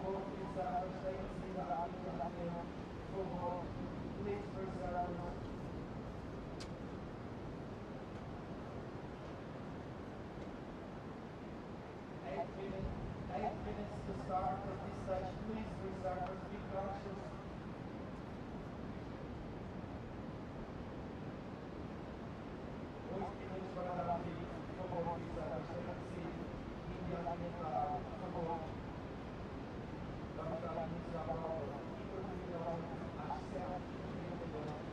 favor, utilizar as técnicas da ATTN, por favor, please preserve. 8 minutes to start at this stage. Please reserve, be cautious. Oito minutos para dar a vida, por favor, reservas. Tem que ser imediatamente parado, por favor. Vamos dar início à prova. E continuaremos às 7h32.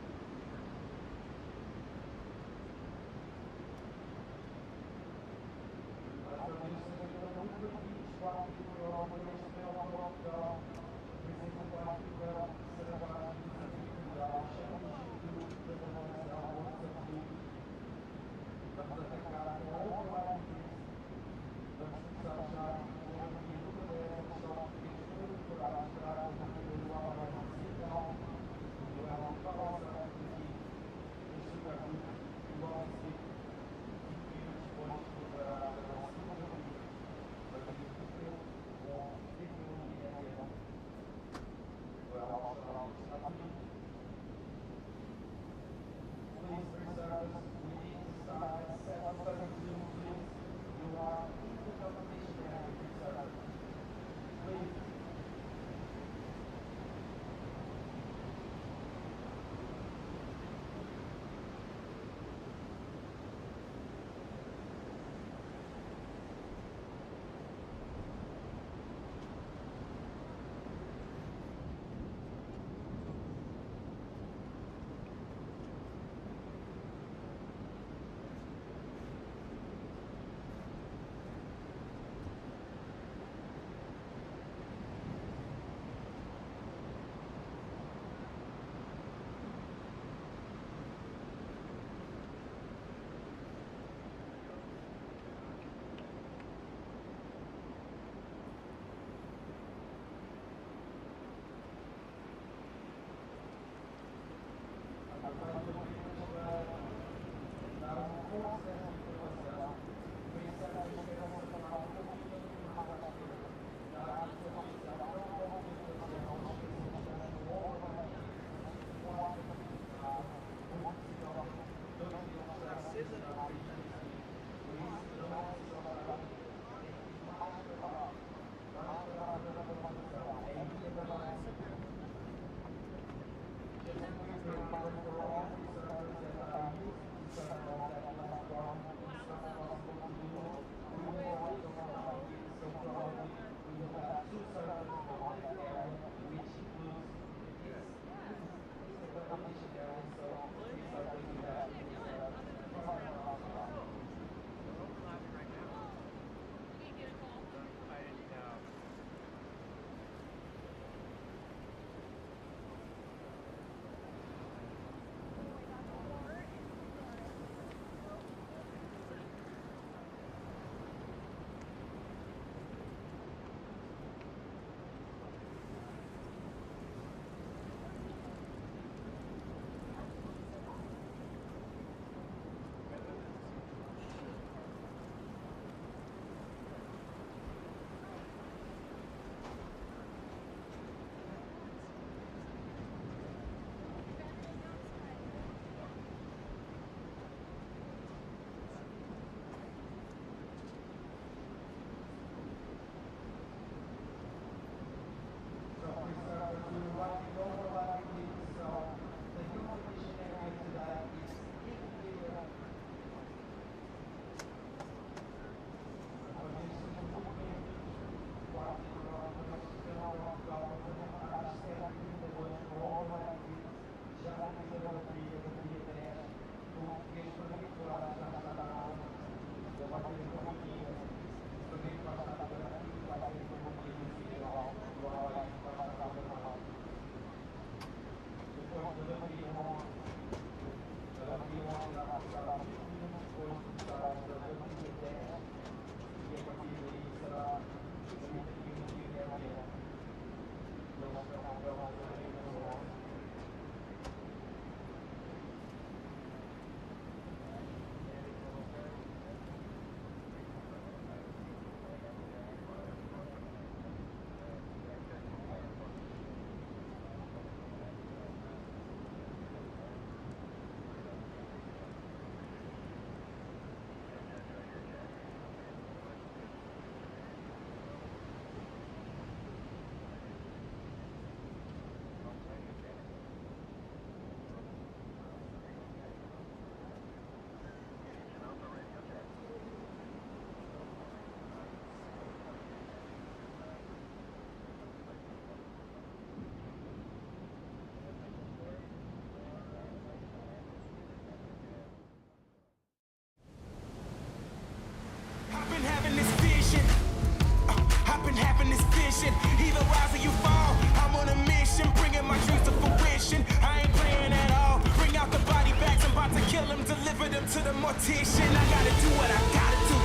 politician, I gotta do what I gotta do.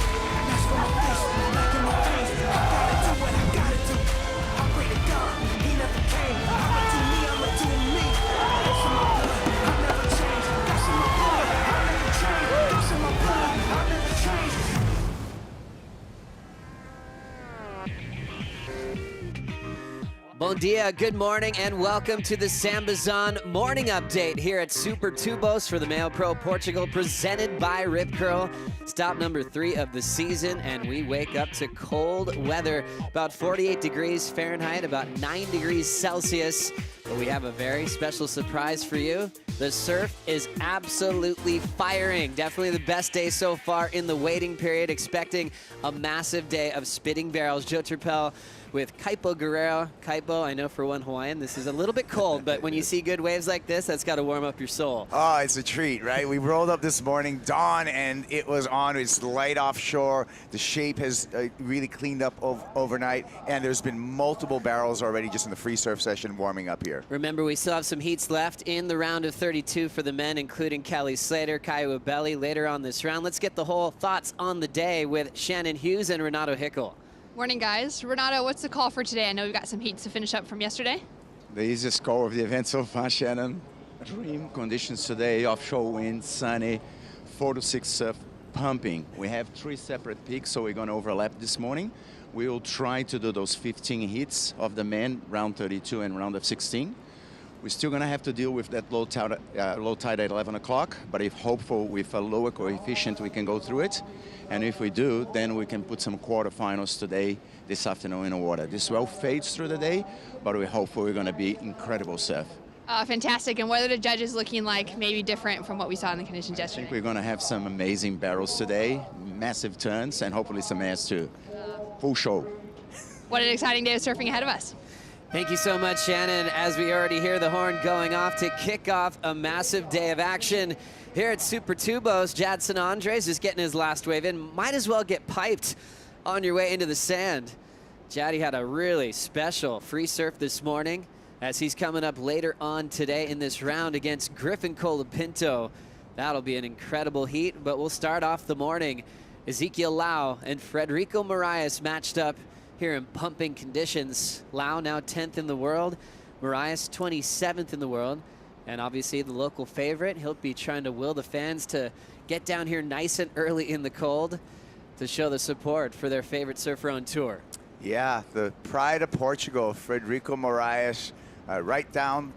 That's for my face, back in my face. I gotta do what I gotta do. I pray to God, he never came. I'ma do me, I'ma do me. That's in my blood, I never change. That's in my blood, I never change. That's in my blood, I never change. Bon dia, good morning, and welcome to the Sambazon Morning Update here at Super Tubos for the MEO Pro Portugal, presented by Rip Curl. Stop number 3 of the season, and we wake up to cold weather, about 48 degrees Fahrenheit, about 9 degrees Celsius. But we have a very special surprise for you. The surf is absolutely firing. Definitely the best day so far in the waiting period, expecting a massive day of spitting barrels. Joe Turpel with Kaipo Guerrero. Kaipo, I know for one Hawaiian, this is a little bit cold, but when you see good waves like this, that's got to warm up your soul. Oh, it's a treat, right? We rolled up this morning, dawn, and it was on. It's light offshore. The shape has really cleaned up overnight, and there's been multiple barrels already just in the free surf session warming up here. Remember, we still have some heats left in the round of 32 for the men, including Kelly Slater, Kaiwa Belly later on this round. Let's get the whole thoughts on the day with Shannon Hughes and Renato Hickel. Morning, guys. Renato, what's the call for today? I know we've got some heats to finish up from yesterday. The easiest call of the event so far, Shannon. Dream conditions today, offshore wind, sunny, 4 to 6 surf, pumping. We have 3 separate peaks, so we're going to overlap this morning. We will try to do those 15 hits of the men, round 32 and round of 16. We're still going to have to deal with that low tide at 11 o'clock, but if hopeful with a lower coefficient, we can go through it. And if we do, then we can put some quarterfinals today, this afternoon in the water. This well fades through the day, but we're hopeful we're going to be incredible surf. Fantastic. And what are the judges looking like, maybe different from what we saw in the conditions yesterday? I think we're going to have some amazing barrels today, massive turns, and hopefully some airs too. Full show. What an exciting day of surfing ahead of us. Thank you so much, Shannon. As we already hear the horn going off to kick off a massive day of action here at Super Tubos, Jadson Andres is getting his last wave in. Might as well get piped on your way into the sand. Jaddy had a really special free surf this morning as he's coming up later on today in this round against Griffin Colapinto. That'll be an incredible heat, but we'll start off the morning. Ezekiel Lau and Frederico Moraes matched up here in pumping conditions. Lau now 10th in the world, Moraes 27th in the world, and obviously the local favorite. He'll be trying to will the fans to get down here nice and early in the cold to show the support for their favorite surfer on tour. Yeah, the pride of Portugal, Frederico Moraes, right down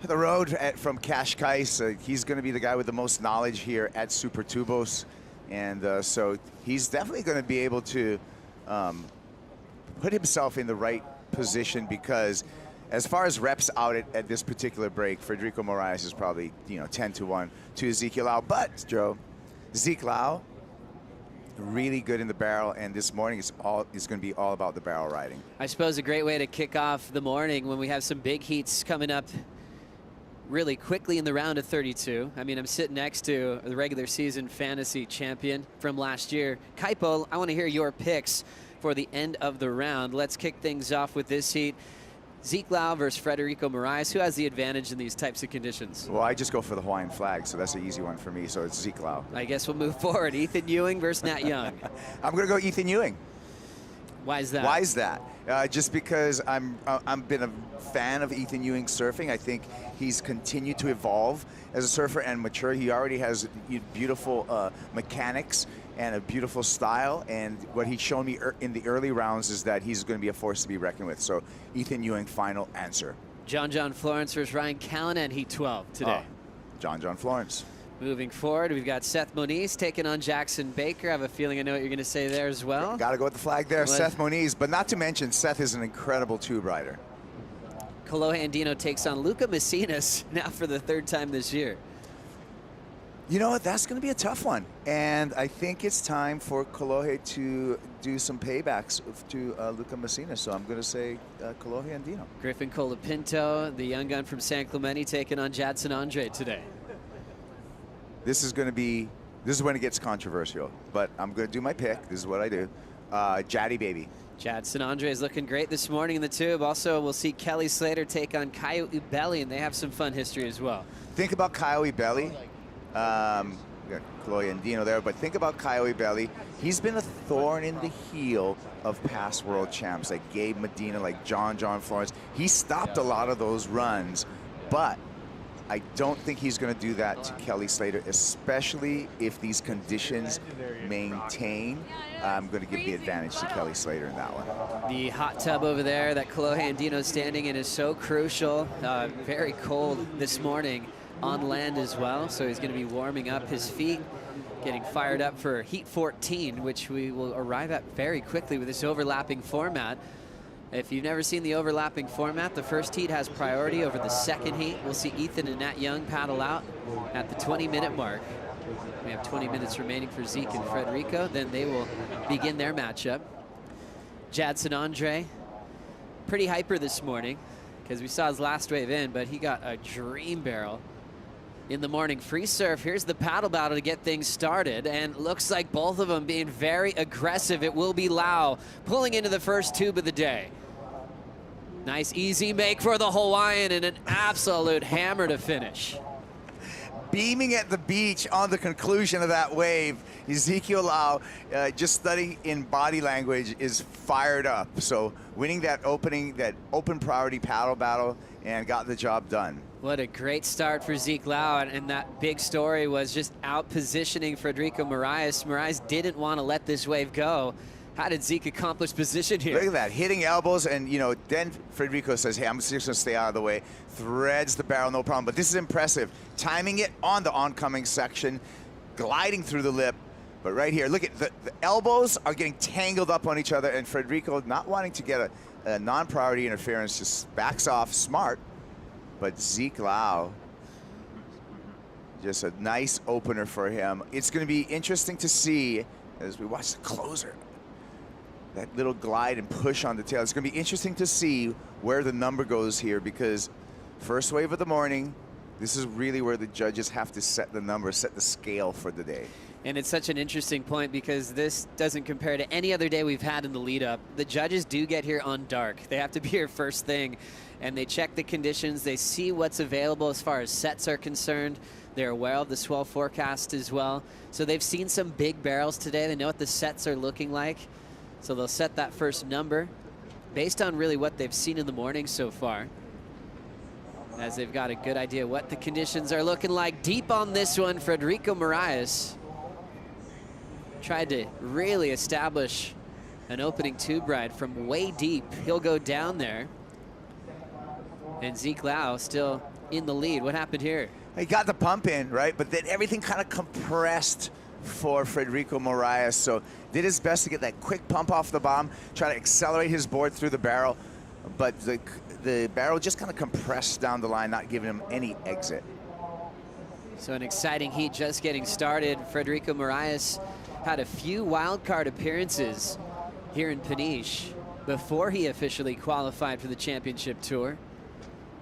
the road from Cascais. He's going to be the guy with the most knowledge here at Super Tubos, and so he's definitely going to be able to put himself in the right position, because as far as reps out at this particular break, Frederico Moraes is probably 10-1 to Ezekiel Lau. But Joe, Zeke Lau, really good in the barrel, and this morning is going to be all about the barrel riding. I suppose a great way to kick off the morning when we have some big heats coming up really quickly in the round of 32. I mean, I'm sitting next to the regular season fantasy champion from last year. Kaipo, I want to hear your picks for the end of the round. Let's kick things off with this heat. Zeke Lau versus Frederico Moraes. Who has the advantage in these types of conditions? Well, I just go for the Hawaiian flag, so that's an easy one for me, so it's Zeke Lau. I guess we'll move forward. Ethan Ewing versus Nat Young. I'm going to go Ethan Ewing. Why is that? Why is that? Just because I've been a fan of Ethan Ewing surfing. I think he's continued to evolve as a surfer and mature. He already has beautiful mechanics and a beautiful style, and what he's shown me in the early rounds is that he's going to be a force to be reckoned with. So Ethan Ewing, final answer. John Florence versus Ryan Callanan, Heat 12 today. John Florence. Moving forward, we've got Seth Moniz taking on Jacko Baker. I have a feeling I know what you're going to say there as well. Got to go with the flag there, Seth Moniz. But not to mention, Seth is an incredible tube rider. Kolohe Andino takes on Luca Macinas now for the 3rd time this year. You know what? That's going to be a tough one. And I think it's time for Kolohe to do some paybacks to Luca Macinas. So I'm going to say Kolohe Andino. Griffin Colapinto, the young gun from San Clemente, taking on Jadson Andre today. This is when it gets controversial, but I'm going to do my pick. This is what I do. Jaddy baby. Jadson Andre is looking great this morning in the tube. Also, we'll see Kelly Slater take on Kaiwa Belly, and they have some fun history as well. Think about Kaiwa Belly. got Chloe and Dino there, but think about Coyote Belly. He's been a thorn in the heel of past world champs like Gabe Medina, like John Florence. He stopped a lot of those runs, but I don't think he's going to do that to Kelly Slater, especially if these conditions maintain. I'm going to give the advantage to Kelly Slater in that one. The hot tub over there that Chloe and Dino standing in is so crucial. Very cold this morning on land as well, so he's going to be warming up his feet, getting fired up for Heat 14, which we will arrive at very quickly with this overlapping format. If you've never seen the overlapping format, the first heat has priority over the second heat. We'll see Ethan and Nat Young paddle out at the 20-minute mark. We have 20 minutes remaining for Zeke and Frederico. Then they will begin their matchup. Jadson Andre, pretty hyper this morning because we saw his last wave in, but he got a dream barrel in the morning free surf. Here's the paddle battle to get things started, and looks like both of them being very aggressive. It will be Lau pulling into the first tube of the day. Nice easy make for the Hawaiian and an absolute hammer to finish. Beaming at the beach on the conclusion of that wave, Ezekiel Lau, just studying in body language, is fired up. So winning that open priority paddle battle and got the job done. What a great start for Zeke Lau, and that big story was just out positioning Frederico Moraes. Moraes didn't want to let this wave go. How did Zeke accomplish position here? Look at that, hitting elbows, and then Frederico says, hey, I'm just gonna stay out of the way. Threads the barrel, no problem, but this is impressive. Timing it on the oncoming section, gliding through the lip, but right here, look at the elbows are getting tangled up on each other, and Frederico, not wanting to get a non-priority interference, just backs off, smart. But Zeke Lau, just a nice opener for him. It's going to be interesting to see as we watch the closer. That little glide and push on the tail. It's going to be interesting to see where the number goes here, because first wave of the morning, this is really where the judges have to set the number, set the scale for the day. And it's such an interesting point because this doesn't compare to any other day we've had in the lead up. The judges do get here on dark. They have to be here first thing, and they check the conditions. They see what's available as far as sets are concerned. They're aware of the swell forecast as well. So they've seen some big barrels today. They know what the sets are looking like. So they'll set that first number based on really what they've seen in the morning so far, as they've got a good idea what the conditions are looking like. Deep on this one, Frederico Moraes tried to really establish an opening tube ride from way deep. He'll go down there. And Zeke Lau still in the lead. What happened here? He got the pump in, right? But then everything kind of compressed for Frederico Moraes. So did his best to get that quick pump off the bomb, try to accelerate his board through the barrel. But the barrel just kind of compressed down the line, not giving him any exit. So an exciting heat just getting started. Frederico Moraes had a few wild card appearances here in Peniche before he officially qualified for the championship tour.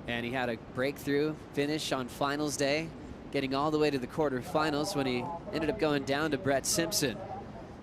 And he had a breakthrough finish on finals day, getting all the way to the quarterfinals when he ended up going down to Brett Simpson.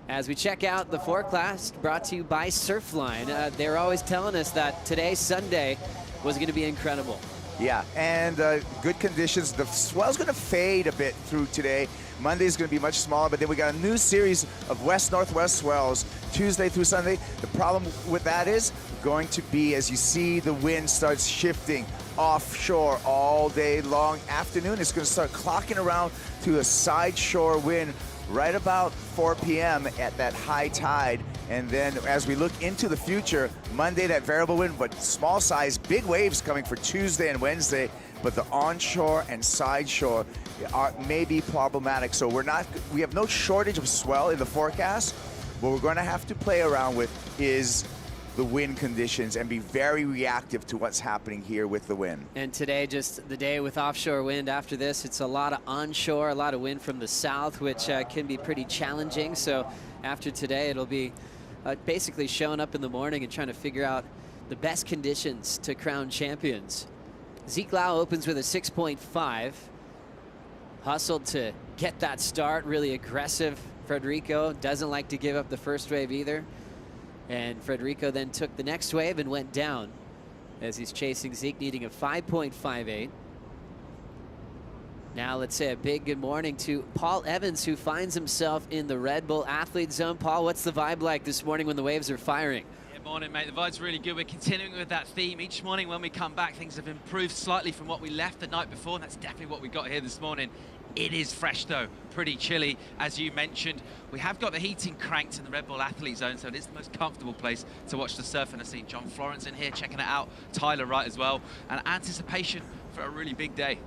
As we check out the forecast, brought to you by Surfline. They're always telling us that today, Sunday, was going to be incredible. Yeah, and good conditions. The swell's going to fade a bit through today. Monday's going to be much smaller, but then we got a new series of west-northwest swells Tuesday through Sunday. The problem with that is going to be, as you see, the wind starts shifting offshore all day long. Afternoon, it's going to start clocking around to a side shore wind right about 4 p.m. at that high tide. And then as we look into the future, Monday, that variable wind, but small size, big waves coming for Tuesday and Wednesday. But the onshore and side shore may be problematic. So we have no shortage of swell in the forecast. What we're going to have to play around with is the wind conditions and be very reactive to what's happening here with the wind. And today, just the day with offshore wind. After this, it's a lot of onshore, a lot of wind from the south, which can be pretty challenging. So after today, it'll be basically showing up in the morning and trying to figure out the best conditions to crown champions. Zeke Lau opens with a 6.5. Hustled to get that start, really aggressive. Frederico doesn't like to give up the first wave either. And Frederico then took the next wave and went down as he's chasing Zeke, needing a 5.58. Now let's say a big good morning to Paul Evans, who finds himself in the Red Bull Athlete Zone. Paul, what's the vibe like this morning when the waves are firing? Good morning, mate. The vibe's really good. We're continuing with that theme. Each morning when we come back, things have improved slightly from what we left the night before, and that's definitely what we got here this morning. It is fresh, though. Pretty chilly, as you mentioned. We have got the heating cranked in the Red Bull Athlete Zone, so it is the most comfortable place to watch the surf. And I see John Florence in here checking it out, Tyler Wright as well, and anticipation for a really big day.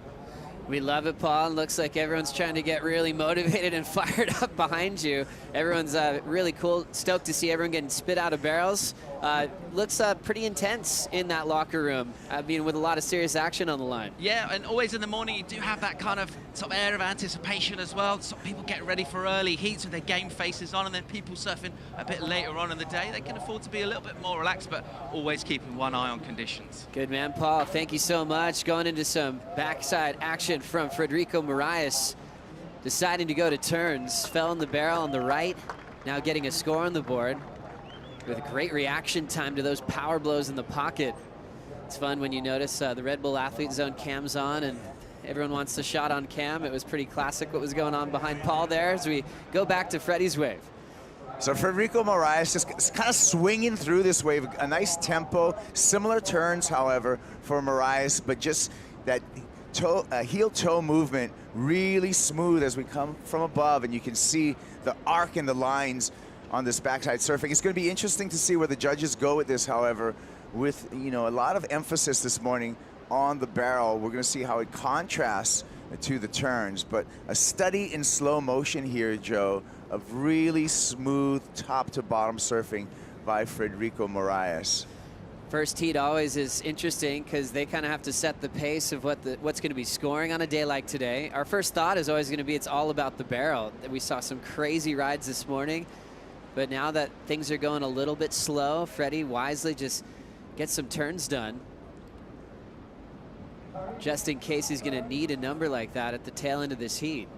We love it, Paul. Looks like everyone's trying to get really motivated and fired up behind you. Everyone's really cool, stoked to see everyone getting spit out of barrels. Looks pretty intense in that locker room, I mean, with a lot of serious action on the line. Yeah, and always in the morning you do have that kind of sort of air of anticipation as well. So people get ready for early heats with their game faces on, and then people surfing a bit later on in the day. They can afford to be a little bit more relaxed, but always keeping one eye on conditions. Good man, Paul. Thank you so much. Going into some backside action from Frederico Moraes, deciding to go to turns. Fell in the barrel on the right, now getting a score on the board with a great reaction time to those power blows in the pocket. It's fun when you notice the Red Bull Athlete Zone cam's on and everyone wants to shot on cam. It was pretty classic what was going on behind Paul there as we go back to Freddie's wave. So Frederico Moraes just kind of swinging through this wave, a nice tempo, similar turns, however, for Moraes, but just that heel-toe movement really smooth as we come from above, and you can see the arc and the lines on this backside surfing. It's going to be interesting to see where the judges go with this, however, with a lot of emphasis this morning on the barrel. We're going to see how it contrasts to the turns, but a study in slow motion here, Joe, of really smooth top to bottom surfing by Frederico Moraes. First heat always is interesting because they kind of have to set the pace of what's going to be scoring on a day like today. Our first thought is always going to be it's all about the barrel. We saw some crazy rides this morning, but now that things are going a little bit slow, Freddie wisely just gets some turns done, just in case he's going to need a number like that at the tail end of this heat.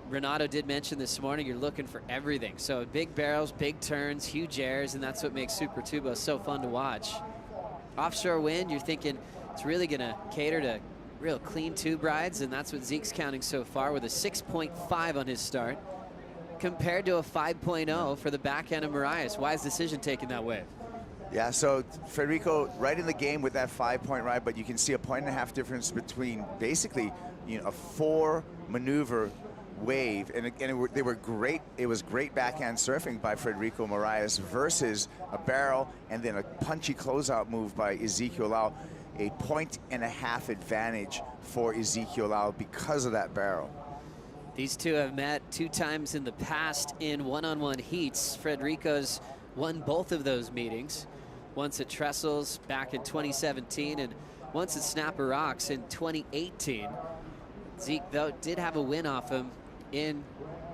Renato did mention this morning you're looking for everything. So big barrels, big turns, huge airs, and that's what makes Super Tubo so fun to watch. Offshore wind, you're thinking it's really going to cater to real clean tube rides, and that's what Zeke's counting so far with a 6.5 on his start compared to a 5.0 for the back end of Moraes. Wise decision taking that wave. Yeah, so Frederico right in the game with that 5-point ride, but you can see a 1.5 difference between basically a 4 maneuver wave, and they were great. It was great backhand surfing by Frederico Moraes versus a barrel and then a punchy closeout move by Ezekiel Lau. A 1.5 advantage for Ezekiel Lau because of that barrel. These two have met 2 times in the past in one-on-one heats. Frederico's won both of those meetings, once at Trestles back in 2017 and once at Snapper Rocks in 2018. Zeke, though, did have a win off him in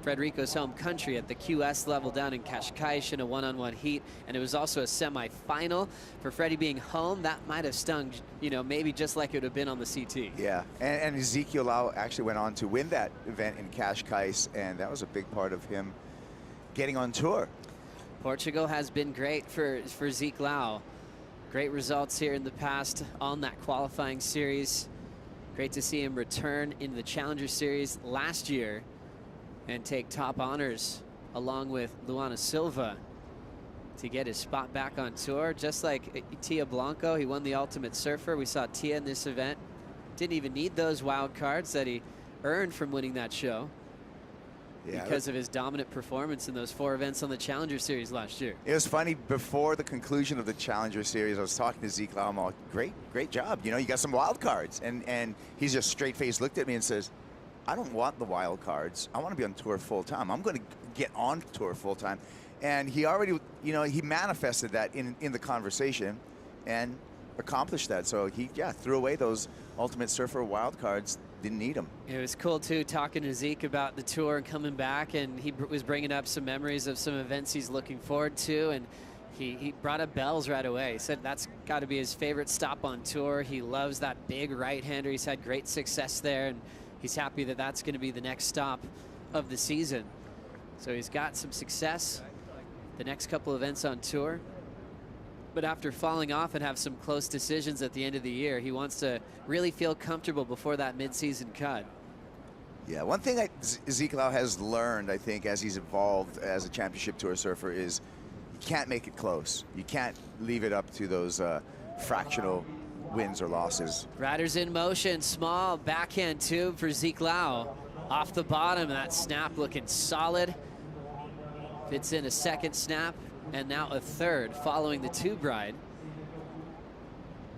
Frederico's home country at the QS level down in Cascais in a one-on-one heat, and it was also a semi-final. For Freddie being home, that might have stung, maybe just like it would have been on the CT. Yeah, and Ezekiel Lau actually went on to win that event in Cascais, and that was a big part of him getting on tour. Portugal has been great for Zeke Lau. Great results here in the past on that qualifying series. Great to see him return in the Challenger Series last year and take top honors along with Luana Silva to get his spot back on tour. Just like Tia Blanco, he won the Ultimate Surfer. We saw Tia in this event. Didn't even need those wild cards that he earned from winning that show. Yeah, because of his dominant performance in those 4 events on the Challenger Series last year. It was funny, before the conclusion of the Challenger Series, I was talking to Zeke Lau. I'm all, great job. You got some wild cards. And he's just straight-faced looked at me and says, I don't want the wild cards. I want to be on tour full-time. I'm going to get on tour full-time. And he already, he manifested that in the conversation and accomplished that. So he, threw away those Ultimate Surfer wild cards. Didn't need them. It was cool too, talking to Zeke about the tour and coming back, and he was bringing up some memories of some events he's looking forward to, and he brought up Bells right away. He said that's got to be his favorite stop on tour. He loves that big right-hander. He's had great success there, and he's happy that that's going to be the next stop of the season. So he's got some success the next couple events on tour. But after falling off and have some close decisions at the end of the year, he wants to really feel comfortable before that mid-season cut. Yeah, one thing Ezekiel has learned, I think, as he's evolved as a championship tour surfer is you can't make it close. You can't leave it up to those fractional wins or losses. Riders in motion, small backhand tube for Zeke Lau. Off the bottom, that snap looking solid. Fits in a second snap, and now a third following the tube ride.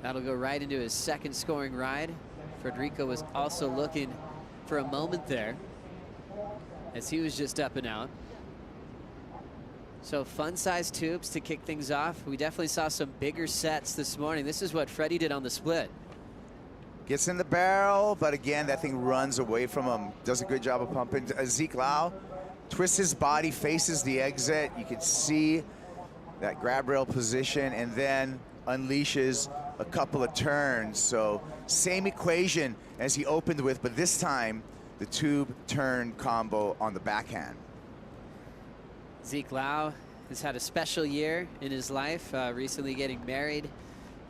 That'll go right into his second scoring ride. Frederico was also looking for a moment there as he was just up and out. So fun-sized tubes to kick things off. We definitely saw some bigger sets this morning. This is what Freddie did on the split. Gets in the barrel, but again, that thing runs away from him. Does a good job of pumping. Zeke Lau twists his body, faces the exit. You can see that grab rail position, and then unleashes a couple of turns. So same equation as he opened with, but this time the tube turn combo on the backhand. Zeke Lau has had a special year in his life, recently getting married.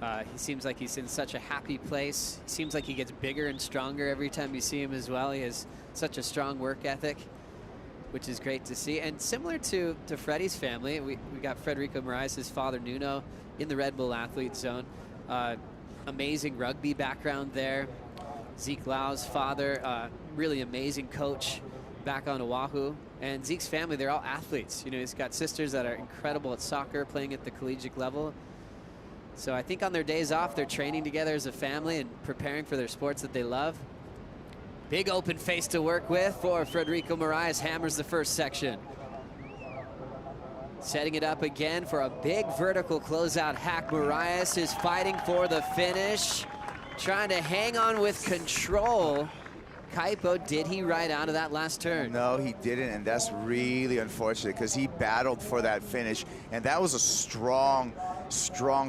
He seems like he's in such a happy place. He seems like he gets bigger and stronger every time you see him as well. He has such a strong work ethic, which is great to see. And similar to Freddie's family, we got Frederico Moraes, his father Nuno, in the Red Bull Athlete Zone. Amazing rugby background there. Zeke Lau's father, really amazing coach back on Oahu. And Zeke's family, they're all athletes. You know, he's got sisters that are incredible at soccer, playing at the collegiate level. So I think on their days off, they're training together as a family and preparing for their sports that they love. Big open face to work with for Frederico Moraes. Hammers the first section. Setting it up again for a big vertical closeout hack. Moraes is fighting for the finish. Trying to hang on with control. Kaipo, did he ride out of that last turn? No, he didn't, and that's really unfortunate because he battled for that finish, and that was a strong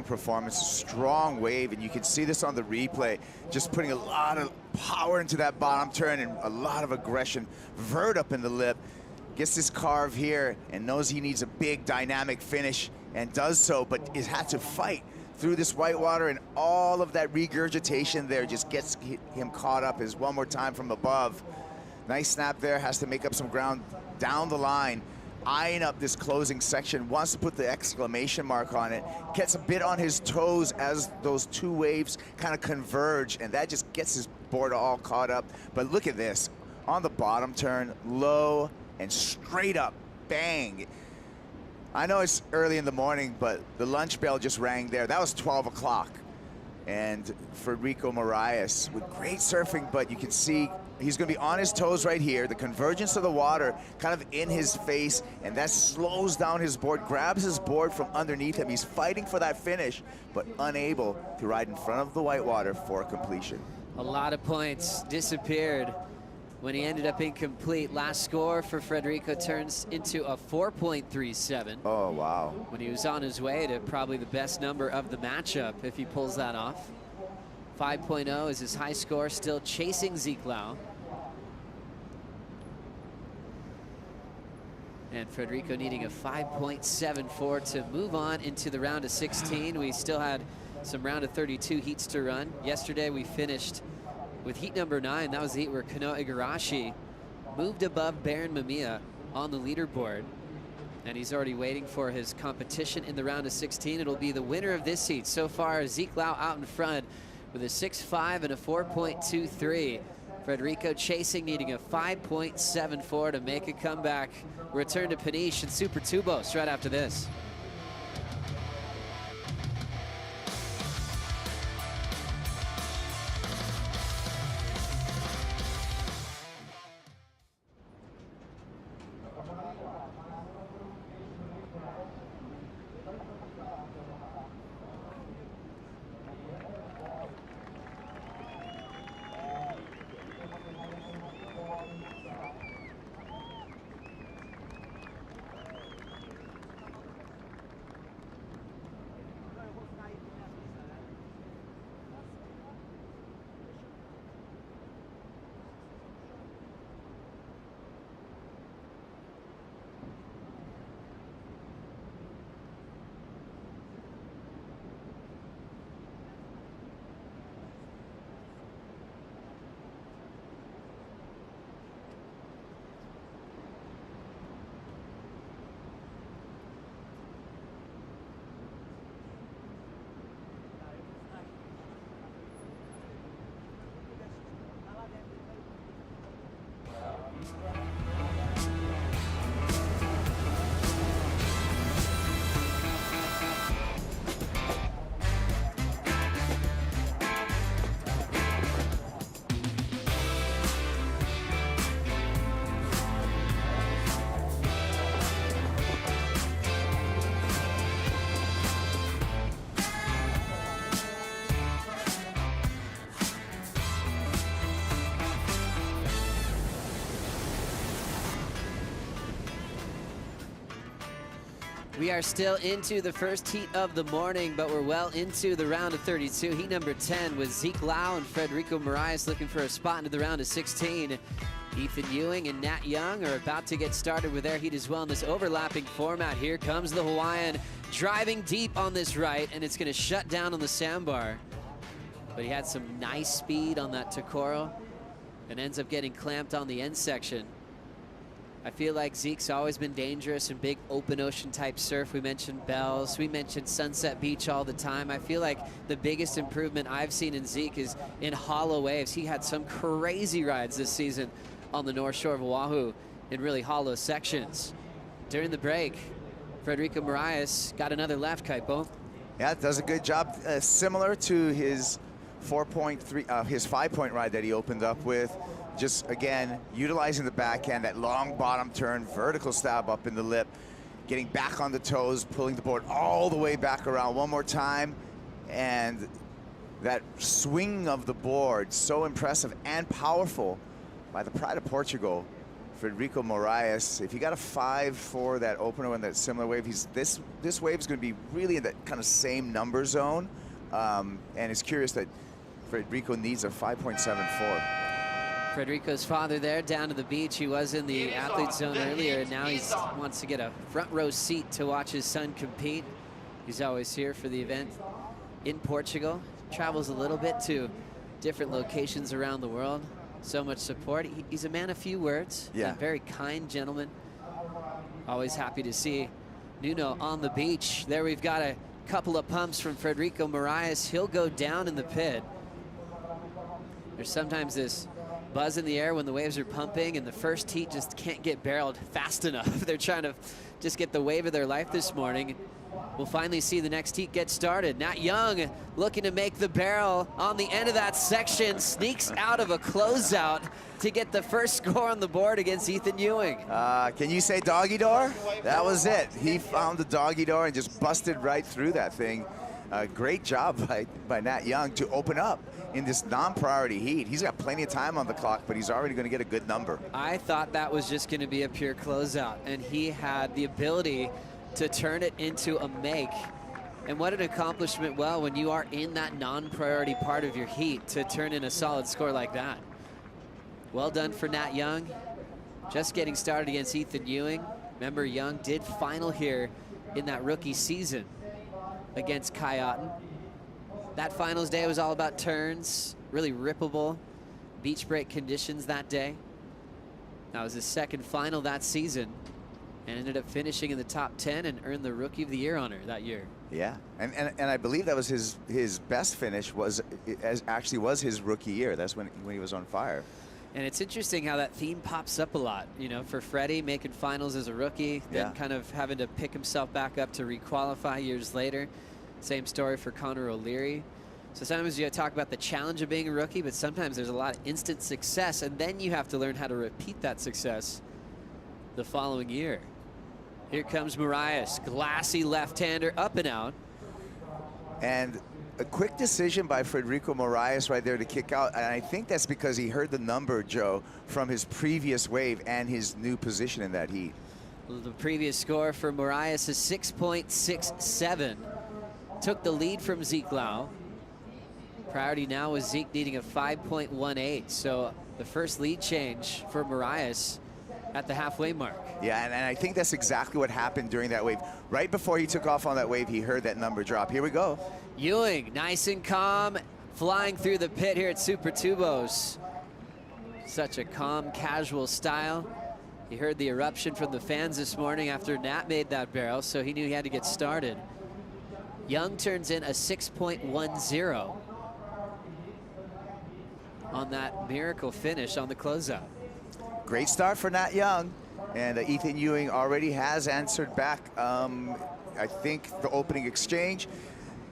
performance, a strong wave, and you can see this on the replay, just putting a lot of power into that bottom turn and a lot of aggression. Vert up in the lip, gets this carve here and knows he needs a big dynamic finish and does so, but has had to fight through this whitewater, and all of that regurgitation there just gets him caught up. Is one more time from above. Nice snap there, has to make up some ground down the line, eyeing up this closing section, wants to put the exclamation mark on it, gets a bit on his toes as those two waves kind of converge, and that just gets his board all caught up. But look at this, on the bottom turn, low and straight up, bang. I know it's early in the morning, but the lunch bell just rang there. That was 12 o'clock. And Frederico Moraes with great surfing, but you can see he's gonna be on his toes right here. The convergence of the water kind of in his face, and that slows down his board, grabs his board from underneath him. He's fighting for that finish, but unable to ride in front of the whitewater for completion. A lot of points disappeared when he ended up incomplete. Last score for Frederico turns into a 4.37. Oh, wow. When he was on his way to probably the best number of the matchup if he pulls that off. 5.0 is his high score, still chasing Zeke Lau. And Frederico needing a 5.74 to move on into the round of 16. We still had some round of 32 heats to run. Yesterday we finished with heat number 9. That was the heat where Kano Igarashi moved above Baron Mamiya on the leaderboard. And he's already waiting for his competition in the round of 16. It'll be the winner of this heat. So far, Zeke Lau out in front with a 6.5 and a 4.23. Frederico chasing, needing a 5.74 to make a comeback. Return to Peniche and Super Tubos right after this. We are still into the first heat of the morning, but we're well into the round of 32. Heat number 10 with Zeke Lau and Frederico Moraes looking for a spot into the round of 16. Ethan Ewing and Nat Young are about to get started with their heat as well in this overlapping format. Here comes the Hawaiian driving deep on this right, and it's going to shut down on the sandbar. But he had some nice speed on that Tokoro and ends up getting clamped on the end section. I feel like Zeke's always been dangerous in big open ocean type surf. We mentioned Bells, we mentioned Sunset Beach all the time. I feel like the biggest improvement I've seen in Zeke is in hollow waves. He had some crazy rides this season on the North Shore of Oahu in really hollow sections. During the break, Frederico Moraes got another left, Kaipo. Yeah, does a good job, similar to his 4.3, his 5-point ride that he opened up with. Just, again, utilizing the backhand, that long bottom turn, vertical stab up in the lip, getting back on the toes, pulling the board all the way back around one more time. And that swing of the board, so impressive and powerful by the pride of Portugal, Frederico Moraes. If you got a 5 for that opener and that similar wave, this wave is going to be really in that kind of same number zone. And it's curious that Frederico needs a 5.74. Frederico's father there down to the beach. He was in the athlete zone earlier, and now he wants to get a front row seat to watch his son compete. He's always here for the event in Portugal. Travels a little bit to different locations around the world. So much support. He's a man of few words. Yeah. A very kind gentleman. Always happy to see Nuno on the beach. There we've got a couple of pumps from Frederico Moraes. He'll go down in the pit. There's sometimes this buzz in the air when the waves are pumping and the first heat just can't get barreled fast enough. They're trying to just get the wave of their life this morning. We'll finally see the next heat get started. Nat Young looking to make the barrel on the end of that section, sneaks out of a closeout to get the first score on the board against Ethan Ewing. Can you say doggy door? That was it. He found the doggy door and just busted right through that thing. Great job by Nat Young to open up in this non-priority heat. He's got plenty of time on the clock, but he's already going to get a good number. I thought that was just going to be a pure closeout, and he had the ability to turn it into a make. And what an accomplishment, well, when you are in that non-priority part of your heat, to turn in a solid score like that. Well done for Nat Young. Just getting started against Ethan Ewing. Remember, Young did final here in that rookie season against Kai Otten. That finals day was all about turns, really rippable beach break conditions that day. That was his second final that season, and ended up finishing in the top 10 and earned the Rookie of the Year honor that year. Yeah, and I believe that was his best finish, actually was his rookie year. That's when he was on fire. And it's interesting how that theme pops up a lot, you know, for Freddie making finals as a rookie, then kind of having to pick himself back up to requalify years later. Same story for Connor O'Leary. So sometimes you talk about the challenge of being a rookie, but sometimes there's a lot of instant success, and then you have to learn how to repeat that success the following year. Here comes Moraes, glassy left-hander, up and out. And a quick decision by Frederico Moraes right there to kick out, and I think that's because he heard the number, Joe, from his previous wave and his new position in that heat. The previous score for Moraes is 6.67. Took the lead from Zeke Lau. Priority now was Zeke needing a 5.18, so the first lead change for Moraes at the halfway mark. Yeah, and I think that's exactly what happened during that wave. Right before he took off on that wave, he heard that number drop. Here we go. Ewing, nice and calm, flying through the pit here at Super Tubos. Such a calm, casual style. He heard the eruption from the fans this morning after Nat made that barrel, so he knew he had to get started. Young turns in a 6.10 on that miracle finish on the closeout. Great start for Nat Young, and Ethan Ewing already has answered back. I think the opening exchange,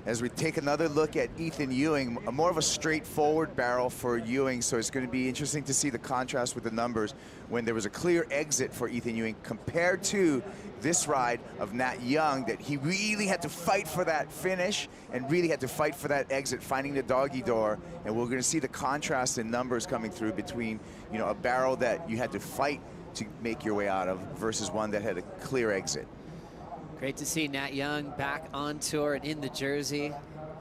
as we take another look at Ethan Ewing, more of a straightforward barrel for Ewing, so it's going to be interesting to see the contrast with the numbers when there was a clear exit for Ethan Ewing compared to this ride of Nat Young, that he really had to fight for that finish and really had to fight for that exit, finding the doggy door. And we're going to see the contrast in numbers coming through between, you know, a barrel that you had to fight to make your way out of versus one that had a clear exit. Great to see Nat Young back on tour and in the jersey.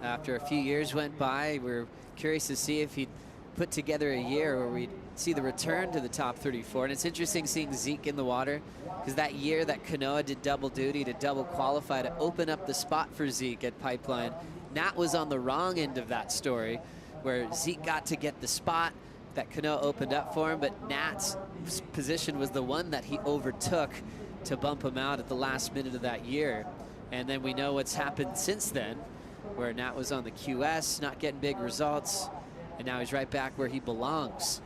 After a few years went by, we're curious to see if he'd put together a year where we'd see the return to the top 34. And it's interesting seeing Zeke in the water, because that year that Kanoa did double duty to double qualify to open up the spot for Zeke at Pipeline, Nat was on the wrong end of that story, where Zeke got to get the spot that Kanoa opened up for him, but Nat's position was the one that he overtook to bump him out at the last minute of that year. And then we know what's happened since then, where Nat was on the QS, not getting big results, and now he's right back where he belongs.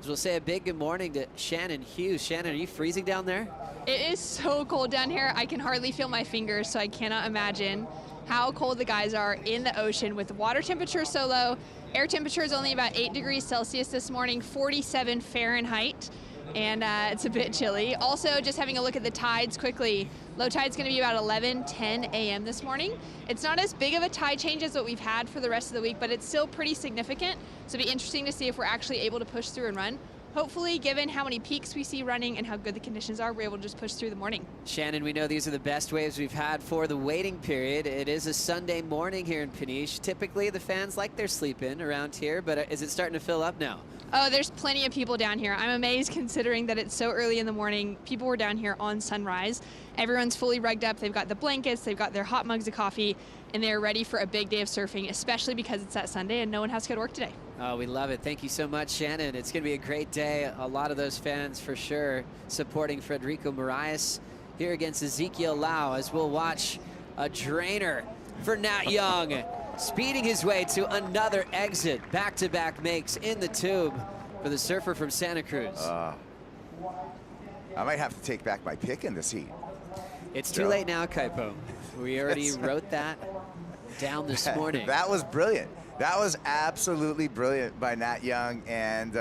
So we'll say a big good morning to Shannon Hughes. Shannon, are you freezing down there? It is so cold down here. I can hardly feel my fingers, so I cannot imagine how cold the guys are in the ocean with the water temperature so low. Air temperature is only about 8 degrees Celsius this morning, 47 Fahrenheit. And it's a bit chilly. Also, just having a look at the tides quickly. Low tide's going to be about 11:10 a.m. this morning. It's not as big of a tide change as what we've had for the rest of the week, but it's still pretty significant. So it'll be interesting to see if we're actually able to push through and run. Hopefully, given how many peaks we see running and how good the conditions are, we're able to just push through the morning. Shannon, we know these are the best waves we've had for the waiting period. It is a Sunday morning here in Peniche. Typically, the fans like their sleep in around here, but is it starting to fill up now? Oh, there's plenty of people down here. I'm amazed considering that it's so early in the morning. People were down here on sunrise. Everyone's fully rugged up. They've got the blankets, they've got their hot mugs of coffee, and they're ready for a big day of surfing, especially because it's that Sunday and no one has to go to work today. Oh, we love it. Thank you so much, Shannon. It's going to be a great day. A lot of those fans for sure supporting Frederico Moraes here against Ezekiel Lau, as we'll watch a drainer for Nat Young, speeding his way to another exit. Back-to-back makes in the tube for the surfer from Santa Cruz. I might have to take back my pick in this heat. It's too late now, Kaipo. We already wrote that down this morning. That was brilliant. That was absolutely brilliant by Nat Young, and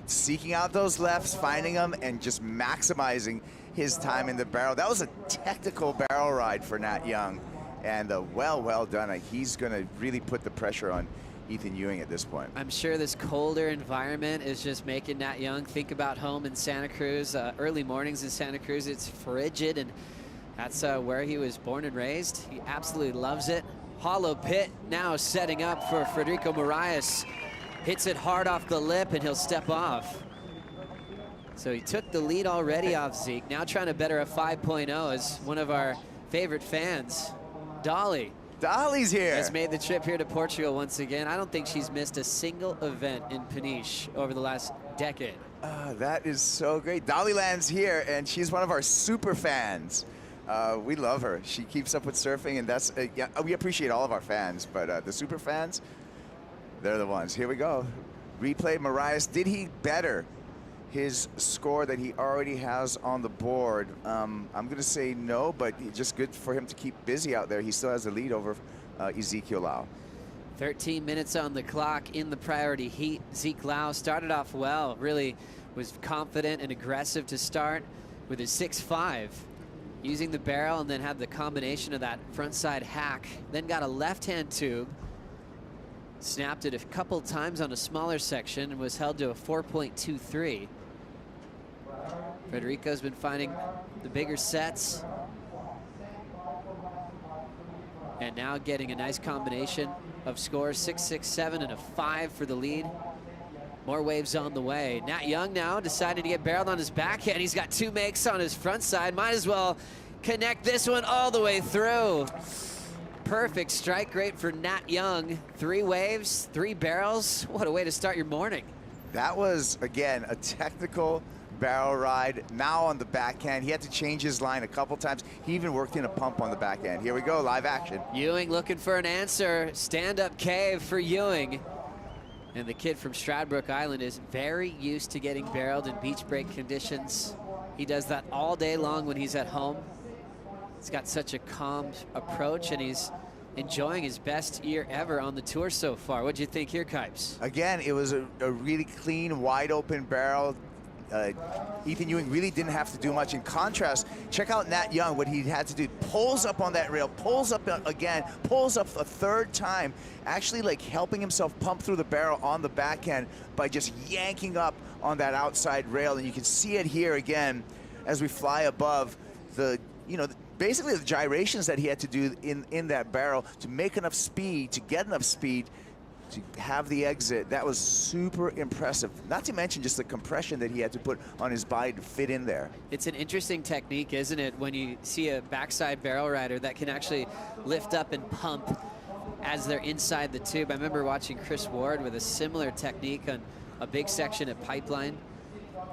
seeking out those lefts, finding them, and just maximizing his time in the barrel. That was a technical barrel ride for Nat Young, and well done. He's going to really put the pressure on Ethan Ewing at this point. I'm sure this colder environment is just making Nat Young think about home in Santa Cruz. Early mornings in Santa Cruz, it's frigid, and that's where he was born and raised. He absolutely loves it. Hollow pit now setting up for Frederico Moraes. Hits it hard off the lip, and he'll step off. So he took the lead already off Zeke. Now trying to better a 5.0 as one of our favorite fans, Dolly. Dolly's here. Has made the trip here to Portugal once again. I don't think she's missed a single event in Peniche over the last decade. That is so great. Dolly lands here, and she's one of our super fans. We love her. She keeps up with surfing, and that's yeah, we appreciate all of our fans, but the super fans, they're the ones. Here we go. Replay Moraes. Did he better his score that he already has on the board? I'm going to say no, but just good for him to keep busy out there. He still has the lead over Ezekiel Lau. 13 minutes on the clock in the priority heat. Zeke Lau started off well, really was confident and aggressive to start with his 6.5. Using the barrel, and then had the combination of that front side hack. Then got a left-hand tube. Snapped it a couple times on a smaller section and was held to a 4.23. Frederico's been finding the bigger sets. And now getting a nice combination of scores, 6, 6, 7, and a 5 for the lead. More waves on the way. Nat Young now decided to get barreled on his backhand. He's got 2 makes on his front side. Might as well connect this one all the way through. Perfect strike rate for Nat Young. 3 waves, 3 barrels. What a way to start your morning. That was, again, a technical barrel ride. Now on the backhand. He had to change his line a couple times. He even worked in a pump on the backhand. Here we go, live action. Ewing looking for an answer. Stand-up cave for Ewing. And the kid from Stradbroke Island is very used to getting barreled in beach break conditions. He does that all day long when he's at home. He's got such a calm approach, and he's enjoying his best year ever on the tour so far. What'd you think here, Kipes? Again, it was a really clean, wide open barrel. Ethan Ewing really didn't have to do much. In contrast, check out Nat Young, what he had to do. Pulls up on that rail, pulls up again, pulls up a 3rd time, actually like helping himself pump through the barrel on the backhand by just yanking up on that outside rail. And you can see it here again as we fly above the, basically the gyrations that he had to do in that barrel to make enough speed, to get enough speed to have the exit. That was super impressive. Not to mention just the compression that he had to put on his body to fit in there. It's an interesting technique, isn't it, when you see a backside barrel rider that can actually lift up and pump as they're inside the tube. I remember watching Chris Ward with a similar technique on a big section at Pipeline.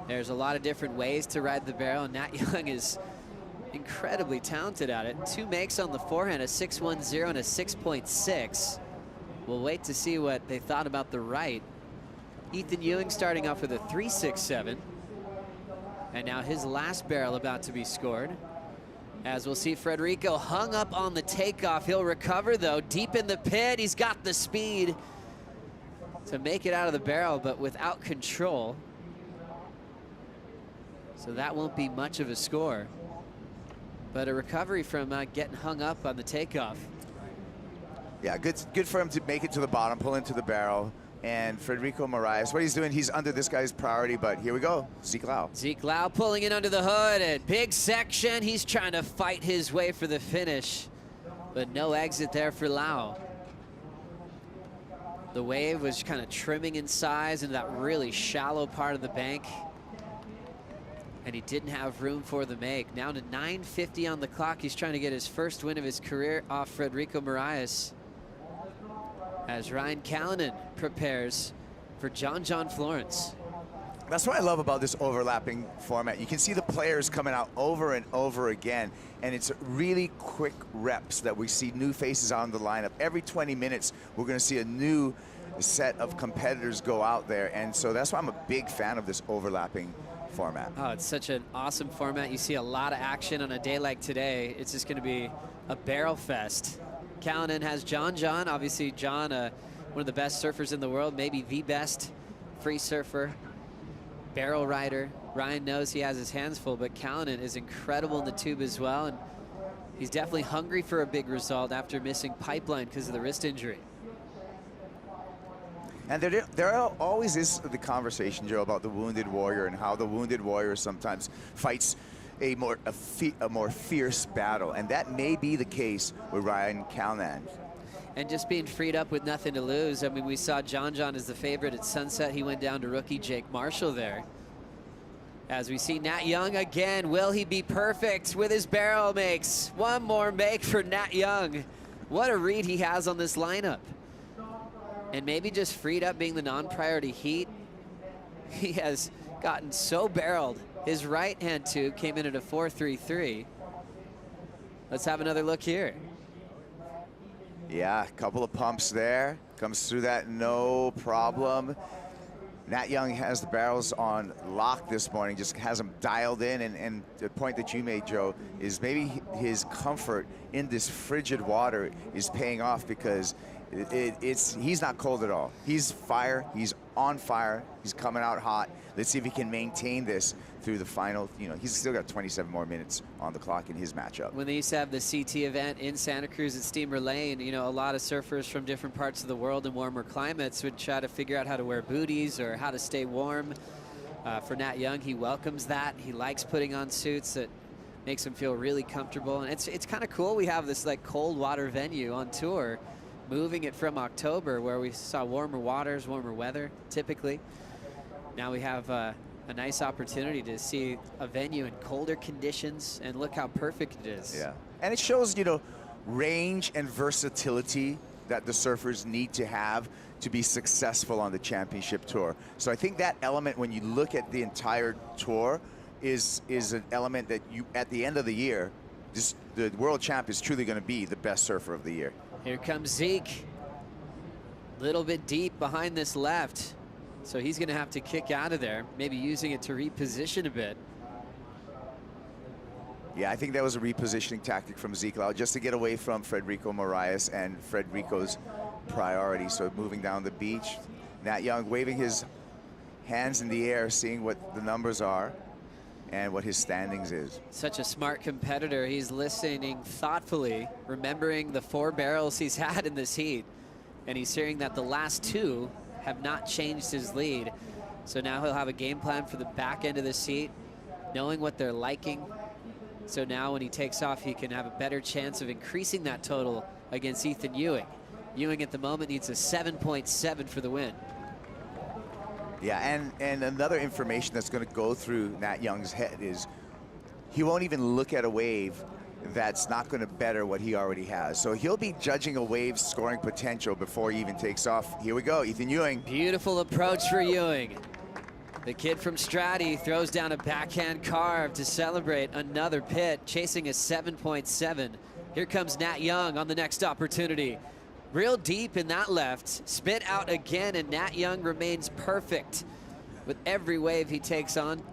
There's a lot of different ways to ride the barrel, and Nat Young is incredibly talented at it. 2 makes on the forehand, a 6.10 and a 6.6. We'll wait to see what they thought about the right. Ethan Ewing starting off with a 3.67. And now his last barrel about to be scored. As we'll see Frederico hung up on the takeoff. He'll recover though, deep in the pit. He's got the speed to make it out of the barrel, but without control. So that won't be much of a score. But a recovery from getting hung up on the takeoff. Yeah, good for him to make it to the bottom, pull into the barrel. And Frederico Moraes, what he's doing, he's under this guy's priority, but here we go, Zeke Lau. Zeke Lau pulling in under the hood, and big section. He's trying to fight his way for the finish, but no exit there for Lau. The wave was kind of trimming in size into that really shallow part of the bank, and he didn't have room for the make. Now to 9:50 on the clock. He's trying to get his first win of his career off Frederico Moraes, as Ryan Callanan prepares for John Florence. That's what I love about this overlapping format. You can see the players coming out over and over again, and it's really quick reps that we see new faces on the lineup. Every 20 minutes, we're going to see a new set of competitors go out there, and so that's why I'm a big fan of this overlapping format. Oh, it's such an awesome format. You see a lot of action on a day like today. It's just going to be a barrel fest. Callanan has John. Obviously, John, one of the best surfers in the world, maybe the best free surfer, barrel rider. Ryan knows he has his hands full, but Callanan is incredible in the tube as well, and he's definitely hungry for a big result after missing Pipeline because of the wrist injury. And there always is the conversation, Joe, about the wounded warrior and how the wounded warrior sometimes fights a more fierce battle, and that may be the case with Ryan Callanan. And just being freed up with nothing to lose. I mean, we saw John as the favorite at Sunset. He went down to rookie Jake Marshall there. As we see Nat Young again, will he be perfect with his barrel makes? One more make for Nat Young. What a read he has on this lineup. And maybe just freed up being the non-priority heat. He has gotten so barreled. His right-hand tube came in at a 4.33. Let's have another look here. Yeah, a couple of pumps there. Comes through that no problem. Nat Young has the barrels on lock this morning, just has them dialed in. And the point that you made, Joe, is maybe his comfort in this frigid water is paying off, because he's not cold at all. He's fire, he's on fire, he's coming out hot. Let's see if he can maintain this through the final. You know, he's still got 27 more minutes on the clock in his matchup. When they used to have the CT event in Santa Cruz at Steamer Lane, you know, a lot of surfers from different parts of the world and warmer climates would try to figure out how to wear booties or how to stay warm. For Nat Young, he welcomes that. He likes putting on suits that makes him feel really comfortable. And it's kind of cool. We have this like cold water venue on tour, moving it from October, where we saw warmer waters, warmer weather typically. Now we have a nice opportunity to see a venue in colder conditions, and look how perfect it is. Yeah, and it shows, you know, range and versatility that the surfers need to have to be successful on the championship tour. So I think that element, when you look at the entire tour, is an element that you, at the end of the year, the world champ is truly going to be the best surfer of the year. Here comes Zeke. Little bit deep behind this left. So he's going to have to kick out of there, maybe using it to reposition a bit. Yeah, I think that was a repositioning tactic from Zeke Lau, just to get away from Frederico Moraes and Frederico's priority. So moving down the beach, Nat Young waving his hands in the air, seeing what the numbers are and what his standings is. Such a smart competitor. He's listening thoughtfully, remembering the 4 barrels he's had in this heat. And he's hearing that the last 2 have not changed his lead. So now he'll have a game plan for the back end of this heat, knowing what they're liking, So now when he takes off, he can have a better chance of increasing that total against Ethan Ewing. Ewing at the moment needs a 7.7 for the win. Yeah, and another information that's going to go through Nat Young's head is he won't even look at a wave that's not going to better what he already has. So he'll be judging a wave's scoring potential before he even takes off. Here we go, Ethan Ewing. Beautiful approach for Ewing. The kid from Strati throws down a backhand carve to celebrate another pit, chasing a 7.7. Here comes Nat Young on the next opportunity. Real deep in that left, spit out again, and Nat Young remains perfect. With every wave he takes on,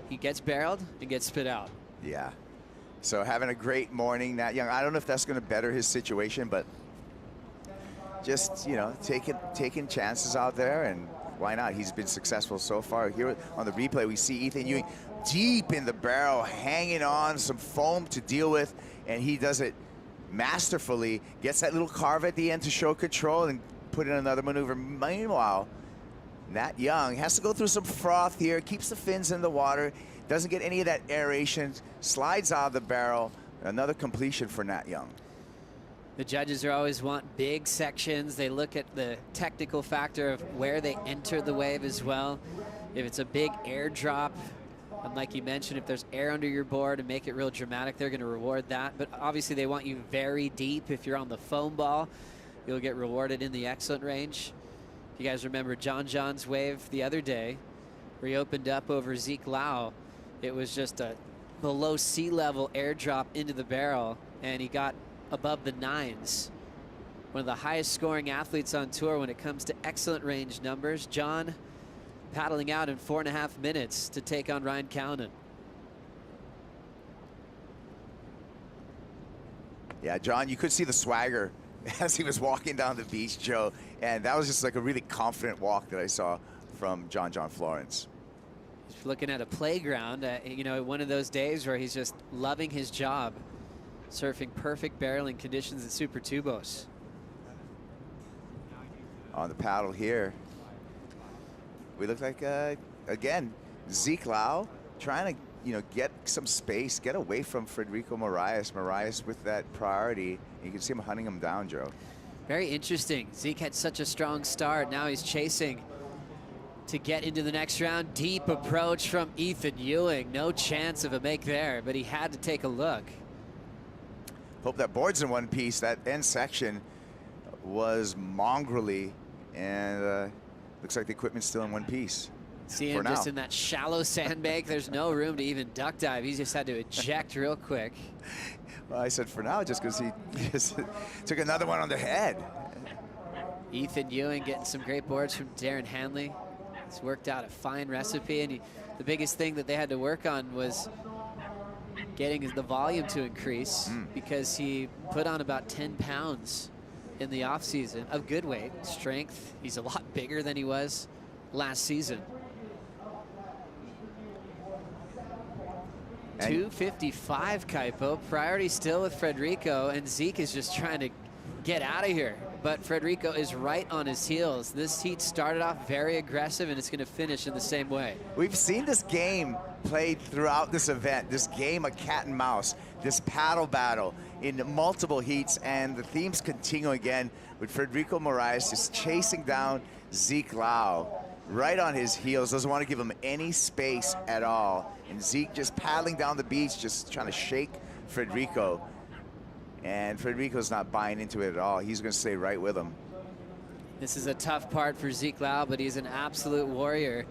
he gets barreled and gets spit out. Yeah, so having a great morning, Nat Young. I don't know if that's gonna better his situation, but just, you know, taking chances out there, and why not? He's been successful so far. Here on the replay, we see Ethan Ewing deep in the barrel, hanging on, some foam to deal with, and he does it masterfully, gets that little carve at the end to show control and put in another maneuver. Meanwhile, Nat Young has to go through some froth here, keeps the fins in the water, doesn't get any of that aeration, slides out of the barrel. Another completion for Nat Young. The judges are always want big sections. They look at the technical factor of where they enter the wave as well. If it's a big airdrop, and like you mentioned, if there's air under your board and make it real dramatic, they're going to reward that. But obviously they want you very deep. If you're on the foam ball, you'll get rewarded in the excellent range. If you guys remember John's wave the other day, where he opened up over Zeke Lau, it was just a below sea level airdrop into the barrel, and he got above the 9s. One of the highest scoring athletes on tour when it comes to excellent range numbers. John paddling out in 4.5 minutes to take on Ryan Cownan. Yeah, John, you could see the swagger as he was walking down the beach, Joe, and that was just like a really confident walk that I saw from John Florence. He's looking at a playground, you know, one of those days where he's just loving his job, surfing perfect barreling conditions at Super Tubos. On the paddle here, we look like, again, Zeke Lau trying to, you know, get some space, get away from Frederico Moraes. Moraes with that priority. You can see him hunting him down, Joe. Very interesting. Zeke had such a strong start. Now he's chasing to get into the next round. Deep approach from Ethan Ewing. No chance of a make there, but he had to take a look. Hope that board's in one piece. That end section was mongrelly, and looks like the equipment's still in one piece. See him just in that shallow sandbank. There's no room to even duck dive. He just had to eject real quick. Well, I said for now, just because he just took another one on the head. Ethan Ewing getting some great boards from Darren Hanley. He's worked out a fine recipe, and the biggest thing that they had to work on was getting the volume to increase because he put on about 10 pounds in the off season of good weight, strength. He's a lot bigger than he was last season. 255 Kaipo, priority still with Frederico, and Zeke is just trying to get out of here. But Frederico is right on his heels. This heat started off very aggressive, and it's going to finish in the same way. We've seen this game played throughout this event, this game of cat and mouse, this paddle battle in multiple heats, and the themes continue again with Frederico Moraes just chasing down Zeke Lau right on his heels, doesn't want to give him any space at all. And Zeke just paddling down the beach, just trying to shake Frederico. And Frederico's not buying into it at all. He's going to stay right with him. This is a tough part for Zeke Lau, but he's an absolute warrior.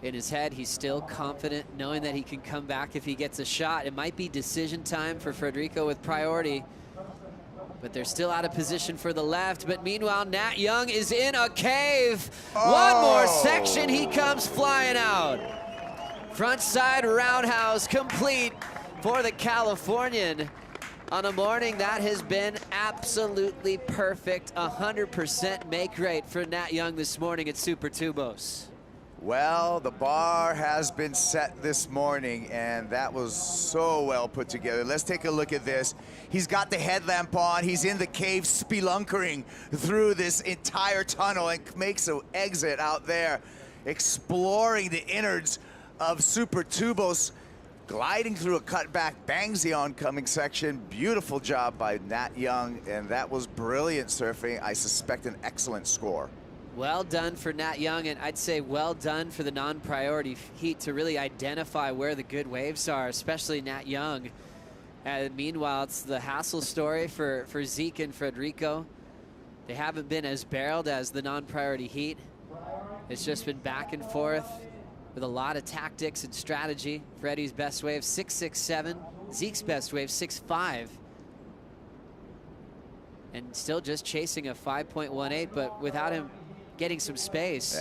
In his head, he's still confident, knowing that he can come back if he gets a shot. It might be decision time for Frederico with priority, but they're still out of position for the left. But meanwhile, Nat Young is in a cave. One more section, he comes flying out. Front side roundhouse complete for the Californian on a morning that has been absolutely perfect. 100% make rate for Nat Young this morning at Super Tubos. Well, the bar has been set this morning, and that was so well put together. Let's take a look at this. He's got the headlamp on. He's in the cave spelunkering through this entire tunnel and makes an exit out there, exploring the innards of Super Tubos. gliding through a cutback, bangs the oncoming section. Beautiful job by Nat Young, and that was brilliant surfing. I suspect an excellent score. Well done for Nat Young, and I'd say well done for the non-priority heat to really identify where the good waves are, especially Nat Young. Meanwhile, it's the hassle story for Zeke and Frederico. They haven't been as barreled as the non-priority heat. It's just been back and forth with a lot of tactics and strategy. Freddie's best wave, 6.67. Zeke's best wave, 6.5. And still just chasing a 5.18, but without him getting some space,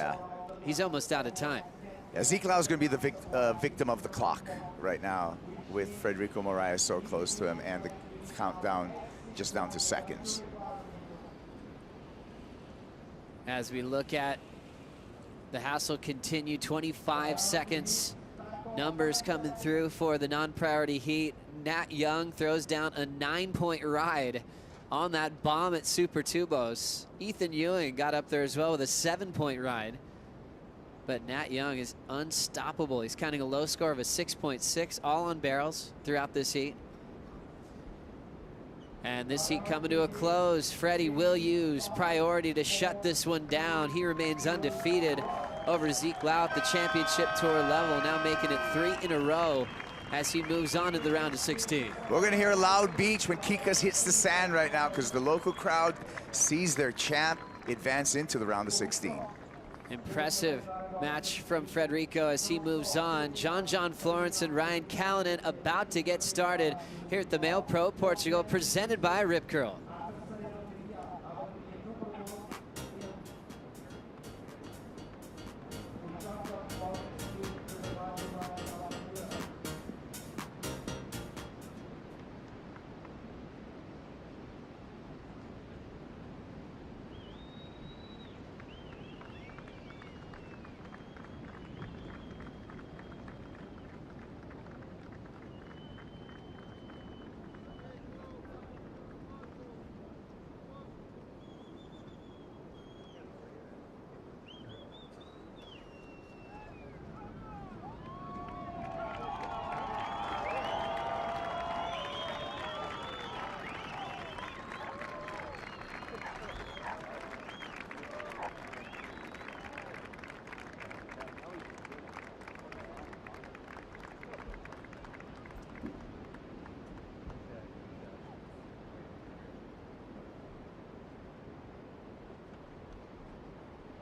he's almost out of time. Yeah, Ezekiel is going to be the victim of the clock right now, with Frederico Moraes so close to him and the countdown just down to seconds. As we look at the hassle continue, 25 seconds. Numbers coming through for the non-priority heat. Nat Young throws down a 9-point ride on that bomb at Super Tubos. Ethan Ewing got up there as well with a 7-point ride. But Nat Young is unstoppable. He's counting a low score of a 6.6, all on barrels throughout this heat. And this heat coming to a close. Freddie will use priority to shut this one down. He remains undefeated over Zeke Lau at the championship tour level, now making it 3 in a row as he moves on to the round of 16. We're going to hear a loud beach when Kikas hits the sand right now, because the local crowd sees their champ advance into the round of 16. Impressive match from Frederico as he moves on. John Florence and Ryan Callanan about to get started here at the MEO Pro Portugal, presented by Rip Curl.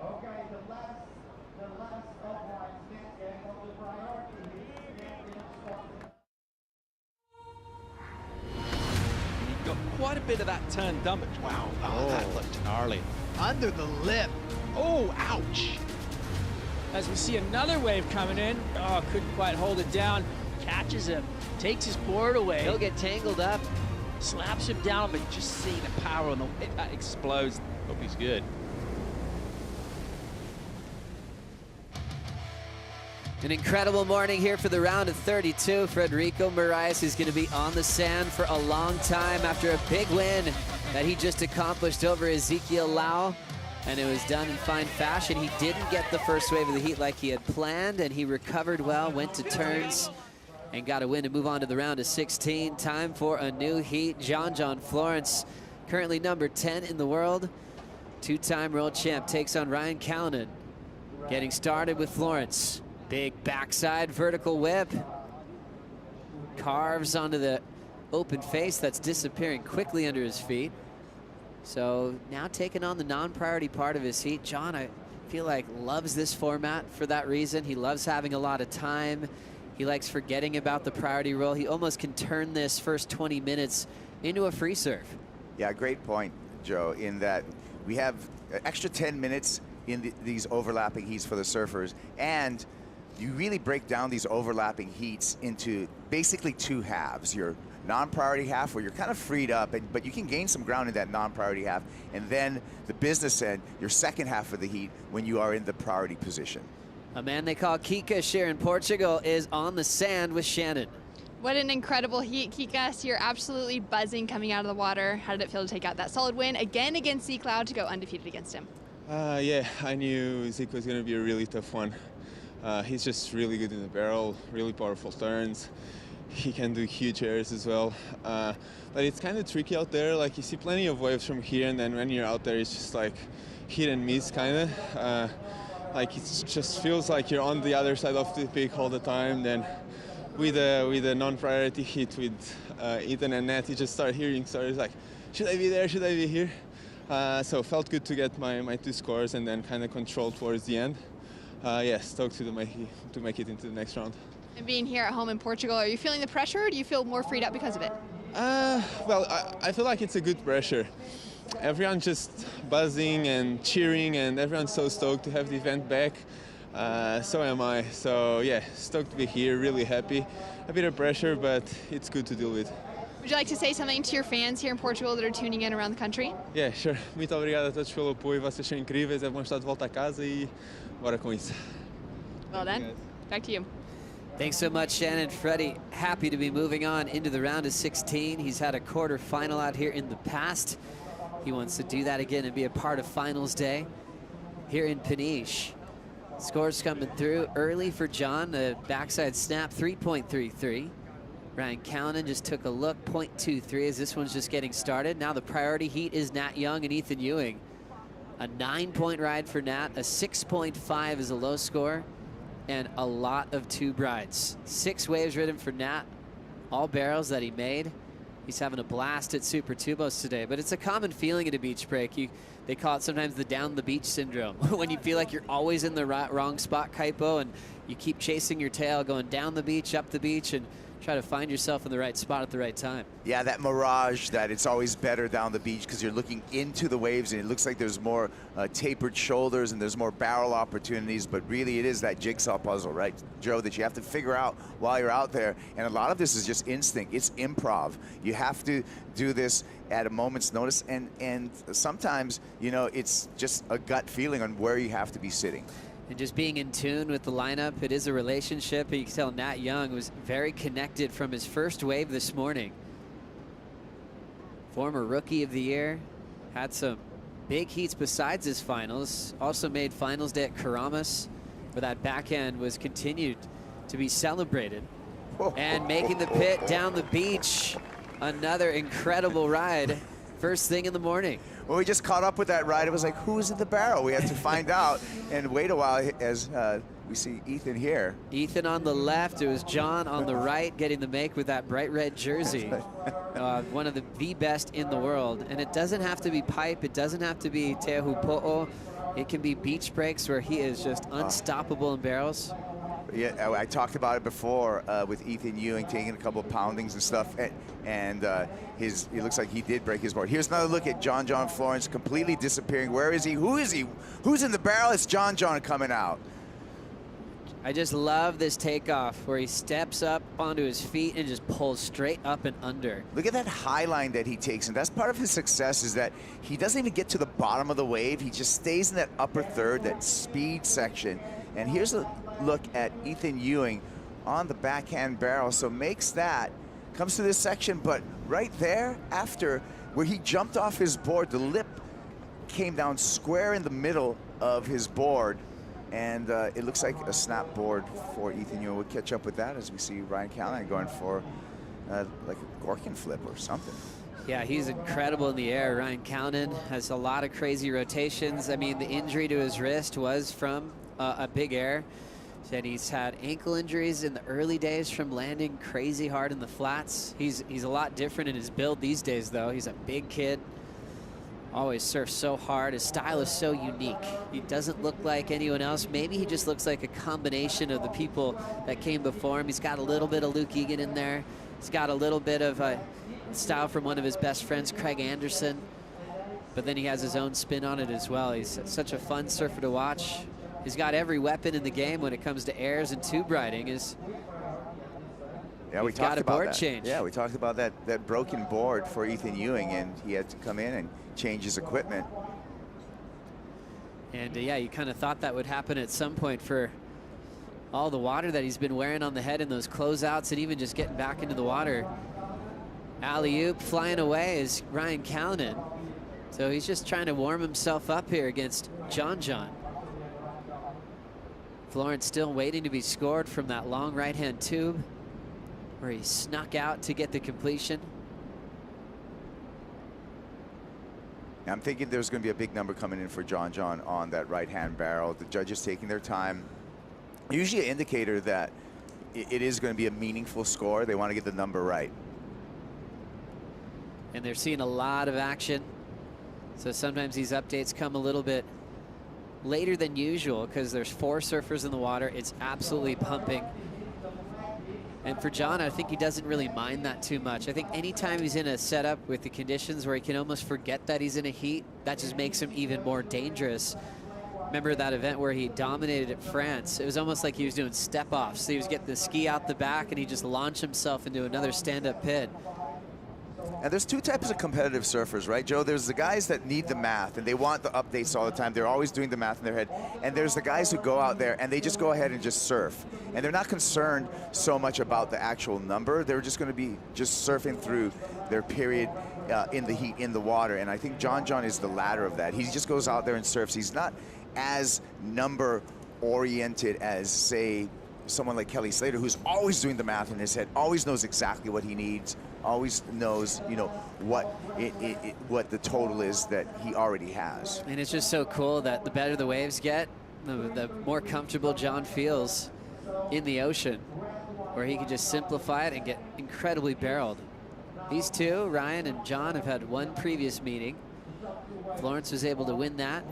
Okay, the last upright next game of the priority He got quite a bit of that turn done, but wow, that looked gnarly. Under the lip. Oh, ouch. As we see another wave coming in. Oh, couldn't quite hold it down. Catches him, takes his board away. He'll get tangled up. Slaps him down, but Just see the power on the way that explodes. Hope he's good. An incredible morning here for the round of 32. Frederico Moraes is going to be on the sand for a long time after a big win that he just accomplished over Ezekiel Lau. And it was done in fine fashion. He didn't get the first wave of the heat like he had planned, and he recovered well, went to turns, and got a win to move on to the round of 16. Time for a new heat. John Florence, currently number 10 in the world. Two-time world champ, takes on Ryan Callanan. Getting started with Florence. Big backside vertical whip. Carves onto the open face that's disappearing quickly under his feet. So now taking on the non-priority part of his heat. John, I feel like, loves this format for that reason. He loves having a lot of time. He likes forgetting about the priority role. He almost can turn this first 20 minutes into a free serve. Yeah, great point, Joe, in that we have an extra 10 minutes in these overlapping heats for the surfers, and you really break down these overlapping heats into basically two halves. Your non-priority half, where you're kind of freed up, but you can gain some ground in that non-priority half, and then the business end, your second half of the heat, when you are in the priority position. A man they call Kikas here in Portugal is on the sand with Shannon. What an incredible heat, Kikas. You're absolutely buzzing coming out of the water. How did it feel to take out that solid win again against Zeke Lau to go undefeated against him? Yeah, I knew Zeke was going to be a really tough one. He's just really good in the barrel, really powerful turns. He can do huge airs as well. But it's kind of tricky out there. Like, you see plenty of waves from here, and then when you're out there, it's just like hit and miss kind of. Like, it just feels like you're on the other side of the peak all the time. Then with a non-priority hit with Ethan and Nat, you just start hearing stories like, should I be there, should I be here? So felt good to get my 2 scores and then kind of control towards the end. Yeah, stoked to make it into the next round. And being here at home in Portugal, are you feeling the pressure, or do you feel more freed up because of it? Well, I feel like it's a good pressure. Everyone's just buzzing and cheering, and everyone's so stoked to have the event back. So am I. So yeah, stoked to be here, really happy. A bit of pressure, but it's good to deal with. Would you like to say something to your fans here in Portugal that are tuning in around the country? Yeah, sure. Muito obrigado a todos pelo apoio, vocês são incríveis, é bom estar de volta a casa e bora com isso. Well done. Back to you. Thanks so much, Shannon. Freddie, happy to be moving on into the round of 16. He's had a quarterfinal out here in the past. He wants to do that again and be a part of finals day here in Peniche. Scores coming through early for John. The backside snap, 3.33. Ryan Callinan just took a look, 0.23 as this one's just getting started. Now the priority heat is Nat Young and Ethan Ewing. A 9-point ride for Nat, a 6.5 is a low score, and a lot of tube rides. 6 waves ridden for Nat, all barrels that he made. He's having a blast at Super Tubos today, but it's a common feeling at a beach break. They call it sometimes the down the beach syndrome, when you feel like you're always in the wrong spot, Kaipo, and you keep chasing your tail, going down the beach, up the beach, and try to find yourself in the right spot at the right time. Yeah, that mirage that it's always better down the beach because you're looking into the waves and it looks like there's more tapered shoulders and there's more barrel opportunities, but really it is that jigsaw puzzle, right, Joe, that you have to figure out while you're out there. And a lot of this is just instinct. It's improv. You have to do this at a moment's notice, and sometimes, you know, it's just a gut feeling on where you have to be sitting. And just being in tune with the lineup, it is a relationship. You can tell Nat Young was very connected from his first wave this morning. Former Rookie of the Year, had some big heats besides his finals. Also made finals day at Karamas, where that backhand was continued to be celebrated. And making the pit down the beach, another incredible ride. First thing in the morning. Well, we just caught up with that ride. It was like, who's in the barrel? We had to find out and wait a while as we see Ethan here. Ethan on the left. It was John on the right getting the make with that bright red jersey. One of the best in the world. And it doesn't have to be pipe. It doesn't have to be Te Hupo'o. It can be beach breaks where he is just unstoppable in barrels. Yeah, I talked about it before with Ethan Ewing taking a couple of poundings and stuff, and it looks like he did break his board. Here's another look at John Florence completely disappearing. Where is he? Who is he? Who's in the barrel? It's John coming out. I just love this takeoff where he steps up onto his feet and just pulls straight up and under. Look at that high line that he takes, and that's part of his success is that he doesn't even get to the bottom of the wave. He just stays in that upper third, that speed section. And here's a look at Ethan Ewing on the backhand barrel. So makes that, comes to this section, but right there after where he jumped off his board, the lip came down square in the middle of his board. And it looks like a snap board for Ethan Ewing. We'll catch up with that as we see Ryan Callinan going for like a Gorkin flip or something. Yeah, he's incredible in the air. Ryan Callinan has a lot of crazy rotations. I mean, the injury to his wrist was from a big air. Said he's had ankle injuries in the early days from landing crazy hard in the flats. He's a lot different in his build these days, though. He's a big kid. Always surfs so hard. His style is so unique. He doesn't look like anyone else. Maybe he just looks like a combination of the people that came before him. He's got a little bit of Luke Egan in there. He's got a little bit of a style from one of his best friends, Craig Anderson. But then he has his own spin on it as well. He's such a fun surfer to watch. He's got every weapon in the game when it comes to airs and tube riding. Yeah, we talked about that. Change. Yeah, we talked about that broken board for Ethan Ewing, and he had to come in and change his equipment. And yeah, you kind of thought that would happen at some point for all the water that he's been wearing on the head in those closeouts and even just getting back into the water. Alley-oop flying away is Ryan Callinan. So he's just trying to warm himself up here against John. Florence still waiting to be scored from that long right-hand tube where he snuck out to get the completion. I'm thinking there's going to be a big number coming in for John on that right-hand barrel. The judges taking their time. Usually an indicator that it is going to be a meaningful score. They want to get the number right. And they're seeing a lot of action. So sometimes these updates come a little bit later than usual because there's 4 surfers in the water. It's absolutely pumping. And for John, I think he doesn't really mind that too much. I think anytime he's in a setup with the conditions where he can almost forget that he's in a heat, that just makes him even more dangerous. Remember that event where he dominated at France? It was almost like he was doing step-offs. So he was getting the ski out the back and he just launched himself into another stand-up pit. And there's 2 types of competitive surfers, right, Joe? There's the guys that need the math and they want the updates all the time. They're always doing the math in their head. And there's the guys who go out there and they just go ahead and just surf. And they're not concerned so much about the actual number. They're just going to be just surfing through their period in the heat, in the water. And I think John is the latter of that. He just goes out there and surfs. He's not as number oriented as, say, someone like Kelly Slater, who's always doing the math in his head, always knows exactly what he needs, always knows, you know, what the total is that he already has. And it's just so cool that the better the waves get, the more comfortable John feels in the ocean, where he can just simplify it and get incredibly barreled. These two, Ryan and John, have had one previous meeting. Florence was able to win that.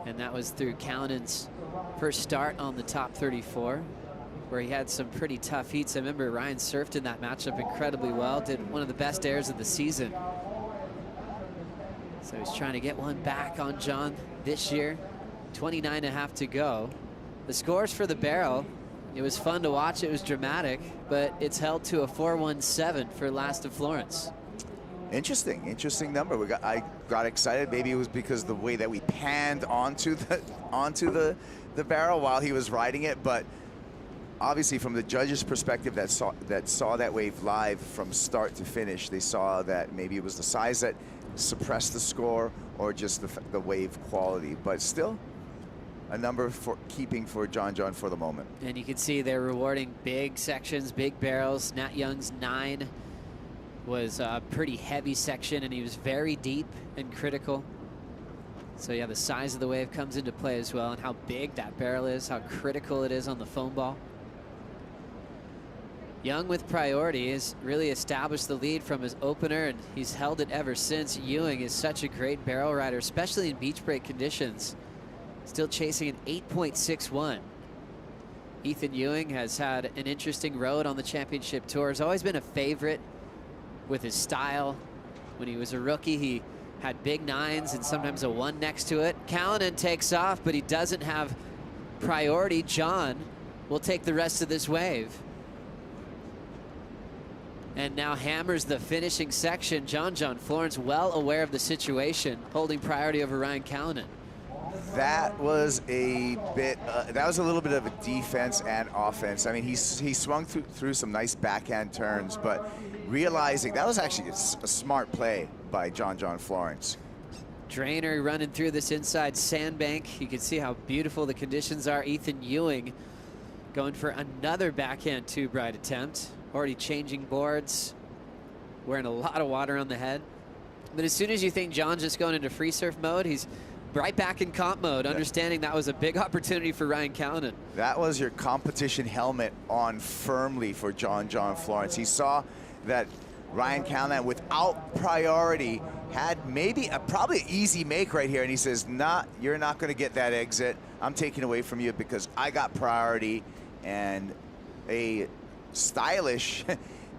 And that was through Callanan's first start on the top 34, where he had some pretty tough heats. I remember Ryan surfed in that matchup incredibly well, did one of the best airs of the season. So he's trying to get one back on John this year. 29.5 to go. The scores for the barrel, it was fun to watch, it was dramatic, but it's held to a 4.17 for last of Florence. Interesting number. I got excited. Maybe it was because the way that we panned onto the barrel while he was riding it, but obviously from the judges' perspective that saw that wave live from start to finish, they saw that maybe it was the size that suppressed the score or just the wave quality, but still a number for keeping for John for the moment. And you can see they're rewarding big sections, big barrels. Nat Young's 9 was a pretty heavy section, and he was very deep and critical. So yeah, the size of the wave comes into play as well, and how big that barrel is, how critical it is on the foam ball. Young with priority has really established the lead from his opener, and he's held it ever since. Ewing is such a great barrel rider, especially in beach break conditions. Still chasing an 8.61. Ethan Ewing has had an interesting road on the championship tour. Has always been a favorite with his style. When he was a rookie, he had big 9s and sometimes a 1 next to it. Callanan takes off, but he doesn't have priority. John will take the rest of this wave. And now hammers the finishing section. John Florence, well aware of the situation, holding priority over Ryan Callanan. That was a bit. That was a little bit of a defense and offense. I mean, he swung through some nice backhand turns, but realizing that was actually a smart play by John Florence. Drainer running through this inside sandbank. You can see how beautiful the conditions are. Ethan Ewing going for another backhand tube ride attempt. Already changing boards, wearing a lot of water on the head. But as soon as you think John's just going into free surf mode, he's right back in comp mode, understanding that was a big opportunity for Ryan Callanan. That was your competition helmet on firmly for John Florence. He saw that Ryan Callanan, without priority, had maybe probably an easy make right here, and he says, nah, you're not going to get that exit. I'm taking away from you because I got priority. And a stylish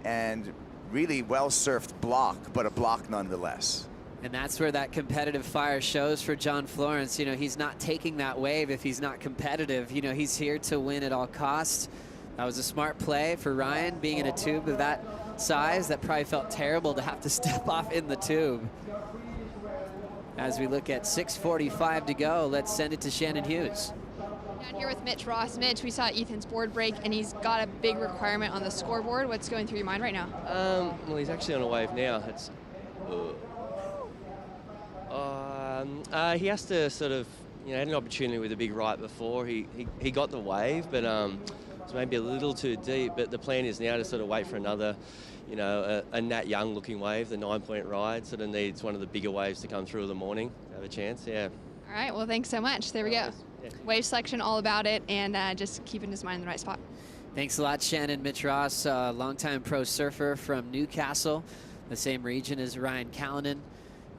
and really well-surfed block, but a block nonetheless. And that's where that competitive fire shows for John Florence. You know, he's not taking that wave if he's not competitive. You know, he's here to win at all costs. That was a smart play for Ryan, being in a tube of that size. That probably felt terrible to have to step off in the tube. As we look at 6:45 to go, let's send it to Shannon Hughes. Down here with Mitch Ross. Mitch, we saw Ethan's board break, and he's got a big requirement on the scoreboard. What's going through your mind right now? Well, he's actually on a wave now. It's, he has to sort of you know, had an opportunity with a big right before. He got the wave, but it's maybe a little too deep. But the plan is now to sort of wait for another, you know, a Nat Young looking wave. The 9-point ride sort of needs one of the bigger waves to come through in the morning to have a chance. Yeah. All right, well, thanks so much. There we go. Yeah. Wave selection, all about it, and just keeping his mind in the right spot. Thanks a lot, Shannon. Mitch Ross, longtime pro surfer from Newcastle, the same region as Ryan Callanan.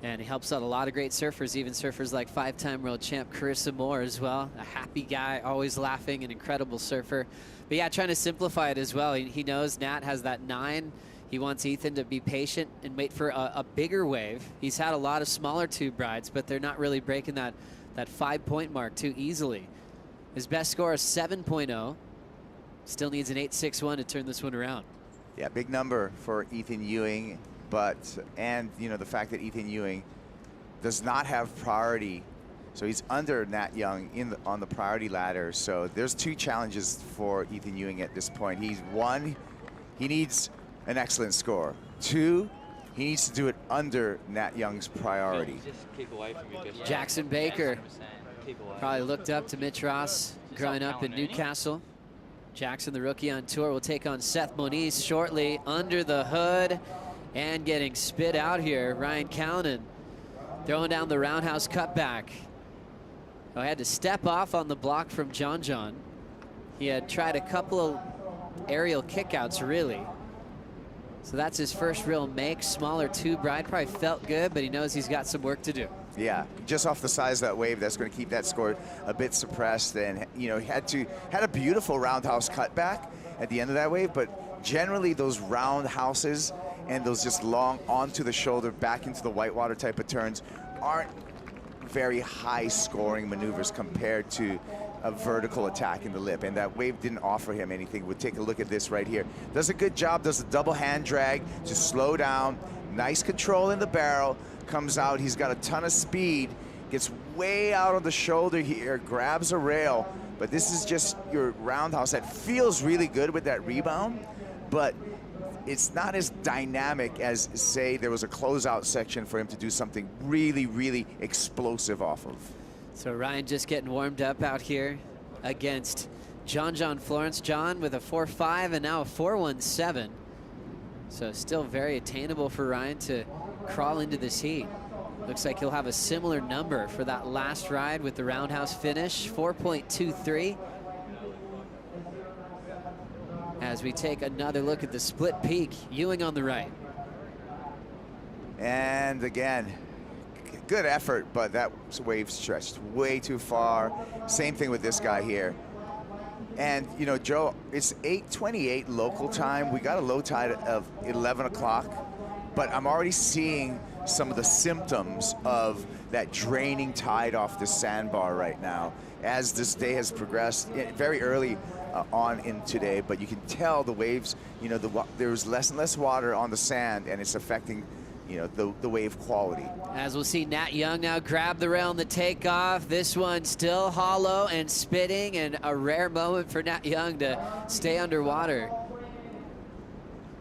And he helps out a lot of great surfers, even surfers like 5-time world champ Carissa Moore as well. A happy guy, always laughing, an incredible surfer. But yeah, trying to simplify it as well. He knows Nat has that 9. He wants Ethan to be patient and wait for a bigger wave. He's had a lot of smaller tube rides, but they're not really breaking that 5-point mark too easily. His best score is 7.0. Still needs an 8.61 to turn this one around. Yeah, big number for Ethan Ewing. And you know, the fact that Ethan Ewing does not have priority, so he's under Nat Young on the priority ladder. So there's 2 challenges for Ethan Ewing at this point. One, he needs an excellent score. 2, he needs to do it under Nat Young's priority. Just keep away from your good Jackson Baker Keep away. probably looked up to Mitch Ross growing up in Newcastle. Jackson, the rookie on tour, will take on Seth Moniz shortly. Under the hood and getting spit out here, Ryan Callanan throwing down the roundhouse cutback. Oh, had to step off on the block from John. He had tried a couple of aerial kickouts, really. So that's his first real make. Smaller tube ride, probably felt good, but he knows he's got some work to do. Yeah, just off the size of that wave, that's going to keep that score a bit suppressed. And you know, had a beautiful roundhouse cutback at the end of that wave, but generally those roundhouses and those just long onto the shoulder back into the whitewater type of turns aren't very high scoring maneuvers compared to a vertical attack in the lip, and that wave didn't offer him anything. We'll take a look at this right here. Does a good job, does a double hand drag to slow down, nice control in the barrel, comes out, he's got a ton of speed, gets way out on the shoulder here, grabs a rail, but this is just your roundhouse that feels really good with that rebound, but it's not as dynamic as, say, there was a closeout section for him to do something really, really explosive off of. So Ryan just getting warmed up out here against John Florence. John with a 4.5 and now a 4.17. So still very attainable for Ryan to crawl into this heat. Looks like he'll have a similar number for that last ride with the roundhouse finish, 4.23. As we take another look at the split peak, Ewing on the right. And again, good effort, but that wave stretched way too far. Same thing with this guy here. And you know, Joe, it's 8:28 local time. We got a low tide of 11 o'clock, but I'm already seeing some of the symptoms of that draining tide off the sandbar right now as this day has progressed. Very early on in today, but you can tell the waves, you know, there's less and less water on the sand, and it's affecting, you know, the wave quality. As we'll see Nat Young now grab the rail on the takeoff. This one still hollow and spitting, and a rare moment for Nat Young to stay underwater.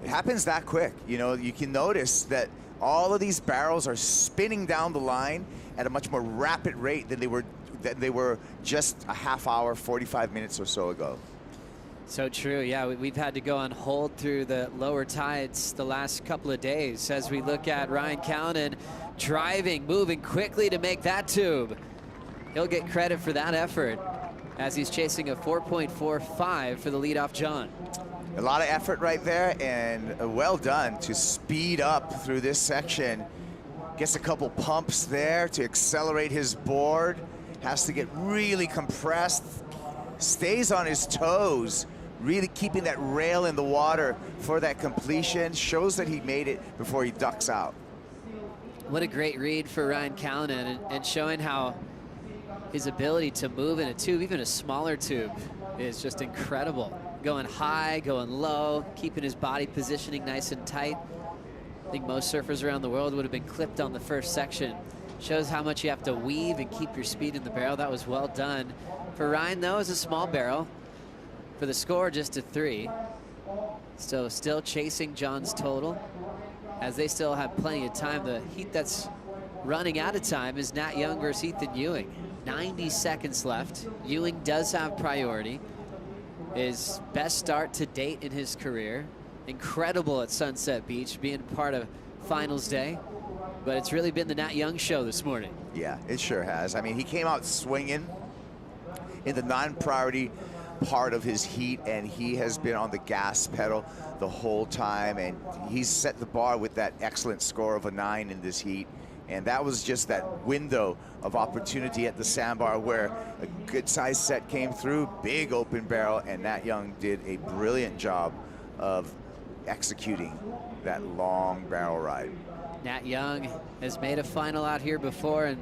It happens that quick. You know, you can notice that all of these barrels are spinning down the line at a much more rapid rate than they were just a half hour, 45 minutes or so ago. So true, yeah, we've had to go on hold through the lower tides the last couple of days as we look at Ryan Callanan driving, moving quickly to make that tube. He'll get credit for that effort as he's chasing a 4.45 for the leadoff John. A lot of effort right there, and well done to speed up through this section. Gets a couple pumps there to accelerate his board. Has to get really compressed. Stays on his toes, really keeping that rail in the water for that completion. Shows that he made it before he ducks out. What a great read for Ryan Callanan, and showing how his ability to move in a tube, even a smaller tube, is just incredible. Going high, going low, keeping his body positioning nice and tight. I think most surfers around the world would have been clipped on the first section. Shows how much you have to weave and keep your speed in the barrel. That was well done. For Ryan, though, is a small barrel. For the score, just a 3. So still chasing John's total, as they still have plenty of time. The heat that's running out of time is Nat Young versus Ethan Ewing. 90 seconds left. Ewing does have priority. His best start to date in his career. Incredible at Sunset Beach, being part of finals day. But it's really been the Nat Young show this morning. Yeah, it sure has. I mean, he came out swinging in the non-priority part of his heat, and he has been on the gas pedal the whole time, and he's set the bar with that excellent score of a 9 in this heat. And that was just that window of opportunity at the sandbar where a good-sized set came through, big open barrel, and Nat Young did a brilliant job of executing that long barrel ride. Nat Young has made a final out here before in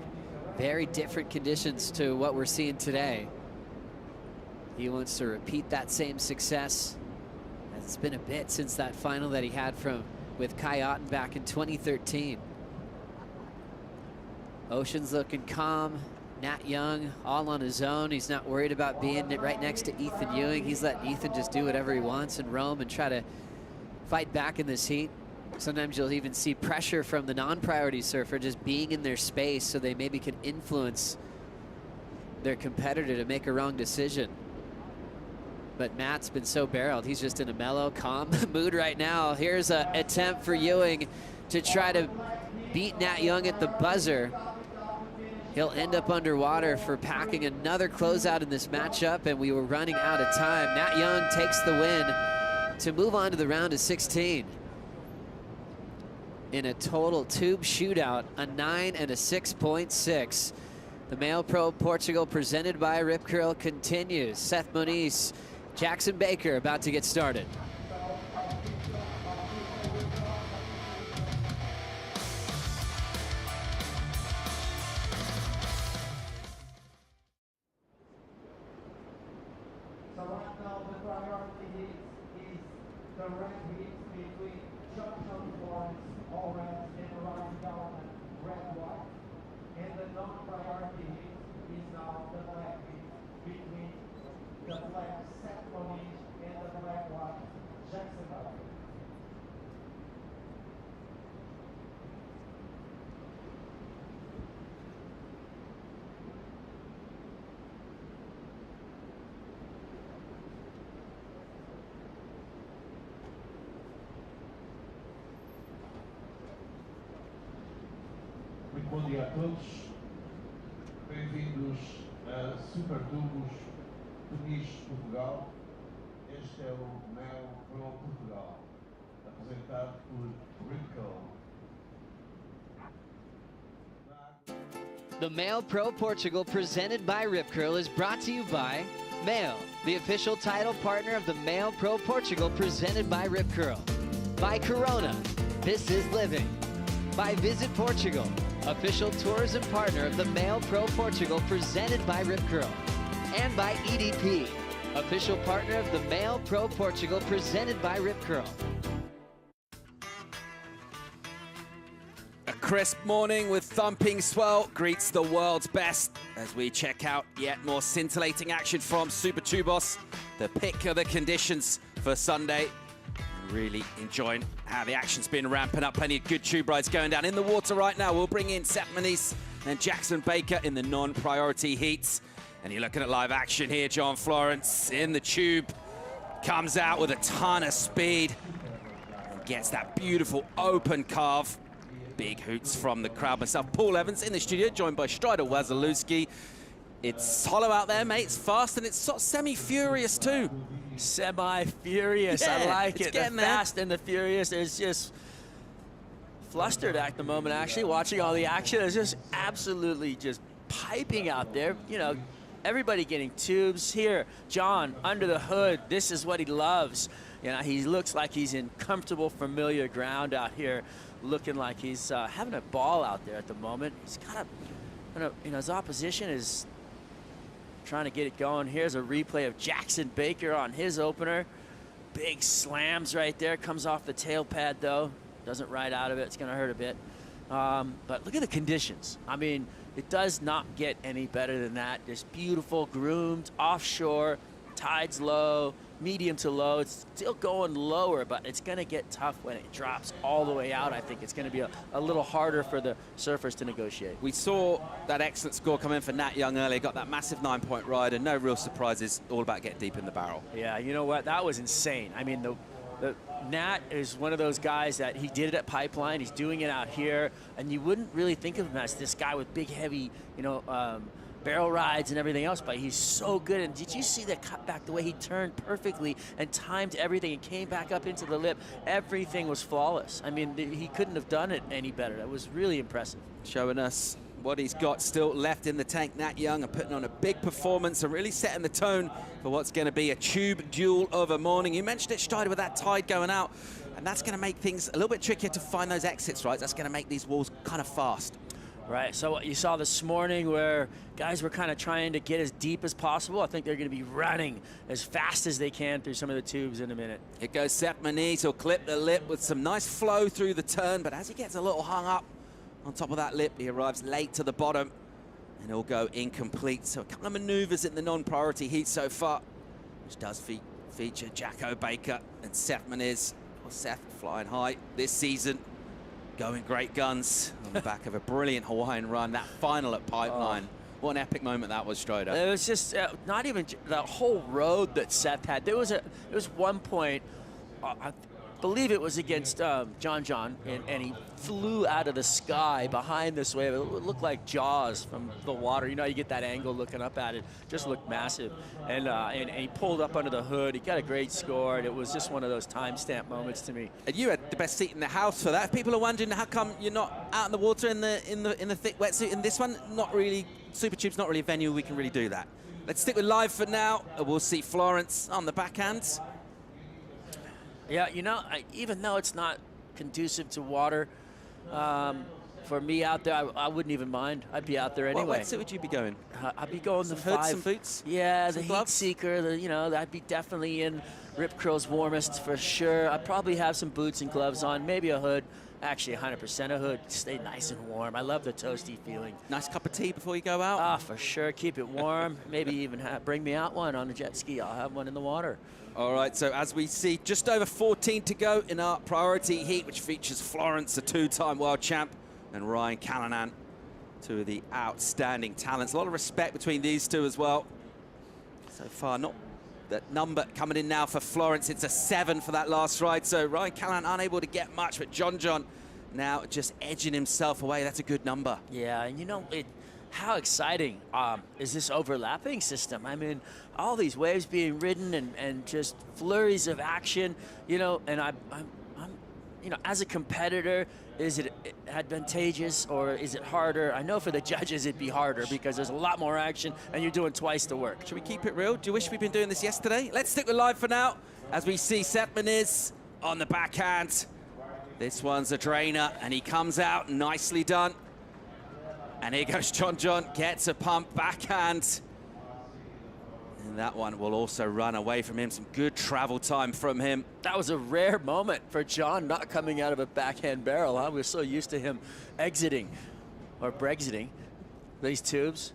very different conditions to what we're seeing today. He wants to repeat that same success. It's been a bit since that final that he had with Kai Otten back in 2013. Ocean's looking calm. Nat Young all on his own. He's not worried about being right next to Ethan Ewing. He's letting Ethan just do whatever he wants and roam and try to fight back in this heat. Sometimes you'll even see pressure from the non-priority surfer just being in their space so they maybe can influence their competitor to make a wrong decision. But Matt's been so barreled. He's just in a mellow, calm mood right now. Here's an attempt for Ewing to try to beat Nat Young at the buzzer. He'll end up underwater for packing another closeout in this matchup, and we were running out of time. Nat Young takes the win to move on to the round of 16. In a total tube shootout, a 9 and a 6.6. The MEO Pro Portugal presented by Rip Curl continues. Seth Moniz, Jackson Baker about to get started. So right now the priority is the red heat between Jacko, Florence, orange, and Ryan Gallagher, red, white. And the non-priority heat is now the black heat between the black Seth Moniz and the black white Jackson Baker. Muito bom dia a todos. Bem-vindos a Super Tubos Peniche, Portugal. Este é o MEO Pro Portugal, apresentado por Rip Curl. The MEO Pro Portugal presented by Rip Curl is brought to you by MEO, the official title partner of the MEO Pro Portugal presented by Rip Curl. By Corona, this is living. By Visit Portugal, official tourism partner of the MEO Pro Portugal presented by Rip Curl. And by EDP, official partner of the MEO Pro Portugal presented by Rip Curl. A crisp morning with thumping swell greets the world's best as we check out yet more scintillating action from Super Tubos. The pick of the conditions for Sunday. Really enjoying how the action's been ramping up. Plenty of good tube rides going down in the water right now. We'll bring in Seth Moniz and Jackson Baker in the non-priority heats. And you're looking at live action here. John Florence in the tube. Comes out with a ton of speed. Gets that beautiful open carve. Big hoots from the crowd. Myself, Paul Evans in the studio, joined by Strider Wazalewski. It's hollow out there, mate. It's fast and it's sort of semi-furious too. Semi-furious, Yeah, I like it's it. getting The there. fast and the furious is just flustered at the moment, actually, watching all the action. It's just absolutely just piping out there. You know, everybody getting tubes. Here, John, under the hood, this is what he loves. You know, he looks like he's in comfortable, familiar ground out here, looking like he's having a ball out there at the moment. He's got you know, his opposition is trying to get it going. Here's a replay of Jackson Baker on his opener. Big slams right there. Comes off the tail pad, though. Doesn't ride out of it. It's going to hurt a bit. But look at the conditions. I mean, it does not get any better than that. Just beautiful, groomed, offshore, tides low, medium to low. It's still going lower, but it's going to get tough when it drops all the way out. I think it's going to be a little harder for the surfers to negotiate. We saw that excellent score come in for Nat Young earlier, got that massive 9-point ride, and no real surprises, all about getting deep in the barrel. Yeah, you know what? That was insane. I mean, the Nat is one of those guys that he did it at Pipeline. He's doing it out here, and you wouldn't really think of him as this guy with big, heavy, you know, barrel rides and everything else, but he's so good. And did you see the cutback, the way he turned perfectly and timed everything and came back up into the lip? Everything was flawless. I mean, he couldn't have done it any better. That was really impressive. Showing us what he's got still left in the tank. Nat Young are putting on a big performance and really setting the tone for what's going to be a tube duel of a morning. You mentioned it, started with that tide going out, and that's going to make things a little bit trickier to find those exits, right? That's going to make these walls kind of fast. Right, so what you saw this morning where guys were kind of trying to get as deep as possible, I think they're going to be running as fast as they can through some of the tubes in a minute. Here goes Seth Moniz. He'll clip the lip with some nice flow through the turn, but as he gets a little hung up on top of that lip, he arrives late to the bottom, and he'll go incomplete. So a couple of maneuvers in the non-priority heat so far, which does feature Jacko Baker and Seth Moniz. Well, Seth flying high this season, going great guns on the back of a brilliant Hawaiian run. That final at Pipeline. What an epic moment that was, Strider. It was just not even the whole road that Seth had. There was one point, I believe it was against John, and he flew out of the sky behind this wave. It looked like Jaws from the water. You know, you get that angle looking up at it. Just looked massive. And he pulled up under the hood. He got a great score, and it was just one of those timestamp moments to me. And you had the best seat in the house for that. If people are wondering how come you're not out in the water in the thick wetsuit in this one, not really. Super Tube's not really a venue we can really do that. Let's stick with live for now. We'll see Florence on the backhand. Yeah, you know, even though it's not conducive to water, for me out there, I wouldn't even mind. I'd be out there anyway. What wetsuit would you be going? I'd be going some the hoods, 5. some boots? Yeah, some the gloves? Heat Seeker, you know, I'd be definitely in Rip Curl's warmest for sure. I'd probably have some boots and gloves on, maybe a hood. Actually, 100% a hood. Stay nice and warm. I love the toasty feeling. Nice cup of tea before you go out? Ah, for sure. Keep it warm. Maybe even bring me out one on the jet ski. I'll have one in the water. All right, so as we see, just over 14 to go in our priority heat, which features Florence, a 2-time world champ, and Ryan Callanan, two of the outstanding talents. A lot of respect between these two as well. So far, not that number coming in now for Florence. It's a 7 for that last ride. So Ryan Callanan unable to get much, but John now just edging himself away. That's a good number. Yeah, and you know, how exciting is this overlapping system? I mean, all these waves being ridden and just flurries of action, you know, and I'm you know, as a competitor, is it advantageous or is it harder? I know for the judges it'd be harder because there's a lot more action and you're doing twice the work. Should we keep it real? Do you wish we'd been doing this yesterday? Let's stick with live for now as we see Seth Moniz on the backhand. This one's a drainer and he comes out, nicely done. And here goes John, gets a pump backhand. And that one will also run away from him. Some good travel time from him. That was a rare moment for John not coming out of a backhand barrel. Huh? We're so used to him exiting or Brexiting these tubes.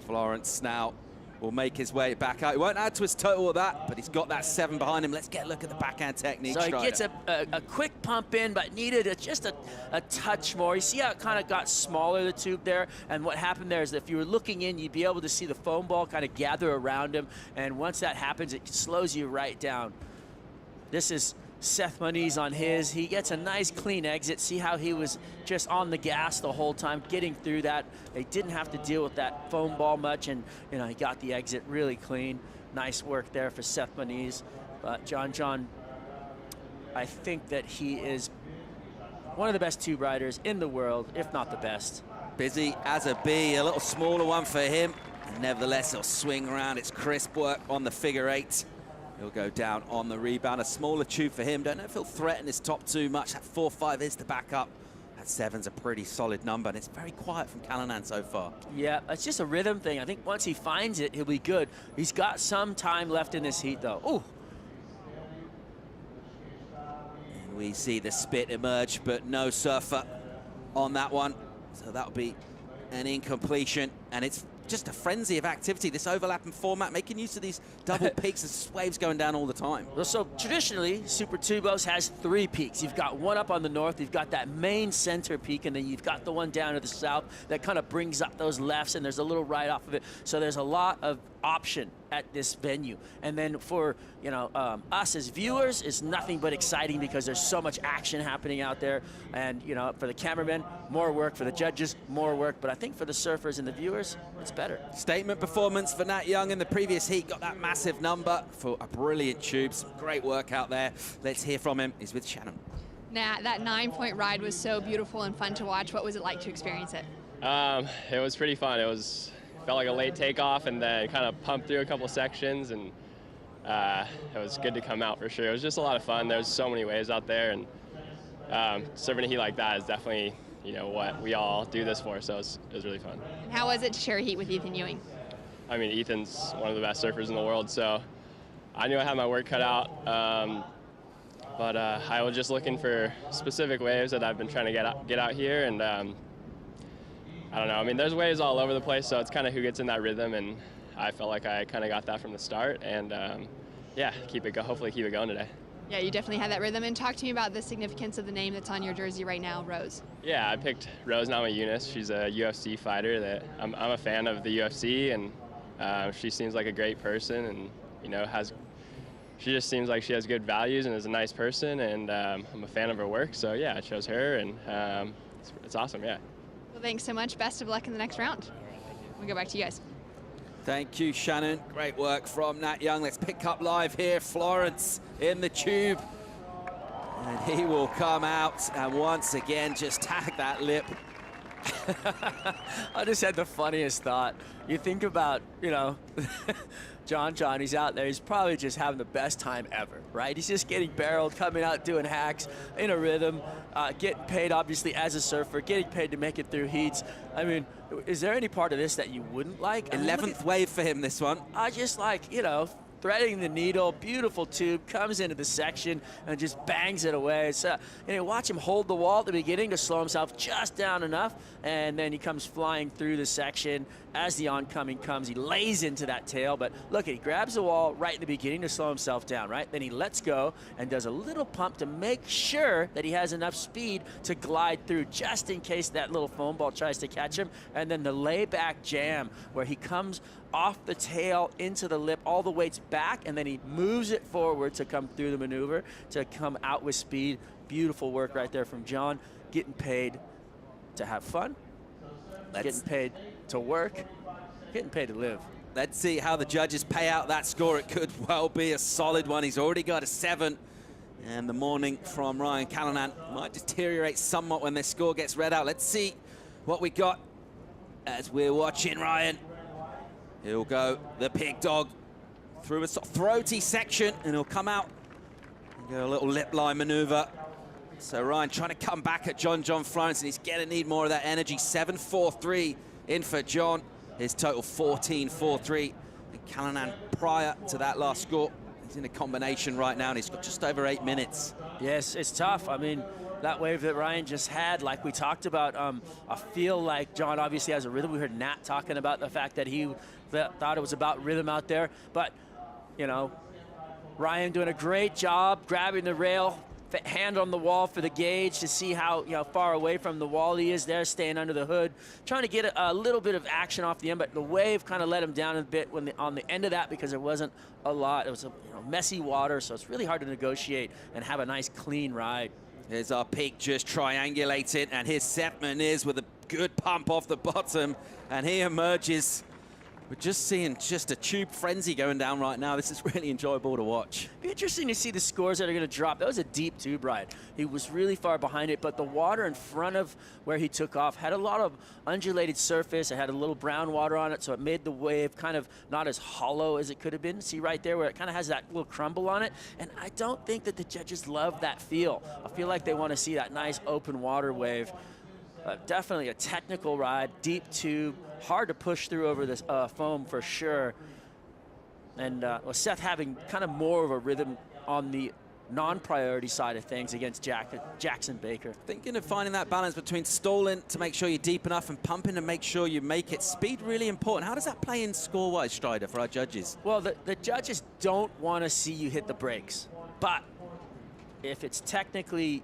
Florence now will make his way back out. He won't add to his total of that, but he's got that 7 behind him. Let's get a look at the backhand technique. So he gets a quick pump in, but needed just a touch more. You see how it kind of got smaller, the tube there? And what happened there is that if you were looking in, you'd be able to see the foam ball kind of gather around him. And once that happens, it slows you right down. This is Seth Moniz on his. He gets a nice clean exit. See how he was just on the gas the whole time, getting through that. They didn't have to deal with that foam ball much, and you know, he got the exit really clean. Nice work there for Seth Moniz. But John, I think that he is one of the best tube riders in the world, if not the best. Busy as a bee, a little smaller one for him. And nevertheless, he'll swing around. It's crisp work on the figure 8. He'll go down on the rebound. A smaller tube for him. Don't know if he'll threaten his top too much. That 4-5 is the backup. That 7's a pretty solid number, and it's very quiet from Callanan so far. Yeah, it's just a rhythm thing. I think once he finds it, he'll be good. He's got some time left in this heat, though. Ooh. And we see the spit emerge, but no surfer on that one. So that'll be an incompletion, and it's just a frenzy of activity, this overlapping format, making use of these double peaks, there's waves going down all the time. Well, so traditionally, Super Tubos has 3 peaks. You've got one up on the north, you've got that main center peak, and then you've got the one down to the south that kind of brings up those lefts, and there's a little right off of it. So there's a lot of option at this venue. And then for, you know, us as viewers, it's nothing but exciting because there's so much action happening out there. And, you know, for the cameramen, more work. For the judges, more work. But I think for the surfers and the viewers, it's better. Statement performance for Nat Young in the previous heat. Got that massive number for a brilliant tube. Some great work out there. Let's hear from him. He's with Shannon. Nat, that 9-point ride was so beautiful and fun to watch. What was it like to experience it? It was pretty fun. Felt like a late takeoff and then kind of pumped through a couple sections, and it was good to come out for sure. It was just a lot of fun. There's so many waves out there, and serving a heat like that is definitely, you know, what we all do this for, so it was really fun. And how was it to share a heat with Ethan Ewing? I mean, Ethan's one of the best surfers in the world, so I knew I had my work cut out, but I was just looking for specific waves that I've been trying to get out here, and I don't know. I mean, there's waves all over the place, so it's kind of who gets in that rhythm, and I felt like I kind of got that from the start, and yeah, hopefully keep it going today. Yeah, you definitely had that rhythm. And talk to me about the significance of the name that's on your jersey right now, Rose. Yeah, I picked Rose Namajunas. She's a UFC fighter that I'm a fan of the UFC, and she seems like a great person, and you know, she just seems like she has good values and is a nice person, and I'm a fan of her work. So yeah, I chose her, and it's awesome. Yeah. Well, thanks so much. Best of luck in the next round. We'll go back to you guys. Thank you, Shannon. Great work from Nat Young. Let's pick up live here. Florence in the tube. And he will come out and once again just tag that lip. I just had the funniest thought. You think about, you know, John, he's out there. He's probably just having the best time ever, right? He's just getting barreled, coming out, doing hacks in a rhythm, getting paid, obviously, as a surfer, getting paid to make it through heats. I mean, is there any part of this that you wouldn't like? 11th wave for him, this one. I just like, you know, threading the needle, beautiful tube, comes into the section and just bangs it away. It's, and watch him hold the wall at the beginning to slow himself just down enough, and then he comes flying through the section. As the oncoming comes, he lays into that tail, but look, he grabs the wall right in the beginning to slow himself down, right? Then he lets go and does a little pump to make sure that he has enough speed to glide through just in case that little foam ball tries to catch him. And then the layback jam where he comes off the tail into the lip, all the weight's back, and then he moves it forward to come through the maneuver, to come out with speed. Beautiful work right there from John, getting paid to have fun, getting paid to work, getting paid to live. Let's see how the judges pay out that score. It could well be a solid one. He's already got a 7. And the morning from Ryan Callanan might deteriorate somewhat when this score gets read out. Let's see what we got as we're watching Ryan. He'll go the pig dog through a sort of throaty section, and he'll come out and go a little lip line maneuver. So Ryan trying to come back at John Florence, and he's going to need more of that energy. 7.43 in for John. His total 14.43. And Callanan, prior to that last score, he's in a combination right now, and he's got just over 8 minutes. Yes, it's tough. I mean, that wave that Ryan just had, like we talked about, I feel like John obviously has a rhythm. We heard Nat talking about the fact that he thought it was about rhythm out there. But, you know, Ryan doing a great job grabbing the rail, hand on the wall for the gauge to see how, you know, far away from the wall he is there, staying under the hood, trying to get a little bit of action off the end, but the wave kind of let him down a bit on the end of that because there wasn't a lot. It was messy water, so it's really hard to negotiate and have a nice clean ride. Here's our peak just triangulated, and here's Seth Moniz with a good pump off the bottom, and he emerges. We're just seeing just a tube frenzy going down right now. This is really enjoyable to watch. Be interesting to see the scores that are going to drop. That was a deep tube ride. He was really far behind it, but the water in front of where he took off had a lot of undulated surface. It had a little brown water on it, so it made the wave kind of not as hollow as it could have been. See right there where it kind of has that little crumble on it? And I don't think that the judges love that feel. I feel like they want to see that nice open water wave. Definitely a technical ride, deep tube, hard to push through over this foam for sure. And Seth having kind of more of a rhythm on the non-priority side of things against Jackson Baker. Thinking of finding that balance between stalling to make sure you're deep enough and pumping to make sure you make it. Speed really important. How does that play in score-wise, Strider, for our judges? Well, the judges don't want to see you hit the brakes, but if it's technically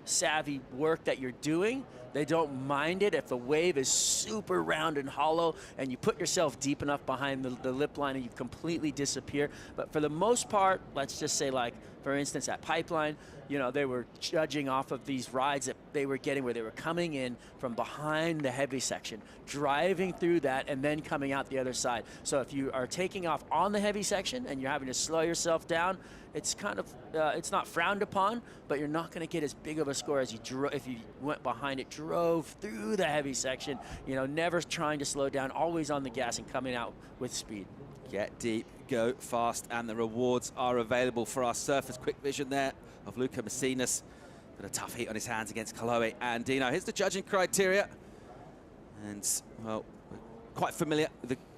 savvy work that you're doing, they don't mind it if the wave is super round and hollow and you put yourself deep enough behind the lip line and you completely disappear. But for the most part, let's just say, like, for instance, at Pipeline, you know, they were judging off of these rides that they were getting where they were coming in from behind the heavy section, driving through that, and then coming out the other side. So if you are taking off on the heavy section and you're having to slow yourself down, it's kind of, it's not frowned upon, but you're not going to get as big of a score as if you went behind it, drove through the heavy section, you know, never trying to slow down, always on the gas and coming out with speed. Get deep, go fast, and the rewards are available for our surfers. Quick vision there of Luca Messinas. Got a tough heat on his hands against Chloe and Dino. Here's the judging criteria. And, well, we're quite familiar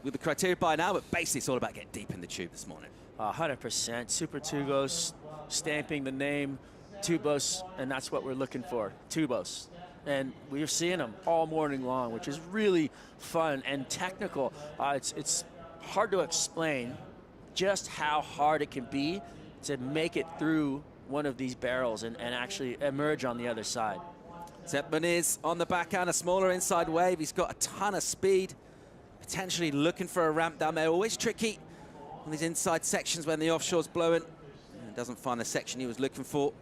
with the criteria by now, but basically it's all about getting deep in the tube this morning. 100%. Super Tubos, stamping the name Tubos, and that's what we're looking for, Tubos. And we're seeing them all morning long, which is really fun and technical. It's hard to explain just how hard it can be to make it through one of these barrels and actually emerge on the other side. Seth Moniz on the backhand, a smaller inside wave. He's got a ton of speed, potentially looking for a ramp down there. Always tricky on these inside sections when the offshore's blowing. And doesn't find the section he was looking for.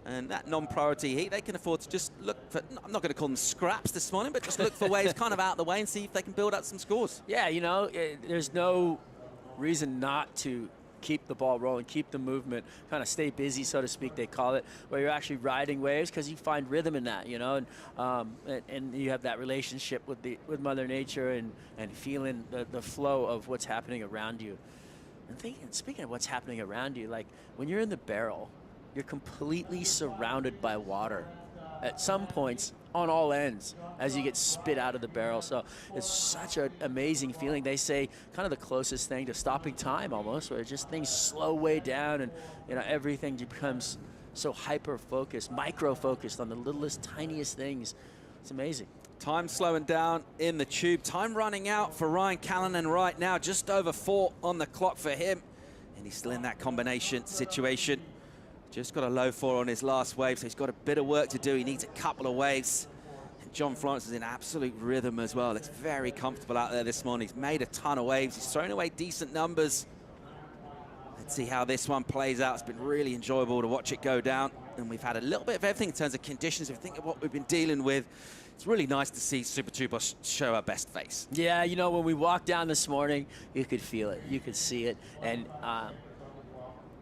And that non-priority heat, they can afford to just look for, I'm not going to call them scraps this morning, but just look for waves kind of out of the way and see if they can build up some scores. Yeah, you know, there's no reason not to keep the ball rolling, keep the movement, kind of stay busy, so to speak, they call it, where you're actually riding waves because you find rhythm in that, you know, and you have that relationship with Mother Nature and feeling the flow of what's happening around you. And speaking of what's happening around you, like when you're in the barrel, you're completely surrounded by water at some points on all ends as you get spit out of the barrel. So it's such an amazing feeling. They say kind of the closest thing to stopping time almost, where just things slow way down and, you know, everything becomes so hyper-focused, micro-focused on the littlest, tiniest things. It's amazing. Time slowing down in the tube. Time running out for Ryan Callanan right now. Just over 4 on the clock for him. And he's still in that combination situation. Just got a low 4 on his last wave, so he's got a bit of work to do. He needs a couple of waves. And John Florence is in absolute rhythm as well. Looks very comfortable out there this morning. He's made a ton of waves. He's thrown away decent numbers. Let's see how this one plays out. It's been really enjoyable to watch it go down. And we've had a little bit of everything in terms of conditions. If you think of what we've been dealing with, it's really nice to see Super Tubos show our best face. Yeah, you know, when we walked down this morning, you could feel it. You could see it. And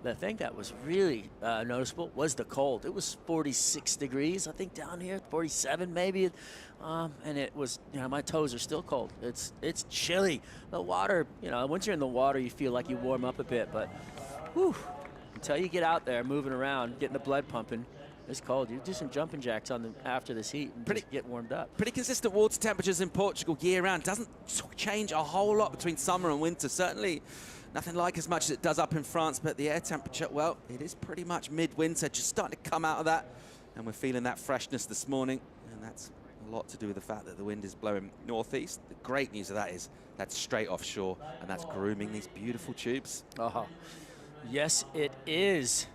the thing that was really noticeable was the cold. It was 46 degrees, I think, down here, 47 maybe. And it was, you know, my toes are still cold. It's chilly. The water, you know, once you're in the water, you feel like you warm up a bit. But whew, until you get out there moving around, getting the blood pumping, it's cold. You do some jumping jacks after this heat and just get warmed up. Pretty consistent water temperatures in Portugal year-round. Doesn't change a whole lot between summer and winter. Certainly nothing like as much as it does up in France, but the air temperature, well, it is pretty much midwinter, just starting to come out of that. And we're feeling that freshness this morning. And that's a lot to do with the fact that the wind is blowing northeast. The great news of that is that's straight offshore, and that's grooming these beautiful tubes. Oh, yes, it is.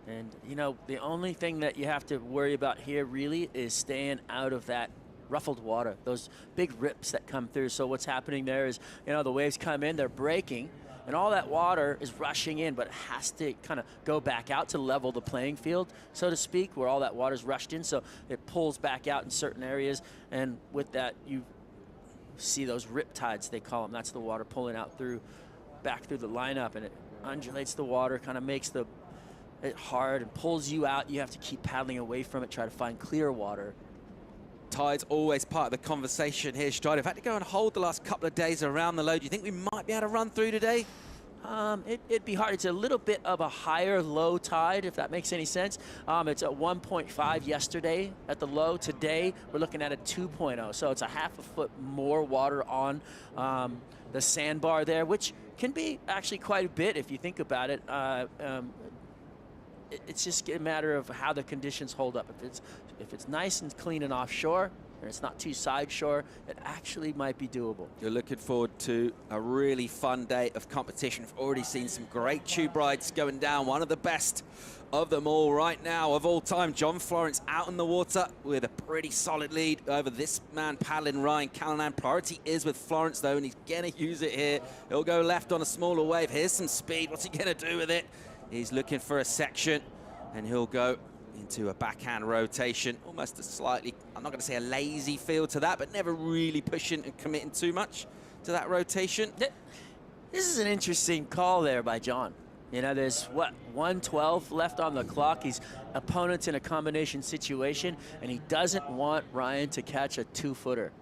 And, you know, the only thing that you have to worry about here really is staying out of that ruffled water, those big rips that come through. So what's happening there is, you know, the waves come in, they're breaking, and all that water is rushing in, but it has to kind of go back out to level the playing field, so to speak, where all that water's rushed in. So it pulls back out in certain areas, and with that, you see those rip tides, they call them. That's the water pulling out back through the lineup, and it undulates the water, kind of makes it hard and pulls you out. You have to keep paddling away from it, try to find clear water. Tide's always part of the conversation here, Strider. I've had to go and hold the last couple of days around the load. Do you think we might be able to run through today? It'd be hard. It's a little bit of a higher low tide, if that makes any sense. It's at 1.5 yesterday at the low. Today, we're looking at a 2.0. So it's a half a foot more water on the sandbar there, which can be actually quite a bit if you think about it. it's just a matter of how the conditions hold up. If it's nice and clean and offshore, and it's not too side shore, it actually might be doable. You're looking forward to a really fun day of competition. We've already seen some great tube rides going down. One of the best of them all right now of all time. John Florence out in the water with a pretty solid lead over this man paddling, Ryan Callanan. Priority is with Florence though, and he's gonna use it here. He'll go left on a smaller wave. Here's some speed. What's he gonna do with it? He's looking for a section, and he'll go into a backhand rotation. Almost a slightly, I'm not gonna say a lazy feel to that, but never really pushing and committing too much to that rotation. This is an interesting call there by John. You know, there's, what, 1:12 left on the clock. He's opponent's in a combination situation, and he doesn't want Ryan to catch a 2-footer.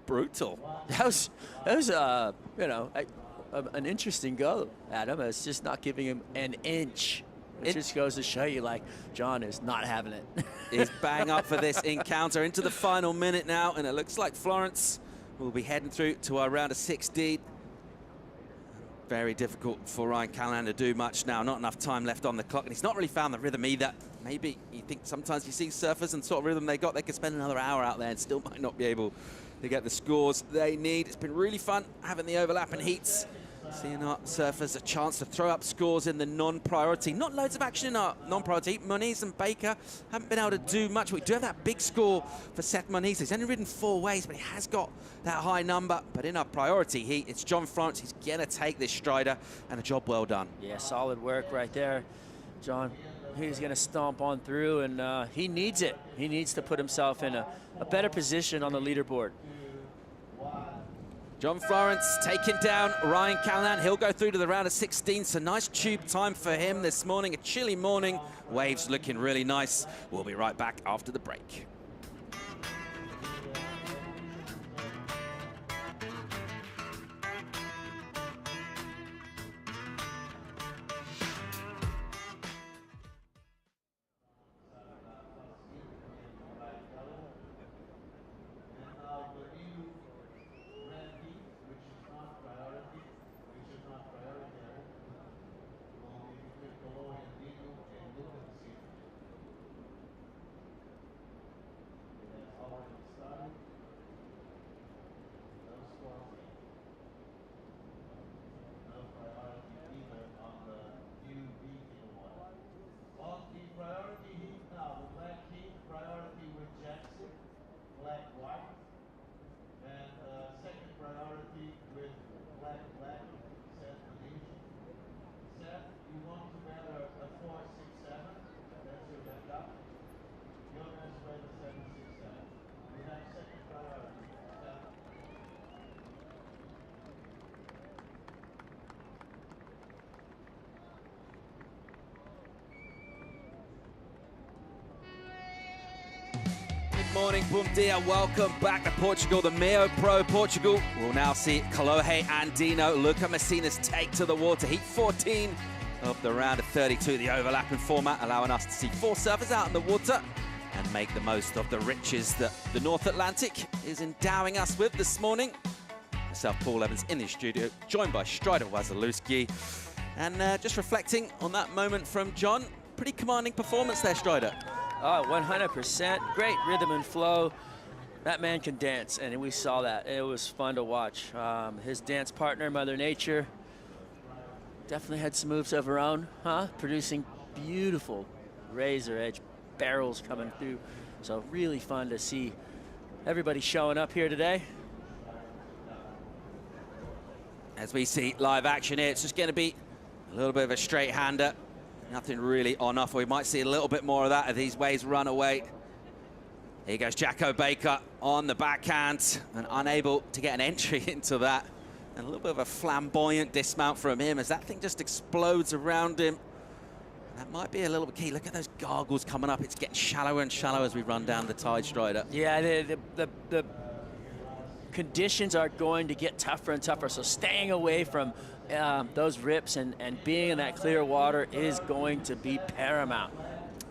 Brutal. That was you know, an interesting go, Adam. It's just not giving him an inch. It just goes to show you, like, John is not having it. He's bang up for this encounter into the final minute now, and it looks like Florence will be heading through to our round of 16. Very difficult for Ryan Callanan to do much now. Not enough time left on the clock, and he's not really found the rhythm either. Maybe you think sometimes you see surfers and sort of rhythm they got, they could spend another hour out there and still might not be able to get the scores they need. It's been really fun having the overlapping heats, seeing our surfers a chance to throw up scores in the non-priority. Not loads of action in our non-priority. Moniz and Baker haven't been able to do much. We do have that big score for Seth Moniz. He's only ridden 4 waves, but he has got that high number. But in our priority heat, it's John Florence. He's gonna take this strider, and a job well done. Yeah, solid work right there, John. He's gonna stomp on through, and he needs it. He needs to put himself in a better position on the leaderboard. John Florence taking down Ryan Callanan. He'll go through to the round of 16, so nice tube time for him this morning. A chilly morning. Waves looking really nice. We'll be right back after the break. Morning, bom dia. Welcome back to Portugal. The MEO Pro Portugal will now see Kalohe Andino, Luca Messina's take to the water. Heat 14 of the round of 32, the overlapping format, allowing us to see 4 surfers out in the water and make the most of the riches that the North Atlantic is endowing us with this morning. Myself, Paul Evans, in the studio, joined by Strider Wasilewski. And just reflecting on that moment from John, pretty commanding performance there, Strider. Oh, 100%. Great rhythm and flow. That man can dance, and we saw that. It was fun to watch. His dance partner, Mother Nature, definitely had some moves of her own, producing beautiful razor edge barrels coming through. So really fun to see everybody showing up here today. As we see live action here, it's just going to be a little bit of a straight-hander. Nothing really on offer. We might see a little bit more of that as these waves run away. Here goes Jacko Baker on the backhand and unable to get an entry into that. And a little bit of a flamboyant dismount from him as that thing just explodes around him. That might be a little bit key. Look at those gargles coming up. It's getting shallower and shallower as we run down the tide, Strider. Yeah, the conditions are going to get tougher and tougher. So staying away from those rips and being in that clear water is going to be paramount.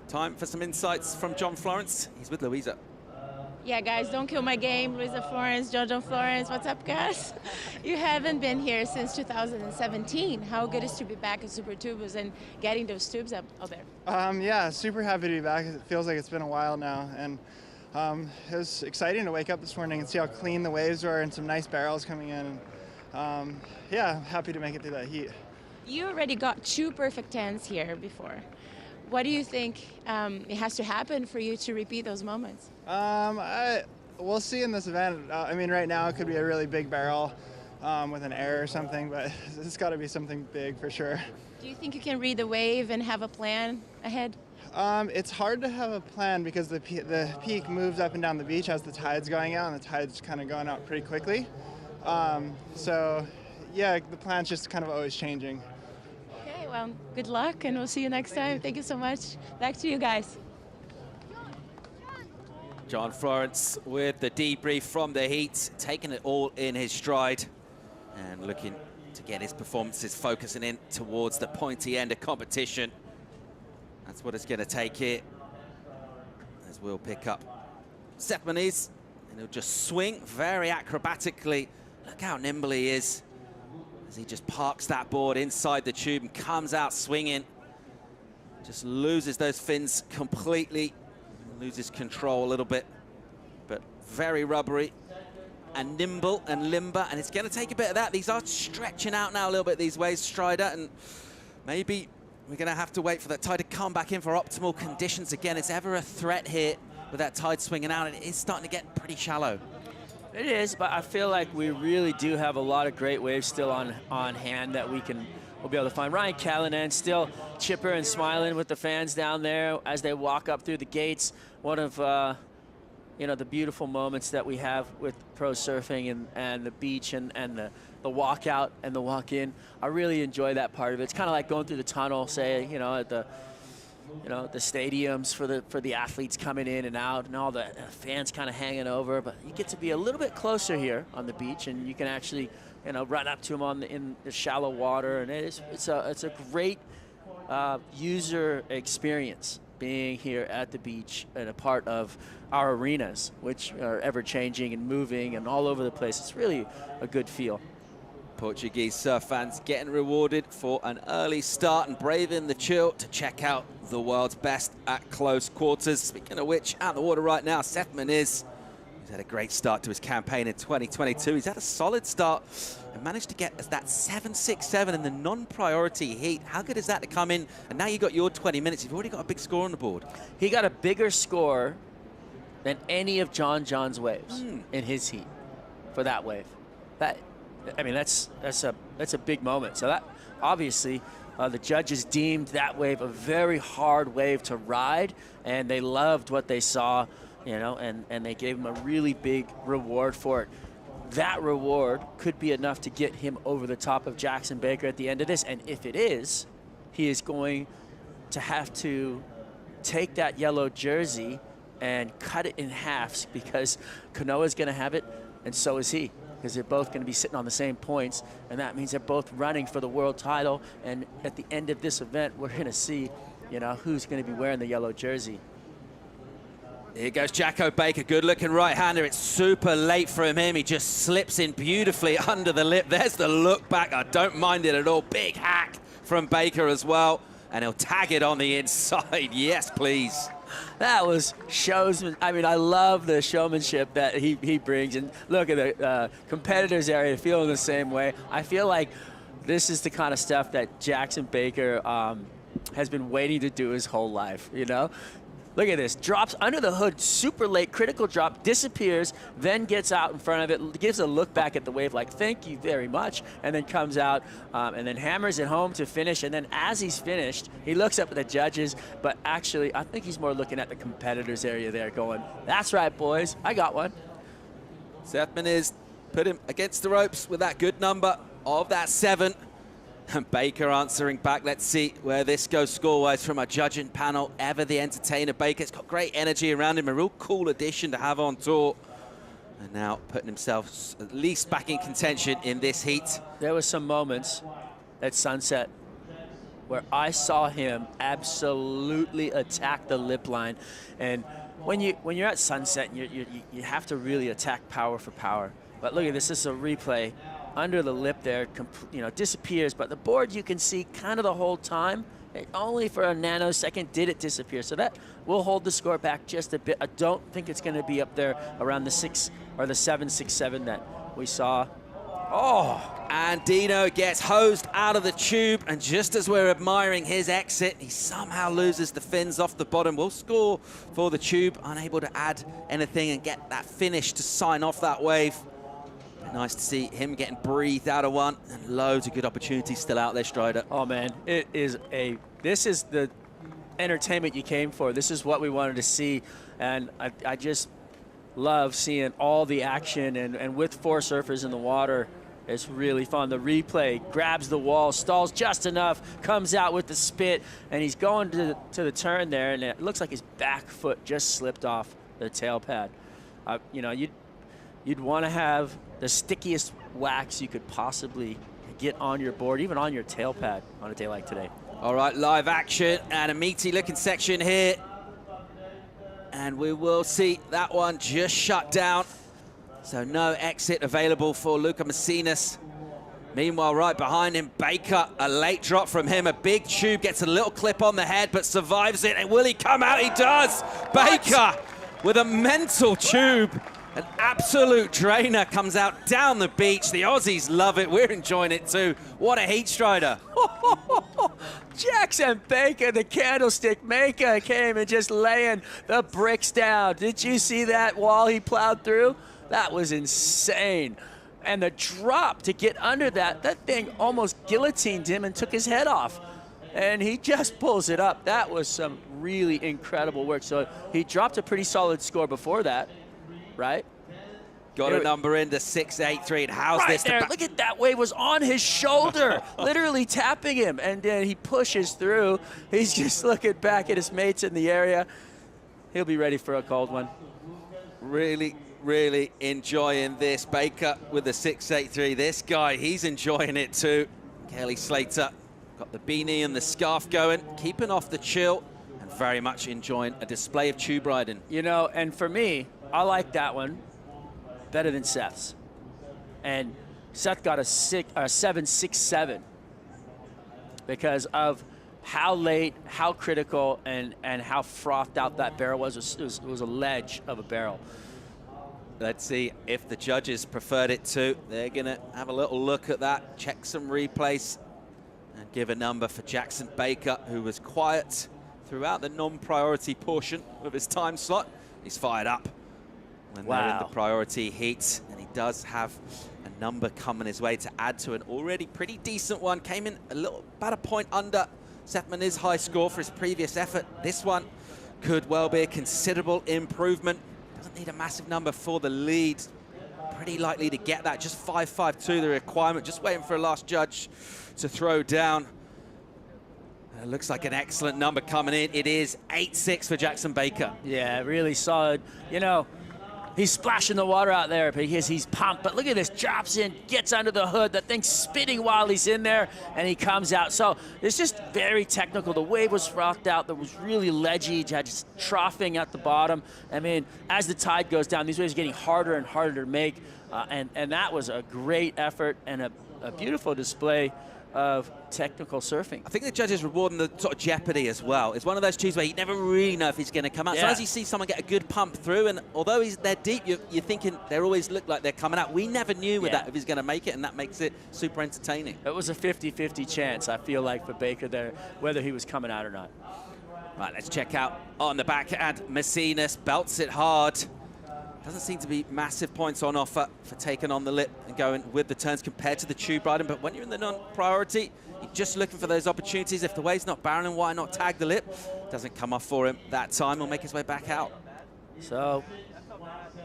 Time for some insights from John Florence. He's with Louisa. Yeah, guys, don't kill my game. Luisa Florence, Jojo Florence, what's up, guys? You haven't been here since 2017. How good is to be back at Super Tubos and getting those tubes up there? Yeah, super happy to be back. It feels like it's been a while now, and it was exciting to wake up this morning and see how clean the waves were and some nice barrels coming in. And, yeah, happy to make it through that heat. You already got 2 perfect 10s here before. What do you think it has to happen for you to repeat those moments? We'll see in this event. I mean, right now it could be a really big barrel with an air or something, but it's got to be something big for sure. Do you think you can read the wave and have a plan ahead? It's hard to have a plan because the peak moves up and down the beach as the tide's going out, and the tide's kind of going out pretty quickly. So, yeah, the plan's just kind of always changing. Okay, well, good luck, and we'll see you next time. Thank you so much. Back to you guys. John Florence with the debrief from the heat, taking it all in his stride and looking to get his performances focusing in towards the pointy end of competition. That's what it's going to take here. As we'll pick up Seth Moniz, and he'll just swing very acrobatically. Look how nimble he is as he just parks that board inside the tube and comes out swinging. Just loses those fins completely. Loses control a little bit, but very rubbery and nimble and limber, and it's going to take a bit of that. These are stretching out now a little bit, these waves, Strider, and maybe we're going to have to wait for that tide to come back in for optimal conditions again. It's ever a threat here with that tide swinging out, and it is starting to get pretty shallow. It is, but I feel like we really do have a lot of great waves still on hand that we'll be able to find. Ryan Callanan still chipper and smiling with the fans down there as they walk up through the gates. One of the beautiful moments that we have with pro surfing and the beach and the walk out and the walk in. I really enjoy that part of it. It's kind of like going through the tunnel, say, at the stadiums for the athletes coming in and out, and all the fans kind of hanging over. But you get to be a little bit closer here on the beach, and you can actually run up to them in the shallow water, and it's a great user experience being here at the beach and a part of our arenas, which are ever changing and moving and all over the place. It's really a good feel. Portuguese surf fans getting rewarded for an early start and braving the chill to check out the world's best at close quarters. Speaking of which, out in the water right now, Seth Moniz. He's had a great start to his campaign in 2022. He's had a solid start and managed to get that 7.67 in the non-priority heat. How good is that to come in? And now you got your 20 minutes. You've already got a big score on the board. He got a bigger score than any of John's waves in his heat for that wave. That's a big moment. So that obviously the judges deemed that wave a very hard wave to ride, and they loved what they saw. And they gave him a really big reward for it. That reward could be enough to get him over the top of Jackson Baker at the end of this. And if it is, he is going to have to take that yellow jersey and cut it in halves, because Kanoa's going to have it, and so is he, because they're both going to be sitting on the same points, and that means they're both running for the world title. And at the end of this event, we're going to see, who's going to be wearing the yellow jersey. Here goes Jacko Baker, good-looking right-hander. It's super late from him. He just slips in beautifully under the lip. There's the look back. I don't mind it at all. Big hack from Baker as well. And he'll tag it on the inside. Yes, please. That was showsman. I mean, I love the showmanship that he brings. And look at the competitors area feeling the same way. I feel like this is the kind of stuff that Jackson Baker has been waiting to do his whole life, Look at this, drops under the hood, super late, critical drop, disappears, then gets out in front of it, gives a look back at the wave like, thank you very much, and then comes out and then hammers it home to finish. And then as he's finished, he looks up at the judges, but actually, I think he's more looking at the competitors area there going, that's right, boys, I got one. Seth Moniz put him against the ropes with that good number of that 7. And Baker answering back. Let's see where this goes score-wise from a judging panel. Ever the entertainer, Baker's got great energy around him. A real cool addition to have on tour. And now putting himself at least back in contention in this heat. There were some moments at sunset where I saw him absolutely attack the lip line. And when you're at sunset, you have to really attack power for power. But look at this. This is a replay. Under the lip there, disappears. But the board, you can see kind of the whole time. Only for a nanosecond did it disappear. So that will hold the score back just a bit. I don't think it's going to be up there around the 6 or the 7-6-7 that we saw. Oh, and Dino gets hosed out of the tube, and just as we're admiring his exit, he somehow loses the fins off the bottom. Will score for the tube, unable to add anything and get that finish to sign off that wave. Nice to see him getting breathed out of one, and loads of good opportunities still out there, Strider. Oh man, this is the entertainment you came for. This is what we wanted to see, and I just love seeing all the action, and with 4 surfers in the water, it's really fun. The replay grabs the wall, stalls just enough, comes out with the spit, and he's going to the turn there, and it looks like his back foot just slipped off the tail pad. You'd want to have the stickiest wax you could possibly get on your board, even on your tail pad on a day like today. All right, live action and a meaty looking section here. And we will see that one just shut down. So no exit available for Luca Macinas. Meanwhile, right behind him, Baker, a late drop from him. A big tube, gets a little clip on the head, but survives it. And will he come out? He does. Baker with a mental tube. An absolute drainer comes out down the beach. The Aussies love it. We're enjoying it too. What a heat, Strider. Jackson Baker, the candlestick maker, came and just laying the bricks down. Did you see that wall he plowed through? That was insane. And the drop to get under that thing almost guillotined him and took his head off. And he just pulls it up. That was some really incredible work. So he dropped a pretty solid score before that. Right? Got a number in the 6-8-3. How's right this? There. Look at that wave was on his shoulder, literally tapping him, and then he pushes through. He's just looking back at his mates in the area. He'll be ready for a cold one. Really, really enjoying this. Baker with the 6-8-3. This guy, he's enjoying it too. Kelly Slater got the beanie and the scarf going, keeping off the chill, and very much enjoying a display of tube riding. You know, and for me, I like that one better than Seth's. And Seth got a 7-6-7 because of how late, how critical, and how frothed out that barrel was. It was a ledge of a barrel. Let's see if the judges preferred it too. They're going to have a little look at that, check some replays, and give a number for Jackson Baker, who was quiet throughout the non-priority portion of his time slot. He's fired up when they're in the priority heat, and he does have a number coming his way to add to an already pretty decent one. Came in about a point under Seth Moniz high score for his previous effort. This one could well be a considerable improvement. Doesn't need a massive number for the lead. Pretty likely to get that. Just 5.52 the requirement. Just waiting for a last judge to throw down. It looks like an excellent number coming in. It is 8.6 for Jackson Baker. Yeah, really solid. You know, he's splashing the water out there because he's pumped. But look at this, drops in, gets under the hood. That thing's spinning while he's in there, and he comes out. So it's just very technical. The wave was frothed out. That was really ledgy, just troughing at the bottom. I mean, as the tide goes down, these waves are getting harder and harder to make. And that was a great effort and a beautiful display of technical surfing. I think the judges rewarding the sort of jeopardy as well. It's one of those tubes where you never really know if he's going to come out. So as you see someone get a good pump through, and although they're deep, you're thinking they always look like they're coming out. We never knew with that if he's going to make it, and that makes it super entertaining. It was a 50-50 chance, I feel like, for Baker there, whether he was coming out or not. Right, let's check out on the backhand. Macinas belts it hard. Doesn't seem to be massive points on offer for taking on the lip and going with the turns compared to the tube riding. But when you're in the non-priority, you're just looking for those opportunities. If the wave's not barreling, why not tag the lip? Doesn't come off for him that time. He'll make his way back out. So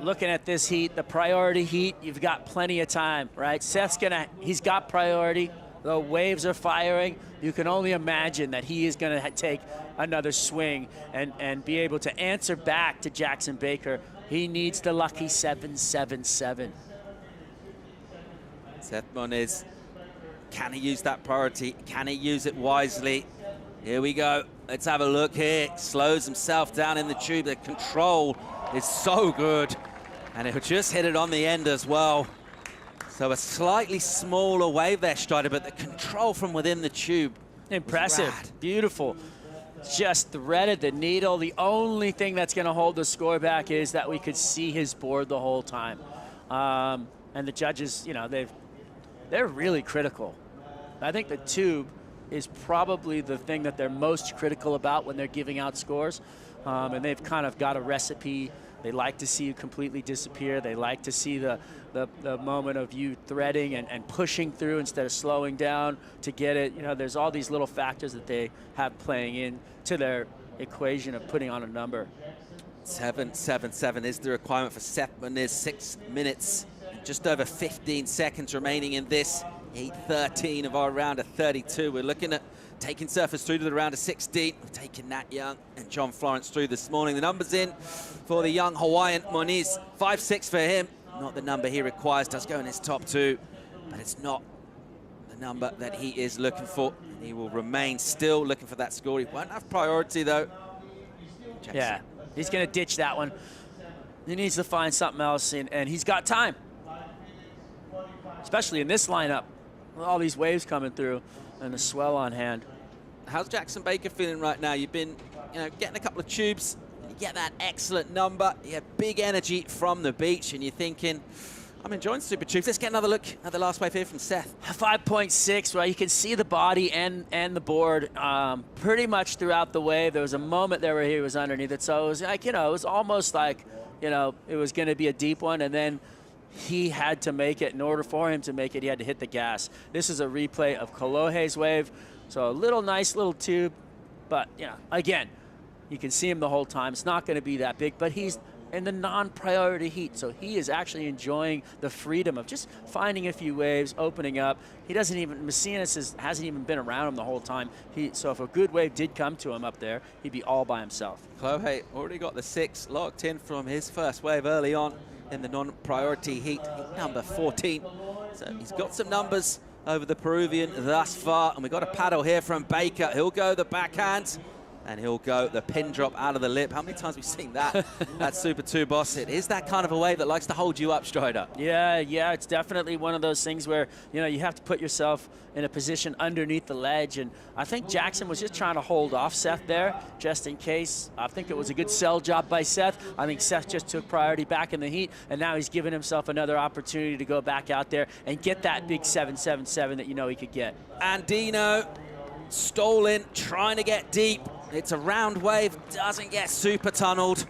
looking at this heat, the priority heat, you've got plenty of time, right? Seth's he's got priority. The waves are firing. You can only imagine that he is going to take another swing and be able to answer back to Jackson Baker. He needs the lucky 7-7-7. Seth Moniz, can he use that priority? Can he use it wisely? Here we go. Let's have a look here. Slows himself down in the tube. The control is so good. And he'll just hit it on the end as well. So a slightly smaller wave there, Strider, but the control from within the tube. Impressive, beautiful. Just threaded the needle. The only thing that's going to hold the score back is that we could see his board the whole time. And the judges, you know, they're really critical. I think the tube is probably the thing that they're most critical about when they're giving out scores. And they've kind of got a recipe. They like to see you completely disappear. They like to see the moment of you threading and pushing through instead of slowing down to get it. You know, there's all these little factors that they have playing in to their equation of putting on a number. 7.77 is the requirement for Seth Moniz. 6 minutes and just over 15 seconds remaining in this 8:13 of our round of 32. We're looking at taking surfers through to the round of 16. We're taking Nat Young and John Florence through this morning. The numbers in for the young Hawaiian Moniz. 5.6 for him. Not the number he requires. Does go in his top 2, but it's not the number that he is looking for. And he will remain still looking for that score. He won't have priority, though. Jackson. Yeah, he's going to ditch that one. He needs to find something else, and he's got time. Especially in this lineup, with all these waves coming through and the swell on hand. How's Jackson Baker feeling right now? You've been, you know, getting a couple of tubes. You get that excellent number. You have big energy from the beach, and you're thinking, I'm enjoying Super Tubes. Let's get another look at the last wave here from Seth. 5.6, well, you can see the body and the board pretty much throughout the wave. There was a moment there where he was underneath it, so it was like, you know, it was almost like, you know, it was going to be a deep one, and then he had to make it. In order for him to make it, he had to hit the gas. This is a replay of Kolohe's wave, so a little nice little tube, but, you know, again, you can see him the whole time. It's not going to be that big, but he's in the non-priority heat, so he is actually enjoying the freedom of just finding a few waves, opening up. He doesn't even, Messinas hasn't even been around him the whole time. So if a good wave did come to him up there, he'd be all by himself. Kolohe already got the 6 locked in from his first wave early on in the non-priority heat number 14. So he's got some numbers over the Peruvian thus far, and we've got a paddle here from Baker. He'll go the backhand, and he'll go the pin drop out of the lip. How many times have we seen that at Super 2 Boss? It is that kind of a wave that likes to hold you up, Strider. Yeah, it's definitely one of those things where, you know, you have to put yourself in a position underneath the ledge, and I think Jackson was just trying to hold off Seth there, just in case. I think it was a good sell job by Seth. I think Seth just took priority back in the heat, and now he's given himself another opportunity to go back out there and get that big 7.77 that you know he could get. Andino stolen, trying to get deep. It's a round wave, doesn't get super tunneled.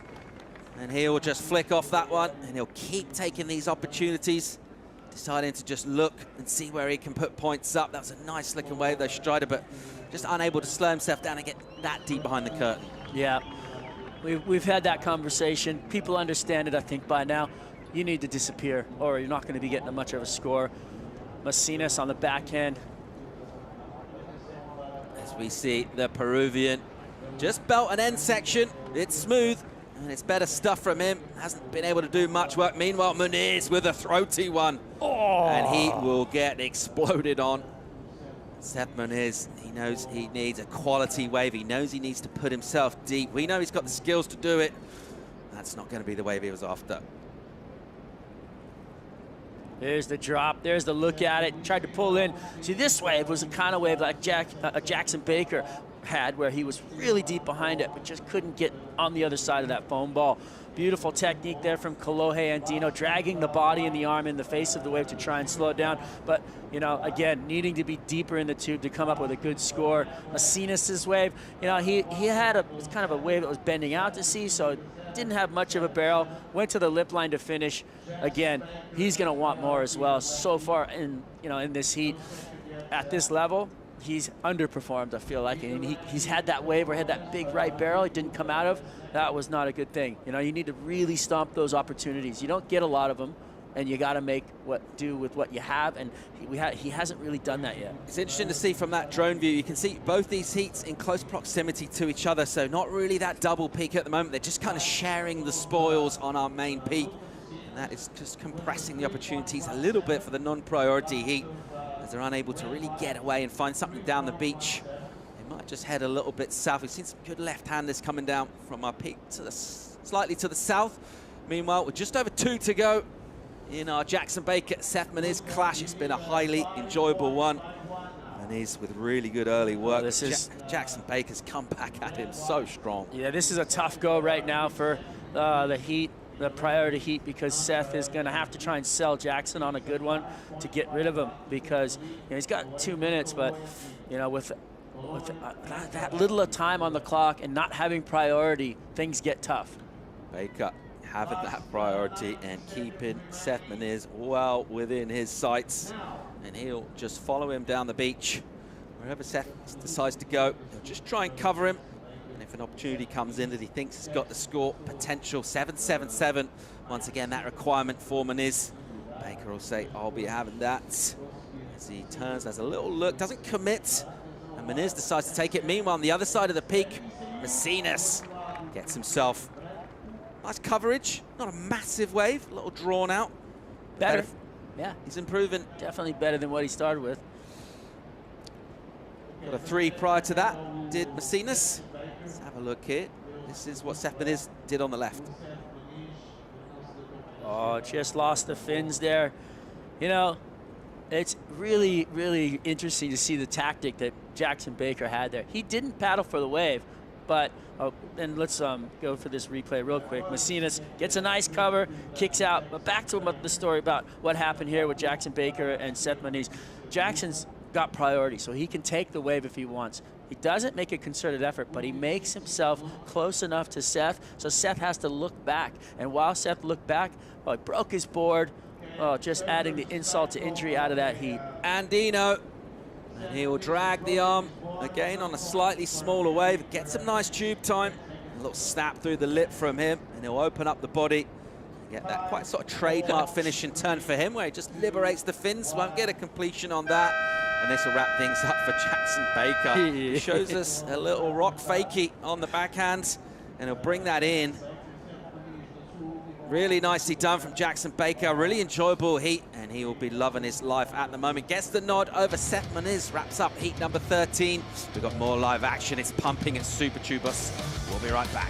And he'll just flick off that one, and he'll keep taking these opportunities, deciding to just look and see where he can put points up. That was a nice looking wave though, Strider, but just unable to slow himself down and get that deep behind the curtain. Yeah, we've had that conversation. People understand it, I think, by now. You need to disappear, or you're not going to be getting much of a score. Messinas on the backhand. As we see the Peruvian just belt an end section. It's smooth, and it's better stuff from him. Hasn't been able to do much work. Meanwhile, Moniz with a throaty one. Oh. And he will get exploded on. Seth Moniz, he knows he needs a quality wave. He knows he needs to put himself deep. We know he's got the skills to do it. That's not going to be the wave he was after. There's the drop, there's the look at it, tried to pull in. See, this wave was the kind of wave like Jackson Baker had, where he was really deep behind it, but just couldn't get on the other side of that foam ball. Beautiful technique there from Kolohe Andino, dragging the body and the arm in the face of the wave to try and slow it down. But, you know, again, needing to be deeper in the tube to come up with a good score. Messinas' wave, you know, he had it's kind of a wave that was bending out to sea, so didn't have much of a barrel, went to the lip line to finish. Again, he's going to want more as well. So far in, you know, in this heat, at this level, he's underperformed, I feel like. And he's had that wave where he had that big right barrel he didn't come out of. That was not a good thing. You know, you need to really stomp those opportunities. You don't get a lot of them, and you got to make do with what you have, and he hasn't really done that yet. It's interesting to see from that drone view. You can see both these heats in close proximity to each other, so not really that double peak at the moment. They're just kind of sharing the spoils on our main peak, and that is just compressing the opportunities a little bit for the non-priority heat, as they're unable to really get away and find something down the beach. They might just head a little bit south. We've seen some good left-handers coming down from our peak to the slightly to the south. Meanwhile, with just over 2 to go in our Jackson Baker Seth Moniz clash, it's been a highly enjoyable one. Moniz with really good early work. This is Jackson Baker's come back at him so strong. Yeah, this is a tough go right now for the Heat, the priority Heat, because Seth is going to have to try and sell Jackson on a good one to get rid of him, because he's got 2 minutes, but with that little of time on the clock and not having priority, things get tough. Baker having that priority and keeping Seth Moniz well within his sights, and he'll just follow him down the beach. Wherever Seth decides to go, he'll just try and cover him, and if an opportunity comes in that he thinks has got the score potential, 7-7-7, once again that requirement for Moniz. Baker will say, I'll be having that, as he turns, has a little look, doesn't commit, and Moniz decides to take it. Meanwhile, on the other side of the peak, Messinas gets himself nice coverage, not a massive wave, a little drawn out. Better. Yeah. He's improving. Definitely better than what he started with. Got a 3 prior to that, did Messinas. Let's have a look here. This is what Seth Moniz did on the left. Oh, just lost the fins there. It's really, really interesting to see the tactic that Jackson Baker had there. He didn't paddle for the wave, but and let's go for this replay real quick. Messinas gets a nice cover, kicks out, but back to the story about what happened here with Jackson Baker and Seth Moniz. Jackson's got priority, so he can take the wave if he wants. He doesn't make a concerted effort, but he makes himself close enough to Seth, so Seth has to look back. And while Seth looked back, he broke his board, just adding the insult to injury out of that heat. Andino, and he will drag the arm again on a slightly smaller wave, get some nice tube time, a little snap through the lip from him, and he'll open up the body, get that quite sort of trademark finishing turn for him, where he just liberates the fins, won't get a completion on that, and this will wrap things up for Jackson Baker. He shows us a little rock fakie on the backhand, and he'll bring that in. Really nicely done from Jackson Baker, really enjoyable heat, and he will be loving his life at the moment. Gets the nod over Seth Moniz, wraps up heat number 13. We've got more live action, it's pumping at Super Tubos. We'll be right back.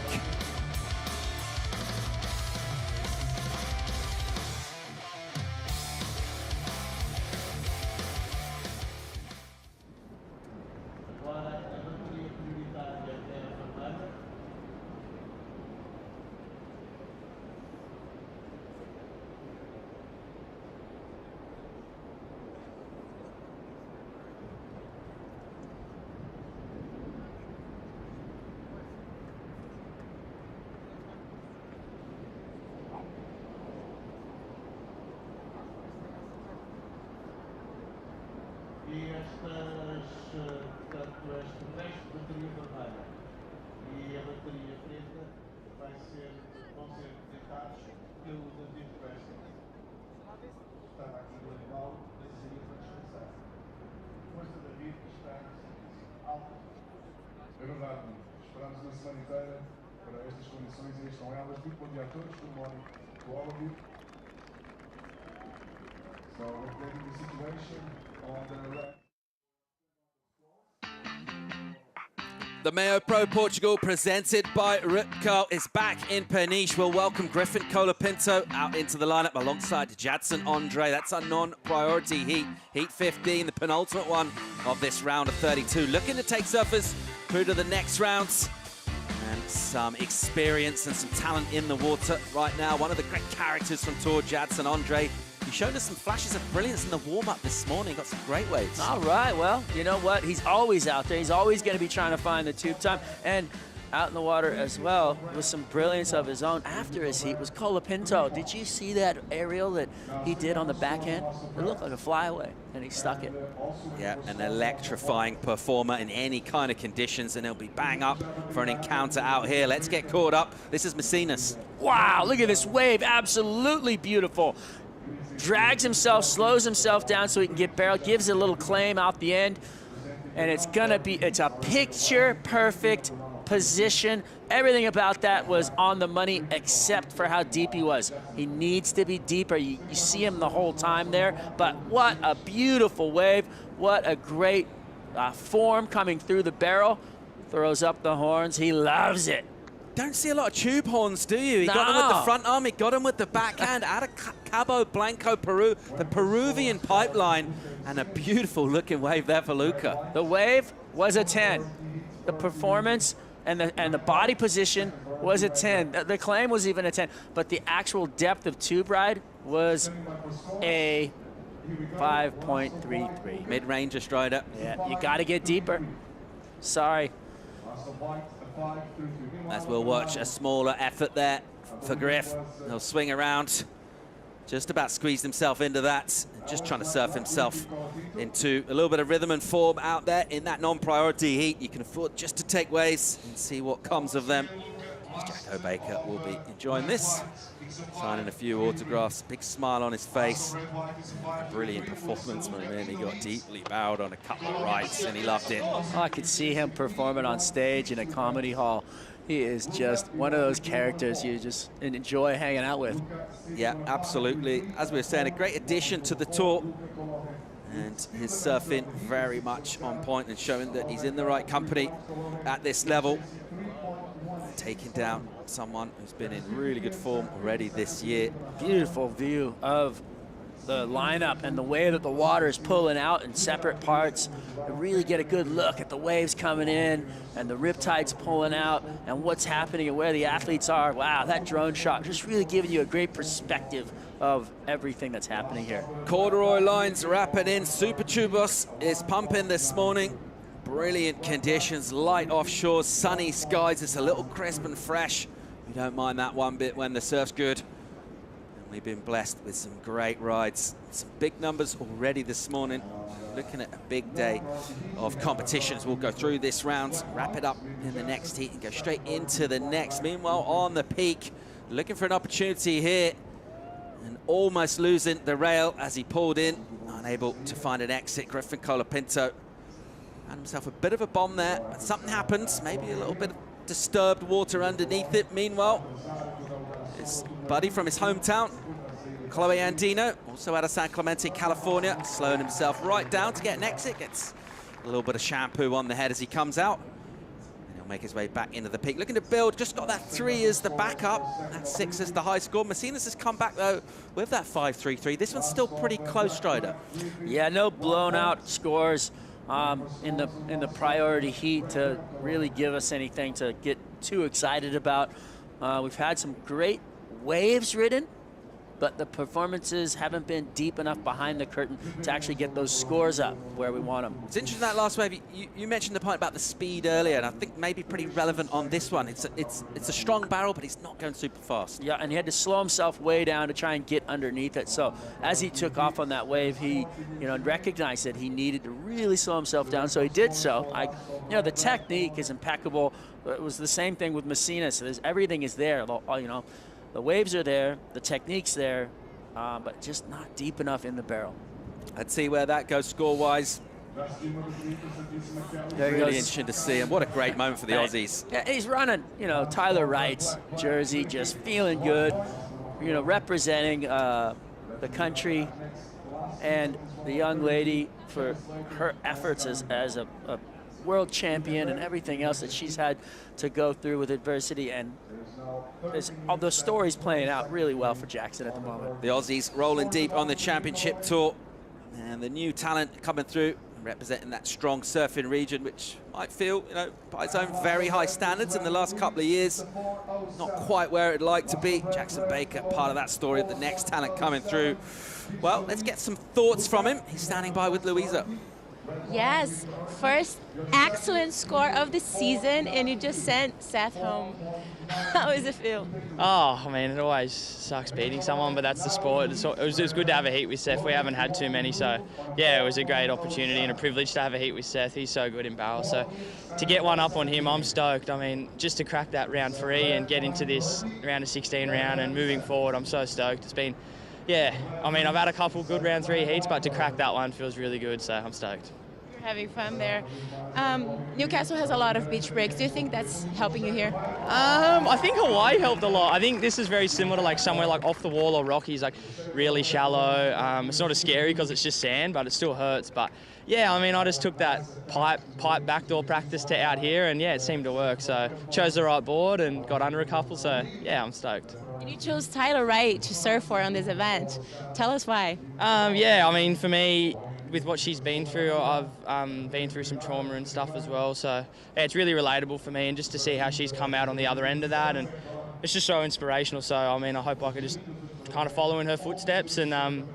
É verdade, esperamos na semana inteira para estas condições e estão elas. Muito bom dia a todos, good morning to all of you. So we're getting the situation on the right. The MEO Pro Portugal, presented by Rip Curl, is back in Peniche. We'll welcome Griffin Colapinto out into the lineup alongside Jadson Andre. That's our non-priority heat. Heat 15, the penultimate one of this round of 32. Looking to take surfers through to the next rounds. And some experience and some talent in the water right now. One of the great characters from Tour, Jadson Andre. He showed us some flashes of brilliance in the warm-up this morning. Got some great waves. All right, well, you know what? He's always out there. He's always going to be trying to find the tube time. And out in the water as well, with some brilliance of his own after his heat, was Colapinto. Did you see that aerial that he did on the backhand? It looked like a flyaway, and he stuck it. Yeah, an electrifying performer in any kind of conditions, and he'll be bang up for an encounter out here. Let's get caught up. This is Messinas. Wow, look at this wave. Absolutely beautiful. Drags himself, slows himself down so he can get barrel, gives it a little claim out the end, and it's a picture-perfect position. Everything about that was on the money except for how deep he was. He needs to be deeper. You see him the whole time there, but what a beautiful wave. What a great form coming through the barrel. Throws up the horns. He loves it. Don't see a lot of tube horns, do you? He got him with the front arm, he got him with the backhand out of Cabo Blanco, Peru, the Peruvian pipeline, and a beautiful looking wave there for Luca. The wave was a 10. The performance and the body position was a 10. The claim was even a 10, but the actual depth of tube ride was a 5.33. Mid-range strider. Yeah, you got to get deeper. Sorry. As we'll watch a smaller effort there for Griff. He'll swing around. Just about squeezed himself into that. Just trying to surf himself into a little bit of rhythm and form out there in that non-priority heat. You can afford just to take waves and see what comes of them. Jacko Baker will be enjoying this. Signing a few autographs, big smile on his face. A brilliant performance from him. He got deeply bowed on a couple of rides and he loved it. Oh, I could see him performing on stage in a comedy hall. He is just one of those characters you just enjoy hanging out with. Yeah, absolutely. As we were saying, a great addition to the tour. And his surfing very much on point and showing that he's in the right company at this level. Taking down someone who's been in really good form already this year. Beautiful view of the lineup and the way that the water is pulling out in separate parts. You really get a good look at the waves coming in and the riptides pulling out and what's happening and where the athletes are. Wow, that drone shot just really giving you a great perspective of everything that's happening here. Corduroy lines wrapping in. Super Tubos is pumping this morning. Brilliant conditions, light offshore, sunny skies. It's a little crisp and fresh. You don't mind that one bit when the surf's good. And we've been blessed with some great rides. Some big numbers already this morning. Looking at a big day of competitions. We'll go through this round, wrap it up in the next heat and go straight into the next. Meanwhile, on the peak, looking for an opportunity here and almost losing the rail as he pulled in. Unable to find an exit. Griffin Colapinto had himself a bit of a bomb there, but something happens. Maybe a little bit of disturbed water underneath it. Meanwhile, his buddy from his hometown, Chloe Andino, also out of San Clemente, California, slowing himself right down to get an exit. Gets a little bit of shampoo on the head as he comes out. And he'll make his way back into the peak. Looking to build, just got that 3 as the backup. That 6 is the high score. Messinas has come back, though, with that 5.33. This one's still pretty close, Strider. Yeah, no blown out scores in the priority heat to really give us anything to get too excited about. We've had some great waves ridden, but the performances haven't been deep enough behind the curtain to actually get those scores up where we want them. It's interesting that last wave. You mentioned the point about the speed earlier, and I think maybe pretty relevant on this one. It's a strong barrel, but he's not going super fast. Yeah, and he had to slow himself way down to try and get underneath it. So as he took off on that wave, he recognized that he needed to really slow himself down. So he did so. The technique is impeccable. It was the same thing with Messina. So everything is there. The waves are there, the technique's there, but just not deep enough in the barrel. Let's see where that goes score-wise. Really interesting to see, and what a great moment for the Aussies. Yeah, he's running, Tyler Wright's jersey, just feeling good, representing the country and the young lady for her efforts as a world champion and everything else that she's had to go through with adversity, and all the stories playing out really well for Jackson at the moment. The Aussies rolling deep on the championship tour, and the new talent coming through, representing that strong surfing region, which might feel, by its own very high standards in the last couple of years, not quite where it'd like to be. Jackson Baker, part of that story, the next talent coming through. Well, let's get some thoughts from him. He's standing by with Louisa. Yes, first excellent score of the season, and you just sent Seth home. How does it feel? Oh, I mean, it always sucks beating someone, but that's the sport. It was good to have a heat with Seth. We haven't had too many, so yeah, it was a great opportunity and a privilege to have a heat with Seth. He's so good in barrel, so to get one up on him, I'm stoked. I mean, just to crack that round 3 and get into this round of 16 round and moving forward, I'm so stoked. It's been, yeah, I mean, I've had a couple good round 3 heats, but to crack that one feels really good, so I'm stoked. You're having fun there. Newcastle has a lot of beach breaks. Do you think that's helping you here? I think Hawaii helped a lot. I think this is very similar to like somewhere like off the wall or Rockies, like really shallow. It's not as scary because it's just sand, but it still hurts. But yeah, I mean, I just took that pipe backdoor practice to out here, and yeah, it seemed to work. So chose the right board and got under a couple. So yeah, I'm stoked. And you chose Tyler Wright to surf for on this event. Tell us why. Yeah, I mean, for me, with what she's been through, I've been through some trauma and stuff as well. So yeah, it's really relatable for me, and just to see how she's come out on the other end of that, and it's just so inspirational. So I mean, I hope I could just kind of follow in her footsteps, and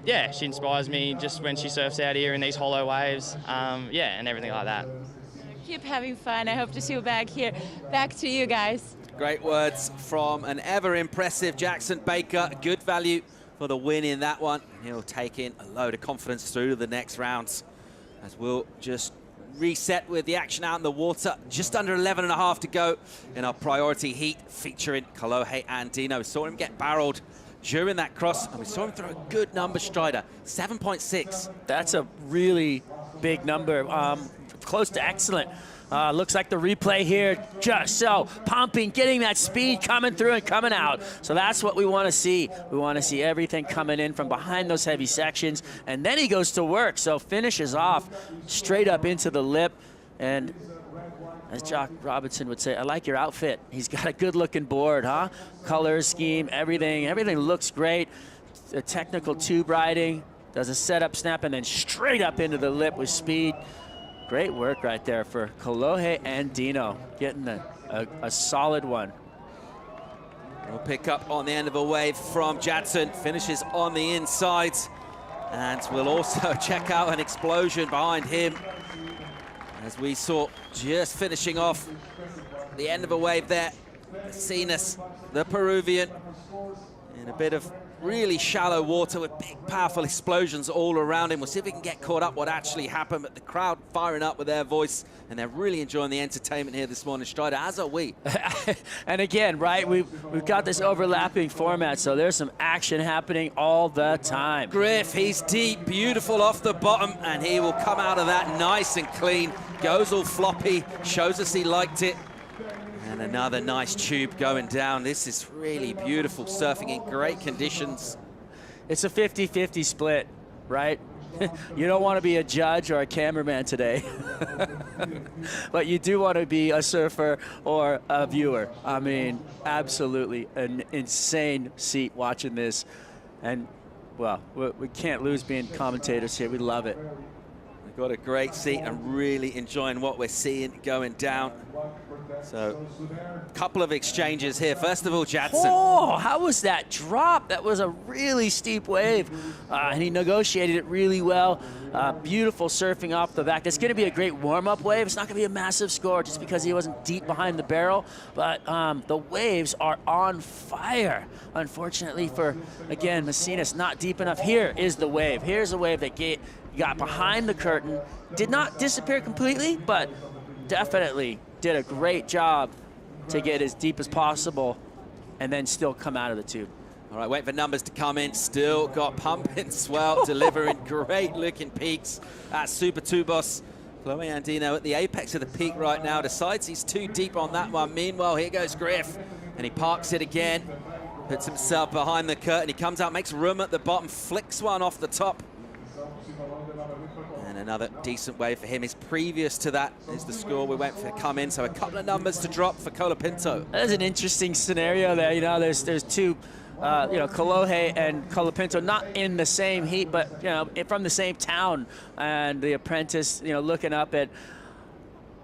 yeah, she inspires me just when she surfs out here in these hollow waves, yeah, and everything like that. Keep having fun. I hope to see you back here. Back to you guys. Great words from an ever-impressive Jackson Baker. Good value for the win in that one. He'll take in a load of confidence through to the next rounds, as we'll just reset with the action out in the water. Just under 11.5 to go in our priority heat featuring Kolohe Andino. We saw him get barreled during that cross, and we saw him throw a good number, Strider, 7.6. That's a really big number, close to excellent. Looks like the replay here, just so pumping, getting that speed coming through and coming out. So that's what we want to see. We want to see everything coming in from behind those heavy sections, and then he goes to work. So finishes off straight up into the lip, and as Jock Robinson would say, I like your outfit. He's got a good-looking board, huh? Color scheme, everything looks great. The technical tube riding, does a setup snap, and then straight up into the lip with speed. Great work right there for Kolohe Andino, getting a solid one. We'll pick up on the end of a wave from Jadson, finishes on the inside. And we'll also check out an explosion behind him, as we saw just finishing off the end of a wave there. Messinas, the Peruvian, in a bit of really shallow water with big, powerful explosions all around him. We'll see if we can get caught up what actually happened, but the crowd firing up with their voice, and they're really enjoying the entertainment here this morning, Strider, as are we. And again, right, we've got this overlapping format, so there's some action happening all the time. Griff, he's deep, beautiful off the bottom, and he will come out of that nice and clean. Goes all floppy, shows us he liked it. And another nice tube going down. This is really beautiful surfing in great conditions. It's a 50-50 split, right? You don't want to be a judge or a cameraman today. But you do want to be a surfer or a viewer. I mean, absolutely an insane seat watching this. And, well, we can't lose being commentators here. We love it. We've got a great seat and really enjoying what we're seeing going down. So, a couple of exchanges here. First of all, Jadson. Oh, how was that drop? That was a really steep wave, and he negotiated it really well. Beautiful surfing off the back. That's going to be a great warm-up wave. It's not going to be a massive score just because he wasn't deep behind the barrel, but the waves are on fire. Unfortunately for, again, Messinas, not deep enough. Here is the wave. Here's a wave that got behind the curtain. Did not disappear completely, but definitely did a great job to get as deep as possible and then still come out of the tube. All right, wait for numbers to come in. Still got pumping swell, delivering great looking peaks at Super Tubos. Kolohe Andino at the apex of the peak right now, decides he's too deep on that one. Meanwhile, here goes Griff, and he parks it again, puts himself behind the curtain. He comes out, makes room at the bottom, flicks one off the top. And another decent wave for him. His previous to that is the score we went for come in. So a couple of numbers to drop for Colapinto. That's an interesting scenario there. You know, there's two, you know, Kolohe and Colapinto not in the same heat, but, you know, from the same town. And the apprentice, you know, looking up at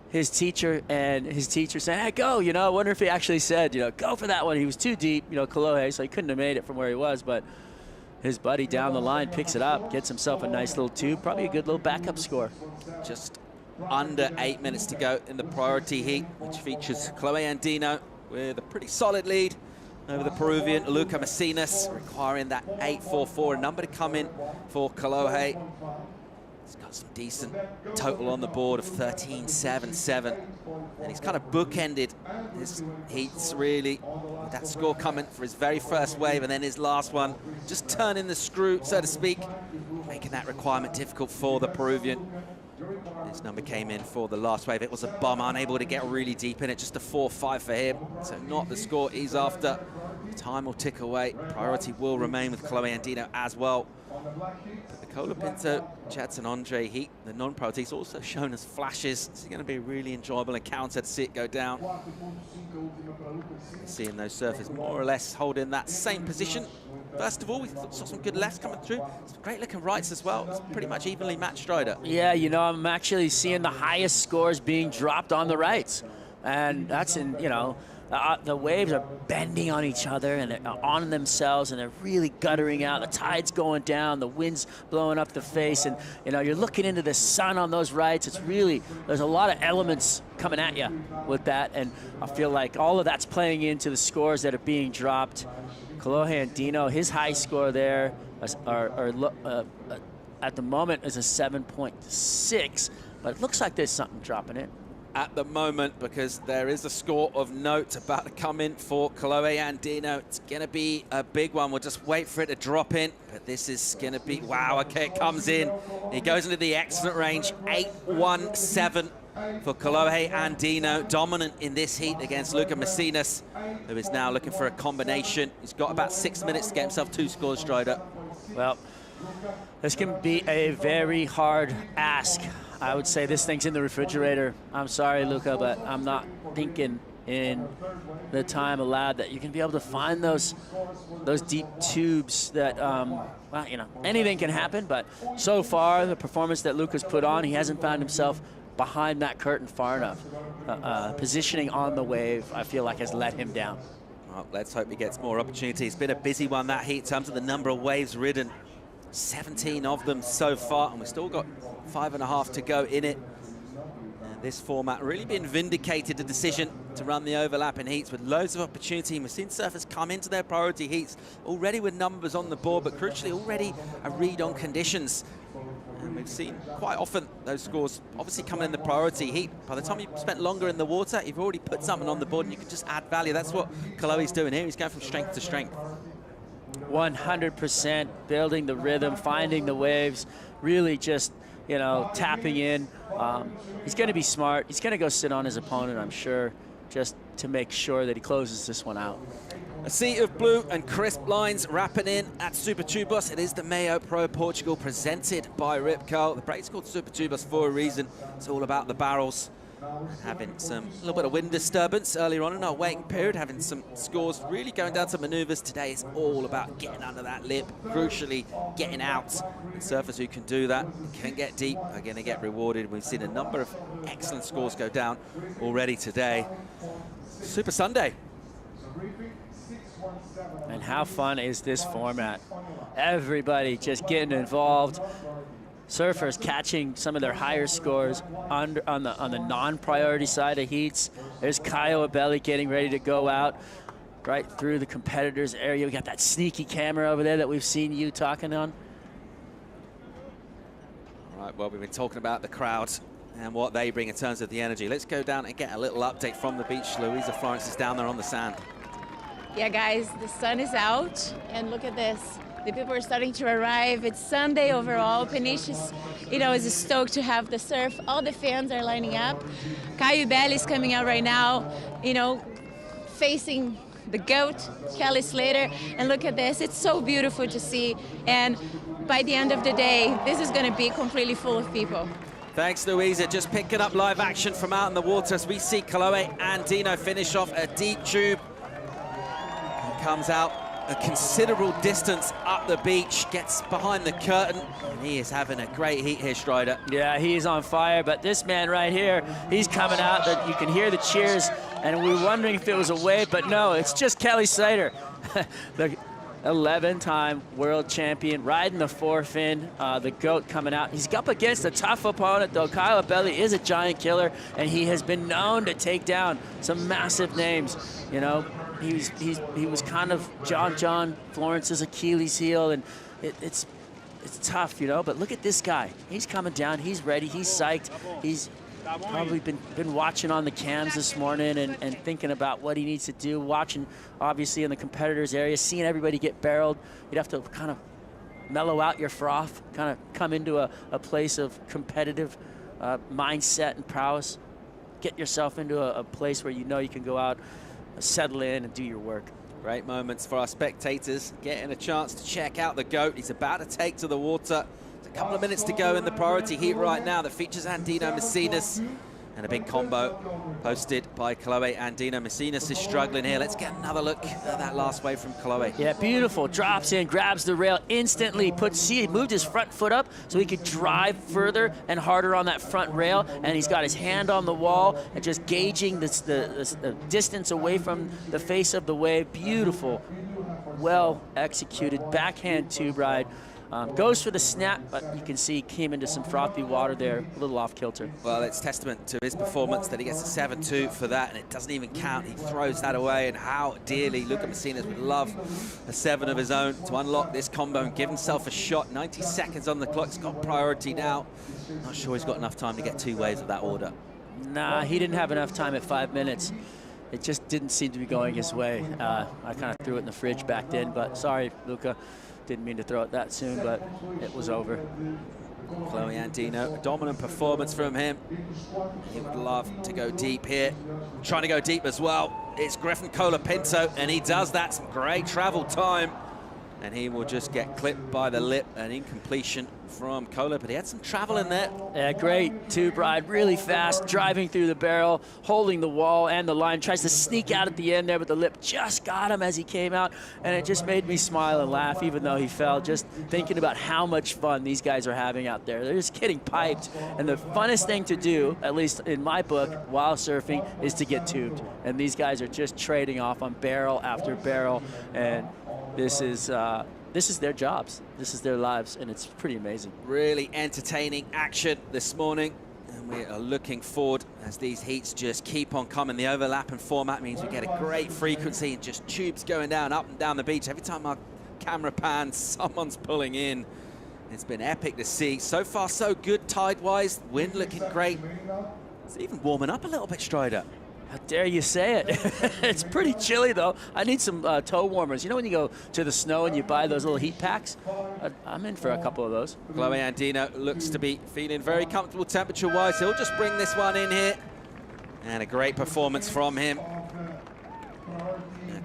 his teacher, and his teacher saying, hey, go, you know. I wonder if he actually said, you know, go for that one. He was too deep, you know, Kolohe, so he couldn't have made it from where he was, but his buddy down the line picks it up, gets himself a nice little tube, probably a good little backup score. Just under 8 minutes to go in the priority heat, which features Kolohe Andino with a pretty solid lead over the Peruvian Luca Messinas, requiring that 8.44, a number to come in for Kolohe. He's got some decent total on the board of 13.77, and he's kind of bookended his heats really with that score coming for his very first wave and then his last one, just turning the screw, so to speak, making that requirement difficult for the Peruvian. His number came in for the last wave. It was a bomb, unable to get really deep in it. Just a 4-5 for him. So not the score he's after. Time will tick away. Priority will remain with Chloe Andino as well. The Colapinto, Jadson Andre heat, the non-priority, is also shown as flashes. It's going to be a really enjoyable encounter to see it go down. Seeing those surfers more or less holding that same position. First of all, we saw some good lefts coming through. Some great looking rights as well. It's pretty much evenly matched, Strider. Yeah, you know, I'm actually seeing the highest scores being dropped on the rights. And that's in, you know, the waves are bending on each other and they're on themselves and they're really guttering out. The tide's going down, the wind's blowing up the face, and you know, you're looking into the sun on those rights. It's really, there's a lot of elements coming at you with that, and I feel like all of that's playing into the scores that are being dropped. Chloe Andino, his high score there at the moment is a 7.6, but it looks like there's something dropping it. At the moment, because there is a score of note about to come in for Chloe Andino. It's going to be a big one. We'll just wait for it to drop in. But this is going to be, wow, okay, it comes in. He goes into the excellent range, 8-1-7 for Chloe Andino. Dominant in this heat against Luca Macinas, who is now looking for a combination. He's got about 6 minutes to get himself 2 scores, Strider. Well, this can be a very hard ask. I would say this thing's in the refrigerator. I'm sorry, Luca, but I'm not thinking in the time allowed that you can be able to find those deep tubes that, well, you know, anything can happen, but so far the performance that Luca's put on, he hasn't found himself behind that curtain far enough. Positioning on the wave, I feel like, has let him down. Well, let's hope he gets more opportunity. It's been a busy one, that heat, in terms of the number of waves ridden. 17 of them so far, and we've still got 5.5 to go in it. And this format really been vindicated, the decision to run the overlapping heats with loads of opportunity. And we've seen surfers come into their priority heats already with numbers on the board, but crucially already a read on conditions. And we've seen quite often those scores obviously coming in the priority heat. By the time you've spent longer in the water, you've already put something on the board and you can just add value. That's what Chloe's doing here. He's going from strength to strength. 100% building the rhythm, finding the waves, really just, you know, tapping in. He's going to be smart. He's going to go sit on his opponent, I'm sure, just to make sure that he closes this one out. A sea of blue and crisp lines wrapping in at Super Tubos. It is the MEO Pro Portugal presented by Rip Curl. The break's called Super Tubos for a reason. It's all about the barrels. Having a little bit of wind disturbance earlier on in our waiting period, having some scores really going down to maneuvers. Today is all about getting under that lip, crucially getting out. And surfers who can do that, can get deep, are going to get rewarded. We've seen a number of excellent scores go down already today. Super Sunday. And how fun is this format? Everybody just getting involved. Surfers catching some of their higher scores on the non-priority side of heats. There's Kyle Abelli getting ready to go out right through the competitors' area. We got that sneaky camera over there that we've seen you talking on. All right, well, we've been talking about the crowd and what they bring in terms of the energy. Let's go down and get a little update from the beach. Louisa Florence is down there on the sand. Yeah, guys, the sun is out, and look at this. The people are starting to arrive. It's Sunday overall. Peniche is, is stoked to have the surf. All the fans are lining up. Caio Belli is coming out right now, facing the GOAT, Kelly Slater. And look at this. It's so beautiful to see. And by the end of the day, this is going to be completely full of people. Thanks, Louisa. Just picking up live action from out in the water as we see Chloe Andino finish off a deep tube. He comes out a considerable distance up the beach, gets behind the curtain, and he is having a great heat here, Strider. Yeah, he is on fire, but this man right here, he's coming out. That you can hear the cheers, and we were wondering if it was a wave, but no, it's just Kelly Slater, the 11-time world champion, riding the forefin, the GOAT coming out. He's up against a tough opponent, though. Kyle Abelli is a giant killer, and he has been known to take down some massive names, He was kind of John Florence's Achilles heel, and it's tough, But look at this guy. He's coming down. He's ready. He's psyched. He's probably been watching on the cams this morning and thinking about what he needs to do. Watching, obviously, in the competitors' area, seeing everybody get barreled. You'd have to kind of mellow out your froth, kind of come into a place of competitive mindset and prowess. Get yourself into a place where you know you can go out, settle in, and do your work. Great moments for our spectators, getting a chance to check out the GOAT. He's about to take to the water. There's a couple of minutes to go in the priority heat right now that features Andino Messinas. And a big combo posted by Chloe. Andino Messinas is struggling here. Let's get another look at that last wave from Chloe. Yeah, beautiful. Drops in, grabs the rail instantly. He moved his front foot up so he could drive further and harder on that front rail. And he's got his hand on the wall and just gauging the distance away from the face of the wave. Beautiful, well executed backhand tube ride. Goes for the snap, but you can see he came into some frothy water there, a little off kilter. Well, it's testament to his performance that he gets a 7-2 for that, and it doesn't even count. He throws that away, and how dearly Luca Messinas would love a 7 of his own to unlock this combo and give himself a shot. 90 seconds on the clock. He's got priority now. Not sure he's got enough time to get 2 waves of that order. Nah, he didn't have enough time at 5 minutes. It just didn't seem to be going his way. I kind of threw it in the fridge back then, but sorry, Luca. Didn't mean to throw it that soon, but it was over. Chloe Andino, a dominant performance from him. He would love to go deep here. Trying to go deep as well. It's Griffin Colapinto, and he does that. Some great travel time. And he will just get clipped by the lip, an incompletion from Cola, but he had some travel in there. Yeah, great tube ride, really fast, driving through the barrel, holding the wall and the line, tries to sneak out at the end there, but the lip just got him as he came out, and it just made me smile and laugh, even though he fell, just thinking about how much fun these guys are having out there. They're just getting piped, and the funnest thing to do, at least in my book, while surfing, is to get tubed, and these guys are just trading off on barrel after barrel, and this is their jobs. This is their lives, and it's pretty amazing. Really entertaining action this morning, and we are looking forward as these heats just keep on coming. The overlap and format means we get a great frequency and just tubes going down, up and down the beach. Every time our camera pans, someone's pulling in. It's been epic to see. So far, so good tide-wise. Wind looking great. It's even warming up a little bit, Strider. How dare you say it? It's pretty chilly, though. I need some toe warmers. You know when you go to the snow and you buy those little heat packs? I'm in for a couple of those. Chloe Andino looks to be feeling very comfortable temperature-wise. He'll just bring this one in here. And a great performance from him. A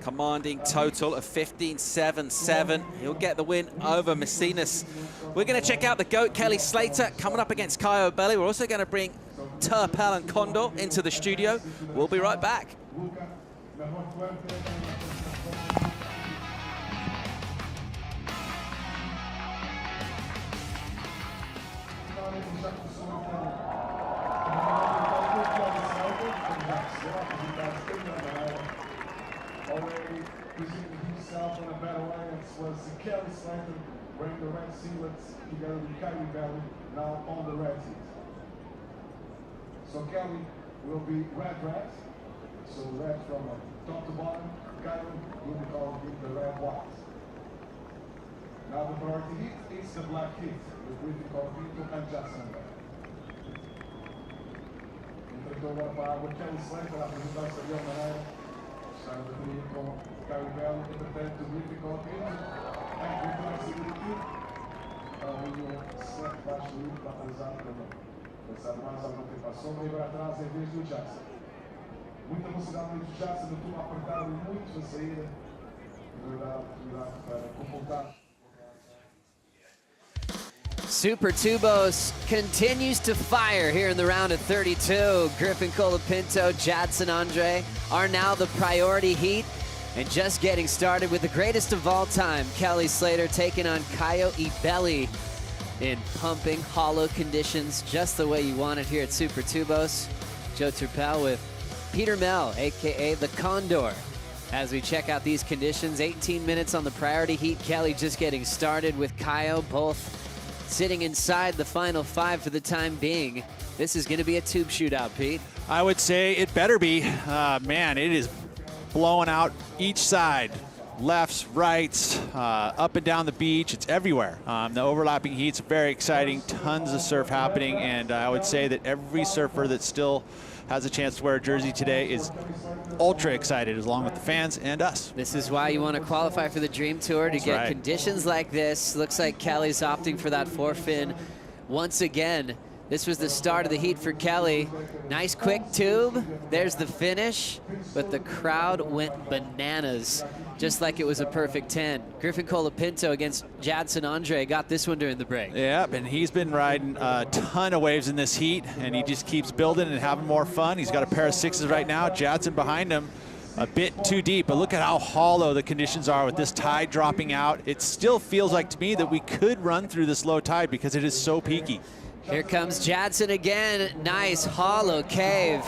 commanding total of 15.77. He'll get the win over Messinas. We're going to check out the GOAT, Kelly Slater, coming up against Caio Belli. We're also going to bring Turpel and Condor into the studio. We'll be right back. Already presenting himself on a battle alliance was Kelly Slater, wearing the red singlets together with Caio Belli, now on the red team. So Kelly will be red. So red from top to bottom. Caio will be called the red white. Now the priority heat is the black heat, with Rip Curl and Jackson. Então agora para a água Kelly Slater, a apresentar-se ali ao maneira. Está na bateria com Caio Belli, entretanto Rip Curl em vitória aqui. Para o Seth baixo livre para atualizar para passar mais algum tempo à sombra, e agora atrás é vez do Jackson. Muita velocidade do Jackson, do tubo a apertar muito a saída. Vai dar a oportunidade para completar. Super Tubos continues to fire here in the round of 32. Griffin Colapinto, Jadson Andre are now the priority heat. And just getting started with the greatest of all time, Kelly Slater taking on Caio Belli in pumping, hollow conditions, just the way you want it here at Super Tubos. Joe Turpel with Peter Mel, aka the Condor. As we check out these conditions, 18 minutes on the priority heat. Kelly just getting started with Caio, both sitting inside the final 5 for the time being. This is going to be a tube shootout, Pete. I would say it better be. Man, it is blowing out each side. Lefts, rights, up and down the beach. It's everywhere. The overlapping heats are very exciting. Tons of surf happening. And I would say that every surfer that still has a chance to wear a jersey today is ultra excited, along with the fans and us. This is why you want to qualify for the Dream Tour, to get conditions like this. Looks like Kelly's opting for that forefin once again. This was the start of the heat for Kelly. Nice quick tube. There's the finish, but the crowd went bananas, just like it was a perfect 10. Griffin Colapinto against Jadson Andre got this one during the break. Yeah, and he's been riding a ton of waves in this heat, and he just keeps building and having more fun. He's got a pair of 6s right now. Jadson behind him, a bit too deep, but look at how hollow the conditions are with this tide dropping out. It still feels like to me that we could run through this low tide because it is so peaky. Here comes Jadson again. Nice hollow cave.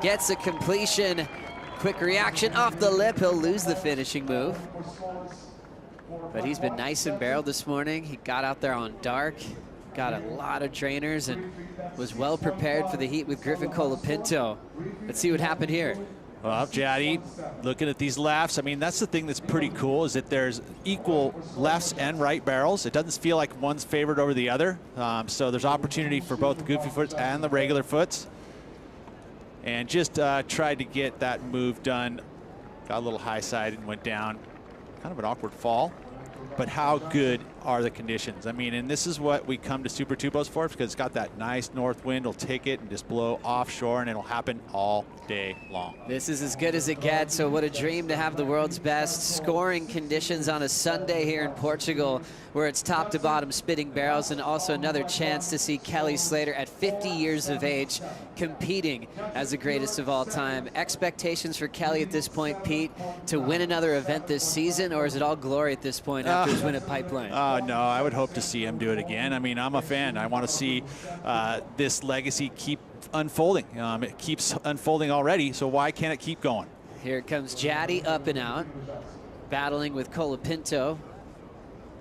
Gets a completion. Quick reaction off the lip. He'll lose the finishing move. But he's been nice and barreled this morning. He got out there on dark, got a lot of trainers, and was well prepared for the heat with Griffin Colapinto. Let's see what happened here. Well, Jaddy, looking at these lefts, I mean, that's the thing that's pretty cool is that there's equal lefts and right barrels. It doesn't feel like one's favored over the other. So there's opportunity for both the goofy foots and the regular foots. And just tried to get that move done. Got a little high side and went down. Kind of an awkward fall. But how good are the conditions? I mean, and this is what we come to Super Tubos for, because it's got that nice north wind. It'll take it and just blow offshore, and it'll happen all day long. This is as good as it gets, so what a dream to have the world's best scoring conditions on a Sunday here in Portugal, where it's top to bottom spitting barrels, and also another chance to see Kelly Slater at 50 years of age competing as the greatest of all time. Expectations for Kelly at this point, Pete, to win another event this season, or is it all glory at this point after his win at Pipeline? No, I would hope to see him do it again. I mean, I'm a fan. I want to see this legacy keep unfolding. It keeps unfolding already, so why can't it keep going? Here comes Jaddy up and out, battling with Colapinto.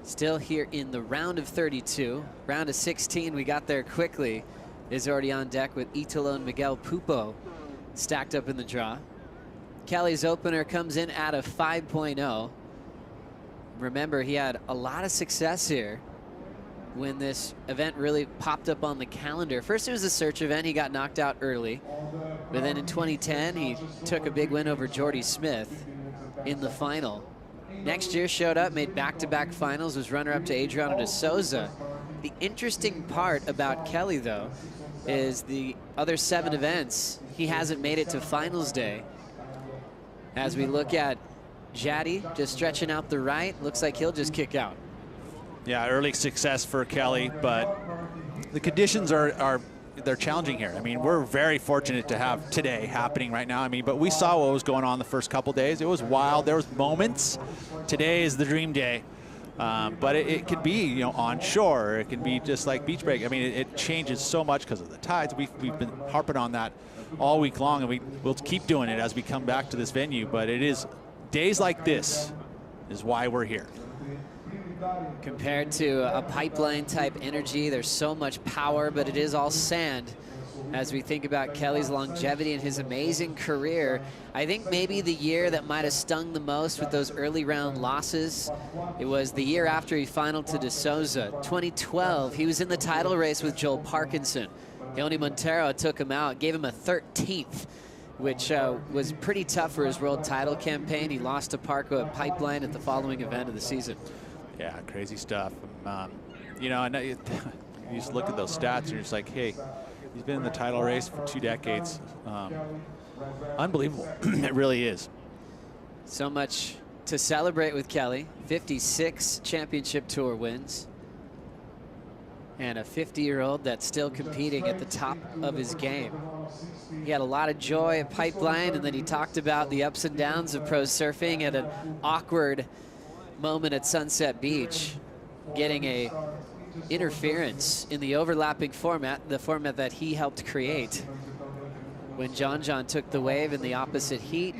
Still here in the round of 32. Round of 16, we got there quickly, is already on deck with Italo and Miguel Pupo stacked up in the draw. Kelly's opener comes in at a 5.0. Remember, he had a lot of success here when this event really popped up on the calendar. First, it was a search event. He got knocked out early. But then in 2010, he took a big win over Jordy Smith in the final. Next year, showed up, made back-to-back finals, was runner-up to Adriano de Souza. The interesting part about Kelly, though, is the other 7 events, he hasn't made it to finals day. As we look at Jaddy just stretching out the right, looks like he'll just kick out. Yeah, early success for Kelly, but the conditions they're challenging here. I mean, we're very fortunate to have today happening right now. I mean, but we saw what was going on the first couple days. It was wild. There was moments. Today is the dream day. But it could be, you know, on shore. It can be just like beach break. I mean, it changes so much because of the tides. We've been harping on that all week long, and we'll keep doing it as we come back to this venue. But it is days like this is why we're here. Compared to a pipeline type energy, there's so much power, but it is all sand. As we think about Kelly's longevity and his amazing career, I think maybe the year that might have stung the most with those early round losses, it was the year after he finaled to De Souza. 2012, he was in the title race with Joel Parkinson. Leone Montero took him out, gave him a 13th, which was pretty tough for his world title campaign. He lost to Parco at Pipeline at the following event of the season. Yeah, crazy stuff. You know, and you just look at those stats and you're just like, hey, he's been in the title race for 2 decades. Unbelievable. It really is. So much to celebrate with Kelly. 56 championship tour wins. And a 50-year-old that's still competing at the top of his game. He had a lot of joy at Pipeline, and then he talked about the ups and downs of pro surfing at an awkward moment at Sunset Beach, getting a interference in the overlapping format, the format that he helped create. When John took the wave in the opposite heat,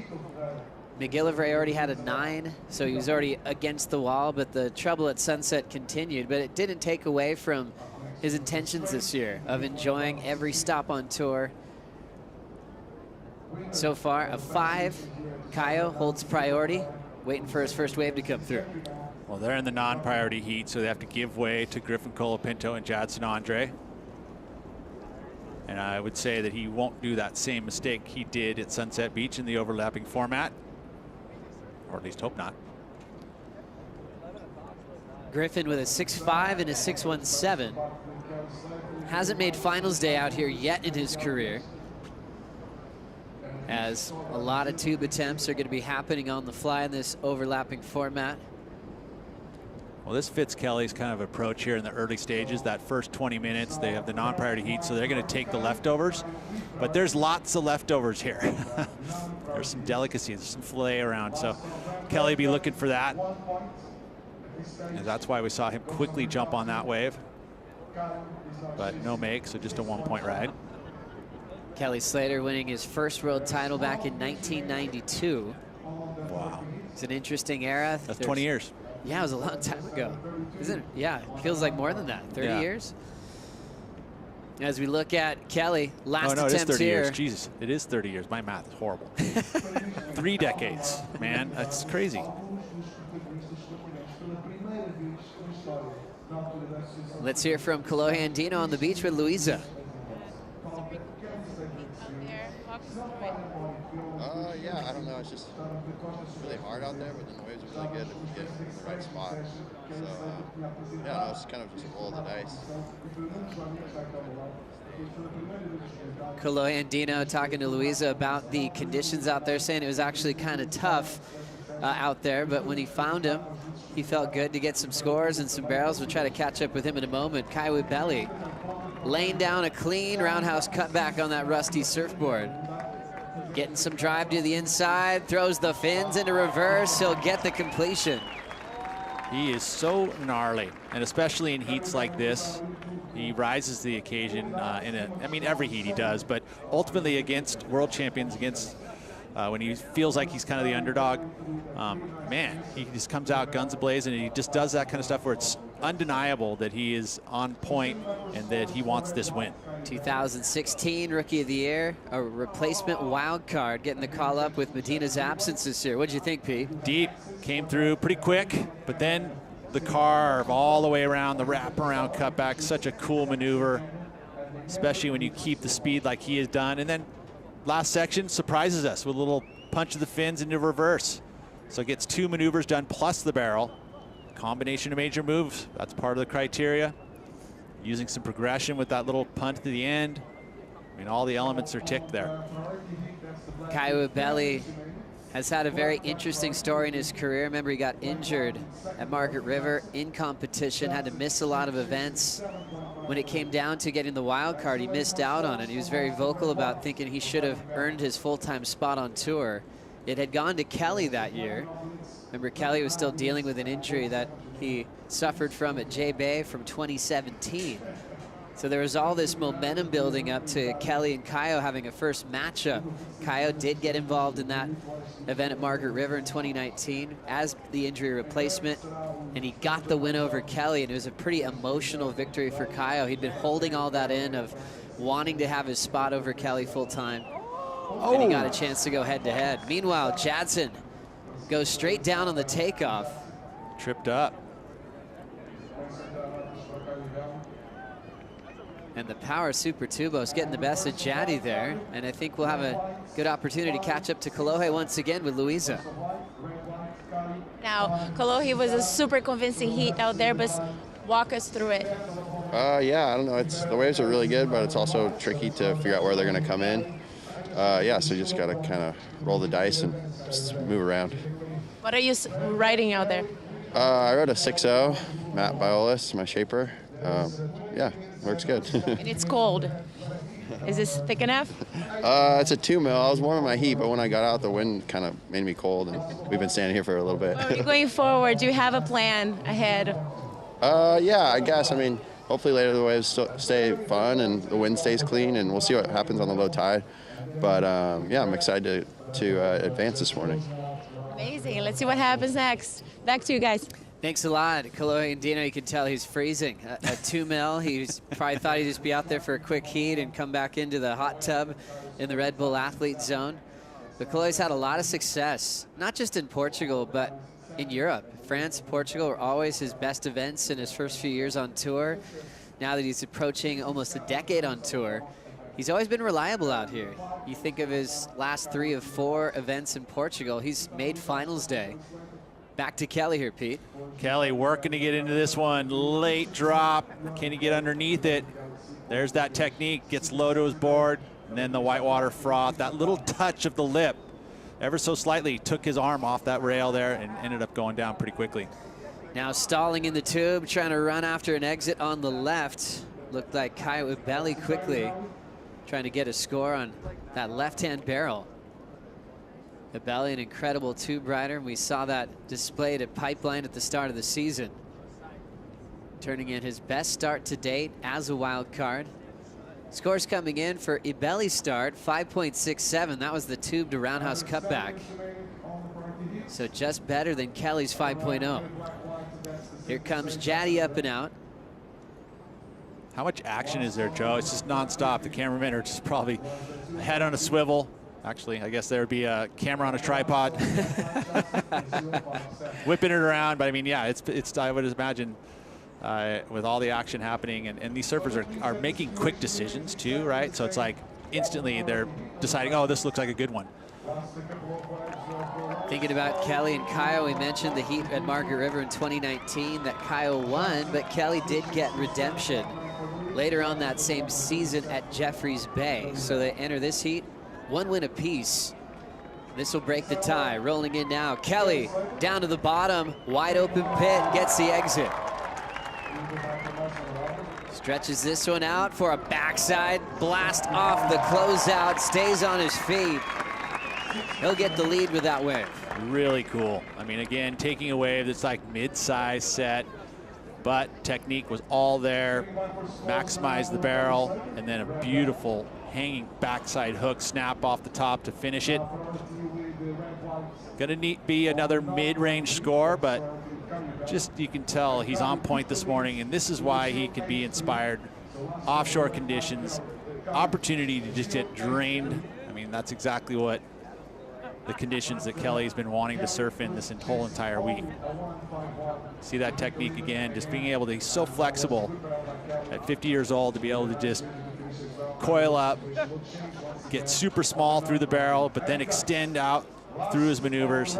McGillivray already had a 9, so he was already against the wall, but the trouble at Sunset continued. But it didn't take away from his intentions this year of enjoying every stop on tour. So far, a 5. Caio holds priority, waiting for his first wave to come through. Well, they're in the non-priority heat, so they have to give way to Griffin Colapinto and Jadson Andre. And I would say that he won't do that same mistake he did at Sunset Beach in the overlapping format, or at least hope not. Griffin with a 6.5 and a 6.17. hasn't made finals day out here yet in his career, as a lot of tube attempts are going to be happening on the fly in this overlapping format. Well, this fits Kelly's kind of approach here in the early stages. That first 20 minutes, they have the non-priority heat, so they're going to take the leftovers. But there's lots of leftovers here. There's some delicacies, there's some filet around. So Kelly be looking for that. And that's why we saw him quickly jump on that wave. But no make, so just a 1-point ride. Kelly Slater winning his first world title back in 1992. Wow. It's an interesting era. That's 20 years. Yeah, it was a long time ago. Isn't it? Yeah, it feels like more than that. 30 years. As we look at Kelly, last attempt attempt it is 30 here. years. Jesus, it is 30 years. My math is horrible. 3 decades, man. That's crazy. Let's hear from Kolohe Andino on the beach with Louisa. Yeah, I don't know. It's just really hard out there, but then the waves are really good if you get in the right spot. So, yeah, no, it's kind of just a roll of the dice. Kolohe Andino talking to Louisa about the conditions out there, saying it was actually kind of tough out there, but when he found him, he felt good to get some scores and some barrels. We'll try to catch up with him in a moment. Kaiwi Belly laying down a clean roundhouse cutback on that rusty surfboard. Getting some drive to the inside, throws the fins into reverse. He'll get the completion. He is so gnarly, and especially in heats like this, he rises to the occasion I mean, every heat he does, but ultimately against world champions, against when he feels like he's kind of the underdog, man, he just comes out guns a-blazing, and he just does that kind of stuff where it's undeniable that he is on point and that he wants this win. 2016 Rookie of the Year, a replacement wild card, getting the call up with Medina's absence this year. What'd you think, Pete? Deep, came through pretty quick, but then the carve all the way around, the wraparound cutback, such a cool maneuver, especially when you keep the speed like he has done. And then last section surprises us with a little punch of the fins into reverse. So it gets 2 maneuvers done plus the barrel. Combination of major moves, that's part of the criteria. Using some progression with that little punt to the end. I mean, all the elements are ticked there. Kaiwi Belly has had a very interesting story in his career. Remember, he got injured at Margaret River in competition, had to miss a lot of events. When it came down to getting the wild card, he missed out on it. He was very vocal about thinking he should have earned his full-time spot on tour. It had gone to Kelly that year. Remember, Kelly was still dealing with an injury that he suffered from at J-Bay from 2017. So there was all this momentum building up to Kelly and Kaio having a first matchup. Kaio did get involved in that event at Margaret River in 2019 as the injury replacement, and he got the win over Kelly, and it was a pretty emotional victory for Kaio. He'd been holding all that in of wanting to have his spot over Kelly full-time, and he got a chance to go head-to-head. Meanwhile, Jadson goes straight down on the takeoff. Tripped up. And the power Super Tubos getting the best of Jaddy there. And I think we'll have a good opportunity to catch up to Kolohe once again with Louisa. Now, Kolohe was a super convincing heat out there, but walk us through it. Yeah, I don't know. The waves are really good, but it's also tricky to figure out where they're going to come in. Yeah, so you just got to kind of roll the dice and just move around. What are you riding out there? I rode a 6.0, Matt Biolis, my shaper. Yeah, works good. And it's cold. Is this thick enough? It's a 2 mil. I was warming my heat, but when I got out, the wind kind of made me cold, and we've been standing here for a little bit. Well, going forward, do you have a plan ahead? Yeah, I guess. I mean, hopefully later the waves stay fun and the wind stays clean, and we'll see what happens on the low tide. But yeah, I'm excited to advance this morning. Amazing. Let's see what happens next. Back to you guys. Thanks a lot. Kolohe Andino, you can tell he's freezing. A 2 mil, he probably thought he'd just be out there for a quick heat and come back into the hot tub in the Red Bull Athlete Zone. But Kolohe's had a lot of success, not just in Portugal, but in Europe. France, Portugal were always his best events in his first few years on tour. Now that he's approaching almost a decade on tour, he's always been reliable out here. You think of his last 3 of 4 events in Portugal, he's made finals day. Back to Kelly here, Pete. Kelly working to get into this one. Late drop. Can he get underneath it? There's that technique. Gets low to his board. And then the whitewater froth. That little touch of the lip, ever so slightly, took his arm off that rail there and ended up going down pretty quickly. Now stalling in the tube, trying to run after an exit on the left. Looked like Caio Ibelli quickly trying to get a score on that left-hand barrel. Ibelli, an incredible tube rider, and we saw that displayed at Pipeline at the start of the season. Turning in his best start to date as a wild card. Scores coming in for Ibelli's start, 5.67. That was the tube to Roundhouse cutback. So just better than Kelly's 5.0. Here comes Jaddy up and out. How much action is there, Joe? It's just nonstop. The cameramen are just probably head on a swivel. Actually, I guess there would be a camera on a tripod. Whipping it around. But I mean, yeah, it's I would imagine with all the action happening, and these surfers are making quick decisions too, right? So it's like instantly they're deciding, oh, this looks like a good one. Thinking about Kelly and Caio, we mentioned the heat at Margaret River in 2019 that Caio won, but Kelly did get redemption later on that same season at Jeffreys Bay. So they enter this heat, 1 win apiece. This will break the tie. Rolling in now, Kelly down to the bottom, wide open pit, gets the exit. Stretches this one out for a backside blast off the closeout, stays on his feet. He'll get the lead with that wave. Really cool. I mean, again, taking a wave that's like mid-size set, but technique was all there. Maximize the barrel, and then a beautiful hanging backside hook snap off the top to finish it. Gonna be another mid-range score, but just you can tell he's on point this morning, and this is why he can be inspired. Offshore conditions, opportunity to just get drained. I mean, that's exactly what the conditions that Kelly's been wanting to surf in this whole entire week. See that technique again, just being able to be so flexible at 50 years old to be able to just coil up, get super small through the barrel, but then extend out through his maneuvers.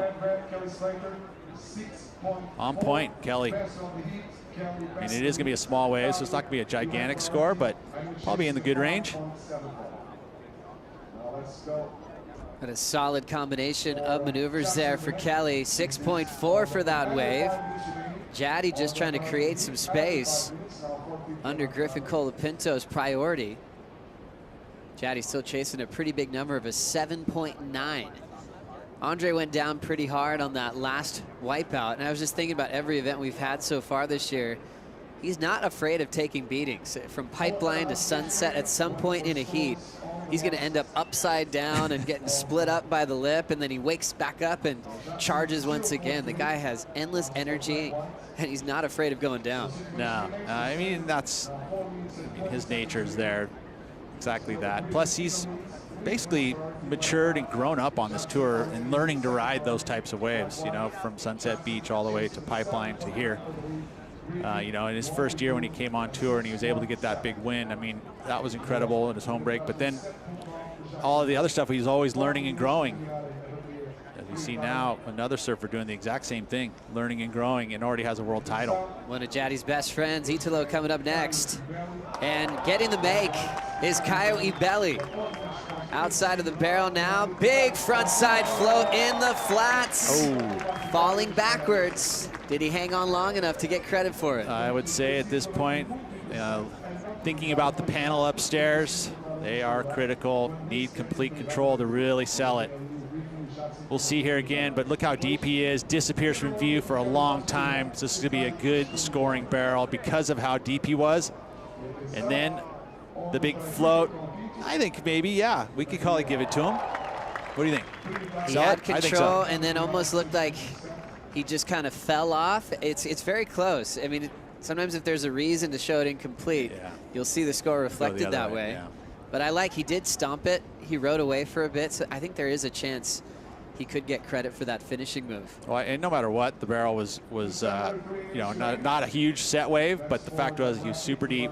On point, Kelly. I mean, it is gonna be a small wave, so it's not gonna be a gigantic score, but probably in the good range. But a solid combination of maneuvers there for Kelly. 6.4 for that wave. Jaddy just trying to create some space under Griffin Colapinto's priority. Jaddy still chasing a pretty big number of a 7.9. Andre went down pretty hard on that last wipeout, and I was just thinking about every event we've had so far this year. He's not afraid of taking beatings. From Pipeline to Sunset, at some point in a heat, he's going to end up upside down and getting split up by the lip, and then he wakes back up and charges once again. The guy has endless energy, and he's not afraid of going down. No, I mean, his nature is there. Exactly that. Plus, he's basically matured and grown up on this tour and learning to ride those types of waves, you know, from Sunset Beach all the way to Pipeline to here. You know, in his first year when he came on tour and he was able to get that big win, I mean, that was incredible in his home break. But then all of the other stuff, he's always learning and growing. As we see now, another surfer doing the exact same thing, learning and growing, and already has a world title. One of Jaddy's best friends, Italo, coming up next. And getting the make is Caio Ibelli. Outside of the barrel now, big front side float in the flats. Oh. Falling backwards. Did he hang on long enough to get credit for it? I would say at this point, thinking about the panel upstairs, they are critical, need complete control to really sell it. We'll see here again, but look how deep he is, disappears from view for a long time. So this is gonna be a good scoring barrel because of how deep he was. And then the big float, I think maybe, yeah, we could probably give it to him. What do you think? He had control and then almost looked like he just kind of fell off. It's very close. I mean, sometimes if there's a reason to show it incomplete, you'll see the score reflected that way. Yeah. But I like, he did stomp it. He rode away for a bit, so I think there is a chance he could get credit for that finishing move. Well, and no matter what, the barrel was you know, not a huge set wave, but the fact was he was super deep,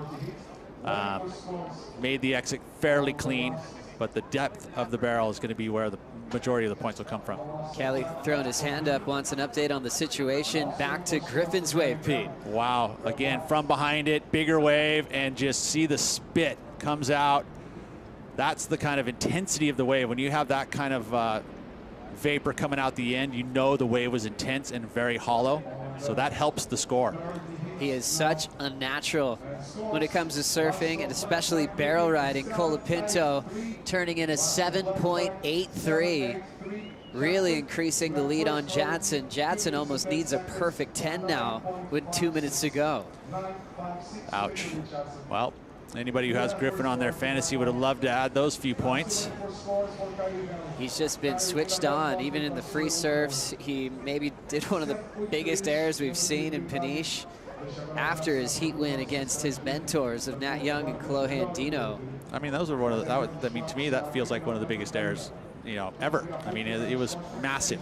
made the exit fairly clean, but the depth of the barrel is going to be where the majority of the points will come from. Kelly throwing his hand up, wants an update on the situation. Back to Griffin's wave, Pete. Wow, again, from behind it, bigger wave, and just see the spit comes out. That's the kind of intensity of the wave. When you have that kind of vapor coming out the end, you know the wave was intense and very hollow, so that helps the score. He is such a natural when it comes to surfing, and especially barrel riding. Colapinto turning in a 7.83, really increasing the lead on Jadson. Jadson almost needs a perfect 10 now with 2 minutes to go. Ouch. Well, anybody who has Griffin on their fantasy would have loved to add those few points. He's just been switched on, even in the free surfs. He maybe did one of the biggest errors we've seen in Peniche after his heat win against his mentors of Nat Young and Kolohan Dino. I mean, those are one of the, I mean, to me, that feels like one of the biggest errors, you know, ever. I mean, it was massive.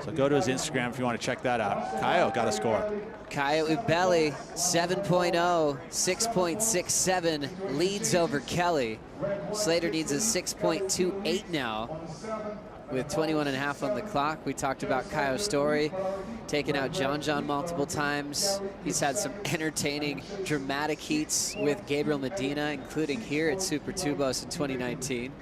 So go to his Instagram if you want to check that out. Kaio got a score. Kaio Ubeli, 7.0, 6.67, leads over Kelly. Slater needs a 6.28 now with 21.5 on the clock. We talked about Kaio's story, taking out John multiple times. He's had some entertaining, dramatic heats with Gabriel Medina, including here at Super Tubos in 2019.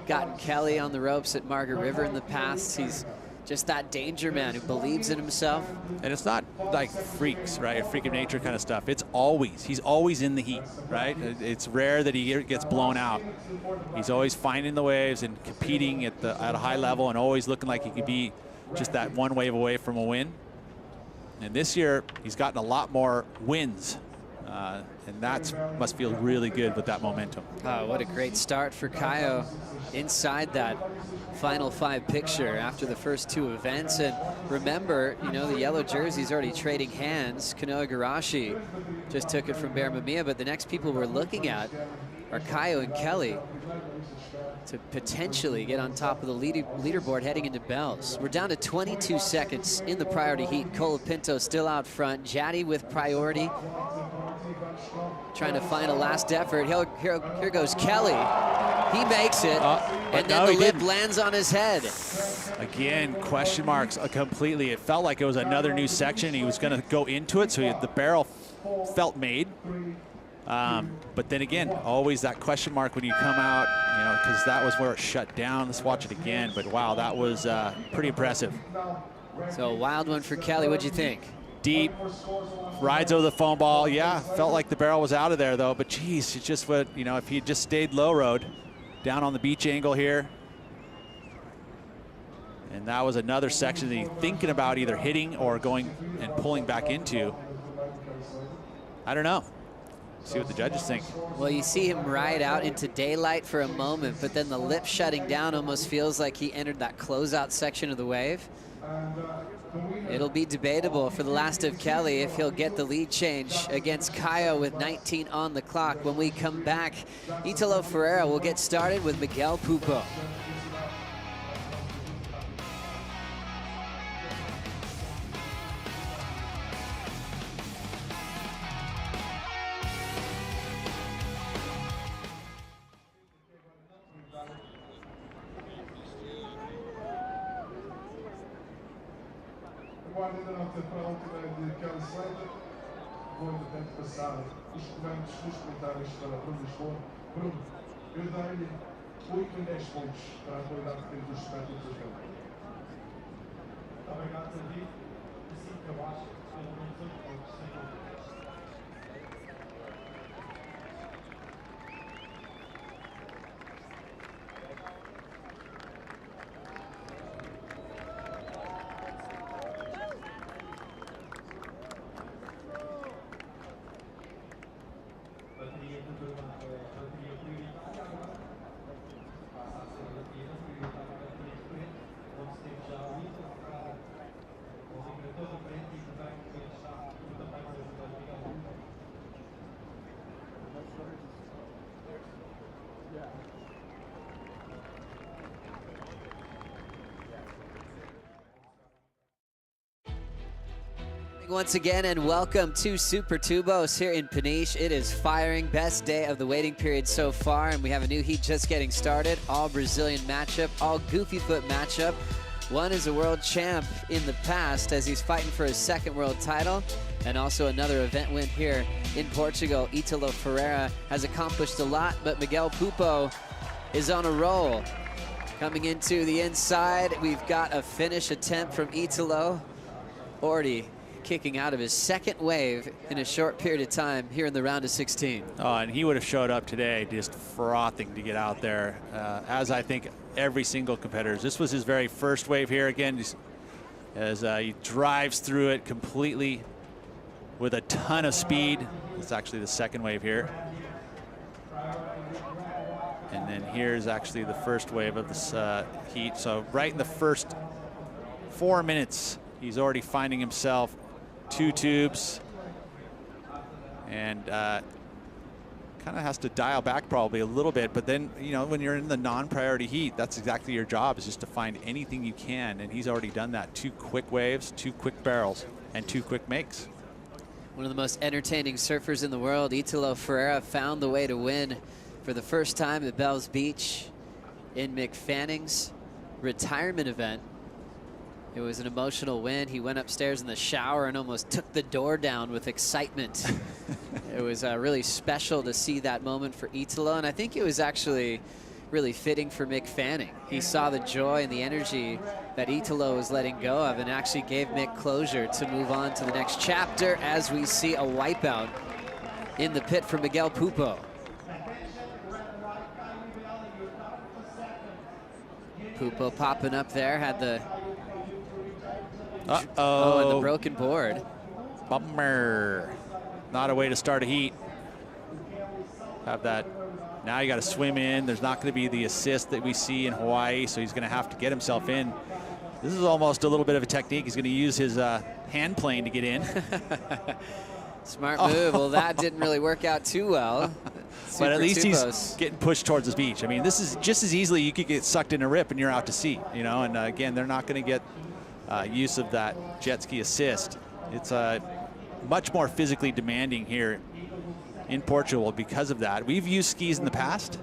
Gotten Kelly on the ropes at Margaret River in the past. He's just that danger man who believes in himself. And it's not like freaks, right? Freak of nature kind of stuff. It's always, he's always in the heat, right? It's rare that he gets blown out. He's always finding the waves and competing at a high level and always looking like he could be just that one wave away from a win. And this year, he's gotten a lot more wins. And that must feel really good with that momentum. Oh, what a great start for Kaio inside that Final 5 picture after the first 2 events. And remember, you know, the yellow jersey's already trading hands. Kanoa Garashi just took it from Bear Mamiya, but the next people we're looking at are Kaio and Kelly to potentially get on top of the leaderboard heading into Bells. We're down to 22 seconds in the priority heat. Colapinto still out front. Jaddy with priority, trying to find a last effort. Here goes Kelly. He makes it, and then the lip lands on his head. Again, question marks completely. It felt like it was another new section. He was going to go into it, so the barrel felt made. But then again, always that question mark when you come out, you know, because that was where it shut down. Let's watch it again. But wow, that was pretty impressive. So a wild one for Kelly. What'd you think? Deep, rides over the foam ball. Yeah, felt like the barrel was out of there though. But geez, it's just what, you know, if he had just stayed low road, down on the beach angle here. And that was another section that he's thinking about either hitting or going and pulling back into. I don't know. See what the judges think. Well, you see him ride out into daylight for a moment, but then the lip shutting down almost feels like he entered that closeout section of the wave. It'll be debatable for the last of Kelly if he'll get the lead change against Kaio with 19 on the clock. When we come back, Italo Ferreira will get started with Miguel Pupo. Agora ainda não tem para a última de Kelly Slater. Vou entretanto passar os comandos dos comentários para Bruno Lisboa. Bruno, eu dei-lhe 8 em 10 pontos para a qualidade que temos dos espetáculos do jogo. Obrigado, David. Assim que eu acho que pelo menos 8 pontos, sem dúvida. once again, and welcome to Super Tubos here in Peniche. It is firing, best day of the waiting period so far, and we have a new heat just getting started. All Brazilian matchup, all goofy foot matchup. One is a world champ in the past as he's fighting for his second world title, and also another event win here in Portugal. Italo Ferreira has accomplished a lot, but Miguel Pupo is on a roll. Coming into the inside, we've got a finish attempt from Italo, already kicking out of his second wave in a short period of time here in the round of 16. Oh, and he would have showed up today just frothing to get out there, as I think every single competitor. This was his very first wave here again, as he drives through it completely with a ton of speed. It's actually the second wave here. And then here's actually the first wave of this heat. So right in the first 4 minutes, he's already finding himself 2 tubes, and kind of has to dial back probably a little bit. But then, you know, when you're in the non-priority heat, that's exactly your job, is just to find anything you can. And he's already done that. 2 quick waves, 2 quick barrels, and 2 quick makes. One of the most entertaining surfers in the world, Italo Ferreira, found the way to win for the first time at Bells Beach in McFanning's retirement event. It was an emotional win. He went upstairs in the shower and almost took the door down with excitement. It was really special to see that moment for Italo, and I think it was actually really fitting for Mick Fanning. He saw the joy and the energy that Italo was letting go of, and actually gave Mick closure to move on to the next chapter, as we see a wipeout in the pit for Miguel Pupo. Pupo popping up there, had the and the broken board. Bummer. Not a way to start a heat. Have that. Now you got to swim in. There's not going to be the assist that we see in Hawaii, so he's going to have to get himself in. This is almost a little bit of a technique. He's going to use his hand plane to get in. Smart move. Well, that didn't really work out too well. But at least he's getting pushed towards the beach. I mean, this is just as easily you could get sucked in a rip and you're out to sea, you know. And again, they're not going to get use of that jet ski assist. It's much more physically demanding here in Portugal because of that. We've used skis in the past,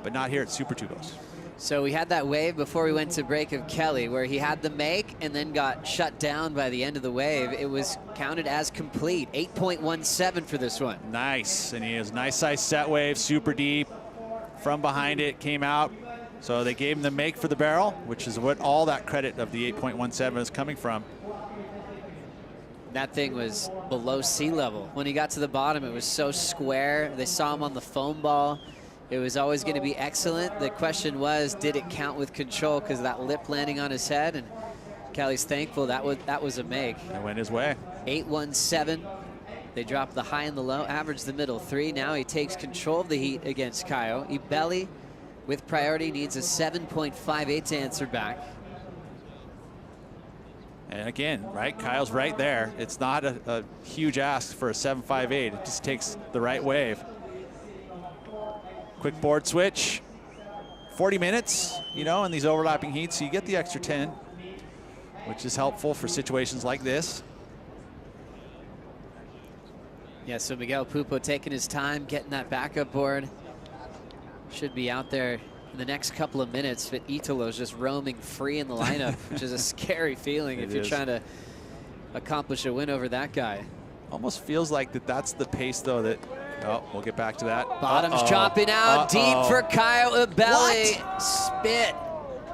but not here at Super Tubos. So we had that wave before we went to break of Kelly, where he had the make and then got shut down by the end of the wave. It was counted as complete. 8.17 for this one. Nice, and he has nice size set wave, super deep. From behind it, came out. So they gave him the make for the barrel, which is what all that credit of the 8.17 is coming from. That thing was below sea level. When he got to the bottom, it was so square. They saw him on the foam ball. It was always going to be excellent. The question was, did it count with control because of that lip landing on his head? And Kelly's thankful that was a make. It went his way. 8.17. They dropped the high and the low, averaged the middle 3. Now he takes control of the heat against Caio. Ibelli, with priority, needs a 7.58 to answer back. And again, right, Kyle's right there. It's not a huge ask for a 7.58. It just takes the right wave. Quick board switch. 40 minutes, you know, in these overlapping heats, so you get the extra 10, which is helpful for situations like this. Yeah, so Miguel Pupo taking his time, getting that backup board. Should be out there in the next couple of minutes, but Italo's just roaming free in the lineup, which is a scary feeling if you're trying to accomplish a win over that guy. Almost feels like that's the pace, though, that, oh, we'll get back to that. Bottom's chopping out deep for Caio Ibelli. Spit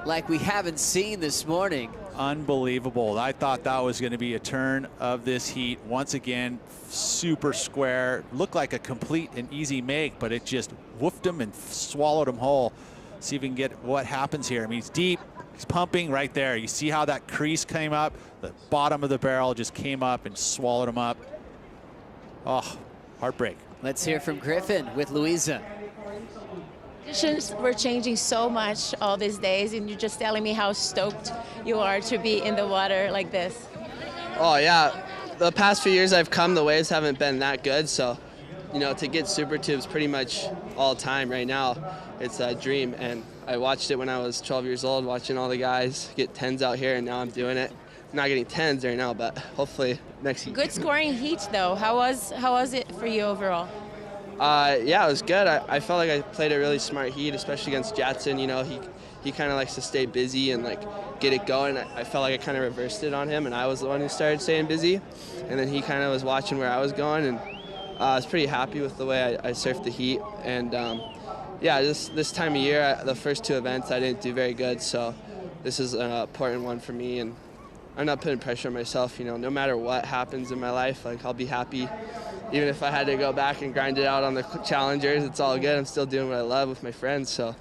like we haven't seen this morning. Unbelievable. I thought that was going to be a turn of this heat. Once again, super square. Looked like a complete and easy make, but it just woofed him and swallowed him whole. See if we can get what happens here. I mean, he's deep. He's pumping right there. You see how that crease came up? The bottom of the barrel just came up and swallowed him up. Oh, heartbreak. Let's hear from Griffin with Louisa. Conditions were changing so much all these days, and you're just telling me how stoked you are to be in the water like this. Oh yeah, the past few years I've come, the waves haven't been that good, so you know, to get super tubes pretty much all time right now, it's a dream. And I watched it when I was 12 years old, watching all the guys get 10s out here, and now I'm doing it. not getting 10s right now, but hopefully next heat. Good scoring heat though. How was it for you overall? Yeah, it was good. I felt like I played a really smart heat, especially against Jadson. You know, he kind of likes to stay busy and like get it going. I felt like I kind of reversed it on him, and I was the one who started staying busy. And then he kind of was watching where I was going, and I was pretty happy with the way I surfed the heat. And yeah, this time of year, the first 2 events, I didn't do very good. So this is an important one for me, and I'm not putting pressure on myself. You know, no matter what happens in my life, like I'll be happy. Even if I had to go back and grind it out on the challengers, it's all good. I'm still doing what I love with my friends. So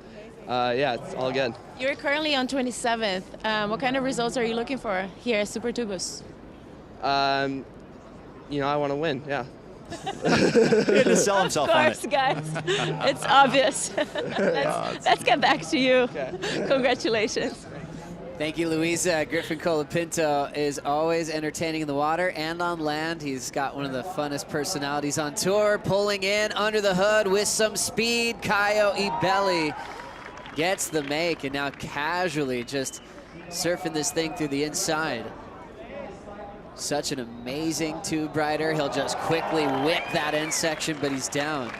yeah, it's all good. You're currently on 27th. What kind of results are you looking for here at Super Tubos? You know, I want to win, yeah. He had to sell himself on it. Of course, guys. It's obvious. Let's get back to you. Okay. Congratulations. Thank you, Luisa. Griffin Colapinto is always entertaining in the water and on land. He's got one of the funnest personalities on tour, pulling in under the hood with some speed. Caio Ibelli gets the make, and now casually just surfing this thing through the inside. Such an amazing tube rider. He'll just quickly whip that end section, but he's down.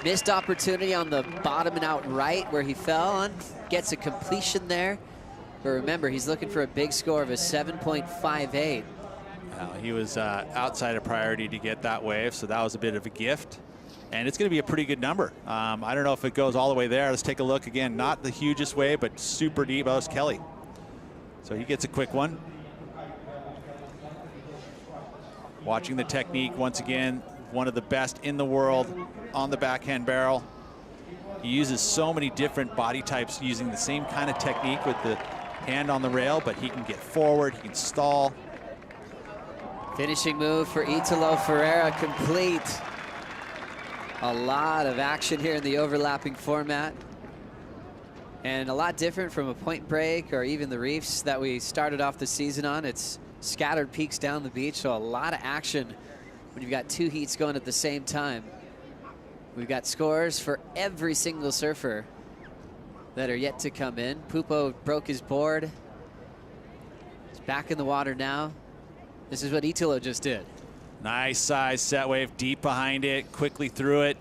Missed opportunity on the bottom and out right where he fell on. Gets a completion there. But remember, he's looking for a big score of a 7.58. He was outside of priority to get that wave, so that was a bit of a gift. And it's going to be a pretty good number. I don't know if it goes all the way there. Let's take a look again. Not the hugest wave, but super deep. That was Kelly. So he gets a quick one. Watching the technique once again, one of the best in the world on the backhand barrel. He uses so many different body types using the same kind of technique with the hand on the rail, but he can get forward, he can stall. Finishing move for Italo Ferreira complete. A lot of action here in the overlapping format. And a lot different from a point break or even the reefs that we started off the season on. It's scattered peaks down the beach, so a lot of action when you've got 2 heats going at the same time. We've got scores for every single surfer that are yet to come in. Pupo broke his board. He's back in the water now. This is what Italo just did. Nice size set wave, deep behind it, quickly through it.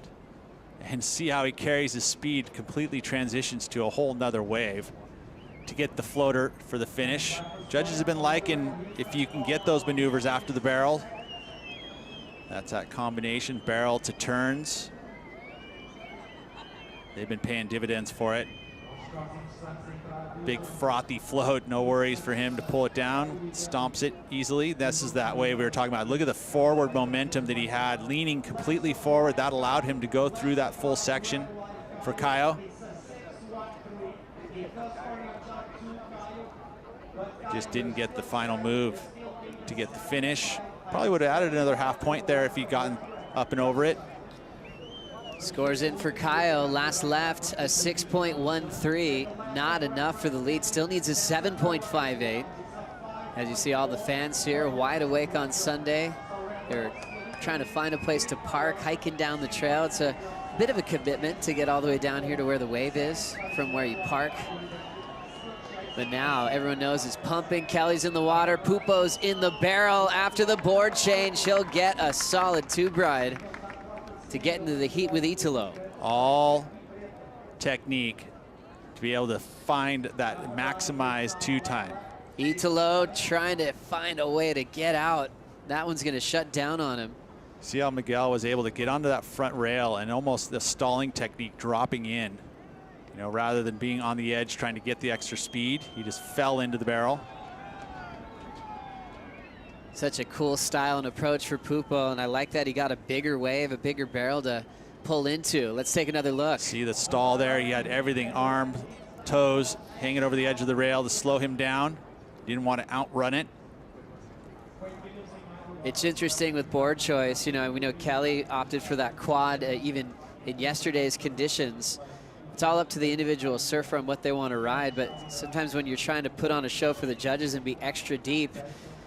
And see how he carries his speed, completely transitions to a whole nother wave to get the floater for the finish. Judges have been liking if you can get those maneuvers after the barrel. That's that combination, barrel to turns. They've been paying dividends for it. Big frothy float, no worries for him to pull it down. Stomps it easily. This is that wave we were talking about. Look at the forward momentum that he had, leaning completely forward. That allowed him to go through that full section for Caio. Just didn't get the final move to get the finish. Probably would have added another half point there if he'd gotten up and over it. Scores in for Caio. Last left, a 6.13. Not enough for the lead. Still needs a 7.58. As you see all the fans here wide awake on Sunday. They're trying to find a place to park, hiking down the trail. It's a bit of a commitment to get all the way down here to where the wave is from where you park. But now everyone knows it's pumping. Kelly's in the water. Pupo's in the barrel. After the board change, he'll get a solid tube ride to get into the heat with Italo. All technique to be able to find that maximized 2 time. Italo trying to find a way to get out. That one's going to shut down on him. See how Miguel was able to get onto that front rail and almost the stalling technique dropping in. You know, rather than being on the edge trying to get the extra speed, he just fell into the barrel. Such a cool style and approach for Pupo, and I like that he got a bigger wave, a bigger barrel to pull into. Let's take another look. See the stall there. He had everything, arm, toes, hanging over the edge of the rail to slow him down. Didn't want to outrun it. It's interesting with board choice. You know, we know Kelly opted for that quad even in yesterday's conditions. It's all up to the individual surfer and what they want to ride, but sometimes when you're trying to put on a show for the judges and be extra deep,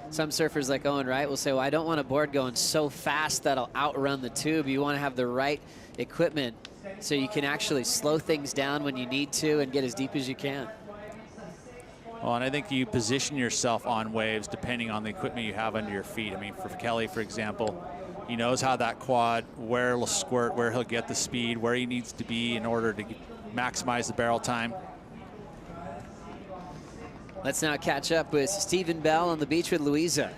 some surfers like Owen Wright will say, well, I don't want a board going so fast that'll outrun the tube. You want to have the right equipment so you can actually slow things down when you need to and get as deep as you can. Well, and I think you position yourself on waves depending on the equipment you have under your feet. I mean, for Kelly, for example, he knows how that quad, where it'll squirt, where he'll get the speed, where he needs to be in order to maximize the barrel time. Let's now catch up with Stephen Bell on the beach with Louisa.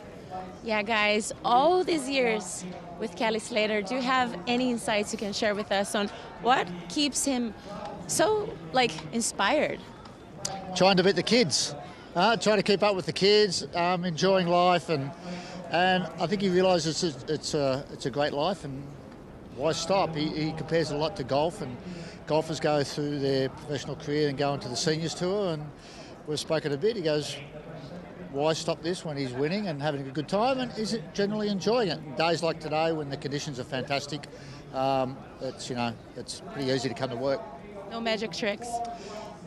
Yeah, guys, all these years with Kelly Slater, do you have any insights you can share with us on what keeps him so, like, inspired? Trying to beat the kids, trying to keep up with the kids, enjoying life, and I think he realises it's a great life, and why stop? He compares it a lot to golf, and golfers go through their professional career and go into the seniors tour, and we've spoken a bit. He goes, why stop this when he's winning and having a good time, and is it generally enjoying it? Days like today when the conditions are fantastic, it's pretty easy to come to work. No magic tricks?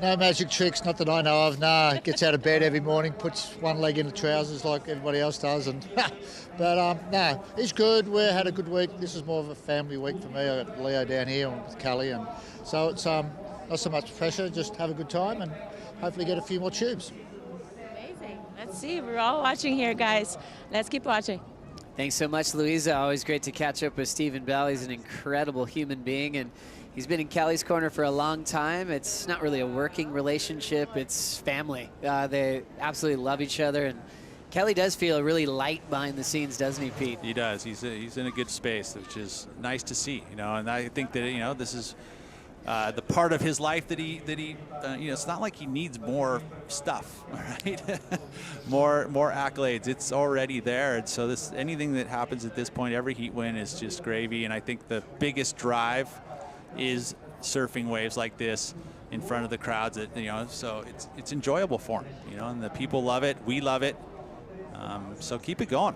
No magic tricks, not that I know of. No, gets out of bed every morning, puts one leg in the trousers like everybody else does, and but no, he's good. We had a good week. This is more of a family week for me. I got Leo down here with Kelly, and so it's not so much pressure. Just have a good time and hopefully get a few more tubes. Amazing. Let's see. We're all watching here, guys. Let's keep watching. Thanks so much, Louisa. Always great to catch up with Stephen Bell. He's an incredible human being, and he's been in Kelly's corner for a long time. It's not really a working relationship, it's family. They absolutely love each other, and Kelly does feel really light behind the scenes, doesn't he, Pete? He does. He's in a good space, which is nice to see, and I think that, this is the part of his life that he it's not like he needs more stuff, right? more accolades. It's already there, and so anything that happens at this point, every heat win is just gravy, and I think the biggest drive is surfing waves like this in front of the crowds. So it's enjoyable for him, and the people love it. We love it. So keep it going.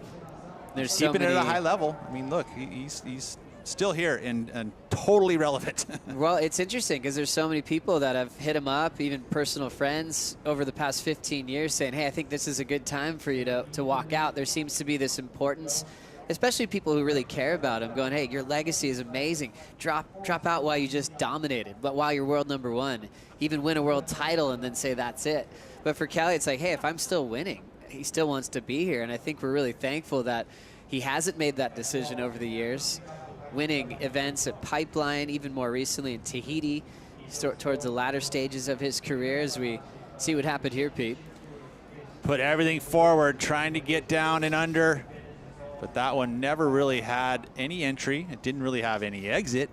There's keeping it at a high level. I mean, look, he's still here and totally relevant. Well, it's interesting because there's so many people that have hit him up, even personal friends, over the past 15 years saying, hey, I think this is a good time for you to walk out. There seems to be this importance, especially people who really care about him, going, hey, your legacy is amazing. Drop out while you just dominated, but while you're world #1, even win a world title and then say that's it. But for Kelly, it's like, hey, if I'm still winning, he still wants to be here. And I think we're really thankful that he hasn't made that decision over the years, winning events at Pipeline, even more recently in Tahiti, towards the latter stages of his career, as we see what happened here, Pete. Put everything forward, trying to get down and under. But that one never really had any entry. It didn't really have any exit.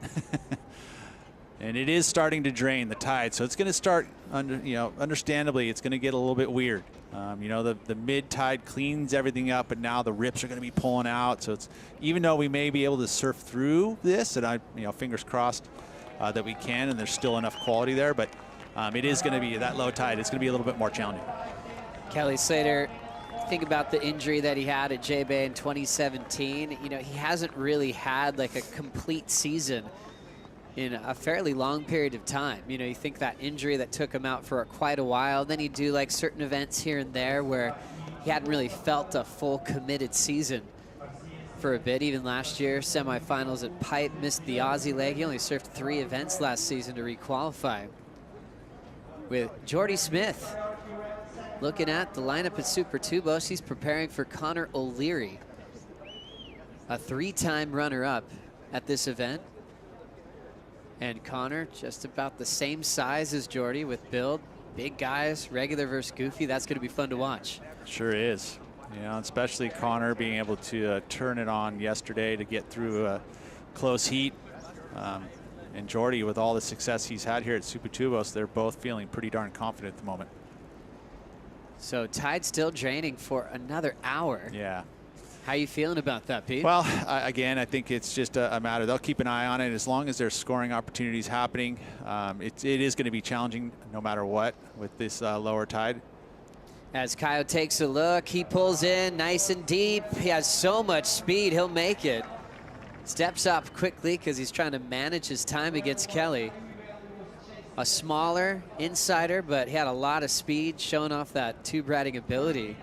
And it is starting to drain the tide. So it's going to start, understandably, it's going to get a little bit weird. The mid-tide cleans everything up, but now the rips are going to be pulling out. So it's, even though we may be able to surf through this, and fingers crossed that we can, and there's still enough quality there, but it is going to be, that low tide, it's going to be a little bit more challenging. Kelly Slater, think about the injury that he had at J-Bay in 2017. He hasn't really had like a complete season in a fairly long period of time. You think that injury that took him out for quite a while, then he'd do like certain events here and there where he hadn't really felt a full committed season for a bit. Even last year, semifinals at Pipe, missed the Aussie leg. He only surfed 3 events last season to requalify. With Jordy Smith looking at the lineup at Super Tubos, he's preparing for Connor O'Leary, a 3-time runner-up at this event. And Connor, just about the same size as Jordy with build. Big guys, regular versus goofy. That's going to be fun to watch. Sure is. Especially Connor being able to turn it on yesterday to get through a close heat. And Jordy, with all the success he's had here at Super Tubos, they're both feeling pretty darn confident at the moment. So tide still draining for another hour. Yeah. How you feeling about that, Pete? Well, again, I think it's just a matter. They'll keep an eye on it as long as there's scoring opportunities happening. It is going to be challenging no matter what with this lower tide. As Kyle takes a look, he pulls in nice and deep. He has so much speed, he'll make it. Steps up quickly because he's trying to manage his time against Kelly. A smaller insider, but he had a lot of speed, showing off that tube riding ability.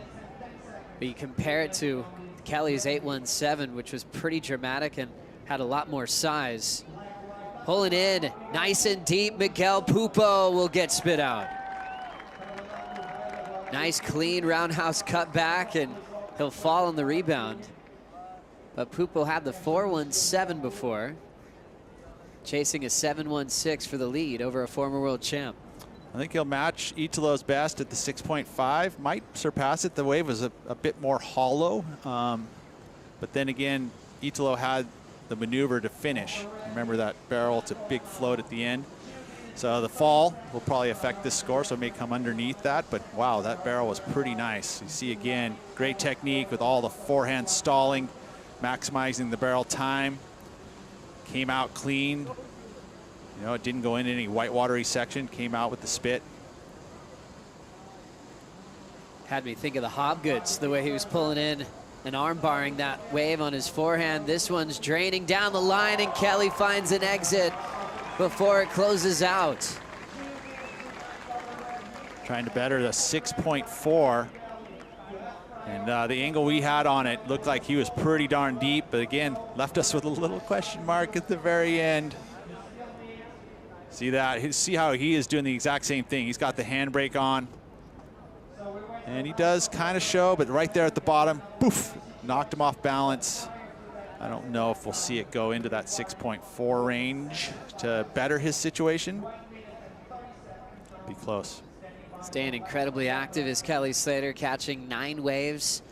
But you compare it to Kelly's 817, which was pretty dramatic and had a lot more size. Pulling in nice and deep, Miguel Pupo will get spit out. Nice clean roundhouse cut back, and he'll fall on the rebound. But Pupo had the 4-1-7 before, chasing a 7-1-6 for the lead over a former world champ. I think he'll match Italo's best at the 6.5, might surpass it. The wave was a bit more hollow, but then again, Italo had the maneuver to finish. Remember that barrel, it's a big float at the end. So the fall will probably affect this score, so it may come underneath that, but wow, that barrel was pretty nice. You see again, great technique with all the forehand stalling, maximizing the barrel time. Came out clean. You know, it didn't go into any white watery section, came out with the spit. Had me think of the Hobgoods, the way he was pulling in and arm barring that wave on his forehand. This one's draining down the line, and Kelly finds an exit before it closes out. Trying to better the 6.4. And the angle we had on it looked like he was pretty darn deep, but again, left us with a little question mark at the very end. See that? See how he is doing the exact same thing. He's got the handbrake on. And he does kind of show, but right there at the bottom, poof, knocked him off balance. I don't know if we'll see it go into that 6.4 range to better his situation. Be close. Staying incredibly active is Kelly Slater, catching 9 waves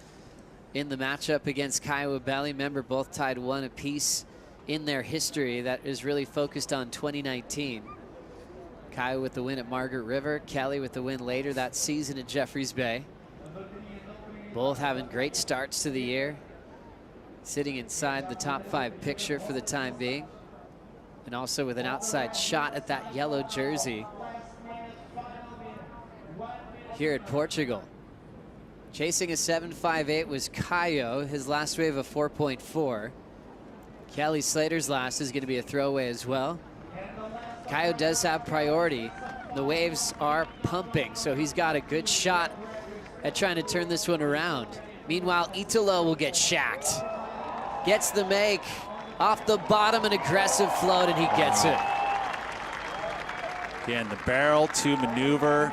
in the matchup against Kyle Belli. Remember, both tied 1 apiece in their history that is really focused on 2019. Kyle with the win at Margaret River, Kelly with the win later that season at Jeffreys Bay. Both having great starts to the year, sitting inside the top 5 picture for the time being, and also with an outside shot at that yellow jersey here at Portugal. Chasing a 7.58 was Caio, his last wave of 4.4. Kelly Slater's last is going to be a throwaway as well. Caio does have priority. The waves are pumping, so he's got a good shot at trying to turn this one around. Meanwhile, Italo will get shacked. Gets the make off the bottom, an aggressive float, and he gets it. Again, the barrel to maneuver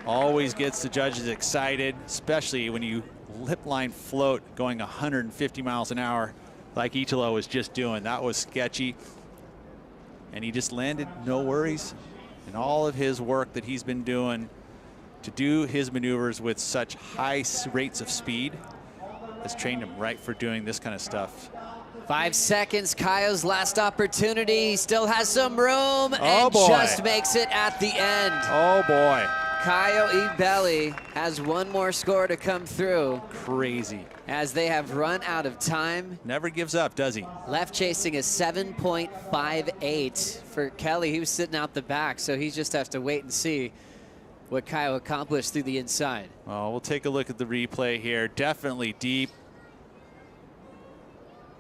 always gets the judges excited, especially when you lip line float going 150 miles an hour like Italo was just doing. That was sketchy. And he just landed, no worries. And all of his work that he's been doing to do his maneuvers with such high rates of speed has trained him right for doing this kind of stuff. 5 seconds, Caio's last opportunity. He still has some room and just makes it at the end. Oh boy. Caio Belli has one more score to come through. Crazy. As they have run out of time. Never gives up, does he? Left chasing a 7.58 for Kelly. He was sitting out the back, so he just has to wait and see what Caio accomplished through the inside. Oh, we'll take a look at the replay here. Definitely deep.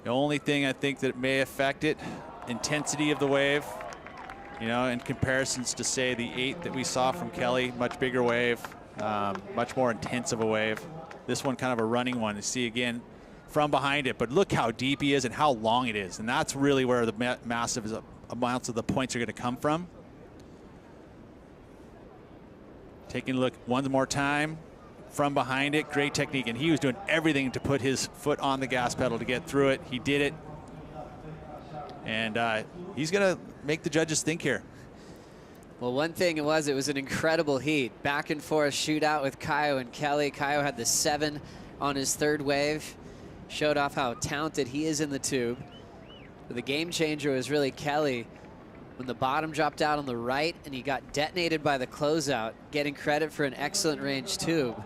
The only thing I think that may affect it, intensity of the wave. You know, in comparisons to, say, the 8 that we saw from Kelly, much bigger wave, much more intense of a wave. This one kind of a running one. You see again from behind it, but look how deep he is and how long it is. And that's really where the massive amounts of the points are going to come from. Taking a look one more time from behind it, great technique. And he was doing everything to put his foot on the gas pedal to get through it. He did it. And he's going to make the judges think here. Well, one thing it was an incredible heat. Back and forth shootout with Caio and Kelly. Caio had the 7 on his 3rd wave. Showed off how talented he is in the tube. But the game changer was really Kelly when the bottom dropped out on the right and he got detonated by the closeout, getting credit for an excellent range tube.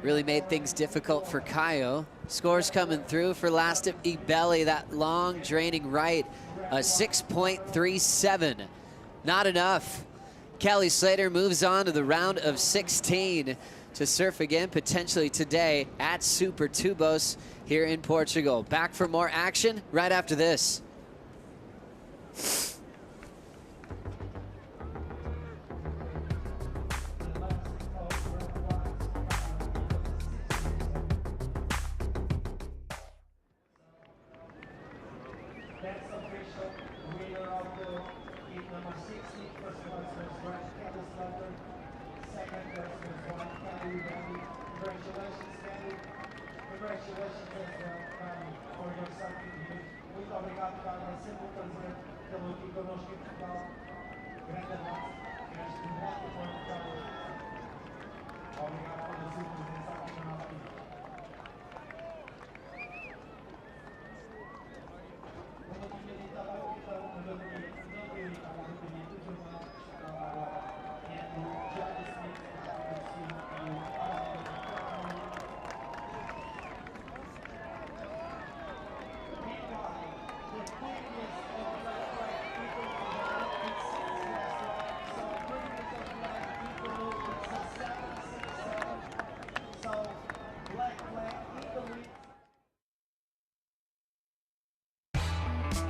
Really made things difficult for Caio. Scores coming through for last at Belli, that long draining right, a 6.37. Not enough. Kelly Slater moves on to the round of 16 to surf again, potentially today at Super Tubos here in Portugal. Back for more action right after this. Second place was connosco em Portugal. Grande abraço. Este voto foi obrigado pela sua presença aqui na nossa vida. Como eu tinha dito há pouco, então, não teoria, estava a repetir tudo mais, estava agora entre o Jacko Smith,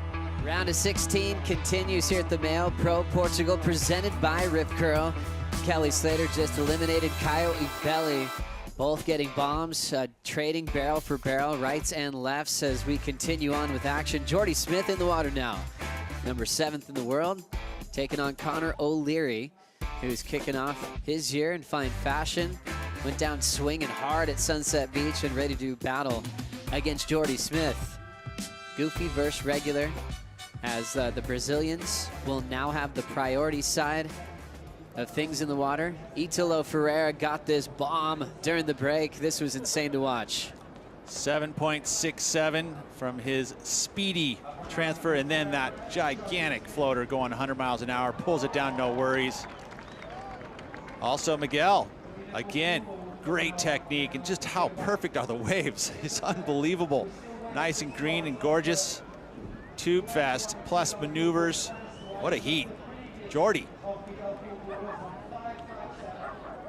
e o Round of 16 continues here at the MEO Pro Portugal, presented by Rip Curl. Kelly Slater just eliminated Caio Ibelli, both getting bombs, trading barrel for barrel, rights and lefts as we continue on with action. Jordy Smith in the water now, number 7th in the world, taking on Connor O'Leary, who's kicking off his year in fine fashion. Went down swinging hard at Sunset Beach and ready to battle against Jordy Smith. Goofy versus regular, as the Brazilians will now have the priority side of things in the water. Italo Ferreira got this bomb during the break. This was insane to watch. 7.67 from his speedy transfer, and then that gigantic floater going 100 miles an hour, pulls it down, no worries. Also Miguel, again, great technique, and just how perfect are the waves. It's unbelievable. Nice and green and gorgeous. Tube fast, plus maneuvers. What a heat. Jordy.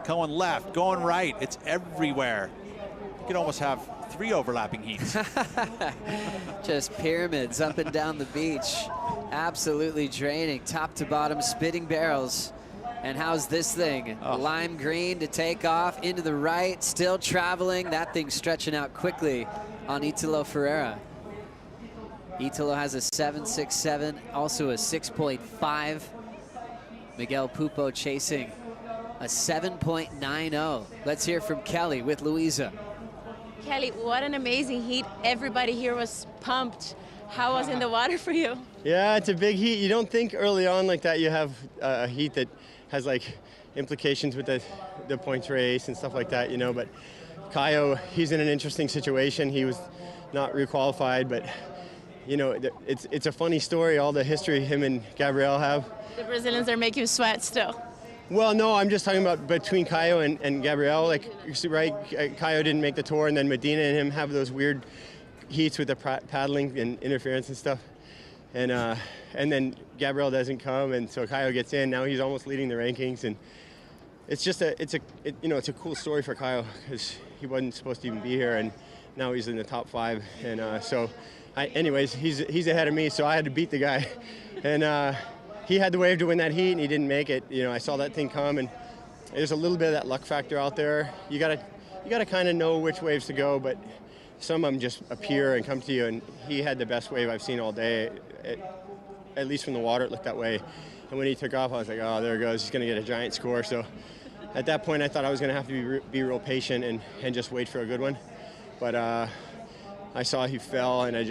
Going left, going right, it's everywhere. You could almost have 3 overlapping heats. Just pyramids up and down the beach. Absolutely draining, top to bottom, spitting barrels. And how's this thing? Oh. Lime green to take off, into the right, still traveling. That thing's stretching out quickly on Italo Ferreira. Italo has a 7.67, also a 6.5. Miguel Pupo chasing a 7.90. Let's hear from Kelly with Louisa. Kelly, what an amazing heat. Everybody here was pumped. How was in the water for you? Yeah, it's a big heat. You don't think early on like that you have a heat that has like implications with the points race and stuff like that, you know, but Caio, he's in an interesting situation. He was not requalified, but you know, it's a funny story, all the history him and Gabriel have. The Brazilians are making you sweat still. Well, no, I'm just talking about between Caio and Gabriel. Like, right, Caio didn't make the tour, and then Medina and him have those weird heats with the paddling and interference and stuff. And then Gabriel doesn't come, and so Caio gets in. Now he's almost leading the rankings, and it's just it's a cool story for Caio because he wasn't supposed to even be here, and now he's in the top 5. And so, anyways, he's ahead of me, so I had to beat the guy, and. He had the wave to win that heat, and he didn't make it. You know, I saw that thing come, and there's a little bit of that luck factor out there. You gotta kind of know which waves to go, but some of them just appear and come to you. And he had the best wave I've seen all day. At least from the water, it looked that way. And when he took off, I was like, oh, there it goes. He's gonna get a giant score. So at that point, I thought I was gonna have to be real patient and just wait for a good one. But I saw he fell, and I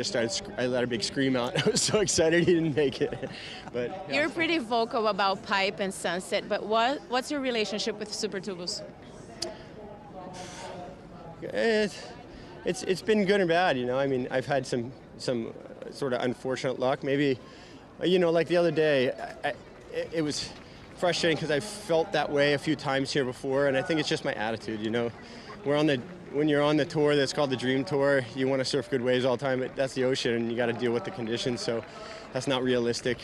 let a big scream out. I was so excited he didn't make it. But yeah. You're pretty vocal about pipe and sunset, but what's your relationship with Super Tubos? It's been good and bad, you know. I mean, I've had some sort of unfortunate luck. Maybe, you know, like the other day, it was frustrating because I felt that way a few times here before, and I think it's just my attitude, you know. When you're on the tour that's called the Dream Tour, you want to surf good waves all the time, but that's the ocean, and you got to deal with the conditions, so that's not realistic.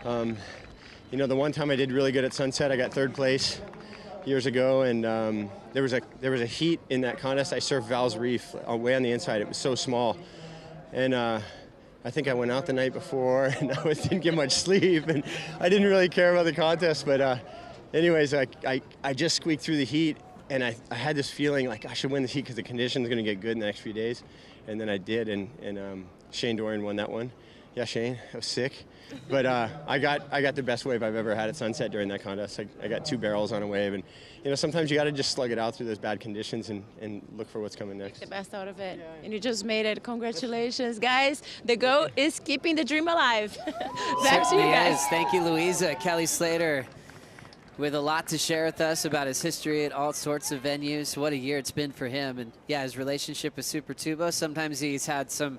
You know, the one time I did really good at Sunset, I got 3rd place years ago, and there was a heat in that contest. I surfed Val's Reef way on the inside. It was so small, and I think I went out the night before, and I didn't get much sleep, and I didn't really care about the contest, but anyways, I just squeaked through the heat. And I had this feeling like I should win this heat because the conditions are going to get good in the next few days. And then I did, and Shane Dorian won that one. Yeah, Shane, I was sick. But I got the best wave I've ever had at Sunset during that contest. I got 2 barrels on a wave, and sometimes you got to just slug it out through those bad conditions and look for what's coming next. The best out of it, and you just made it. Congratulations, guys. The GOAT is keeping the dream alive. Back to you guys. Thank you, Louisa. Kelly Slater with a lot to share with us about his history at all sorts of venues. What a year it's been for him, and yeah, his relationship with Super Tubo. Sometimes he's had some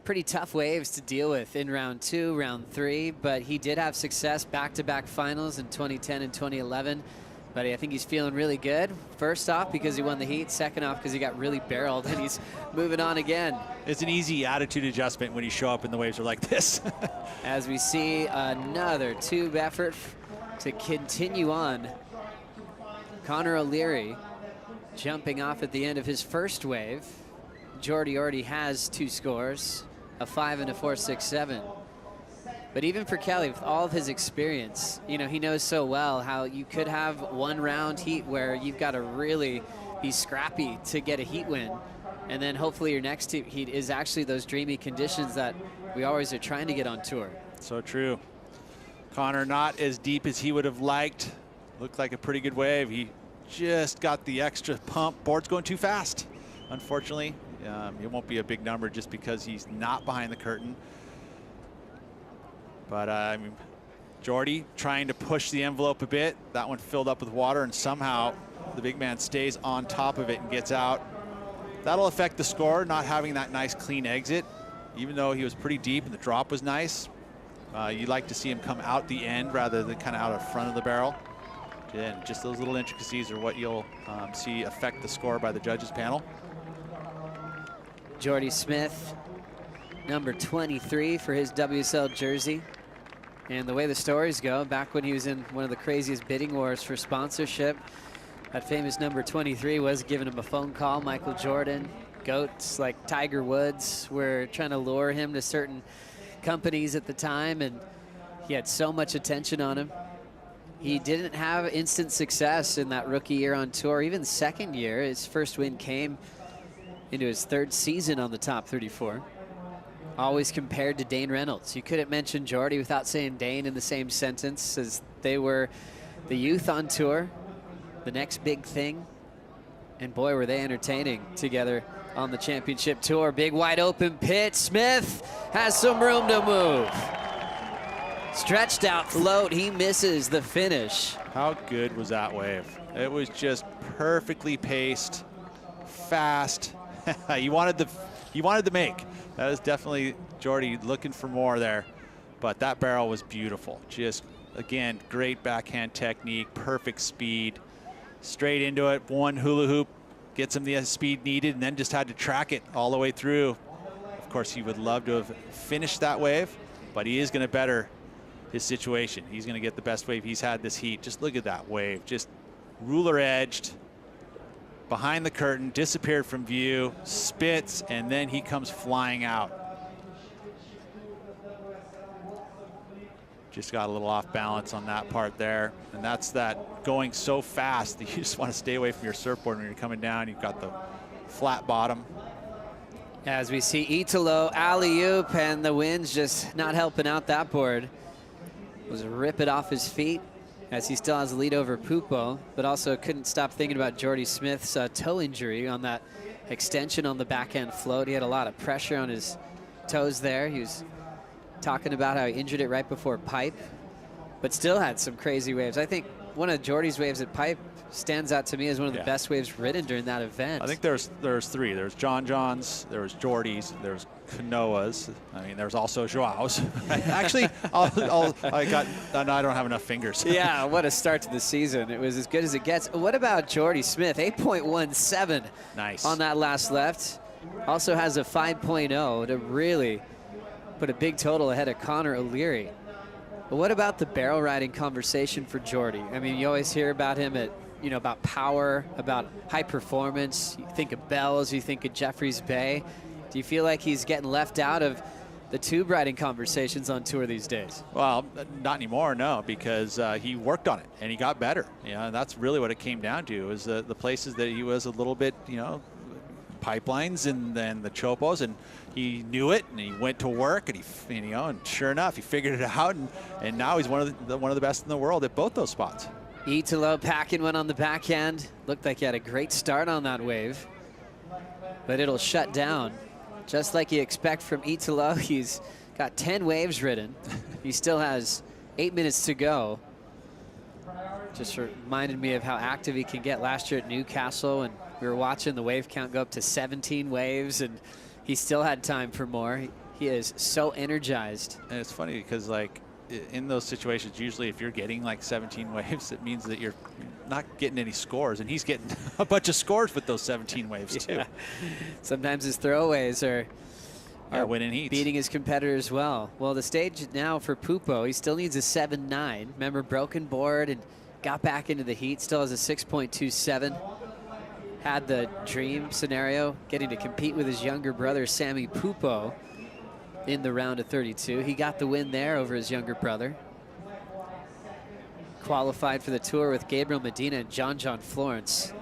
pretty tough waves to deal with in round 2, round 3, but he did have success back-to-back finals in 2010 and 2011. But I think he's feeling really good. First off, because he won the heat. Second off, because he got really barreled, and he's moving on again. It's an easy attitude adjustment when you show up and the waves are like this. As we see another tube effort to continue on. Connor O'Leary jumping off at the end of his first wave. Jordy already has 2 scores, a 5 and a 4.67. But even for Kelly, with all of his experience, he knows so well how you could have 1 round heat where you've got to really be scrappy to get a heat win. And then hopefully your next heat is actually those dreamy conditions that we always are trying to get on tour. So true. Connor not as deep as he would have liked. Looked like a pretty good wave. He just got the extra pump. Board's going too fast, unfortunately. It won't be a big number just because he's not behind the curtain. But I mean, Jordy trying to push the envelope a bit. That one filled up with water, and somehow the big man stays on top of it and gets out. That'll affect the score, not having that nice clean exit. Even though he was pretty deep and the drop was nice, you'd like to see him come out the end rather than kind of out of front of the barrel. And just those little intricacies are what you'll see affect the score by the judges panel. Jordy Smith, number 23 for his WSL jersey. And the way the stories go, back when he was in one of the craziest bidding wars for sponsorship, that famous number 23 was giving him a phone call. Michael Jordan, GOATs like Tiger Woods were trying to lure him to certain companies at the time, and he had so much attention on him. He didn't have instant success in that rookie year on tour. Even second year, his first win came into his 3rd season on the top 34. Always compared to Dane Reynolds. You couldn't mention Jordy without saying Dane in the same sentence, as they were the youth on tour, the next big thing. And boy, were they entertaining together on the championship tour. Big wide open pit. Smith has some room to move. Stretched out float, he misses the finish. How good was that wave? It was just perfectly paced, fast. He wanted the make. That is definitely Jordy looking for more there. But that barrel was beautiful. Just, again, great backhand technique, perfect speed. Straight into it, 1 hula hoop, gets him the speed needed, and then just had to track it all the way through. Of course, he would love to have finished that wave, but he is going to better his situation. He's going to get the best wave he's had this heat. Just look at that wave. Just ruler edged, behind the curtain, disappeared from view, spits, and then he comes flying out. Just got a little off balance on that part there. And that's that going so fast that you just want to stay away from your surfboard when you're coming down. You've got the flat bottom. As we see Italo alley-oop, and the wind's just not helping out that board. Was rip it off his feet as he still has a lead over Pupo, but also couldn't stop thinking about Jordy Smith's toe injury on that extension on the backhand float. He had a lot of pressure on his toes there. He was talking about how he injured it right before Pipe, but still had some crazy waves. I think one of Jordy's waves at Pipe stands out to me as one of the best waves ridden during that event. I think there's 3. There's John John's, there was Jordy's, there was Kanoa's. I mean, there's also Joao's. Actually, I don't have enough fingers. Yeah, what a start to the season. It was as good as it gets. What about Jordy Smith? 8.17 nice on that last left. Also has a 5.0 to really put a big total ahead of Connor O'Leary. But what about the barrel riding conversation for Jordy? I mean, you always hear about him at, about power, about high performance. You think of Bells, you think of Jeffreys Bay. Do you feel like he's getting left out of the tube riding conversations on tour these days? Well, not anymore, no, because he worked on it and he got better. And that's really what it came down to, is the places that he was a little bit, pipelines and then the chopos, and he knew it, and he went to work, and and sure enough, he figured it out, and now he's one of the best in the world at both those spots. Italo packing one on the backhand. Looked like he had a great start on that wave, but it'll shut down. Just like you expect from Italo, he's got 10 waves ridden. He still has 8 minutes to go. Just reminded me of how active he can get last year at Newcastle, and we were watching the wave count go up to 17 waves, and he still had time for more. He is so energized. And it's funny because, like, in those situations, usually if you're getting like 17 waves, it means that you're not getting any scores, and he's getting a bunch of scores with those 17 waves too. Yeah. Sometimes his throwaways are winning heats, beating his competitors well. Well, the stage now for Pupo, he still needs a 7.9. Remember, broken board and got back into the heat, still has a 6.27. Had the dream scenario, getting to compete with his younger brother, Sammy Pupo, in the round of 32. He got the win there over his younger brother. Qualified for the tour with Gabriel Medina and John Florence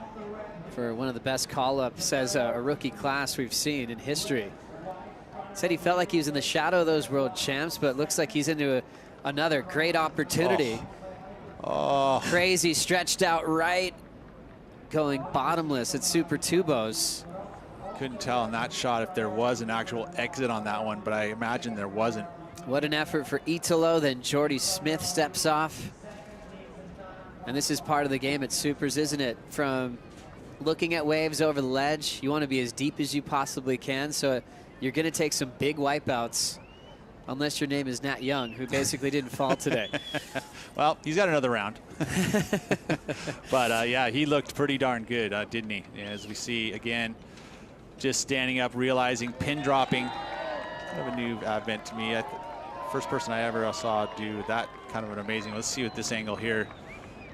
for one of the best call-ups as a rookie class we've seen in history. Said he felt like he was in the shadow of those world champs, but it looks like he's into another great opportunity. Oh. Crazy stretched out right, going bottomless at Super Tubos. Couldn't tell in that shot if there was an actual exit on that one, but I imagine there wasn't. What an effort for Italo. Then Jordy Smith steps off. And this is part of the game at Supers, isn't it? From looking at waves over the ledge, you want to be as deep as you possibly can. So you're going to take some big wipeouts, unless your name is Nat Young, who basically didn't fall today. Well, he's got another round. But yeah, he looked pretty darn good, didn't he? As we see again, just standing up, realizing pin dropping. Kind of a new advent to me. First person I ever saw do that kind of an amazing. Let's see with this angle here.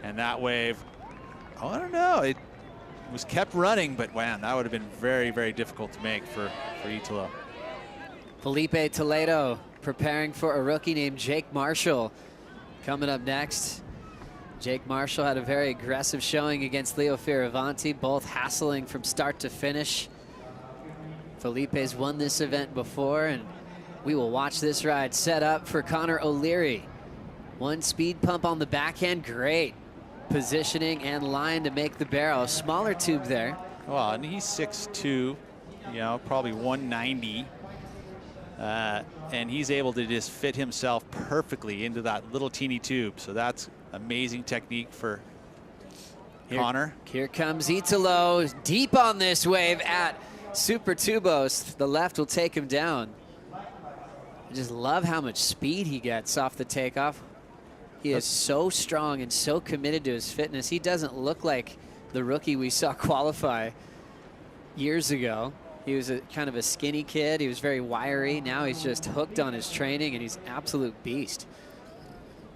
And that wave, oh, I don't know. It was kept running, but man, that would have been very, very difficult to make for Italo. Felipe Toledo preparing for a rookie named Jake Marshall. Coming up next, Jake Marshall had a very aggressive showing against Leo Fioravanti, both hassling from start to finish. Felipe's won this event before, and we will watch this ride set up for Connor O'Leary. One speed pump on the backhand, great positioning and line to make the barrel. Smaller tube there. Well, and he's 6'2", you know, probably 190. And he's able to just fit himself perfectly into that little teeny tube. So that's amazing technique for Connor. Here comes Italo, deep on this wave at Super Tubos. The left will take him down. I just love how much speed he gets off the takeoff. He is so strong and so committed to his fitness. He doesn't look like the rookie we saw qualify years ago. He was kind of a skinny kid. He was very wiry. Now he's just hooked on his training, and he's an absolute beast.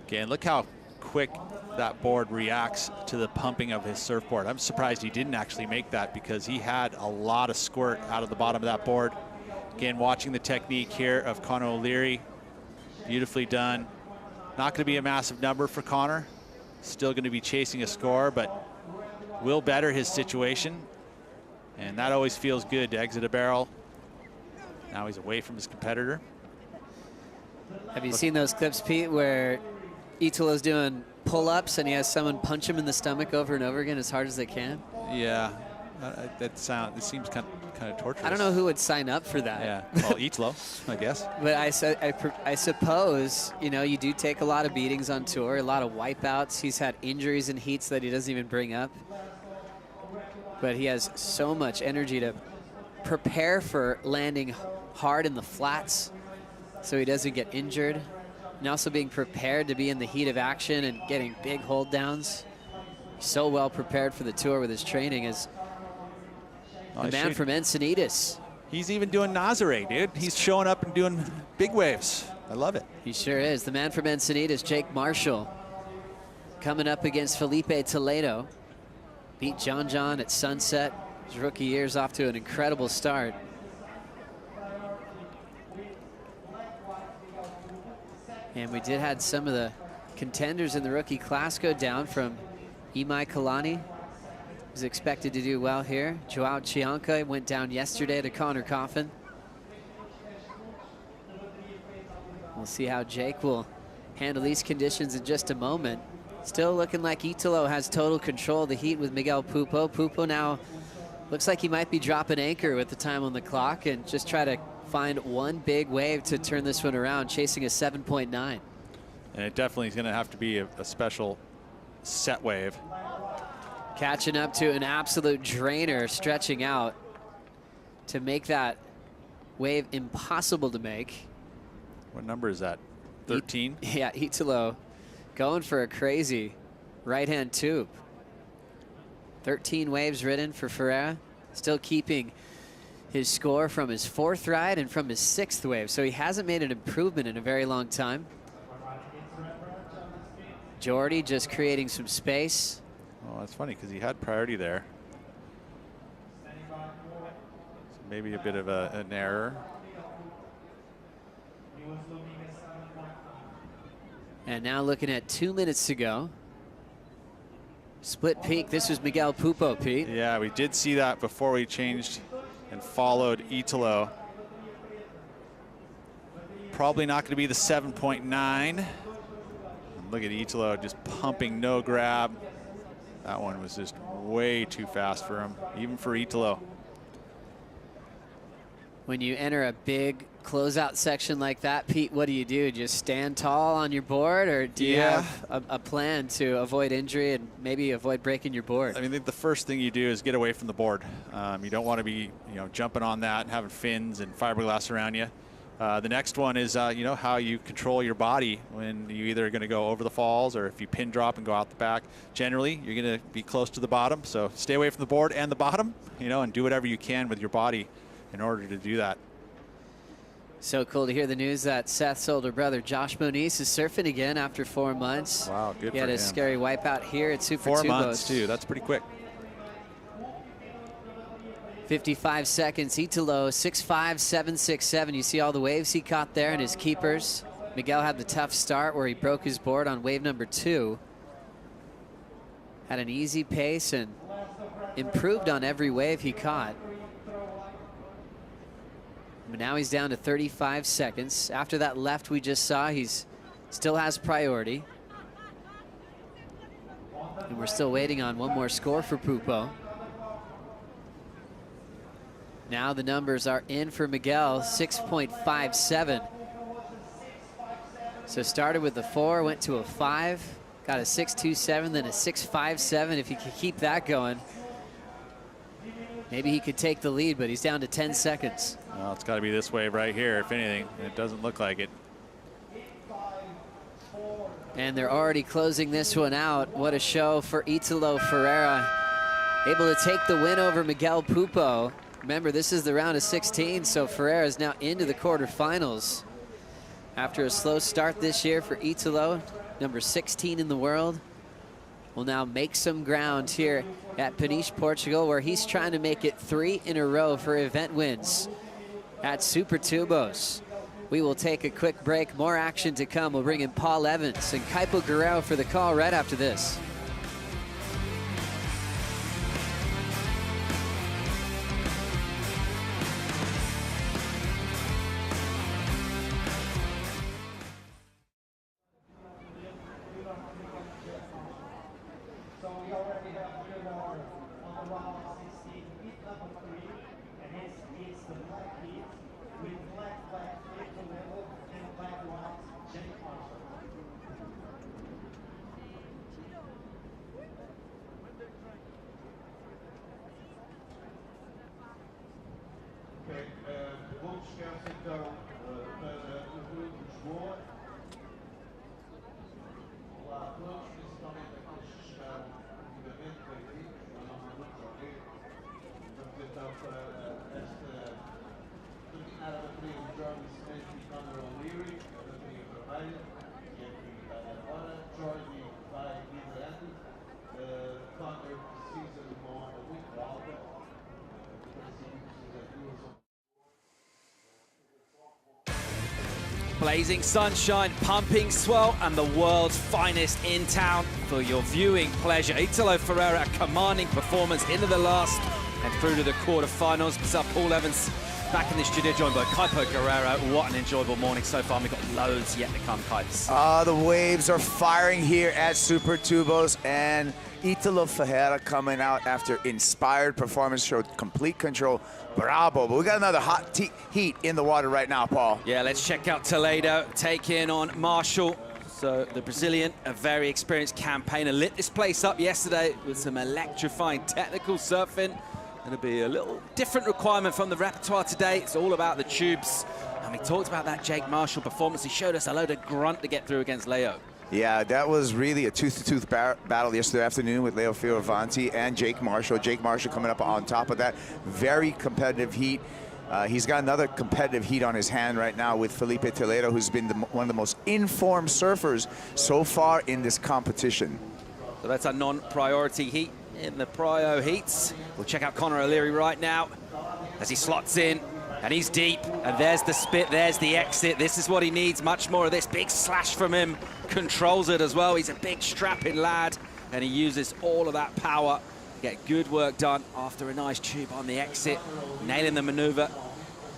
Again, look how quick that board reacts to the pumping of his surfboard. I'm surprised he didn't actually make that, because he had a lot of squirt out of the bottom of that board. Again, watching the technique here of Connor O'Leary. Beautifully done. Not going to be a massive number for Connor. Still going to be chasing a score, but will better his situation. And that always feels good to exit a barrel. Now he's away from his competitor. Have you seen those clips, Pete, where Italo's doing pull-ups and he has someone punch him in the stomach over and over again as hard as they can? Yeah, it seems kind of torturous. I don't know who would sign up for that. Yeah, well, Italo, I guess. But I suppose, you know, you do take a lot of beatings on tour, a lot of wipeouts. He's had injuries in heats that he doesn't even bring up. But he has so much energy to prepare for landing hard in the flats so he doesn't get injured. And also being prepared to be in the heat of action and getting big hold downs. So well prepared for the tour with his training as the man from Encinitas. He's even doing Nazare, dude. He's showing up and doing big waves. I love it. He sure is. The man from Encinitas, Jake Marshall, coming up against Felipe Toledo. Beat John at Sunset. His rookie year's off to an incredible start. And we did have some of the contenders in the rookie class go down, from Imai Kalani, is expected to do well here. Joao Chianca went down yesterday to Connor Coffin. We'll see how Jake will handle these conditions in just a moment. Still looking like Italo has total control of the heat with Miguel Pupo. Pupo now looks like he might be dropping anchor with the time on the clock and just try to find one big wave to turn this one around, chasing a 7.9. And it definitely is going to have to be a special set wave. Catching up to an absolute drainer, stretching out to make that wave impossible to make. What number is that? 13? Yeah, Italo going for a crazy right-hand tube. 13 waves ridden for Ferreira, still keeping his score from his 4th ride and from his 6th wave, so he hasn't made an improvement in a very long time. Jordy just creating some space. Oh, that's funny because he had priority there. So maybe a bit of an error. And now looking at 2 minutes to go. Split peak. This was Miguel Pupo, Pete. Yeah, we did see that before we changed and followed Italo. Probably not going to be the 7.9. Look at Italo just pumping, no grab. That one was just way too fast for him, even for Italo. When you enter a big closeout section like that, Pete, what do you do? Just stand tall on your board, or do you have a plan to avoid injury and maybe avoid breaking your board? I mean, the first thing you do is get away from the board. You don't want to be, jumping on that and having fins and fiberglass around you. The next one is, how you control your body when you either are going to go over the falls or if you pin drop and go out the back. Generally, you're going to be close to the bottom, so stay away from the board and the bottom, and do whatever you can with your body in order to do that. So cool to hear the news that Seth's older brother, Josh Moniz, is surfing again after 4 months. Wow, good for him. He had a scary wipeout here at Super 4 Tubos. months, too. That's pretty quick. 55 seconds. Italo, 6'5", 7'6", You see all the waves he caught there and his keepers. Miguel had the tough start where he broke his board on wave number 2. Had an easy pace and improved on every wave he caught. But now he's down to 35 seconds. After that left we just saw, he's still has priority. And we're still waiting on one more score for Pupo. Now the numbers are in for Miguel, 6.57. So started with the 4, went to a 5, got a 6.27, then a 6.57. If he could keep that going, maybe he could take the lead, but he's down to 10 seconds. Well, it's got to be this wave right here, if anything. It doesn't look like it. And they're already closing this one out. What a show for Italo Ferreira. Able to take the win over Miguel Pupo. Remember, this is the round of 16, so Ferreira is now into the quarterfinals. After a slow start this year for Italo, number 16 in the world, will now make some ground here at Peniche, Portugal, where he's trying to make it 3 in a row for event wins at Super Tubos. We will take a quick break. More action to come. We'll bring in Paul Evans and Kaipo Guerrero for the call right after this. Vamos chegar então para o Rio de Lisboa. Olá a todos, principalmente aqueles que chegaram ultimamente bem-vindos, vamos então para terminar a bateria de Jordan Smith e Conor O'Leary, a bateria vermelha, que é prioridade agora. Jordan vai liderando, Conor precisa de uma onda muito alta, precisa de duas ondas. blazing sunshine, pumping swell, and the world's finest in town for your viewing pleasure. Italo Ferreira, a commanding performance into the last and through to the quarterfinals. Myself, Paul Evans, back in the studio, joined by Kaipo Guerrero. What an enjoyable morning so far. We've got loads yet to come, Kipes. The waves are firing here at Super Tubos, and Italo Ferreira coming out after inspired performance, showed complete control. Bravo, but we got another hot heat in the water right now, Paul. Yeah, let's check out Toledo, take in on Marshall. So the Brazilian, a very experienced campaigner, lit this place up yesterday with some electrifying technical surfing. It'll be a little different requirement from the repertoire today. It's all about the tubes. And we talked about that Jake Marshall performance. He showed us a load of grunt to get through against Leo. Yeah, that was really a tooth-to-tooth battle yesterday afternoon with Leo Fioravanti and Jake Marshall. Jake Marshall coming up on top of that. Very competitive heat. He's got another competitive heat on his hand right now with Felipe Toledo, who's been one of the most informed surfers so far in this competition. So that's a non-priority heat in the prio heats. We'll check out Connor O'Leary right now as he slots in. And he's deep, and there's the spit, there's the exit. This is what he needs, much more of this. Big slash from him, controls it as well. He's a big strapping lad, and he uses all of that power to get good work done after a nice tube on the exit, nailing the maneuver.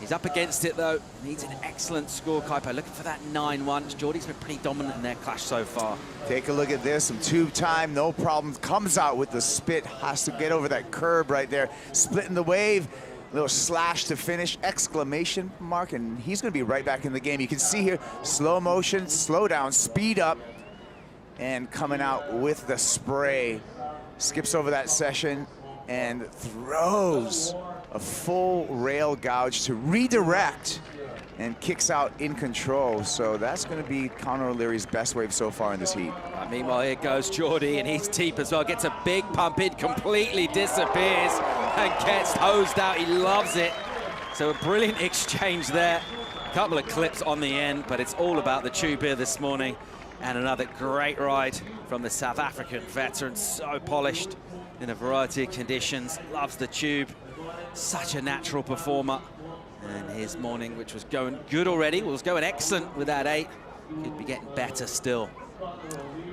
He's up against it though, needs an excellent score. Kaipo looking for that 9-1. Jordy's been pretty dominant in their clash so far. Take a look at this, some tube time, no problem. Comes out with the spit, has to get over that curb right there, splitting the wave. Little slash to finish, exclamation mark, and he's going to be right back in the game. You can see here, slow motion, slow down, speed up, and coming out with the spray. Skips over that session and throws a full rail gouge to redirect and kicks out in control. So that's going to be Connor O'Leary's best wave so far in this heat. Meanwhile, here goes Jordy, and he's deep as well. Gets a big pump in, completely disappears, and gets hosed out. He loves it. So a brilliant exchange there. A couple of clips on the end, but it's all about the tube here this morning. And another great ride from the South African veteran. So polished in a variety of conditions. Loves the tube. Such a natural performer. And his morning, which was going good already, was going excellent with that 8. Could be getting better still.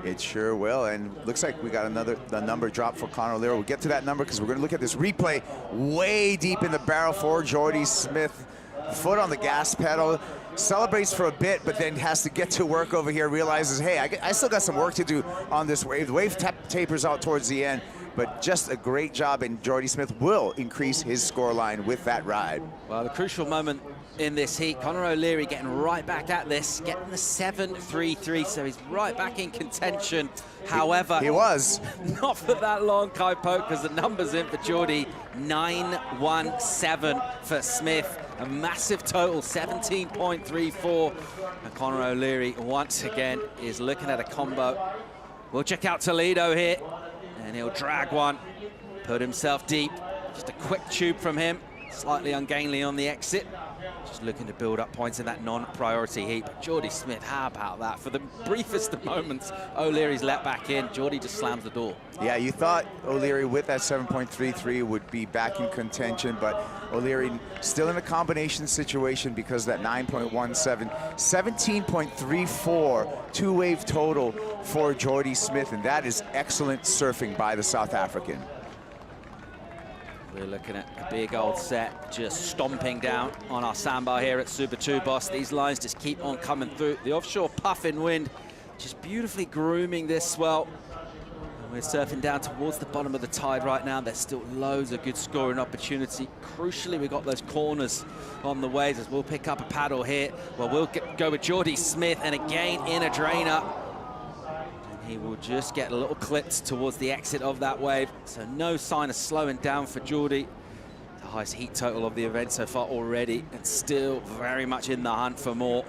It sure will, and looks like we got the number drop for Connor O'Leary. We'll get to that number because we're going to look at this replay way deep in the barrel for Jordy Smith. Foot on the gas pedal, celebrates for a bit, but then has to get to work over here, realizes, hey, I still got some work to do on this wave. The wave tapers out towards the end, but just a great job, and Jordy Smith will increase his score line with that ride. Well, the crucial moment in this heat, Connor O'Leary getting right back at this, getting the 7.33, so he's right back in contention. However, he was not for that long, Kaipo, because the numbers in for Jordy, 9.17 for Smith, a massive total, 17.34. And Connor O'Leary once again is looking at a combo. We'll check out Toledo here, and he'll drag one, put himself deep. Just a quick tube from him, slightly ungainly on the exit. Just looking to build up points in that non-priority heat. But Jordy Smith, how about that? For the briefest of moments, O'Leary's let back in. Jordy just slams the door. Yeah, you thought O'Leary with that 7.33 would be back in contention, but O'Leary still in a combination situation because that 9.17, 17.34 two-wave total for Jordy Smith, and that is excellent surfing by the South African. We're looking at a big old set just stomping down on our sandbar here at Super Tubos. These lines just keep on coming through. The offshore puffing wind just beautifully grooming this swell. And we're surfing down towards the bottom of the tide right now. There's still loads of good scoring opportunity. Crucially, we've got those corners on the waves as we'll pick up a paddle here. Well, we'll go with Jordy Smith, and again in a drainer. He will just get a little clipped towards the exit of that wave. So no sign of slowing down for Jordy. The highest heat total of the event so far already, and still very much in the hunt for more.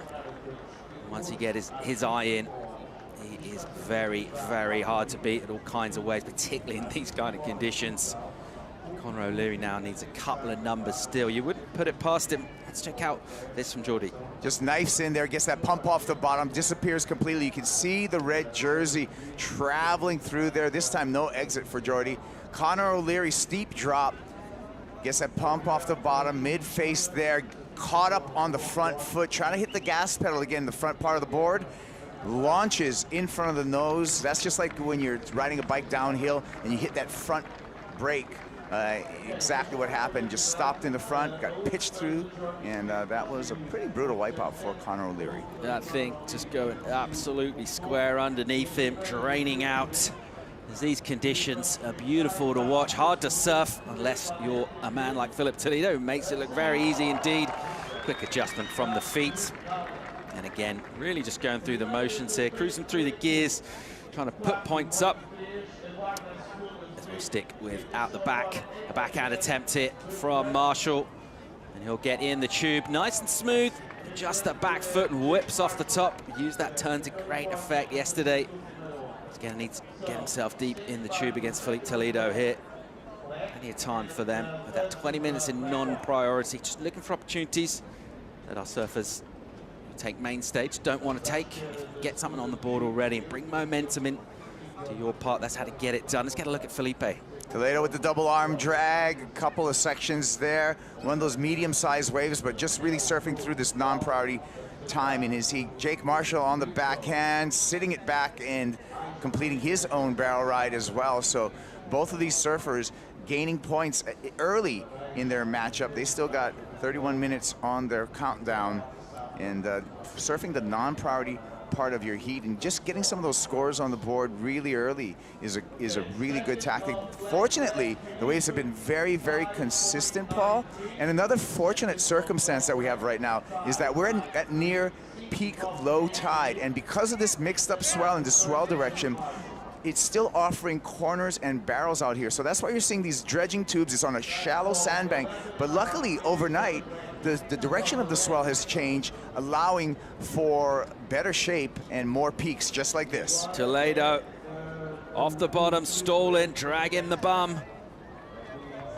Once he gets his eye in, he is very, very hard to beat at all kinds of ways, particularly in these kind of conditions. Connor O'Leary now needs a couple of numbers still. You wouldn't put it past him. Let's check out this from Jordy. Just knifes in there, gets that pump off the bottom, disappears completely. You can see the red jersey traveling through there. This time, no exit for Jordy. Connor O'Leary, steep drop, gets that pump off the bottom, mid-face there, caught up on the front foot, trying to hit the gas pedal again, the front part of the board, launches in front of the nose. That's just like when you're riding a bike downhill and you hit that front brake. Exactly what happened, just stopped in the front, got pitched through, and that was a pretty brutal wipeout for Conor O'Leary. That thing just going absolutely square underneath him, draining out. As these conditions are beautiful to watch, hard to surf unless you're a man like Philip Toledo, who makes it look very easy indeed. Quick adjustment from the feet. And again, really just going through the motions here, cruising through the gears, trying to put points up. As we'll stick with out the back, a backhand attempt here from Marshall. And he'll get in the tube, nice and smooth. Just the back foot and whips off the top. Used that turn to great effect yesterday. He's going to need to get himself deep in the tube against Philippe Toledo here. Plenty of time for them with that 20 minutes in non-priority. Just looking for opportunities that our surfers who take main stage don't want to take. Get something on the board already and bring momentum in to your part. That's how to get it done. Let's get a look at Felipe. Toledo with the double arm drag, a couple of sections there. One of those medium-sized waves, but just really surfing through this non-priority time in his heat. Jake Marshall on the backhand, sitting it back and completing his own barrel ride as well. So both of these surfers gaining points early in their matchup. They still got 31 minutes on their countdown, and surfing the non-priority part of your heat and just getting some of those scores on the board really early is a really good tactic. Fortunately, the waves have been very, very consistent, Paul. And another fortunate circumstance that we have right now is that we're at near peak low tide, and because of this mixed up swell and the swell direction, it's still offering corners and barrels out here. So that's why you're seeing these dredging tubes. It's on a shallow sandbank, but luckily overnight the direction of the swell has changed, allowing for better shape and more peaks just like this. Toledo off the bottom, stalling, dragging the bum.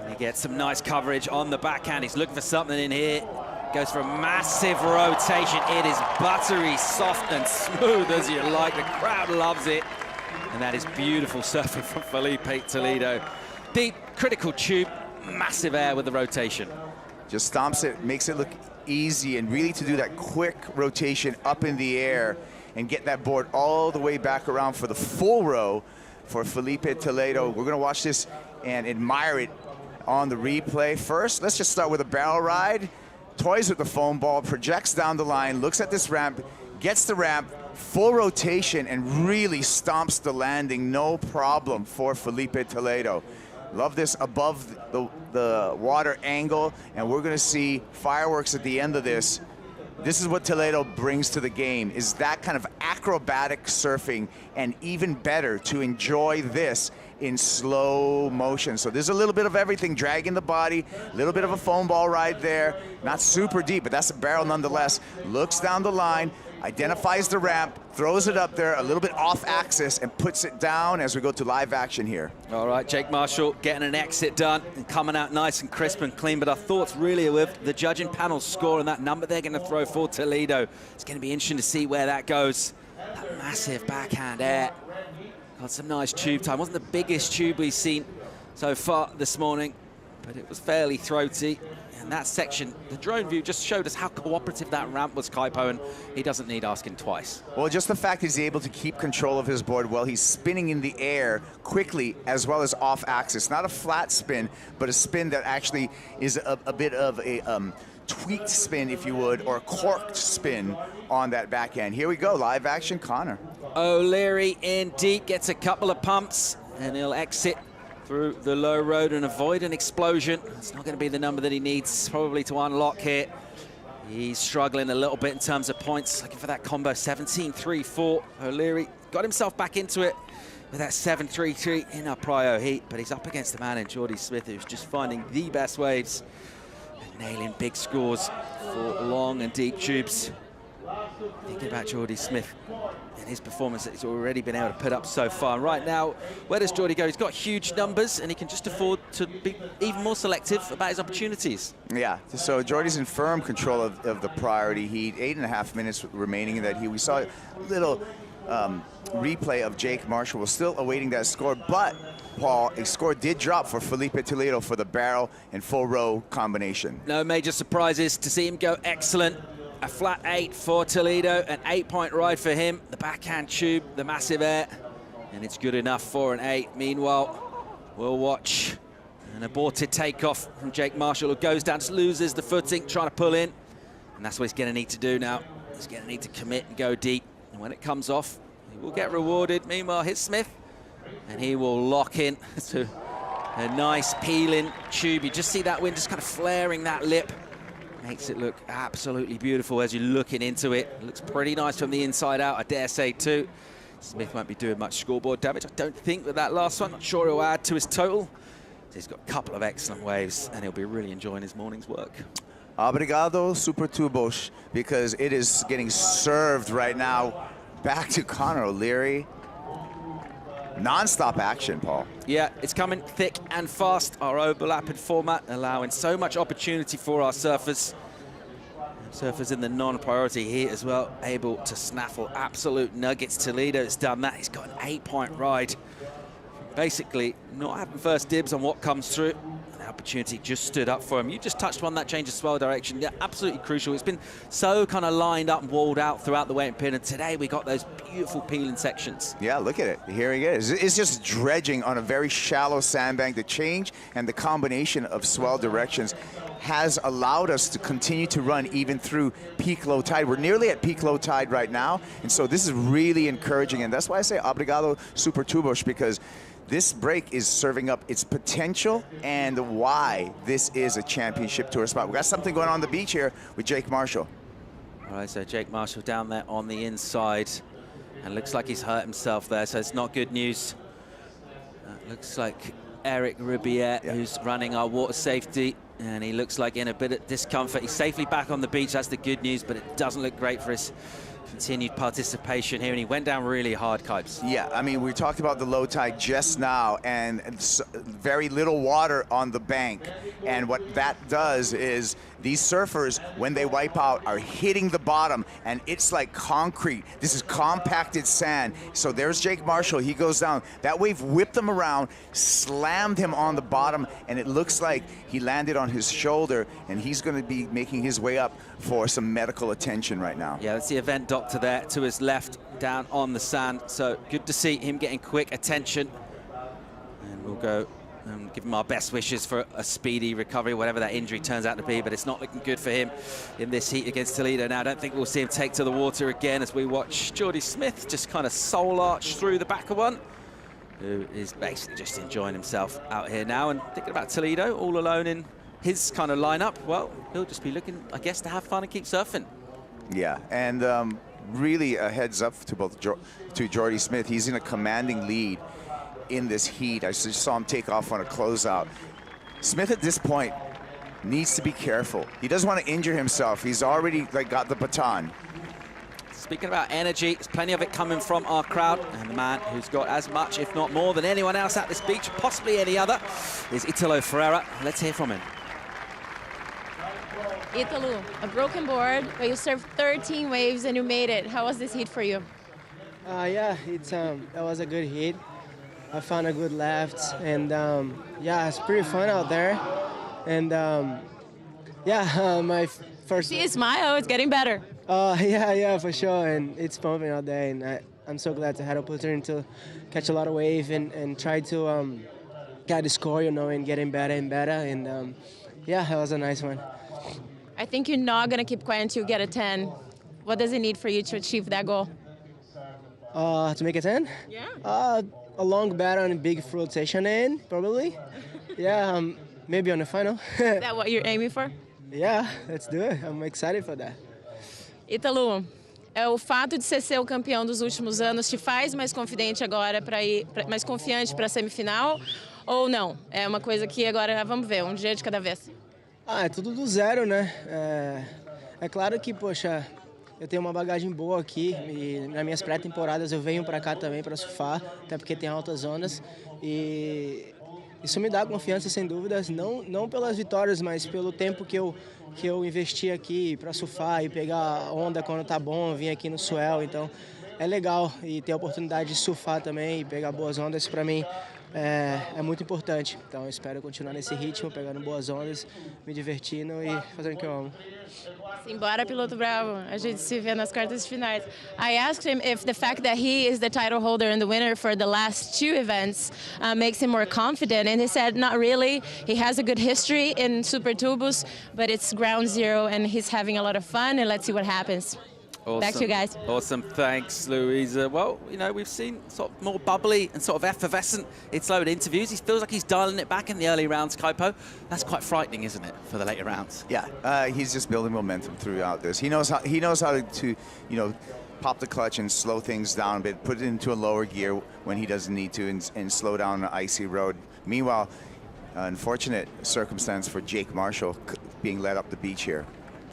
And he gets some nice coverage on the backhand. He's looking for something in here. Goes for a massive rotation. It is buttery, soft and smooth as you like. The crowd loves it. And that is beautiful surfing from Felipe Toledo. Deep, critical tube, massive air with the rotation. Just stomps it, makes it look easy, and really to do that quick rotation up in the air and get that board all the way back around for the full row for Felipe Toledo. We're gonna watch this and admire it on the replay. First, let's just start with a barrel ride. Toys with the foam ball, projects down the line, looks at this ramp, gets the ramp, full rotation, and really stomps the landing, no problem for Felipe Toledo. Love this above the water angle, and we're gonna see fireworks at the end of this. This is what Toledo brings to the game, is that kind of acrobatic surfing, and even better to enjoy this in slow motion. So there's a little bit of everything, dragging the body, a little bit of a foam ball ride there, not super deep, but that's a barrel nonetheless. Looks down the line, identifies the ramp, throws it up there a little bit off axis, and puts it down as we go to live action here. All right, Jake Marshall getting an exit done and coming out nice and crisp and clean, but our thoughts really are with the judging panel's score and that number they're going to throw for Toledo. It's going to be interesting to see where that goes. That massive backhand air. Got some nice tube time. Wasn't the biggest tube we've seen so far this morning, but it was fairly throaty. And that section, the drone view just showed us how cooperative that ramp was, Kaipo, and he doesn't need asking twice. Well, just the fact he's able to keep control of his board while he's spinning in the air quickly as well as off axis. Not a flat spin, but a spin that actually is a bit of a tweaked spin, if you would, or a corked spin on that backhand. Here we go, live action, Conor. O'Leary in deep, gets a couple of pumps, and he'll exit through the low road and avoid an explosion. It's not going to be the number that he needs probably to unlock here. He's struggling a little bit in terms of points, looking for that combo 17-3-4. O'Leary got himself back into it with that 7-3-3 in our prio heat, but he's up against the man in Jordy Smith, who's just finding the best waves and nailing big scores for long and deep tubes. Thinking about Jordy Smith and his performance that he's already been able to put up so far. Right now, where does Jordy go? He's got huge numbers, and he can just afford to be even more selective about his opportunities. Yeah, so Jordy's in firm control of the priority heat. 8.5 minutes remaining in that heat. We saw a little replay of Jake Marshall. We're still awaiting that score, but Paul, a score did drop for Felipe Toledo for the barrel and full row combination. No major surprises to see him go excellent. A flat 8 for Toledo, an 8-point ride for him. The backhand tube, the massive air, and it's good enough for an 8. Meanwhile, we'll watch an aborted takeoff from Jake Marshall, who goes down, just loses the footing, trying to pull in. And that's what he's going to need to do now. He's going to need to commit and go deep. And when it comes off, he will get rewarded. Meanwhile, here's Smith, and he will lock in to a nice peeling tube. You just see that wind just kind of flaring that lip. Makes it look absolutely beautiful as you're looking into it. It looks pretty nice from the inside out, I dare say, too. Smith won't be doing much scoreboard damage, I don't think, with that last one. Not sure he'll add to his total. He's got a couple of excellent waves, and he'll be really enjoying his morning's work. Obrigado, Super Tubos, because it is getting served right now back to Connor O'Leary. Non-stop action, Paul. Yeah, it's coming thick and fast, our overlapping format, allowing so much opportunity for our surfers. Surfers in the non-priority heat as well, able to snaffle absolute nuggets. Toledo's done that. He's got an 8-point ride. Basically, not having first dibs on what comes through. The opportunity just stood up for him. You just touched on that change of swell direction. Yeah, absolutely crucial. It's been so kind of lined up and walled out throughout the weight pin, and today we got those beautiful peeling sections. Yeah, look at it. Here he is. It's just dredging on a very shallow sandbank. The change and the combination of swell directions has allowed us to continue to run even through peak low tide. We're nearly at peak low tide right now, and so this is really encouraging, and that's why I say obrigado Super Tubos, because this break is serving up its potential and why this is a championship tour spot. We got something going on the beach here with Jake Marshall. All right, so Jake Marshall down there on the inside, and looks like he's hurt himself there, so it's not good news. Looks like Eric Ribier, who's running our water safety, and he looks like in a bit of discomfort. He's safely back on the beach, that's the good news, but it doesn't look great for his continued participation here, and he went down really hard, Kipes. Yeah, I mean, we talked about the low tide just now, and very little water on the bank, and what that does is these surfers, when they wipe out, are hitting the bottom, and it's like concrete. This is compacted sand. So there's Jake Marshall. He goes down. That wave whipped him around, slammed him on the bottom, and it looks like he landed on his shoulder, and he's going to be making his way up for some medical attention right now. Yeah, that's the event doctor there to his left, down on the sand. So good to see him getting quick attention. And we'll go and give him our best wishes for a speedy recovery, whatever that injury turns out to be, but it's not looking good for him in this heat against Toledo. Now, I don't think we'll see him take to the water again as we watch Jordy Smith just kind of soul arch through the back of one, who is basically just enjoying himself out here now. And thinking about Toledo, all alone in his kind of lineup, well, he'll just be looking, I guess, to have fun and keep surfing. Yeah, and really a heads up to both to Jordy Smith. He's in a commanding lead in this heat. I just saw him take off on a closeout. Smith at this point needs to be careful. He doesn't want to injure himself. He's already got the baton. Speaking about energy, there's plenty of it coming from our crowd, and the man who's got as much, if not more, than anyone else at this beach, possibly any other, is Italo Ferreira. Let's hear from him. Italo, a broken board, but you served 13 waves and you made it. How was this heat for you? Yeah, that was a good heat. I found a good left, and yeah, it's pretty fun out there. And yeah, my first. See a smile, it's getting better. Yeah, for sure, and it's pumping out there, and I'm so glad to have an opportunity to catch a lot of wave and try to get the score, and getting better and better. And yeah, that was a nice one. I think you're not gonna keep quiet until you get a 10. What does it need for you to achieve that goal? To make a 10? Yeah. A long battle and a big flotation end, probably. Yeah, maybe on the final. Is that what you're aiming for? Yeah, let's do it. I'm excited for that. Italo, o fato de você ser o campeão dos últimos anos te faz mais confidente agora mais confiante para a semifinal ou não? É uma coisa que agora vamos ver, um dia de cada vez. É tudo do zero, né? É claro que, poxa, eu tenho uma bagagem boa aqui e nas minhas pré-temporadas eu venho para cá também para surfar, até porque tem altas ondas, e isso me dá confiança sem dúvidas, não pelas vitórias, mas pelo tempo que eu investi aqui para surfar e pegar onda quando tá bom, vir aqui no swell. Então é legal. E ter a oportunidade de surfar também e pegar boas ondas, para mim, é muito importante. Então eu espero continuar nesse ritmo, pegando boas ondas, me divertindo e fazendo o que eu amo. Simbora, piloto bravo. A gente se vê nas quartas de finais. I asked him if the fact that he is the title holder and the winner for the last 2 events makes him more confident, and he said not really. He has a good history in Super Tubos, but it's ground zero and he's having a lot of fun, and let's see what happens. Awesome. Back to you guys. Awesome, thanks, Louisa. Well, you know, we've seen sort of more bubbly and sort of effervescent in slow interviews. He feels like he's dialing it back in the early rounds, Kaipo. That's quite frightening, isn't it, for the later rounds? Yeah, he's just building momentum throughout this. He knows how to you know, pop the clutch and slow things down a bit, put it into a lower gear when he doesn't need to, and slow down an icy road. Meanwhile, unfortunate circumstance for Jake Marshall being led up the beach here.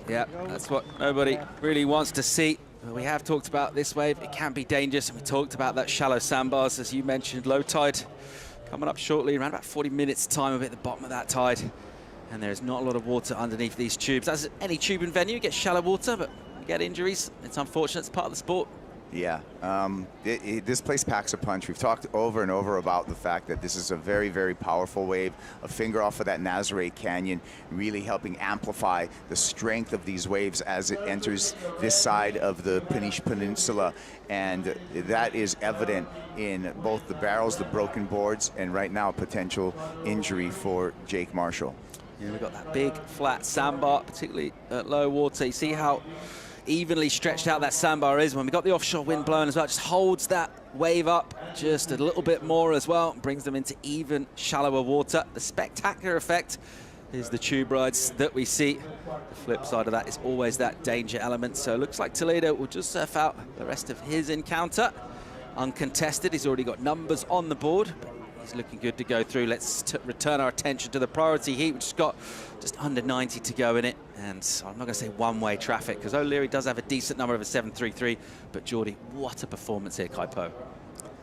Yeah, that's what nobody really wants to see. We have talked about this wave. It can be dangerous, and we talked about that shallow sandbars, as you mentioned. Low tide coming up shortly, around about 40 minutes time of it at the bottom of that tide. And there's not a lot of water underneath these tubes. As any tubing venue, you get shallow water, but you get injuries. It's unfortunate, it's part of the sport. Yeah, this place packs a punch. We've talked over and over about the fact that this is a very, very powerful wave, a finger off of that Nazaré Canyon, really helping amplify the strength of these waves as it enters this side of the Peniche Peninsula. And that is evident in both the barrels, the broken boards, and right now potential injury for Jake Marshall. Yeah, we've got that big flat sandbar, particularly at low water. You see how evenly stretched out that sandbar is when we got the offshore wind blowing as well. It just holds that wave up just a little bit more as well, brings them into even shallower water. The spectacular effect is the tube rides that we see. The flip side of that is always that danger element. So it looks like Toledo will just surf out the rest of his encounter uncontested. He's already got numbers on the board, but he's looking good to go through. Let's return our attention to the priority heat, which has got just under 90 to go in it. And I'm not going to say one-way traffic, because O'Leary does have a decent number of a 7.33. But Geordie, what a performance here, Kaipo.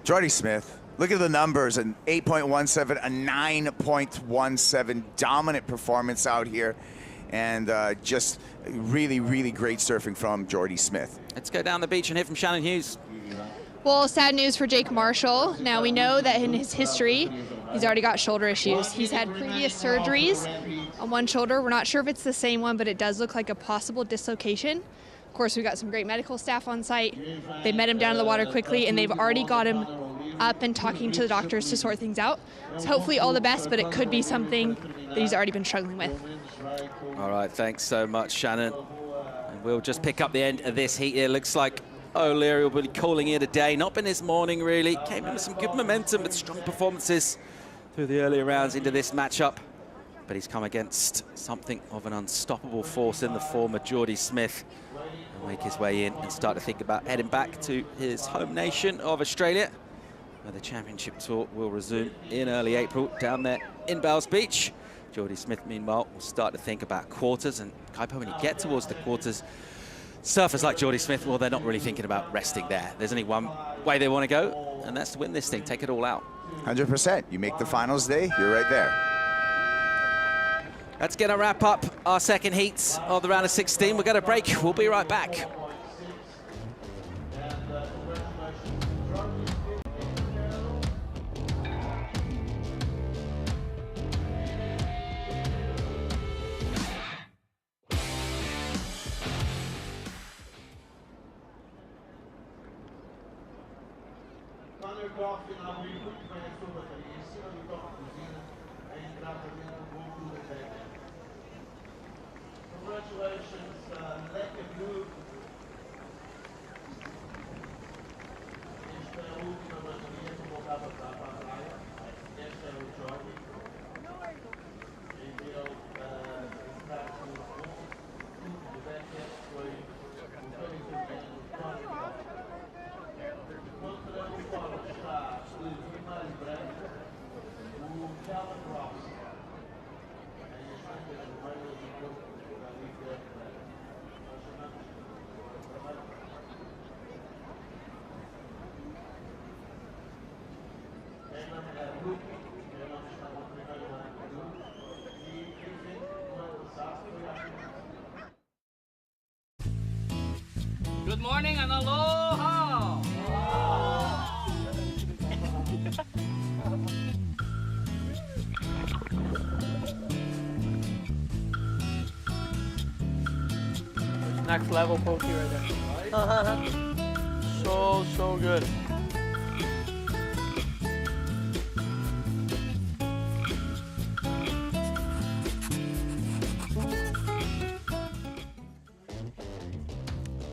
Jordy Smith, look at the numbers, an 8.17, a 9.17, dominant performance out here. And just really, really great surfing from Jordy Smith. Let's go down the beach and hear from Shannon Hughes. Well, sad news for Jake Marshall. Now we know that in his history, he's already got shoulder issues. He's had previous surgeries on one shoulder. We're not sure if it's the same one, but it does look like a possible dislocation. Of course, we've got some great medical staff on site. They met him down in the water quickly, and they've already got him up and talking to the doctors to sort things out. So hopefully all the best, but it could be something that he's already been struggling with. All right, thanks so much, Shannon. And we'll just pick up the end of this heat here. Looks like O'Leary will be calling it a day. Not been his morning, really. Came in with some good momentum with strong performances through the earlier rounds into this matchup. But he's come against something of an unstoppable force in the form of Jordy Smith. And make his way in and start to think about heading back to his home nation of Australia, where the championship tour will resume in early April down there in Bells Beach. Jordy Smith, meanwhile, will start to think about quarters. And Kaipo, when you get towards the quarters, surfers like Jordy Smith, well, they're not really thinking about resting there. There's only one way they want to go, and that's to win this thing, take it all out. 100%. You make the finals day, you're right there. That's going to wrap up our second heat of the round of 16. We're going to break. We'll be right back. Congratulations, let it move. Esta é a última bateria que voltava para a praia. Esta é o Jorge. E ele está com o ponto de Becker, foi o Frederico do Quarterfinals. Contra o qual está de vermelho e branco o Calvin Ross. Em as bandas vermelhas e corpo. Good morning and aloha! Next level pokey right there. So good.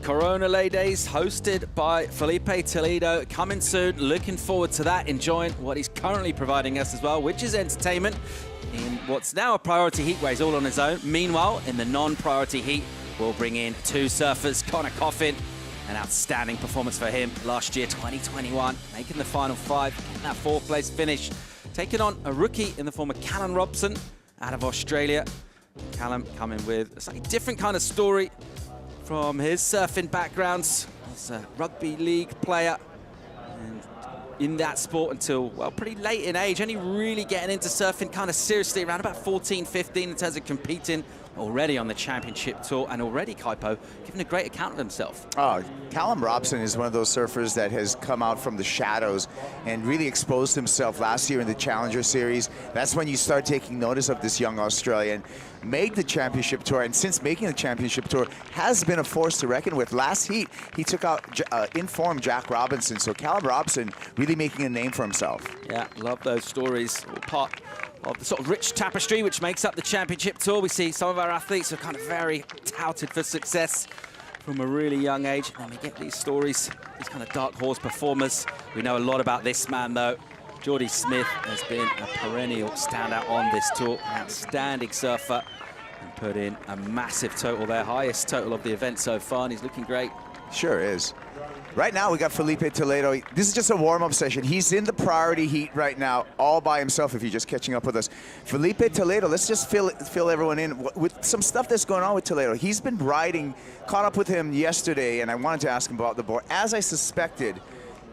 Corona Lay Days hosted by Felipe Toledo. Coming soon. Looking forward to that. Enjoying what he's currently providing us as well, which is entertainment in what's now a priority heat where he's all on his own. Meanwhile, in the non-priority heat, we'll bring in two surfers. Connor Coffin, an outstanding performance for him last year, 2021, making the final five, getting that fourth place finish. Taking on a rookie in the form of Callum Robson out of Australia. Callum coming with a slightly different kind of story from his surfing backgrounds. He's a rugby league player and in that sport until, well, pretty late in age, only really getting into surfing kind of seriously around about 14, 15 in terms of competing already on the championship tour, and already, Kaipo, giving a great account of himself. Oh, Callum Robson is one of those surfers that has come out from the shadows and really exposed himself last year in the Challenger Series. That's when you start taking notice of this young Australian. Made the championship tour, and since making the championship tour, has been a force to reckon with. Last heat, he took out in-form Jack Robinson, so Callum Robson really making a name for himself. Yeah, love those stories. All part of the sort of rich tapestry which makes up the championship tour. We see some of our athletes are kind of very touted for success from a really young age, and we get these stories, these kind of dark horse performers. We know a lot about this man, though. Jordy Smith has been a perennial standout on this tour, an outstanding surfer, and put in a massive total there, highest total of the event so far, and he's looking great. Sure is. Right now, we got Felipe Toledo. This is just a warm-up session. He's in the priority heat right now, all by himself, if you're just catching up with us. Felipe Toledo, let's just fill everyone in with some stuff that's going on with Toledo. He's been riding, caught up with him yesterday, and I wanted to ask him about the board. As I suspected,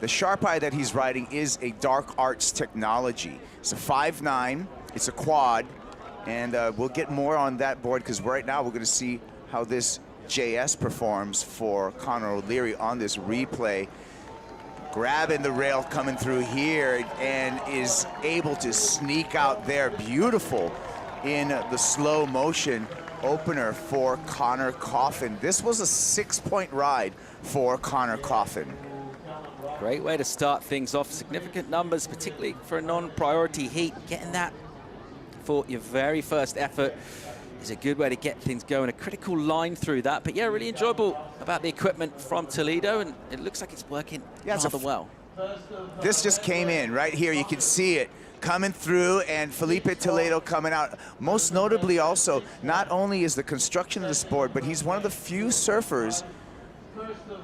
the Sharp Eye that he's riding is a Dark Arts technology. It's a 5.9, it's a quad, and we'll get more on that board because right now we're going to see how this JS performs for Connor O'Leary on this replay. Grabbing the rail coming through here and is able to sneak out there. Beautiful in the slow motion opener for Connor Coffin. This was a 6-point ride for Connor Coffin. Great way to start things off. Significant numbers, particularly for a non-priority heat. Getting that for your very first effort is a good way to get things going. A critical line through that. But yeah, really enjoyable about the equipment from Toledo, and it looks like it's working rather well. This just came in right here. You can see it coming through, and Felipe Toledo coming out. Most notably also, not only is the construction of the sport, but he's one of the few surfers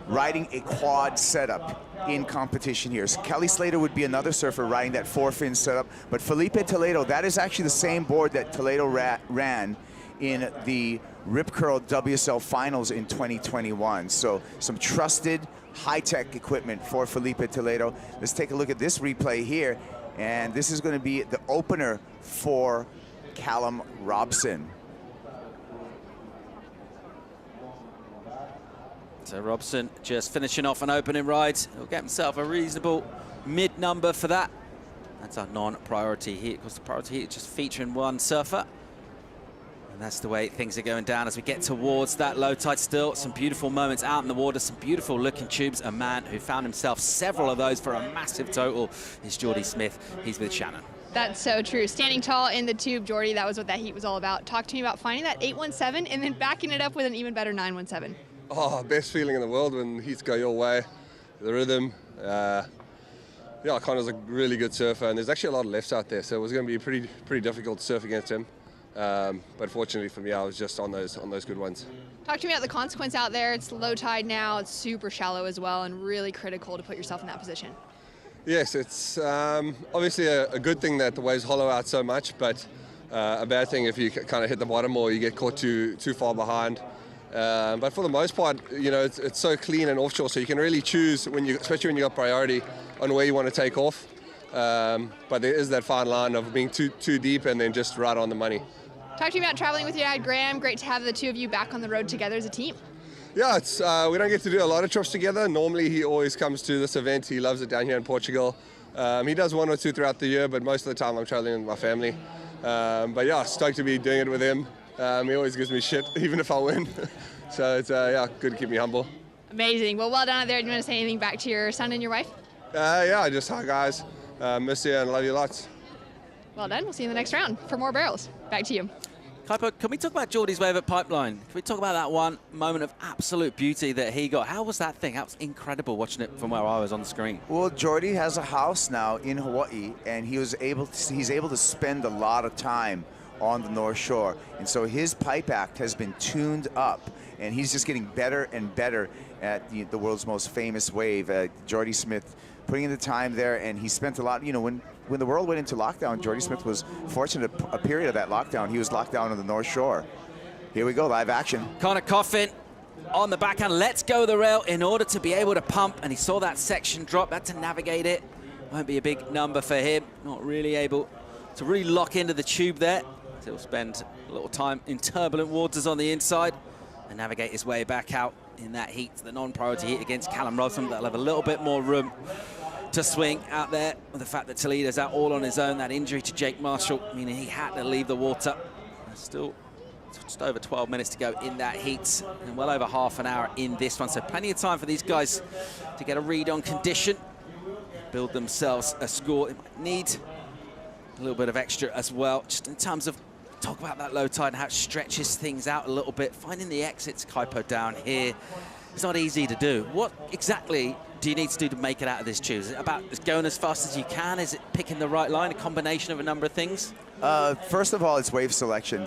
riding a quad setup in competition here. So Kelly Slater would be another surfer riding that 4-fin setup, but Felipe Toledo, that is actually the same board that Toledo ran in the Rip Curl WSL Finals in 2021. So some trusted high-tech equipment for Felipe Toledo. Let's take a look at this replay here, and this is going to be the opener for Callum Robson. So Robson just finishing off an opening ride. He'll get himself a reasonable mid-number for that. That's our non-priority heat. Of course, the priority heat is just featuring one surfer. And that's the way things are going down as we get towards that low tide still. Some beautiful moments out in the water, some beautiful looking tubes. A man who found himself several of those for a massive total is Jordy Smith. He's with Shannon. That's so true. Standing tall in the tube, Jordy, that was what that heat was all about. Talk to me about finding that 817 and then backing it up with an even better 917. Oh, best feeling in the world when heats go your way. The rhythm. Yeah, Connor's a really good surfer, and there's actually a lot of lefts out there, so it was going to be pretty difficult to surf against him. But fortunately for me, I was just on those good ones. Talk to me about the consequence out there. It's low tide now. It's super shallow as well, and really critical to put yourself in that position. Yes, it's obviously a good thing that the waves hollow out so much, but a bad thing if you kind of hit the bottom or you get caught too far behind. But for the most part, you know, it's so clean and offshore, so you can really choose, especially when you got priority, on where you want to take off. But there is that fine line of being too deep and then just right on the money. Talk to me about traveling with your dad, Graham. Great to have the two of you back on the road together as a team. Yeah, we don't get to do a lot of trips together. Normally he always comes to this event. He loves it down here in Portugal. He does one or two throughout the year, but most of the time I'm traveling with my family. But yeah, stoked to be doing it with him. He always gives me shit, even if I win. So it's yeah, good to keep me humble. Amazing. Well done out there. Do you want to say anything back to your son and your wife? Yeah, just hi guys. Miss you and love you lots. Well done. We'll see you in the next round for more barrels. Back to you. Kaipo, can we talk about Geordie's wave at Pipeline? Can we talk about that one moment of absolute beauty that he got? How was that thing? That was incredible watching it from where I was on the screen. Well, Geordie has a house now in Hawaii, and he's able to spend a lot of time on the North Shore. And so his pipe act has been tuned up, and he's just getting better and better at the world's most famous wave. Geordie Smith putting in the time there, and he spent a lot, you know, when the world went into lockdown, Geordie Smith was fortunate a period of that lockdown. He was locked down on the North Shore. Here we go, live action. Connor Coffin on the backhand, lets go the rail in order to be able to pump, and he saw that section drop, had to navigate it. Won't be a big number for him, not really able to really lock into the tube there. He'll spend a little time in turbulent waters on the inside and navigate his way back out in that heat, the non-priority heat against Callum Rotham. That'll have a little bit more room to swing out there with the fact that Toledo's out all on his own. That injury to Jake Marshall, meaning he had to leave the water. Still just over 12 minutes to go in that heat and well over half an hour in this one. So plenty of time for these guys to get a read on condition, build themselves a score. They might need a little bit of extra as well, just in terms of talk about that low tide and how it stretches things out a little bit. Finding the exits, Kaipo, down here, it's not easy to do. What exactly do you need to do to make it out of this tube? Is it about going as fast as you can? Is it picking the right line, a combination of a number of things? First of all, it's wave selection,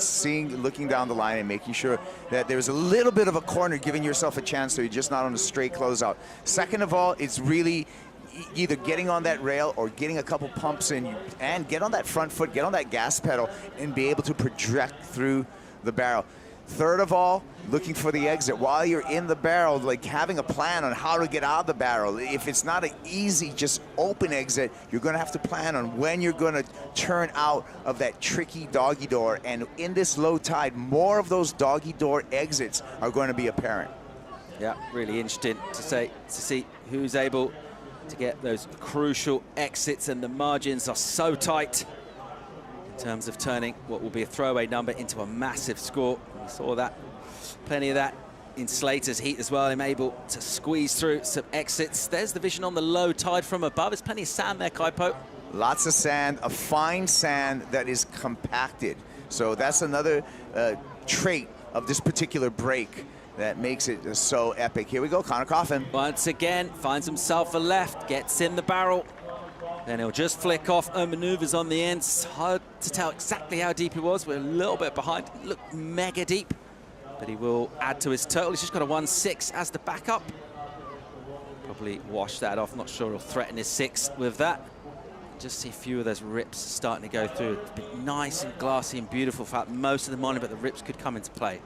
looking down the line and making sure that there's a little bit of a corner, giving yourself a chance so you're just not on a straight closeout. Second of all, it's really either getting on that rail or getting a couple pumps in and get on that front foot, get on that gas pedal and be able to project through the barrel. Third of all, looking for the exit while you're in the barrel, like having a plan on how to get out of the barrel. If it's not an easy, just open exit, you're gonna have to plan on when you're gonna turn out of that tricky doggy door. And in this low tide, more of those doggy door exits are gonna be apparent. Yeah, really interesting to see who's able to get those crucial exits, and the margins are so tight in terms of turning what will be a throwaway number into a massive score. We saw that, plenty of that in Slater's heat as well. I'm able to squeeze through some exits. There's the vision on the low tide from above. There's plenty of sand there, Kaipo. Lots of sand, a fine sand that is compacted. So that's another trait of this particular break that makes it so epic. Here we go, Connor Coffin. Once again, finds himself a left, gets in the barrel. Then he'll just flick off and maneuvers on the end. It's hard to tell exactly how deep he was. We're a little bit behind. Looked mega deep, but he will add to his total. He's just got a 1.6 as the backup. Probably wash that off. Not sure he'll threaten his 6 with that. Just see a few of those rips starting to go through. It's been nice and glassy and beautiful throughout most of the morning, but the rips could come into play.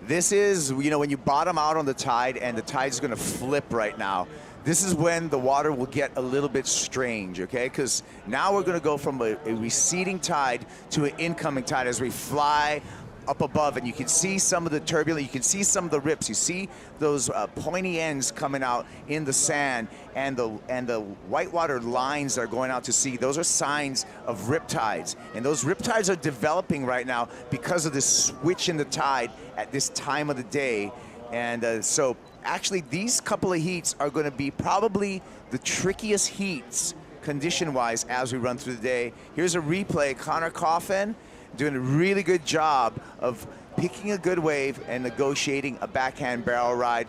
This is, you know, when you bottom out on the tide and the tide's going to flip right now, this is when the water will get a little bit strange, okay? Because now we're going to go from a receding tide to an incoming tide as we fly up above, and you can see some of the turbulence, you can see some of the rips, you see those pointy ends coming out in the sand, and the whitewater lines that are going out to sea. Those are signs of riptides, and those riptides are developing right now because of this switch in the tide at this time of the day. And so actually these couple of heats are going to be probably the trickiest heats condition-wise as we run through the day. Here's a replay. Connor Coffin doing a really good job of picking a good wave and negotiating a backhand barrel ride.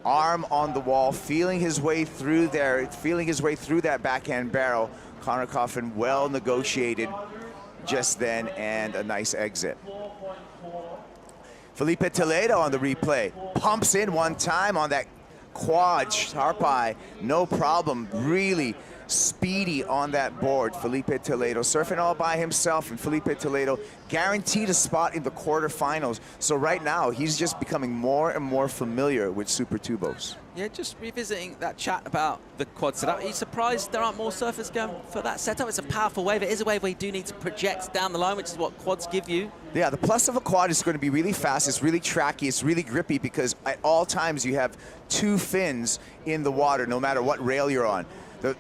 Arm on the wall, feeling his way through there, feeling his way through that backhand barrel. Connor Coffin well negotiated just then, and a nice exit. Felipe Toledo on the replay. Pumps in one time on that quad sharp eye, no problem. Really speedy on that board. Felipe Toledo surfing all by himself, and Felipe Toledo guaranteed a spot in the quarterfinals. So right now he's just becoming more and more familiar with Super Tubos. Yeah, just revisiting that chat about the quad setup. Are you surprised there aren't more surfers going for that setup? It's a powerful wave. It is a wave where you do need to project down the line, which is what quads give you. Yeah, the plus of a quad is going to be really fast, it's really tracky, it's really grippy, because at all times you have two fins in the water, no matter what rail you're on.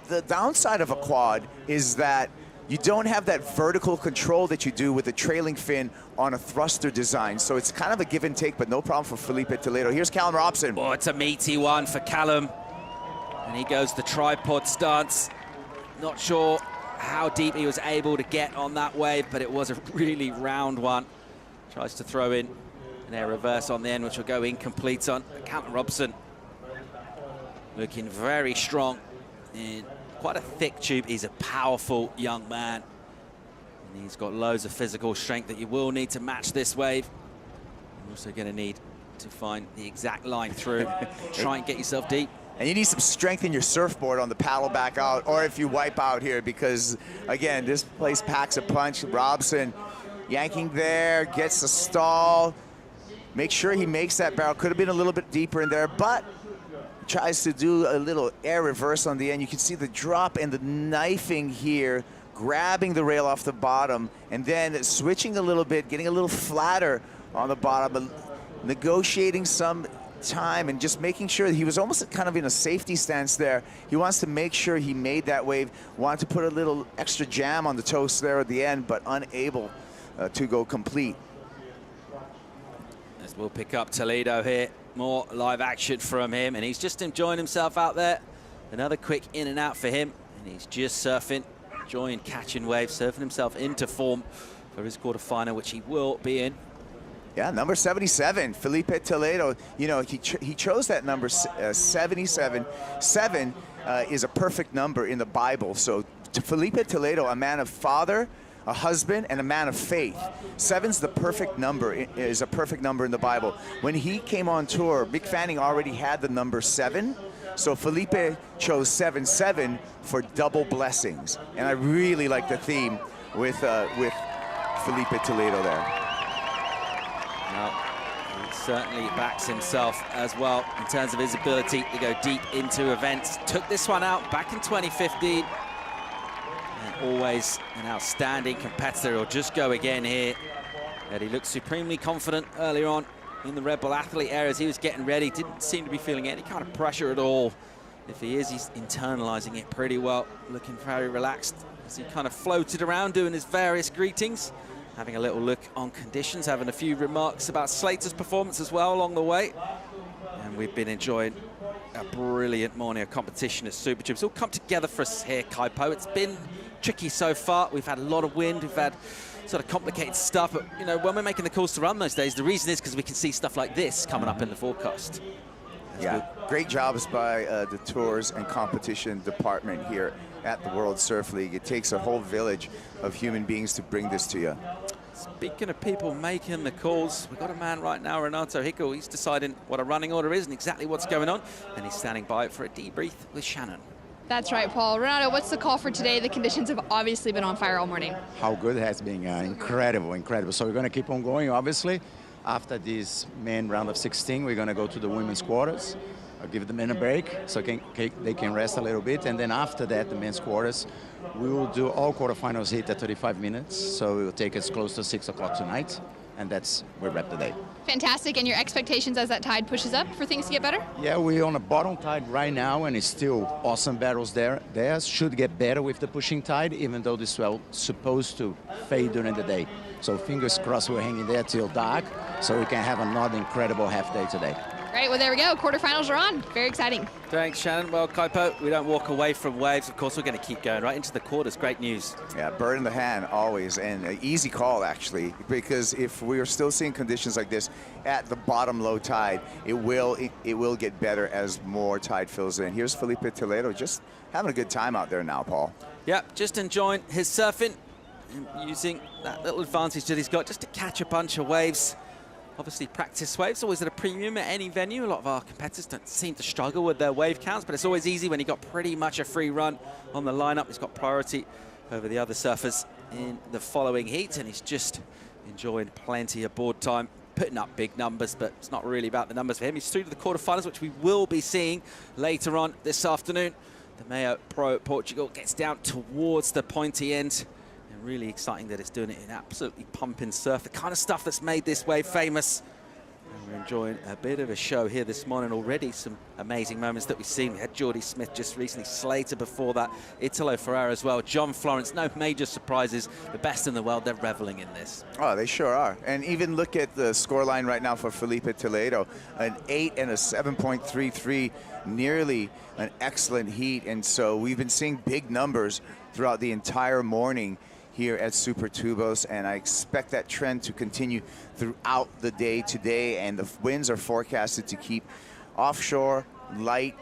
The downside of a quad is that you don't have that vertical control that you do with a trailing fin on a thruster design. So it's kind of a give and take, but no problem for Felipe Toledo. Here's Callum Robson. Oh, it's a meaty one for Callum. And he goes the tripod stance. Not sure how deep he was able to get on that wave, but it was a really round one. Tries to throw in an air reverse on the end, which will go incomplete on. Callum Robson looking very strong in quite a thick tube. He's a powerful young man. And he's got loads of physical strength that you will need to match this wave. You're also going to need to find the exact line through. Try and get yourself deep. And you need some strength in your surfboard on the paddle back out, or if you wipe out here, because, again, this place packs a punch. Robson yanking there, gets a stall. Make sure he makes that barrel. Could have been a little bit deeper in there, but tries to do a little air reverse on the end. You can see the drop and the knifing here, grabbing the rail off the bottom, and then switching a little bit, getting a little flatter on the bottom, negotiating some time and just making sure that he was almost kind of in a safety stance there. He wants to make sure he made that wave, wanted to put a little extra jam on the toast there at the end, but unable to go complete. As we'll pick up Toledo here. More live action from him, and he's just enjoying himself out there. Another quick in and out for him, and he's just surfing, enjoying catching waves, surfing himself into form for his quarterfinal, which he will be in. Yeah, number 77, Felipe Toledo. You know, he chose that number 77. 7 is a perfect number in the Bible. So to Felipe Toledo, a man of father, a husband, and a man of faith. 7's the perfect number, is a perfect number in the Bible. When he came on tour, Mick Fanning already had the number 7, so Felipe chose 7-7 for double blessings. And I really like the theme with Felipe Toledo there. Now, he certainly backs himself as well in terms of his ability to go deep into events. Took this one out back in 2015. Always an outstanding competitor. He'll just go again here. And he looked supremely confident earlier on in the Red Bull athlete areas. He was getting ready, didn't seem to be feeling any kind of pressure at all. If he is, he's internalizing it pretty well, looking very relaxed as he kind of floated around doing his various greetings, having a little look on conditions, having a few remarks about Slater's performance as well along the way. And we've been enjoying a brilliant morning of competition at Super Tube. It's all come together for us here, Kaipo. It's been tricky so far. We've had a lot of wind. We've had sort of complicated stuff. But, you know, when we're making the calls to run those days, the reason is because we can see stuff like this coming up in the forecast. Yeah, great jobs by the tours and competition department here at the World Surf League. It takes a whole village of human beings to bring this to you. Speaking of people making the calls, we've got a man right now, Renato Hickle. He's deciding what a running order is and exactly what's going on, and he's standing by for a debrief with Shannon. That's right, Paul. Renato, what's the call for today? The conditions have obviously been on fire all morning. How good it has been. Incredible, incredible. So we're going to keep on going, obviously. After this main round of 16, we're going to go to the women's quarters. I'll give the men a break so they can rest a little bit. And then after that, the men's quarters, we will do all quarterfinals hit at 35 minutes. So it will take us close to 6 o'clock tonight. And that's where we wrap the day. Fantastic. And your expectations as that tide pushes up for things to get better? Yeah, we're on a bottom tide right now, and it's still awesome battles there. There should get better with the pushing tide, even though this swell supposed to fade during the day. So fingers crossed we're hanging there till dark, so we can have another incredible half day today. Great, well, there we go. Quarterfinals are on. Very exciting. Thanks, Shannon. Well, Kaipo, we don't walk away from waves. Of course, we're going to keep going right into the quarters. Great news. Yeah, bird in the hand always, and an easy call, actually, because if we are still seeing conditions like this at the bottom low tide, it will get better as more tide fills in. Here's Felipe Toledo just having a good time out there now, Paul. Yeah, just enjoying his surfing and using that little advantage that he's got just to catch a bunch of waves. Obviously, practice waves always at a premium at any venue. A lot of our competitors don't seem to struggle with their wave counts, but it's always easy when you've got pretty much a free run on the lineup. He's got priority over the other surfers in the following heat, and he's just enjoying plenty of board time, putting up big numbers, but it's not really about the numbers for him. He's through to the quarterfinals, which we will be seeing later on this afternoon. The MEO Pro Portugal gets down towards the pointy end. Really exciting that it's doing it in absolutely pumping surf, the kind of stuff that's made this wave famous. We're enjoying a bit of a show here this morning already. Some amazing moments that we've seen. We had Jordy Smith just recently, Slater before that, Italo Ferreira as well, John Florence. No major surprises. The best in the world, they're reveling in this. Oh, they sure are. And even look at the scoreline right now for Felipe Toledo. An 8 and a 7.33, nearly an excellent heat. And so we've been seeing big numbers throughout the entire morning here at Super Tubos, and I expect that trend to continue throughout the day today, and the winds are forecasted to keep offshore, light,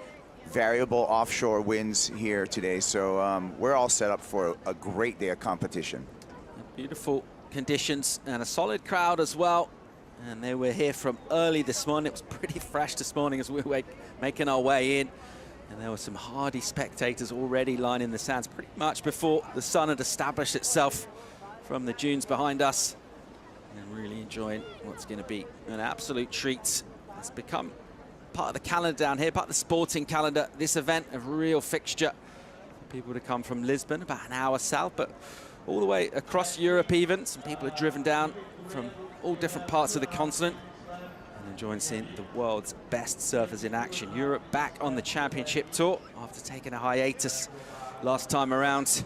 variable offshore winds here today. So we're all set up for a great day of competition. Beautiful conditions and a solid crowd as well. And they were here from early this morning. It was pretty fresh this morning as we were making our way in. And there were some hardy spectators already lining the sands pretty much before the sun had established itself from the dunes behind us. And really enjoying what's going to be an absolute treat. It's become part of the calendar down here, part of the sporting calendar. This event, a real fixture for people to come from Lisbon, about an hour south, but all the way across Europe even. Some people are driven down from all different parts of the continent. Enjoying seeing the world's best surfers in action. Europe back on the championship tour after taking a hiatus last time around.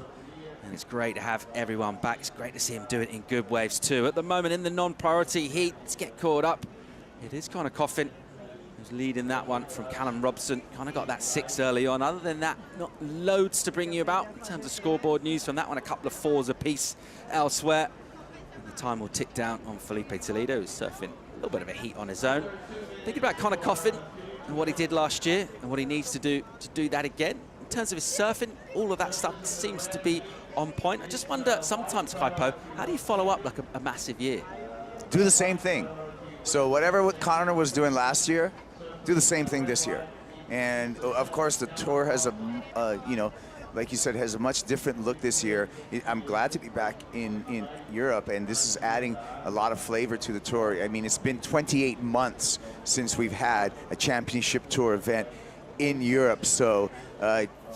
And it's great to have everyone back. It's great to see him do it in good waves too. At the moment in the non-priority heat, let's get caught up. It is Connor Coffin who's leading that one from Callum Robson. Connor got that 6 early on. Other than that, not loads to bring you about in terms of scoreboard news from that one. A couple of 4s apiece elsewhere. And the time will tick down on Felipe Toledo, who's surfing a little bit of a heat on his own. Thinking about Connor Coffin and what he did last year and what he needs to do that again. In terms of his surfing, all of that stuff seems to be on point. I just wonder sometimes, Kaipo, how do you follow up like a massive year? Do the same thing. So whatever Connor was doing last year, do the same thing this year. And of course the tour has a, you know, like you said, has a much different look this year. I'm glad to be back in Europe, and this is adding a lot of flavor to the tour. I mean, it's been 28 months since we've had a championship tour event in Europe, so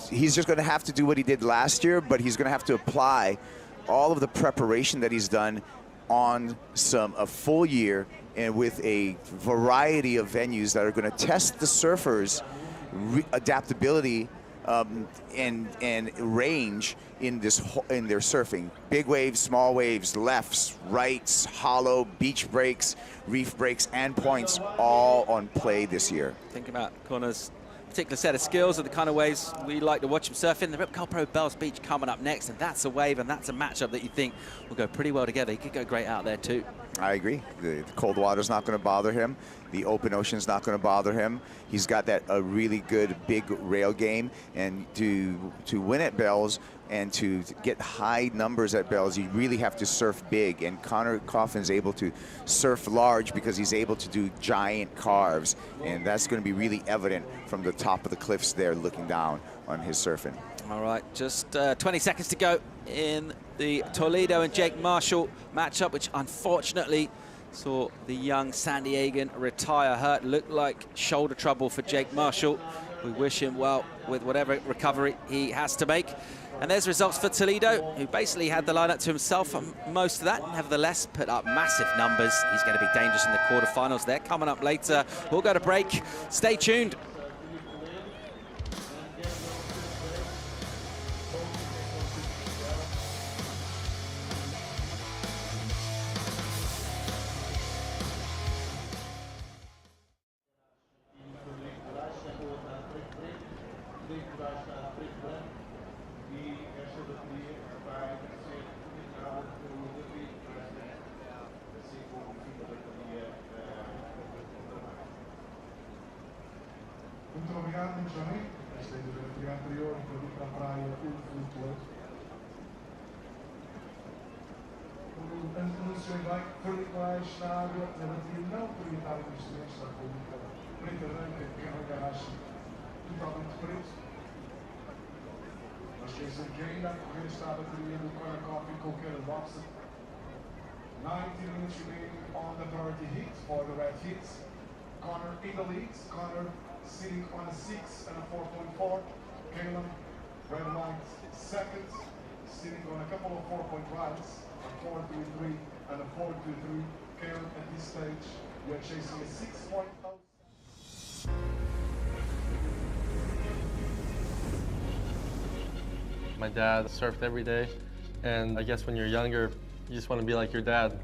he's just going to have to do what he did last year, but he's going to have to apply all of the preparation that he's done on a full year and with a variety of venues that are going to test the surfers' adaptability and range in their surfing. Big waves, small waves, lefts, rights, hollow, beach breaks, reef breaks, and points, all on play this year. Think about Connor's particular set of skills and the kind of waves we like to watch him surfing. The Rip Curl Pro Bells Beach coming up next, and that's a wave and that's a matchup that you think will go pretty well together. He could go great out there too. I agree. The cold water's not going to bother him. The open ocean's not going to bother him. He's got a really good big rail game, and to win at Bells and to get high numbers at Bells, you really have to surf big. And Connor Coffin's able to surf large because he's able to do giant carves, and that's going to be really evident from the top of the cliffs there, looking down on his surfing. All right, just 20 seconds to go in the Toledo and Jake Marshall matchup, which unfortunately saw the young San Diegan retire hurt. Looked like shoulder trouble for Jake Marshall. We wish him well with whatever recovery he has to make. And there's results for Toledo, who basically had the lineup to himself on most of that. Nevertheless, put up massive numbers. He's going to be dangerous in the quarterfinals. They're coming up later. We'll go to break. Stay tuned. Muito obrigado, Benjamin. Esta é a dia anterior, introduto na praia, flutuante. Anunciou bem, Frederico na água, na bateria não podia estar em instrumentos da pública preta branca, que é uma garagem totalmente preto. Não esqueçam que ainda a correr está a bateria do Connor Coffin com o Caleb Robson. 19 minutes remaining on the priority heat for the red heat. Connor in the lead. Connor sitting on a 6 and a 4.4. Caleb, red light, second, sitting on a couple of 4-point rides, a 4.33 and a 4.23. Caleb at this stage You're chasing a 6.0. My dad surfed every day, and I guess when you're younger, you just want to be like your dad.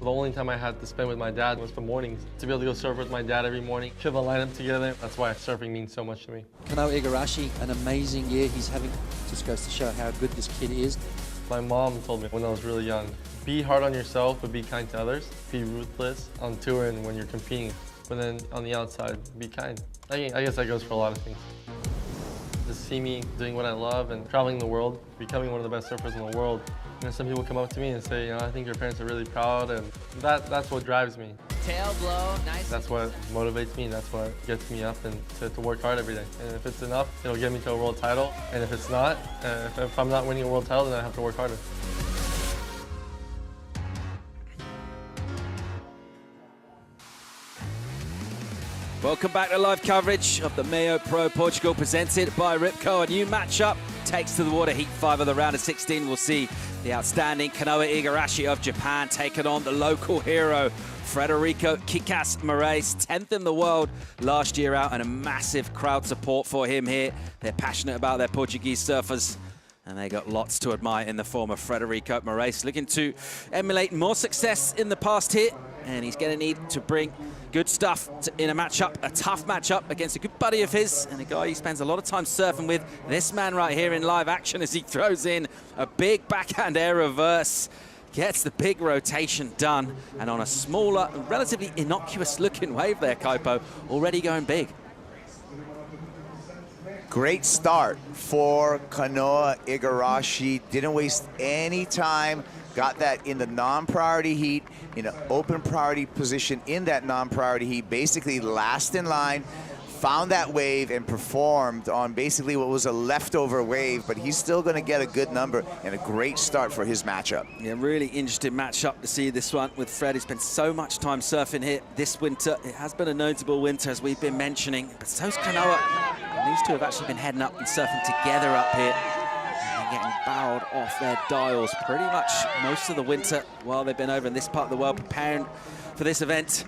The only time I had to spend with my dad was the mornings. To be able to go surf with my dad every morning, feel the lineup together, that's why surfing means so much to me. Kanoa Igarashi, an amazing year he's having. Just goes to show how good this kid is. My mom told me when I was really young, be hard on yourself, but be kind to others. Be ruthless on tour and when you're competing. But then on the outside, be kind. I guess that goes for a lot of things. Just see me doing what I love and traveling the world, becoming one of the best surfers in the world. And some people come up to me and say, you know, I think your parents are really proud, and that's what drives me. Tail blow, nice. That's what motivates me, and that's what gets me up and to work hard every day. And if it's enough, it'll get me to a world title. And if it's not, if I'm not winning a world title, then I have to work harder. Welcome back to live coverage of the MEO Pro Portugal presented by Rip Curl. A new matchup takes to the water. Heat 5 of the round of 16. We'll see the outstanding Kanoa Igarashi of Japan taking on the local hero, Frederico Kick-Ass Moraes, 10th in the world last year out, and a massive crowd support for him here. They're passionate about their Portuguese surfers, and they got lots to admire in the form of Frederico Moraes, looking to emulate more success in the past here, and he's going to need to bring good stuff in a matchup, a tough matchup against a good buddy of his and a guy he spends a lot of time surfing with. This man right here in live action as he throws in a big backhand air reverse, gets the big rotation done, and on a smaller, relatively innocuous looking wave there, Kaipo, already going big. Great start for Kanoa Igarashi. Didn't waste any time. Got that in the non-priority heat, in an open priority position in that non-priority heat. Basically last in line, found that wave and performed on basically what was a leftover wave, but he's still going to get a good number and a great start for his matchup. Yeah, really interesting matchup to see this one with Fred. He spent so much time surfing here this winter. It has been a notable winter, as we've been mentioning, but so's Kanoa. And these two have actually been heading up and surfing together up here, and getting barreled off their dials pretty much most of the winter while they've been over in this part of the world preparing for this event.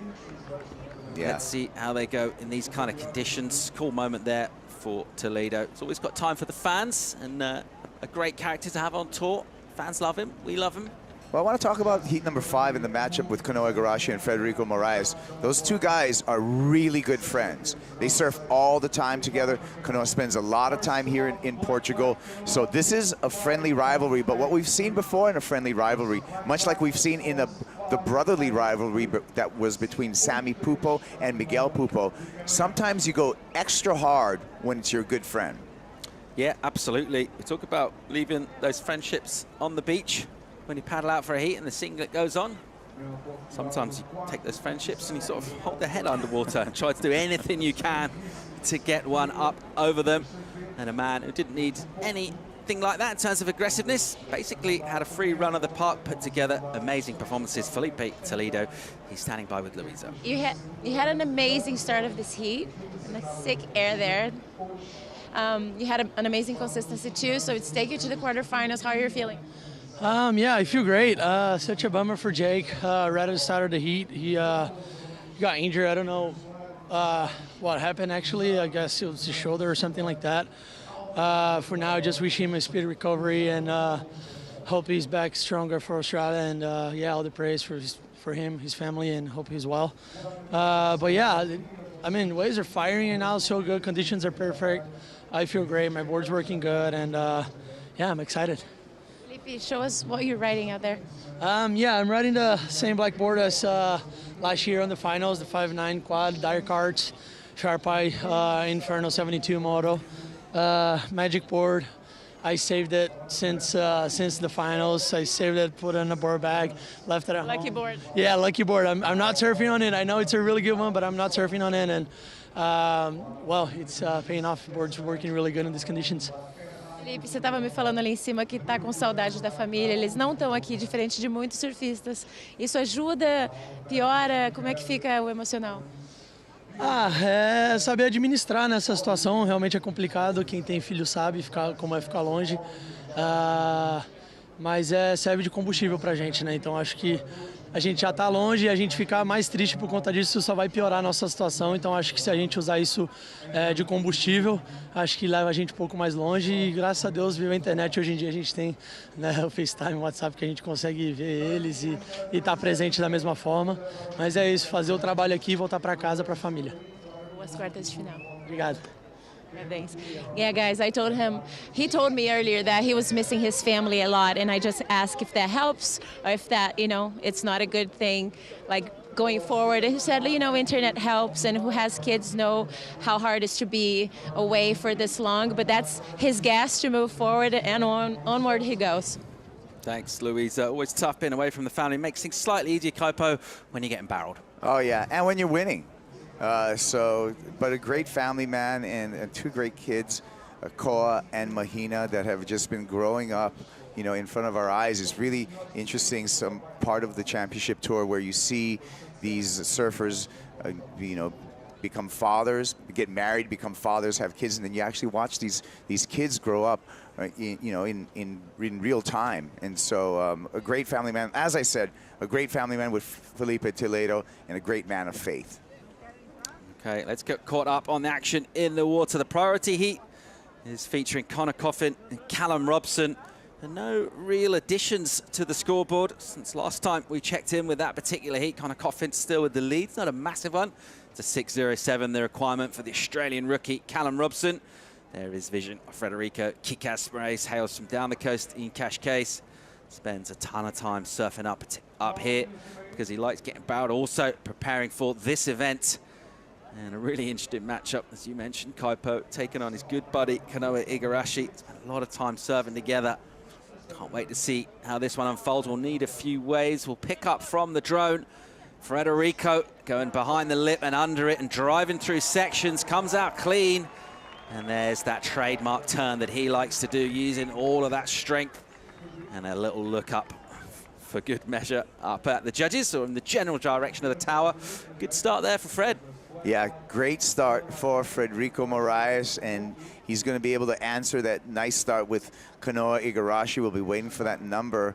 Yeah. Let's see how they go in these kind of conditions. Cool moment there for Toledo. It's always got time for the fans, and a great character to have on tour. Fans love him, we love him. Well, I want to talk about heat number 5 in the matchup with Kanoa Igarashi and Frederico Moraes. Those two guys are really good friends. They surf all the time together. Kanoa spends a lot of time here in Portugal. So this is a friendly rivalry, but what we've seen before in a friendly rivalry, much like we've seen in the brotherly rivalry that was between Sammy Pupo and Miguel Pupo, sometimes you go extra hard when it's your good friend. Yeah, absolutely. We talk about leaving those friendships on the beach when you paddle out for a heat and the singlet goes on. Sometimes you take those friendships and you sort of hold their head underwater and try to do anything you can to get one up over them. And a man who didn't need anything like that in terms of aggressiveness, basically had a free run of the park, put together amazing performances. Felipe Toledo, he's standing by with Luisa. You had an amazing start of this heat, and a sick air there. You had an amazing consistency too, so it's take you to the quarterfinals. How are you feeling? Yeah, I feel great. Such a bummer for Jake. Right at the start of the heat, he got injured. I don't know what happened actually. I guess it was his shoulder or something like that. For now, I just wish him a speedy recovery and hope he's back stronger for Australia. And yeah, all the praise for him, his family, and hope he's well. But yeah, I mean, waves are firing and now, so good. Conditions are perfect. I feel great. My board's working good, and yeah, I'm excited. Felipe, show us what you're riding out there. Yeah, I'm riding the same black board as last year on the finals, the 5.9 quad, dire carts, Sharp Eye, Inferno 72 Moto. Magic board. I saved it since the finals. I saved it, put it in a board bag, left it at home. Lucky board. Yeah, lucky board. I'm not surfing on it. I know it's a really good one, but I'm not surfing on it. And well, it's paying off. The board's working really good in these conditions. Felipe, você estava me falando ali em cima que está com saudade da família. Eles não estão aqui, diferente de muitos surfistas. Isso ajuda, piora? Como é que fica o emocional? É saber administrar nessa situação. Realmente é complicado. Quem tem filho sabe como é ficar longe. mas serve de combustível pra gente, né? Então acho que a gente já tá longe e a gente ficar mais triste por conta disso só vai piorar a nossa situação. Então acho que se a gente usar isso de combustível, acho que leva a gente um pouco mais longe. E graças a Deus, viu a internet, hoje em dia a gente tem, né, o FaceTime, o WhatsApp, que a gente consegue ver eles e estar presente da mesma forma. Mas é isso, fazer o trabalho aqui e voltar para casa, para a família. Boas quartas de final. Obrigado. Yeah, thanks. Yeah, guys, he told me earlier that he was missing his family a lot, and I just asked if that helps or if that, it's not a good thing, like going forward. And he said, internet helps, and who has kids know how hard it is to be away for this long, but that's his gas to move forward, and onward he goes. Thanks, Louise. Always tough being away from the family. Makes things slightly easier, Kaipo, when you're getting barreled. Oh, yeah, and when you're winning. But a great family man and two great kids, Koa and Mahina, that have just been growing up, in front of our eyes. Is really interesting. Some part of the championship tour where you see these surfers, become fathers, get married, become fathers, have kids, and then you actually watch these kids grow up, in real time. And so a great family man. As I said, a great family man with Felipe Toledo, and a great man of faith. Okay, let's get caught up on the action in the water. The priority heat is featuring Connor Coffin and Callum Robson. And no real additions to the scoreboard since last time we checked in with that particular heat. Connor Coffin still with the lead. It's not a massive one. It's a 6.07, the requirement for the Australian rookie Callum Robson. There is vision of Frederico. Kick-ass race, hails from down the coast in Cascais. Spends a ton of time surfing up here because he likes getting barreled. Also preparing for this event. And a really interesting matchup, as you mentioned, Kaipo taking on his good buddy, Kanoa Igarashi. Spent a lot of time serving together. Can't wait to see how this one unfolds. We'll need a few waves. We'll pick up from the drone. Frederico going behind the lip and under it and driving through sections, comes out clean. And there's that trademark turn that he likes to do, using all of that strength. And a little look up for good measure up at the judges, or in the general direction of the tower. Good start there for Fred. Yeah, great start for Frederico Moraes, and he's going to be able to answer that nice start with Kanoa Igarashi. We'll be waiting for that number.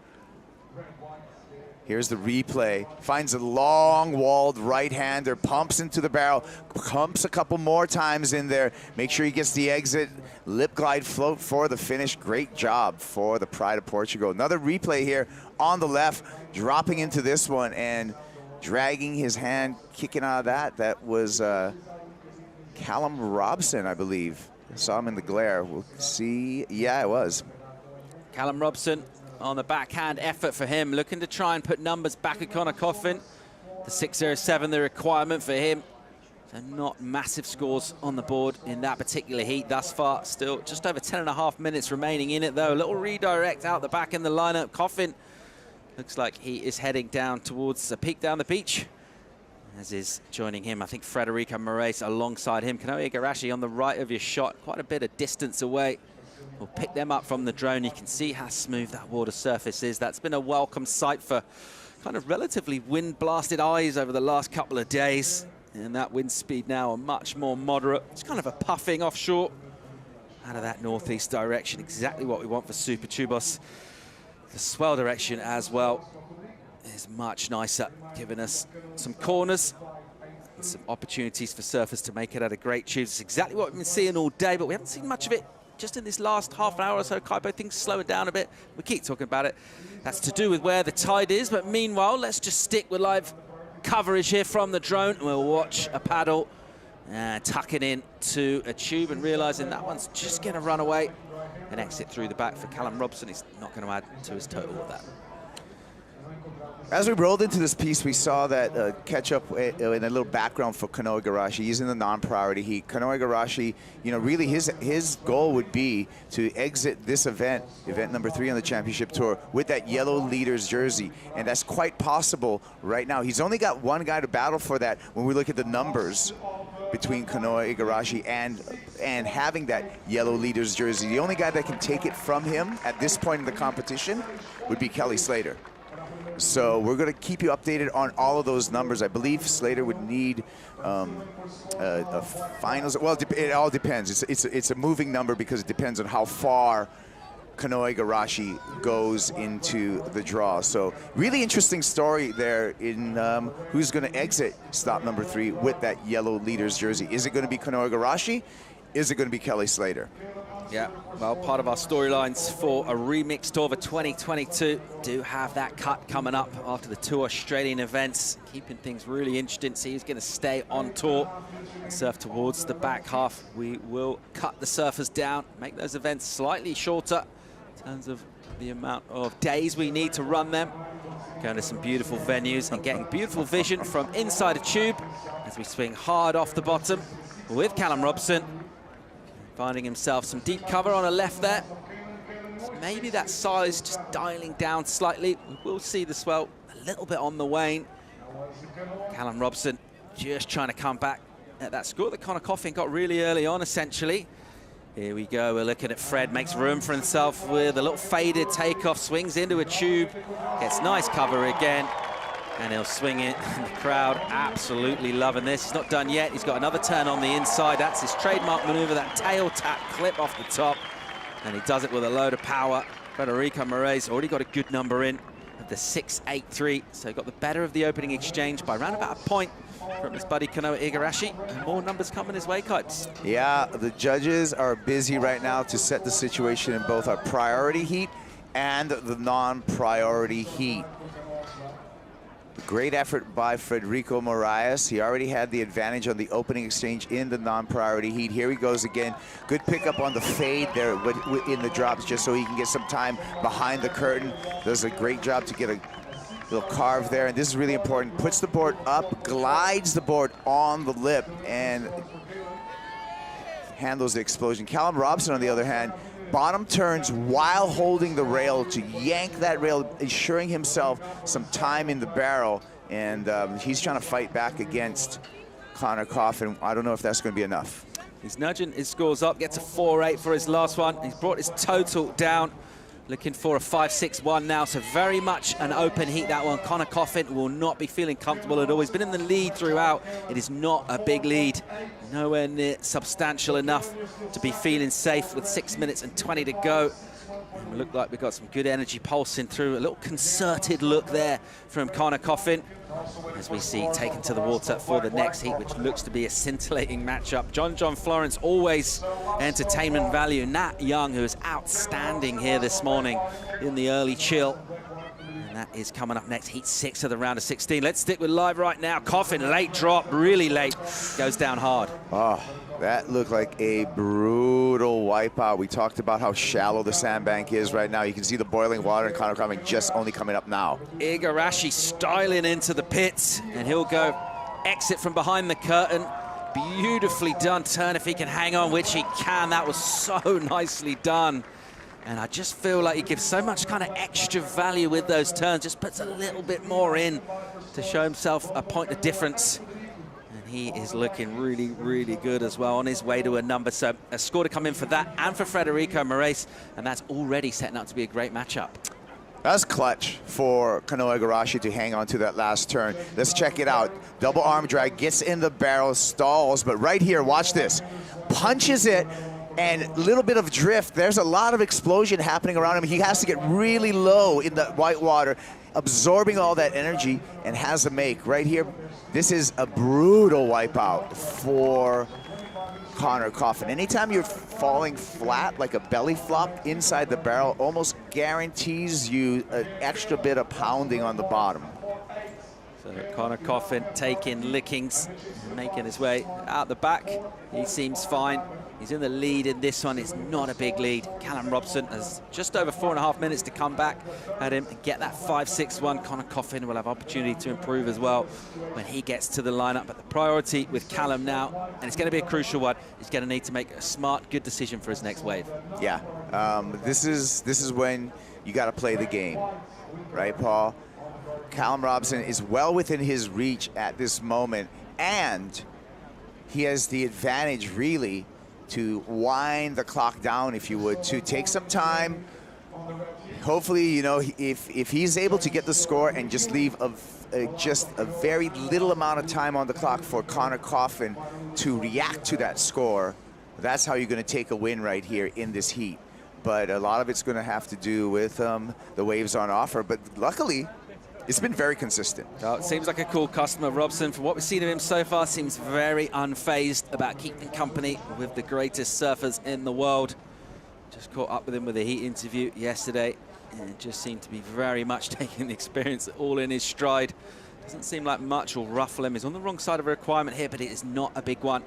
Here's the replay. Finds a long-walled right-hander, pumps into the barrel, pumps a couple more times in there. Make sure he gets the exit. Lip glide float for the finish. Great job for the Pride of Portugal. Another replay here on the left, dropping into this one and dragging his hand, kicking out of that. That was Callum Robson, I believe. I saw him in the glare. We'll see. Yeah, it was. Callum Robson on the backhand effort for him, looking to try and put numbers back at Connor Coffin. The 6.07, the requirement for him. So not massive scores on the board in that particular heat thus far. Still just over 10.5 minutes remaining in it, though. A little redirect out the back in the lineup. Coffin looks like he is heading down towards a peak down the beach, as is joining him, I think, Frederico Moraes alongside him. Kanoa Igarashi on the right of your shot, quite a bit of distance away. We'll pick them up from the drone. You can see how smooth that water surface is. That's been a welcome sight for kind of relatively wind-blasted eyes over the last couple of days. And that wind speed now a much more moderate. It's kind of a puffing offshore out of that northeast direction. Exactly what we want for Super Tubos. The swell direction as well is much nicer, giving us some corners and some opportunities for surfers to make it out of great tubes. It's exactly what we've been seeing all day, but we haven't seen much of it just in this last half an hour or so. Kaipo, things slowing down a bit. We keep talking about it. That's to do with where the tide is, but meanwhile, let's just stick with live coverage here from the drone, and we'll watch a paddle tucking in to a tube and realizing that one's just going to run away and exit through the back for Callum Robson. He's not going to add to his total with that. As we rolled into this piece, we saw that catch up in a little background for Kanoa Igarashi. He's in the non-priority heat. Kanoa Igarashi, really his goal would be to exit this event number 3 on the championship tour, with that yellow leaders jersey. And that's quite possible right now. He's only got one guy to battle for that when we look at the numbers between Kanoa Igarashi and having that yellow leaders jersey. The only guy that can take it from him at this point in the competition would be Kelly Slater. So we're going to keep you updated on all of those numbers. I believe Slater would need a finals. Well, it all depends. It's a moving number because it depends on how far Kanoe Igarashi goes into the draw. So really interesting story there in who's going to exit stop number 3 with that yellow leader's jersey. Is it going to be Kanoe Igarashi? Is it going to be Kelly Slater? Yeah, well, part of our storylines for a remixed tour for 2022 do have that cut coming up after the 2 Australian events, keeping things really interesting. See who's going to stay on tour. Surf towards the back half. We will cut the surfers down, make those events slightly shorter in terms of the amount of days we need to run them. Going to some beautiful venues and getting beautiful vision from inside a tube as we swing hard off the bottom with Callum Robson. Finding himself some deep cover on a left there. So maybe that size just dialing down slightly. We will see the swell a little bit on the wane. Callum Robson just trying to come back at that score that Connor Coffin got really early on, essentially. Here we go, we're looking at Fred, makes room for himself with a little faded takeoff, swings into a tube, gets nice cover again, and he'll swing it. The crowd absolutely loving this. He's not done yet. He's got another turn on the inside. That's his trademark maneuver, that tail tap clip off the top. And he does it with a load of power. Frederico Moraes already got a good number in of the 6.83. So he got the better of the opening exchange by around about a point from his buddy Kanoe Igarashi. And more numbers coming his way, Kipes. Yeah, the judges are busy right now to set the situation in both our priority heat and the non-priority heat. Great effort by Frederico Moraes. He already had the advantage on the opening exchange in the non-priority heat. Here he goes again. Good pickup on the fade there in the drops, just so he can get some time behind the curtain. Does a great job to get a little carve there, and this is really important. Puts the board up, glides the board on the lip, and handles the explosion. Callum Robson, on the other hand, bottom turns while holding the rail to yank that rail, ensuring himself some time in the barrel, and he's trying to fight back against Connor Coffin. I don't know if that's going to be enough. He's nudging his scores up, gets a 4.8 for his last one. He's brought his total down, looking for a 5.61 now, so very much an open heat, that one. Connor Coffin will not be feeling comfortable at all. He's been in the lead throughout. It is not a big lead, nowhere near substantial enough to be feeling safe with 6 minutes and 20 to go. And we look like we've got some good energy pulsing through. A little concerted look there from Connor Coffin, as we see taken to the water for the next heat, which looks to be a scintillating matchup. John Florence, always entertainment value. Nat Young, who is outstanding here this morning in the early chill. And that is coming up next, heat 6 of the round of 16. Let's stick with live right now. Coffin, late drop, really late, goes down hard. Oh, that looked like a brutal wipeout. We talked about how shallow the sandbank is right now. You can see the boiling water, and Connor Coffin just only coming up now. Igarashi styling into the pits, and he'll go exit from behind the curtain. Beautifully done turn if he can hang on, which he can. That was so nicely done. And I just feel like he gives so much kind of extra value with those turns, just puts a little bit more in to show himself a point of difference. And he is looking really, really good as well, on his way to a number. So a score to come in for that and for Frederico Moraes, and that's already setting up to be a great matchup. That's clutch for Kanoe Igarashi to hang on to that last turn. Let's check it out. Double arm drag, gets in the barrel, stalls, but right here, watch this. Punches it, and a little bit of drift. There's a lot of explosion happening around him. He has to get really low in the white water, absorbing all that energy, and has a make. Right here, this is a brutal wipeout for Connor Coffin. Anytime you're falling flat, like a belly flop inside the barrel, almost guarantees you an extra bit of pounding on the bottom. So Connor Coffin taking lickings, making his way out the back. He seems fine. He's in the lead in this one. It's not a big lead. Callum Robson has just over 4.5 minutes to come back at him and get that 5.61. Connor Coffin will have opportunity to improve as well when he gets to the lineup. But the priority with Callum now, and it's going to be a crucial one, he's going to need to make a smart, good decision for his next wave. Yeah, this is when you got to play the game, right, Paul? Callum Robson is well within his reach at this moment, and he has the advantage, really, to wind the clock down, if you would, to take some time. Hopefully, you know, if he's able to get the score and just leave just a very little amount of time on the clock for Connor Coffin to react to that score, that's how you're going to take a win right here in this heat. but a lot of it's going to have to do with the waves on offer. But luckily, it's been very consistent. Oh, it seems like a cool customer, Robson. From what we've seen of him so far, seems very unfazed about keeping company with the greatest surfers in the world. Just caught up with him with a heat interview yesterday, and it just seemed to be very much taking the experience all in his stride. Doesn't seem like much will ruffle him. He's on the wrong side of a requirement here, but it is not a big one.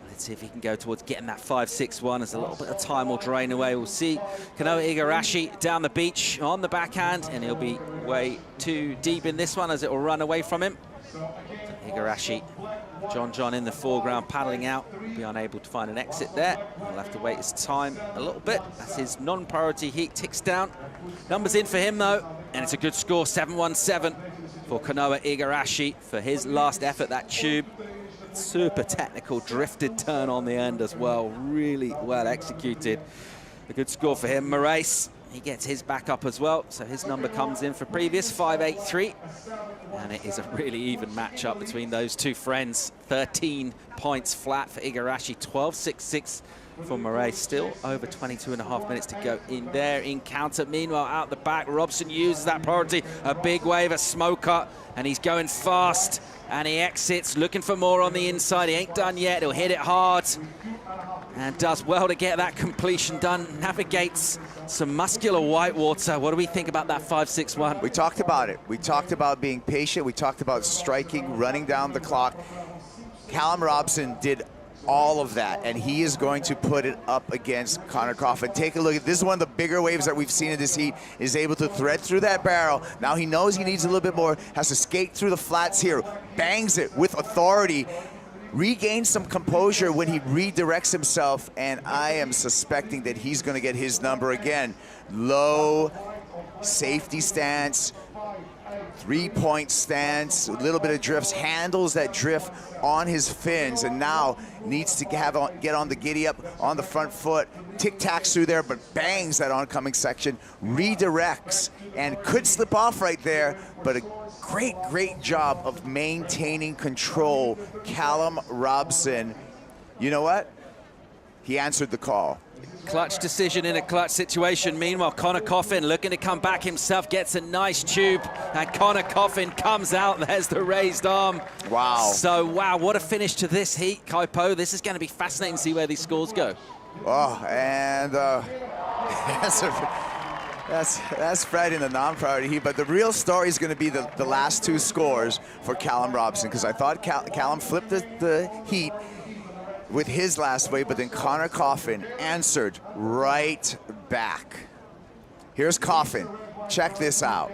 Let's see if he can go towards getting that 5.61 as a little bit of time will drain away. We'll see Kanoa Igarashi down the beach on the backhand, and he'll be way too deep in this one as it will run away from him. Igarashi, John in the foreground paddling out, will be unable to find an exit there. He'll have to wait his time a little bit as his non-priority heat ticks down. Numbers in for him though, and it's a good score, 7.17 for Kanoa Igarashi for his last effort, that tube. Super technical drifted turn on the end as well, really well executed. A good score for him. Moraes, he gets his back up as well, so his number comes in for previous, 5.83. And it is a really even matchup between those two friends. 13 points flat for Igarashi, 12.66 for Moraes. Still over 22.5 minutes to go in their encounter. Meanwhile, out the back, Robson uses that priority. A big wave, a smoker, and he's going fast. And he exits, looking for more on the inside. He ain't done yet. He'll hit it hard. And does well to get that completion done. Navigates some muscular whitewater. What do we think about that 5.61? We talked about it. We talked about being patient. We talked about striking, running down the clock. Callum Robson did all of that, and he is going to put it up against Connor Coffin. Take a look at this. Is one of the bigger waves that we've seen in this heat. Is able to thread through that barrel. Now he knows he needs a little bit more, has to skate through the flats here, bangs it with authority, regains some composure when he redirects himself, and I am suspecting that he's going to get his number again. Low safety stance, 3-point stance, a little bit of drifts, handles that drift on his fins, and now needs to get on the giddy up on the front foot, tic-tacs through there, but bangs that oncoming section, redirects, and could slip off right there, but a great job of maintaining control. Callum Robson, you know what? He answered the call. Clutch decision in a clutch situation. Meanwhile, Connor Coffin looking to come back himself, gets a nice tube, and Connor Coffin comes out. There's the raised arm. Wow. So, wow, what a finish to this heat, Kaipo. This is going to be fascinating to see where these scores go. Oh, and that's Fred in the non-priority heat, but the real story is going to be the last two scores for Callum Robson, because I thought Callum flipped the heat with his last wave, but then Connor Coffin answered right back. Here's Coffin. Check this out.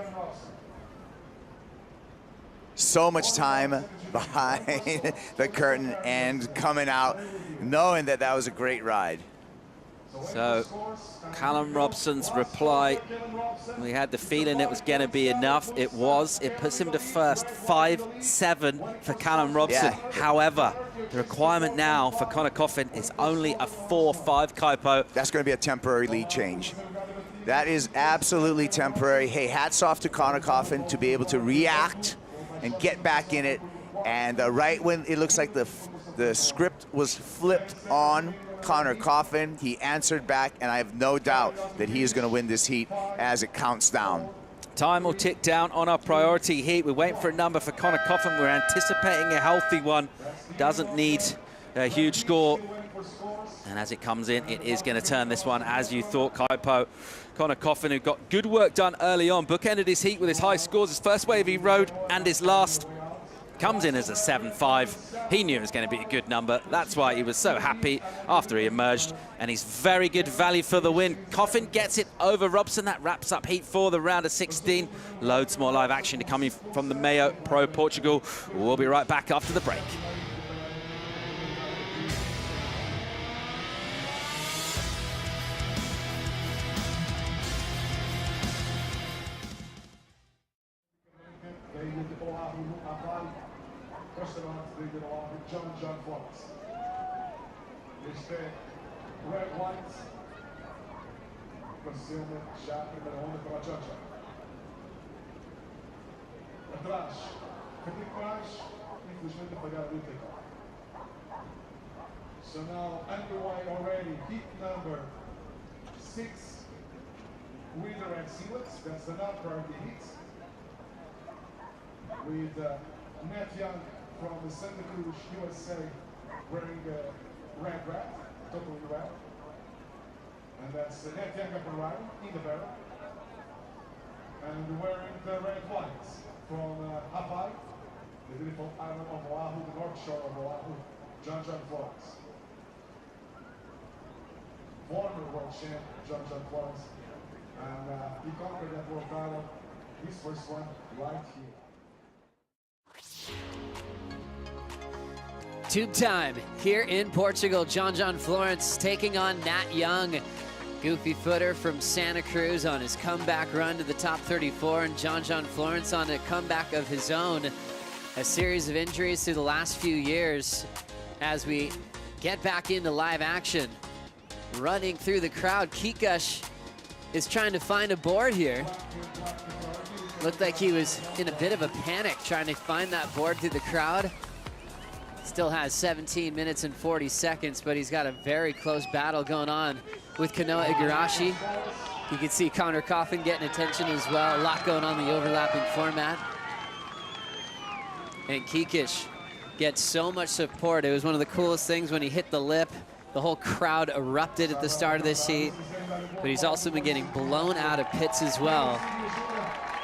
So much time behind the curtain and coming out, knowing that that was a great ride. So, Callum Robson's reply, we had the feeling it was going to be enough. It was. It puts him to first, 5.7 for Callum Robson. Yeah. However, the requirement now for Connor Coffin is only a 4.5, Kaipo. That's going to be a temporary lead change. That is absolutely temporary. Hey, hats off to Connor Coffin to be able to react and get back in it. And right when it looks like the script was flipped on Connor Coffin, he answered back, and I have no doubt that he is going to win this heat as it counts down. Time will tick down on our priority heat. We're waiting for a number for Connor Coffin. We're anticipating a healthy one. Doesn't need a huge score. And as it comes in, it is going to turn this one as you thought, Kaipo. Connor Coffin, who got good work done early on, bookended his heat with his high scores. His first wave he rode and his last comes in as a 7.5. He knew it was going to be a good number. That's why he was so happy after he emerged. And he's very good value for the win. Coffin gets it over Robson. That wraps up heat 4, the round of 16. Loads more live action to come from the MEO Pro Portugal. We'll be right back after the break. John Florence. Este Red White, concealment, já a primeira onda para John. Atrás, Frederico, infelizmente apagaram o take. So now underway already, heat number 6 with the red sealants, that's the non-priority heats. With Matt Young from the Santa Cruz, USA, wearing red wrap, totally red. And that's Matt Young up and right in the barrel. And wearing the red whites from Hawaii, the beautiful island of Oahu, the north shore of Oahu, John Florence. Former world champ, John Florence. And he conquered that world title, his first one, right here. Tube time here in Portugal. John Florence taking on Nat Young. Goofy footer from Santa Cruz on his comeback run to the top 34, and John Florence on a comeback of his own. A series of injuries through the last few years as we get back into live action. Running through the crowd, Kikush is trying to find a board here. Looked like he was in a bit of a panic trying to find that board through the crowd. Still has 17 minutes and 40 seconds, but he's got a very close battle going on with Kanoa Igarashi. You can see Connor Coffin getting attention as well. A lot going on in the overlapping format. And Kikush gets so much support. It was one of the coolest things when he hit the lip. The whole crowd erupted at the start of this heat. But he's also been getting blown out of pits as well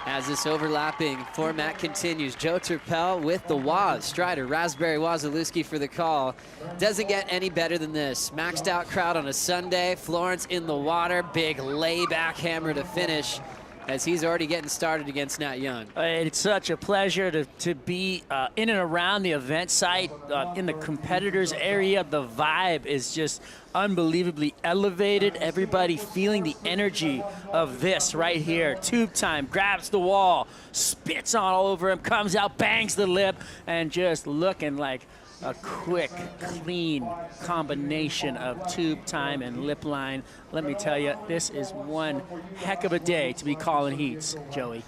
as this overlapping format continues. Joe Turpel with the Waz. Strider, Raspberry Wazalewski for the call. Doesn't get any better than this. Maxed out crowd on a Sunday. Florence in the water. Big layback hammer to finish as he's already getting started against Nat Young. It's such a pleasure to be in and around the event site, in the competitors area. The vibe is just unbelievably elevated. Everybody feeling the energy of this right here. Tube time, grabs the wall, spits on all over him, comes out, bangs the lip, and just looking like a quick, clean combination of tube time and lip line. Let me tell you, this is one heck of a day to be calling heats, Joey.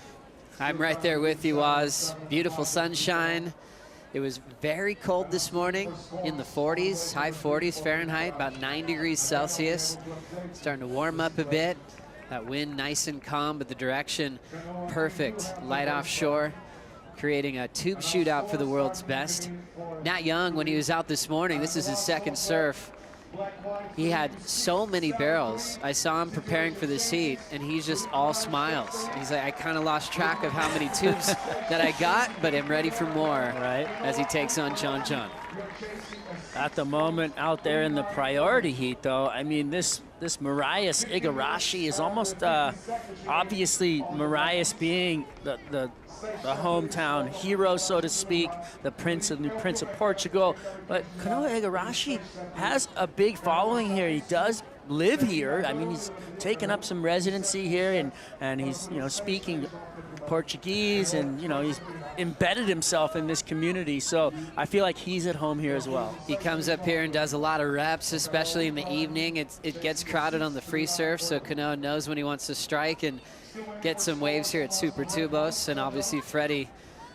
I'm right there with you, Oz. Beautiful sunshine. It was very cold this morning, in the 40s, high 40s Fahrenheit, about 9 degrees Celsius. Starting to warm up a bit. That wind nice and calm, but the direction perfect. Light offshore, creating a tube shootout for the world's best. Nat Young, when he was out this morning, this is his second surf. He had so many barrels. I saw him preparing for this heat, and he's just all smiles. He's like, I kind of lost track of how many tubes that I got, but I'm ready for more, right? As he takes on John. At the moment out there in the priority heat, though, I mean, this Marius Igarashi is almost obviously Marius being the hometown hero, so to speak, the Prince of Portugal. But Kanoa Igarashi has a big following here. He does live here. I mean, he's taken up some residency here, and he's speaking Portuguese, and he's embedded himself in this community. So I feel like he's at home here as well. He comes up here and does a lot of reps, especially in the evening. It gets crowded on the free surf, so Kanoa knows when he wants to strike and get some waves here at Super Tubos. And obviously Freddie,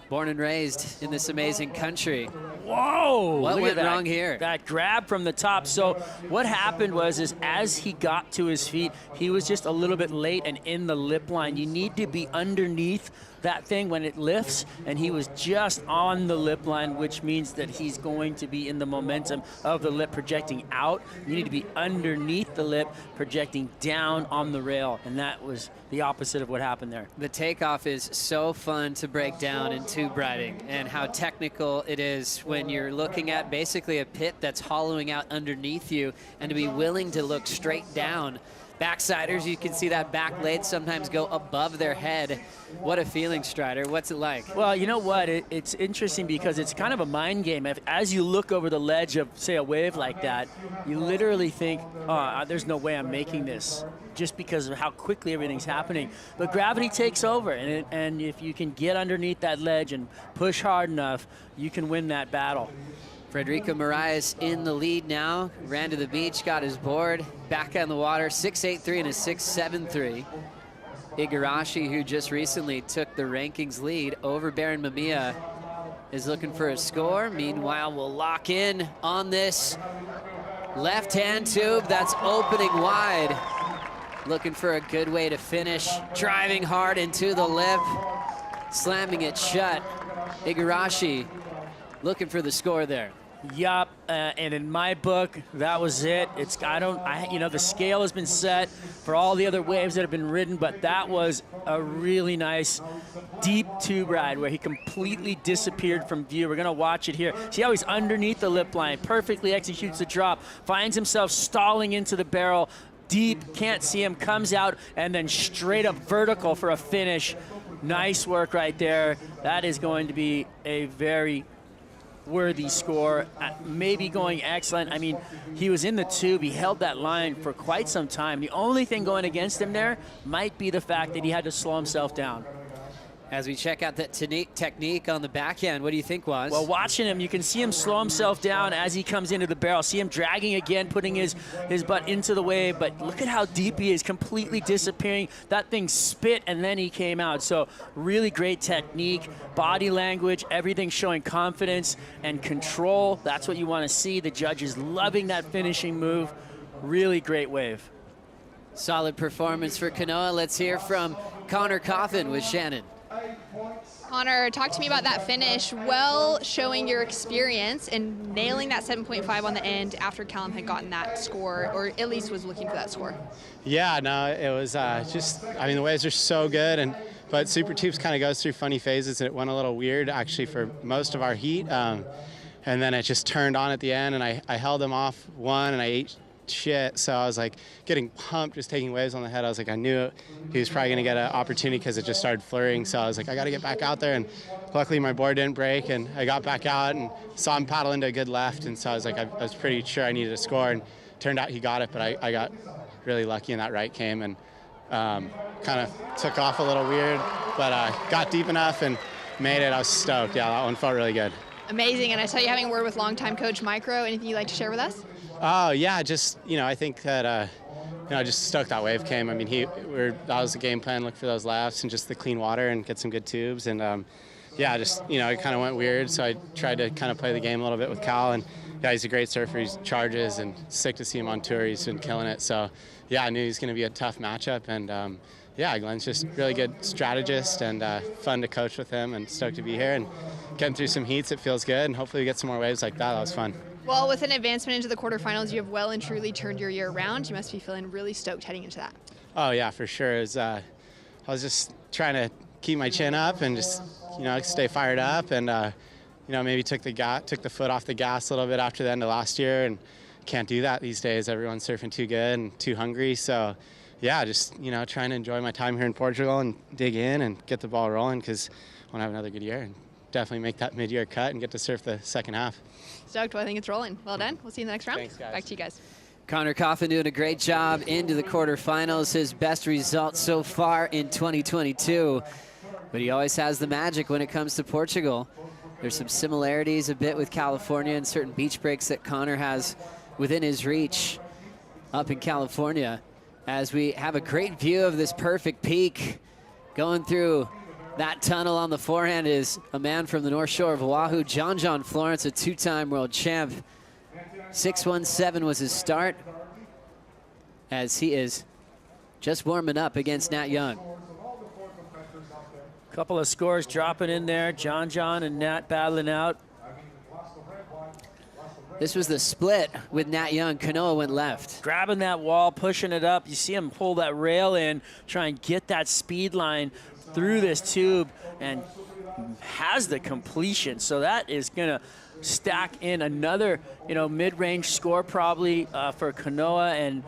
born and raised in this amazing country. Whoa! What went wrong here? That grab from the top. So what happened was as he got to his feet, he was just a little bit late and in the lip line. You need to be underneath that thing when it lifts, and he was just on the lip line, which means that he's going to be in the momentum of the lip projecting out. You need to be underneath the lip projecting down on the rail, and that was the opposite of what happened there. The takeoff is so fun to break down in tube riding, and how technical it is when you're looking at basically a pit that's hollowing out underneath you, and to be willing to look straight down. Backsiders, you can see that back blade sometimes go above their head. What a feeling, Strider. What's it like? Well, you know what? It's interesting because it's kind of a mind game. As you look over the ledge of, say, a wave like that, you literally think, oh, there's no way I'm making this, just because of how quickly everything's happening. But gravity takes over, and if you can get underneath that ledge and push hard enough, you can win that battle. Frederico Moraes in the lead now. Ran to the beach, got his board, back on the water, 6.83 and a 6.73. Igarashi, who just recently took the rankings lead over Baron Mamiya, is looking for a score. Meanwhile, we'll lock in on this left-hand tube that's opening wide. looking for a good way to finish. Driving hard into the lip, slamming it shut. Igarashi looking for the score there. Yup, and in my book, that was it. You know, the scale has been set for all the other waves that have been ridden, but that was a really nice deep tube ride where he completely disappeared from view. We're gonna watch it here. See how he's underneath the lip line, perfectly executes the drop, finds himself stalling into the barrel, deep, can't see him, comes out, and then straight up vertical for a finish. Nice work right there. That is going to be a very worthy score, maybe going excellent. I mean, he was in the tube, he held that line for quite some time. The only thing going against him there might be the fact that he had to slow himself down. As we check out that technique on the back end, what do you think, Waz? Well, watching him, you can see him slow himself down as he comes into the barrel. See him dragging again, putting his butt into the wave, but look at how deep he is, completely disappearing. That thing spit, and then he came out. So really great technique, body language, everything showing confidence and control. That's what you want to see. The judges loving that finishing move. Really great wave. Solid performance for Kanoa. Let's hear from Connor Coffin with Shannon. Connor, talk to me about that finish. Well, showing your experience and nailing that 7.5 on the end after Callum had gotten that score, or at least was looking for that score. Yeah, no, it was just, I mean, the waves are so good, but Super Tubes kind of goes through funny phases, and it went a little weird actually for most of our heat. And then it just turned on at the end, and I held him off one, and I ate shit. So I was like getting pumped, just taking waves on the head. I was like, I knew he was probably going to get an opportunity because it just started flurrying. So I was like, I got to get back out there. And luckily my board didn't break, and I got back out and saw him paddle into a good left. And so I was like, I was pretty sure I needed a score, and turned out he got it, but I got really lucky and that right came and kind of took off a little weird, but got deep enough and made it. I was stoked. Yeah, that one felt really good. Amazing. And I saw you having a word with longtime coach Micro. Anything you'd like to share with us? Oh, yeah, just, I think that, just stoked that wave came. I mean, that was the game plan, look for those laps and just the clean water and get some good tubes. And, yeah, just, it kind of went weird. So I tried to kind of play the game a little bit with Cal. And, yeah, he's a great surfer. He charges, and sick to see him on tour. He's been killing it. So, yeah, I knew he was going to be a tough matchup. And, yeah, Glenn's just really good strategist and fun to coach with him, and stoked to be here and getting through some heats. It feels good, and hopefully we get some more waves like that. That was fun. Well, with an advancement into the quarterfinals, you have well and truly turned your year around. You must be feeling really stoked heading into that. Oh, yeah, for sure. It was, I was just trying to keep my chin up and just, stay fired up, and, maybe took the foot off the gas a little bit after the end of last year, and can't do that these days. Everyone's surfing too good and too hungry. So, yeah, just, trying to enjoy my time here in Portugal and dig in and get the ball rolling, because I want to have another good year and definitely make that mid-year cut and get to surf the second half. Stoked. Well, I think it's rolling. Well done. We'll see you in the next round. Thanks, guys. Back to you guys. Connor Coffin doing a great job into the quarterfinals. His best result so far in 2022. But he always has the magic when it comes to Portugal. There's some similarities a bit with California and certain beach breaks that Connor has within his reach up in California. As we have a great view of this perfect peak. Going through that tunnel on the forehand is a man from the North Shore of Oahu, John Florence, a two-time world champ. 617 was his start, as he is just warming up against Nat Young. Couple of scores dropping in there. John and Nat battling out. This was the split with Nat Young. Kanoa went left. Grabbing that wall, pushing it up. You see him pull that rail in, try and get that speed line through this tube, and has the completion. So that is gonna stack in another, mid-range score probably for Kanoa, and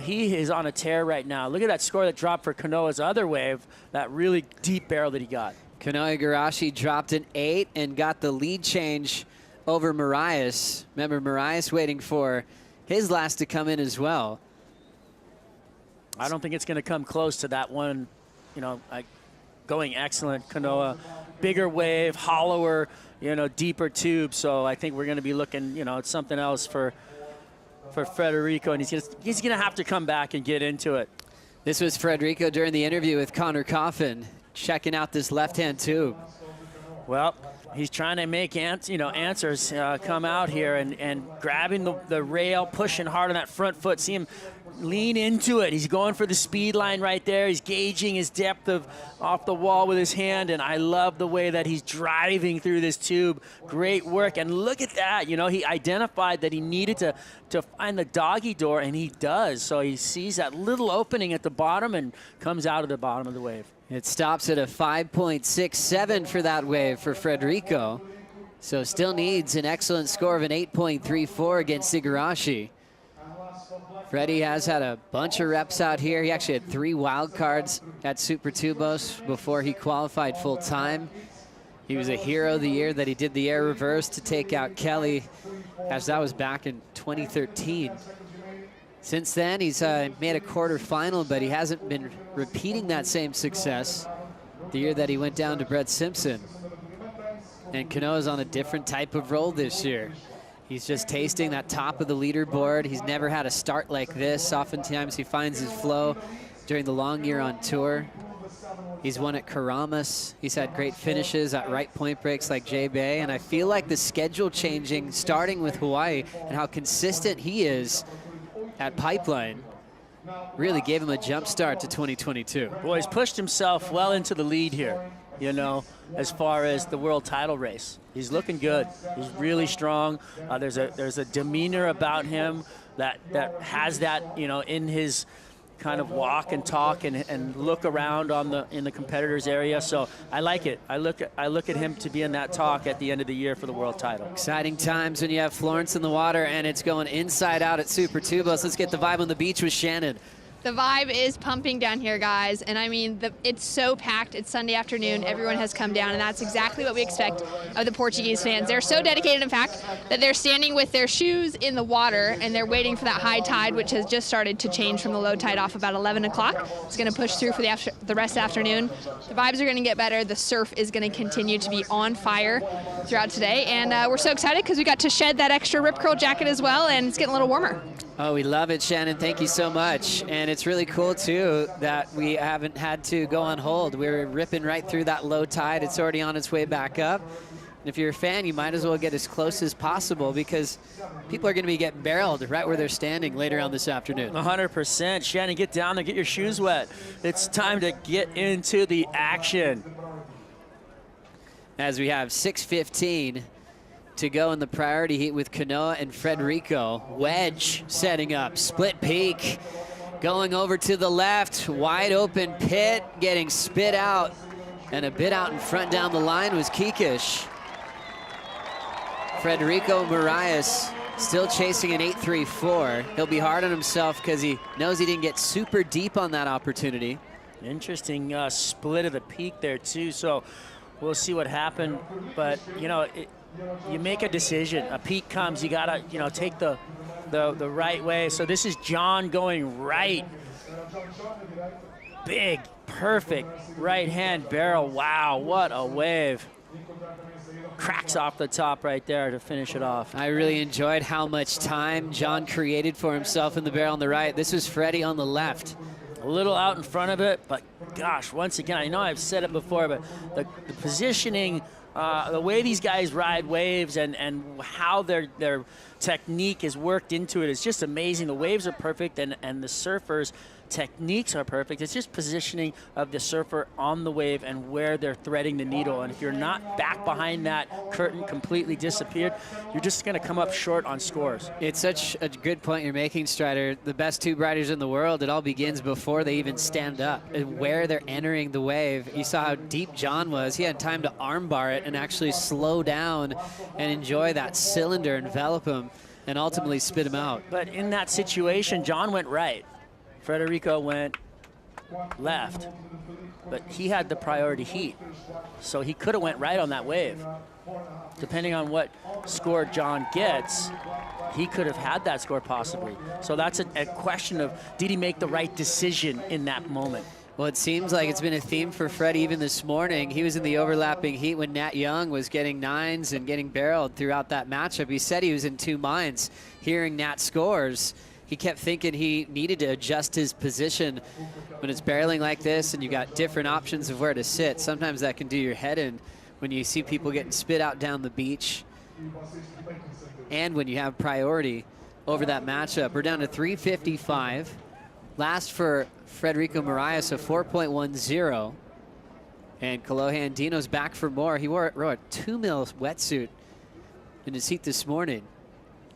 he is on a tear right now. Look at that score that dropped for Kanoa's other wave, that really deep barrel that he got. Kanoa Igarashi dropped an 8 and got the lead change over Marias. Remember, Marias waiting for his last to come in as well. I don't think it's gonna come close to that one, going excellent. Kanoa, bigger wave, hollower, deeper tube. So I think we're going to be looking, at something else for Frederico, and he's going to have to come back and get into it. This was Frederico during the interview with Connor Coffin, checking out this left-hand tube. Well, he's trying to make answers come out here and grabbing the rail, pushing hard on that front foot. See him lean into it. He's going for the speed line right there. He's gauging his depth off the wall with his hand, and I love the way that he's driving through this tube. Great work, and look at that. You know, he identified that he needed to find the doggy door, and he does. So he sees that little opening at the bottom and comes out of the bottom of the wave. It stops at a 5.67 for that wave for Frederico. So still needs an excellent score of an 8.34 against Igarashi. Freddie has had a bunch of reps out here. He actually had 3 wild cards at Super Tubos before he qualified full time. He was a hero of the year that he did the air reverse to take out Kelly, as that was back in 2013. Since then, he's made a quarterfinal, but he hasn't been repeating that same success the year that he went down to Brett Simpson. And Canoa's on a different type of roll this year. He's just tasting that top of the leaderboard. He's never had a start like this. Oftentimes he finds his flow during the long year on tour. He's won at Karamas. He's had great finishes at right point breaks like J-Bay. And I feel like the schedule changing, starting with Hawaii, and how consistent he is at Pipeline, really gave him a jump start to 2022. Boy, he's pushed himself well into the lead here, you know, as far as the world title race. He's looking good. He's really strong. There's a demeanor about him that has that, you know, in his kind of walk and talk and look around in the competitors area. So I like it. I look at him to be in that talk at the end of the year for the world title. Exciting times when you have Florence in the water and it's going inside out at Super Tubos. Let's get the vibe on the beach with Shannon. The vibe is pumping down here, guys, and I mean, it's so packed. It's Sunday afternoon. Everyone has come down, and that's exactly what we expect of the Portuguese fans. They're so dedicated, in fact, that they're standing with their shoes in the water, and they're waiting for that high tide, which has just started to change from the low tide off about 11 o'clock. It's going to push through for the rest of the afternoon. The vibes are going to get better. The surf is going to continue to be on fire throughout today, and we're so excited because we got to shed that extra Rip Curl jacket as well, and it's getting a little warmer. Oh, we love it, Shannon. Thank you so much. And it's really cool, too, that we haven't had to go on hold. We're ripping right through that low tide. It's already on its way back up. And if you're a fan, you might as well get as close as possible because people are going to be getting barreled right where they're standing later on this afternoon. 100%. Shannon, get down there, get your shoes wet. It's time to get into the action. As we have 6:15 to go in the priority heat with Canoa and Frederico. Wedge setting up, split peak, going over to the left, wide open pit, getting spit out, and a bit out in front down the line was Kikish. Frederico Moraes still chasing an 8.34. He'll be hard on himself because he knows he didn't get super deep on that opportunity. Interesting split of the peak there too, so we'll see what happened, but you know, you make a decision. A peak comes, you gotta, you know, take the right way. So this is John going right. Big, perfect right hand barrel. Wow, what a wave. Cracks off the top right there to finish it off. I really enjoyed how much time John created for himself in the barrel on the right. This was Freddie on the left. A little out in front of it, but gosh, once again, I know I've said it before, but the positioning, the way these guys ride waves and how their technique is worked into it is just amazing. The waves are perfect and the surfers' techniques are perfect. It's just positioning of the surfer on the wave and where they're threading the needle. And if you're not back behind that curtain completely disappeared, you're just going to come up short on scores. It's such a good point you're making, Strider. The best tube riders in the world, it all begins before they even stand up and where they're entering the wave. You saw how deep John was. He had time to arm bar it and actually slow down and enjoy that cylinder, envelop him, and ultimately spit him out. But in that situation, John went right. Frederico went left, but he had the priority heat, so he could have went right on that wave. Depending on what score John gets, he could have had that score possibly. So that's a question of, did he make the right decision in that moment? Well, it seems like it's been a theme for Fred even this morning. He was in the overlapping heat when Nat Young was getting nines and getting barreled throughout that matchup. He said he was in two minds hearing Nat scores. He kept thinking he needed to adjust his position when it's barreling like this and you got different options of where to sit. Sometimes that can do your head in when you see people getting spit out down the beach and when you have priority over that matchup. We're down to 3:55. Last for Frederico Moraes, a 4.10. And Kolohe Andino's back for more. He wore a 2 mil wetsuit in his heat this morning.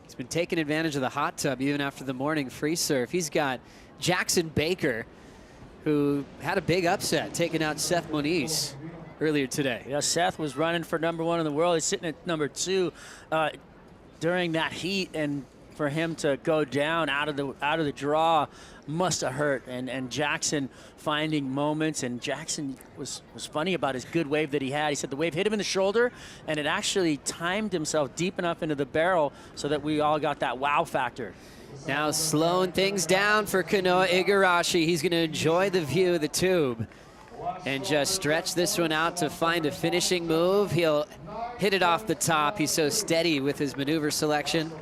He's been taking advantage of the hot tub even after the morning free surf. He's got Jackson Baker, who had a big upset, taking out Seth Moniz earlier today. Yeah, Seth was running for #1 in the world. He's sitting at #2 during that heat, and for him to go down out of the draw must have hurt. And Jackson finding moments, and Jackson was funny about his good wave that he had. He said the wave hit him in the shoulder, and it actually timed himself deep enough into the barrel so that we all got that wow factor. Now slowing things down for Kanoa Igarashi. He's going to enjoy the view of the tube and just stretch this one out to find a finishing move. He'll hit it off the top. He's so steady with his maneuver selection.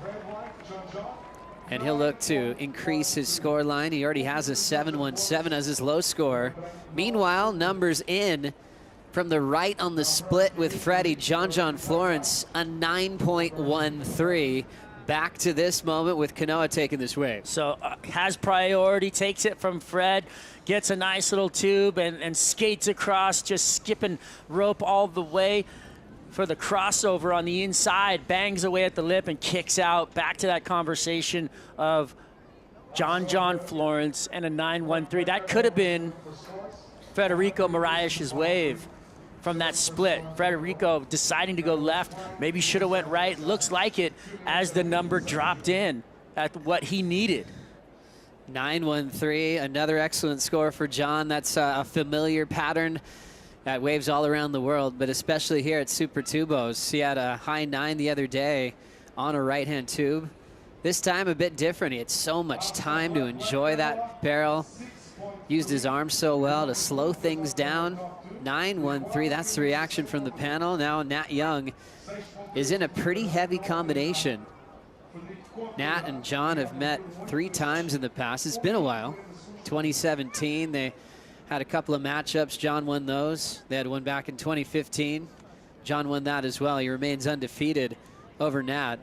And he'll look to increase his score line. He already has a 7.17 as his low score. Meanwhile, numbers in from the right on the split with Freddie. John Florence, a 9.13. Back to this moment with Kanoa taking this wave. So has priority, takes it from Fred, gets a nice little tube and skates across, just skipping rope all the way for the crossover on the inside, bangs away at the lip and kicks out. Back to that conversation of John Florence and a 9.13. That could have been Frederico Moraes' wave from that split. Frederico deciding to go left, maybe should have went right. Looks like it as the number dropped in at what he needed. 9.13, another excellent score for John. That's a familiar pattern at waves all around the world, but especially here at Super Tubos. He had a high 9 the other day on a right-hand tube. This time a bit different. He had so much time to enjoy that barrel. Used his arm so well to slow things down. 9.13, that's the reaction from the panel. Now Nat Young is in a pretty heavy combination. Nat and John have met 3 times in the past. It's been a while. 2017, they had a couple of matchups. John won those. They had one back in 2015. John won that as well. He remains undefeated over Nat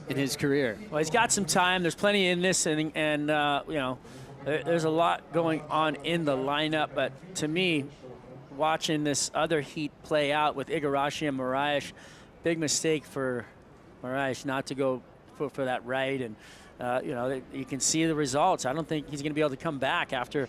in his career. Well, he's got some time. There's plenty in this, and you know, there's a lot going on in the lineup. But to me, watching this other heat play out with Igarashi and Moraes, big mistake for Moraes not to go for that right. And you know, you can see the results. I don't think he's going to be able to come back after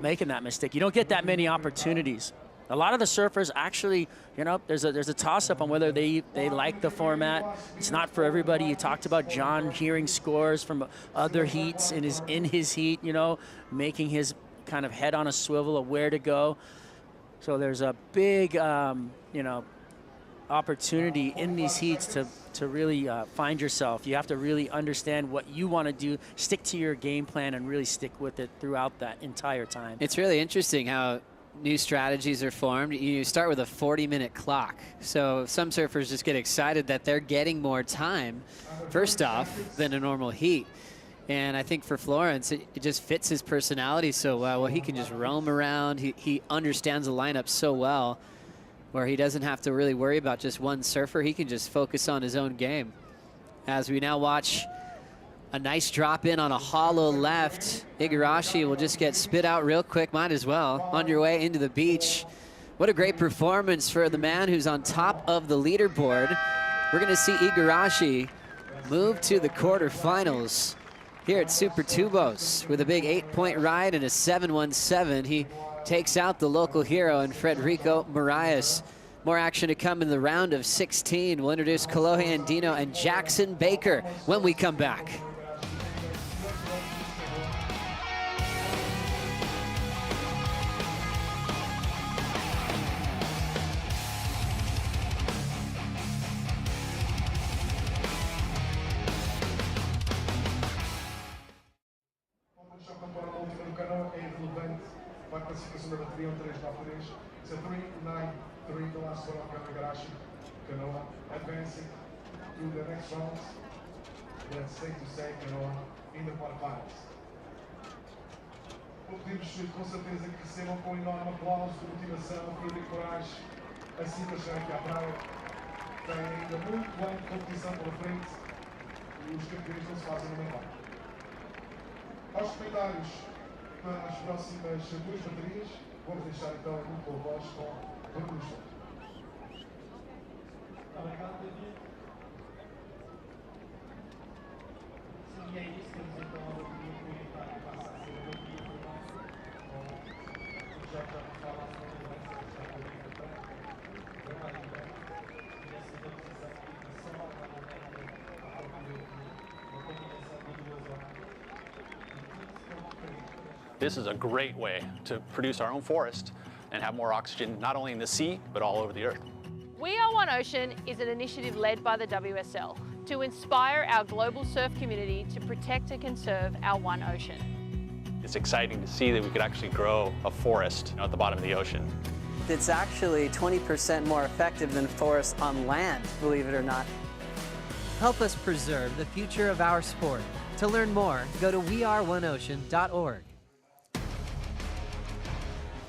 making that mistake. You don't get that many opportunities. A lot of the surfers actually, you know, there's a toss-up on whether they like the format. It's not for everybody. You talked about John hearing scores from other heats in his heat, you know, making his kind of head on a swivel of where to go. So there's a big, you know, opportunity in these heats to really find yourself. You have to really understand what you want to do, stick to your game plan, and really stick with it throughout that entire time. It's really interesting how new strategies are formed. You start with a 40-minute clock. So some surfers just get excited that they're getting more time, first off, than a normal heat. And I think for Florence, it just fits his personality so well. Well, he can just roam around. He understands the lineup so well, where he doesn't have to really worry about just one surfer. He can just focus on his own game. As we now watch a nice drop in on a hollow left. Igarashi will just get spit out real quick, might as well, on your way into the beach. What a great performance for the man who's on top of the leaderboard. We're gonna see Igarashi move to the quarterfinals here at Super Tubos with a big 8-point ride and a 7.17. He takes out the local hero in Frederico Moraes. More action to come in the round of 16. We'll introduce Kolohe Andino and Jackson Baker when we come back. Vai para a situação da bateria, 3 para 3. It's a 3-9-3, the last one of Igarashi. Kanoa advancing to the next round. That's safe to say, Kanoa in the quarterfinals. Vou pedir-vos com certeza que recebam com enorme aplauso de motivação Frederico Moraes assim que chegar aqui à praia. Tem ainda muito ano de competição pela frente e os campeões não se fazem no meio. Aos comentários para as próximas duas baterias, vamos deixar então um com voz com Peniche. Obrigado, David. Sim, é isso. Temos então a bateria comunitária que passa a ser a bateria final. O Jorge já nos fala a sua liderança, que está muito importante. Vem lá, então. E essa da precisão de só a bateria à procura de uma combinação de duas horas. This is a great way to produce our own forest and have more oxygen not only in the sea, but all over the earth. We Are One Ocean is an initiative led by the WSL to inspire our global surf community to protect and conserve our one ocean. It's exciting to see that we could actually grow a forest at the bottom of the ocean. It's actually 20% more effective than forests on land, believe it or not. Help us preserve the future of our sport. To learn more, go to weareoneocean.org.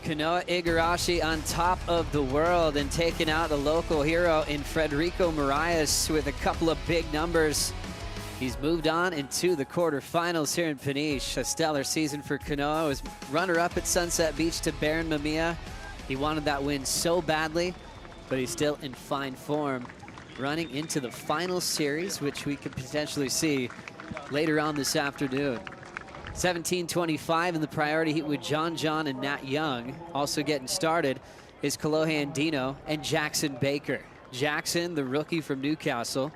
Kanoa Igarashi on top of the world and taking out the local hero in Frederico Moraes with a couple of big numbers. He's moved on into the quarterfinals here in Peniche. A stellar season for Kanoa. Was runner-up at Sunset Beach to Baron Mamiya. He wanted that win so badly, but he's still in fine form. Running into the final series, which we could potentially see later on this afternoon. 17:25 in the priority heat with John and Nat Young. Also getting started is Kolohe Andino and Jackson Baker. Jackson, the rookie from Newcastle.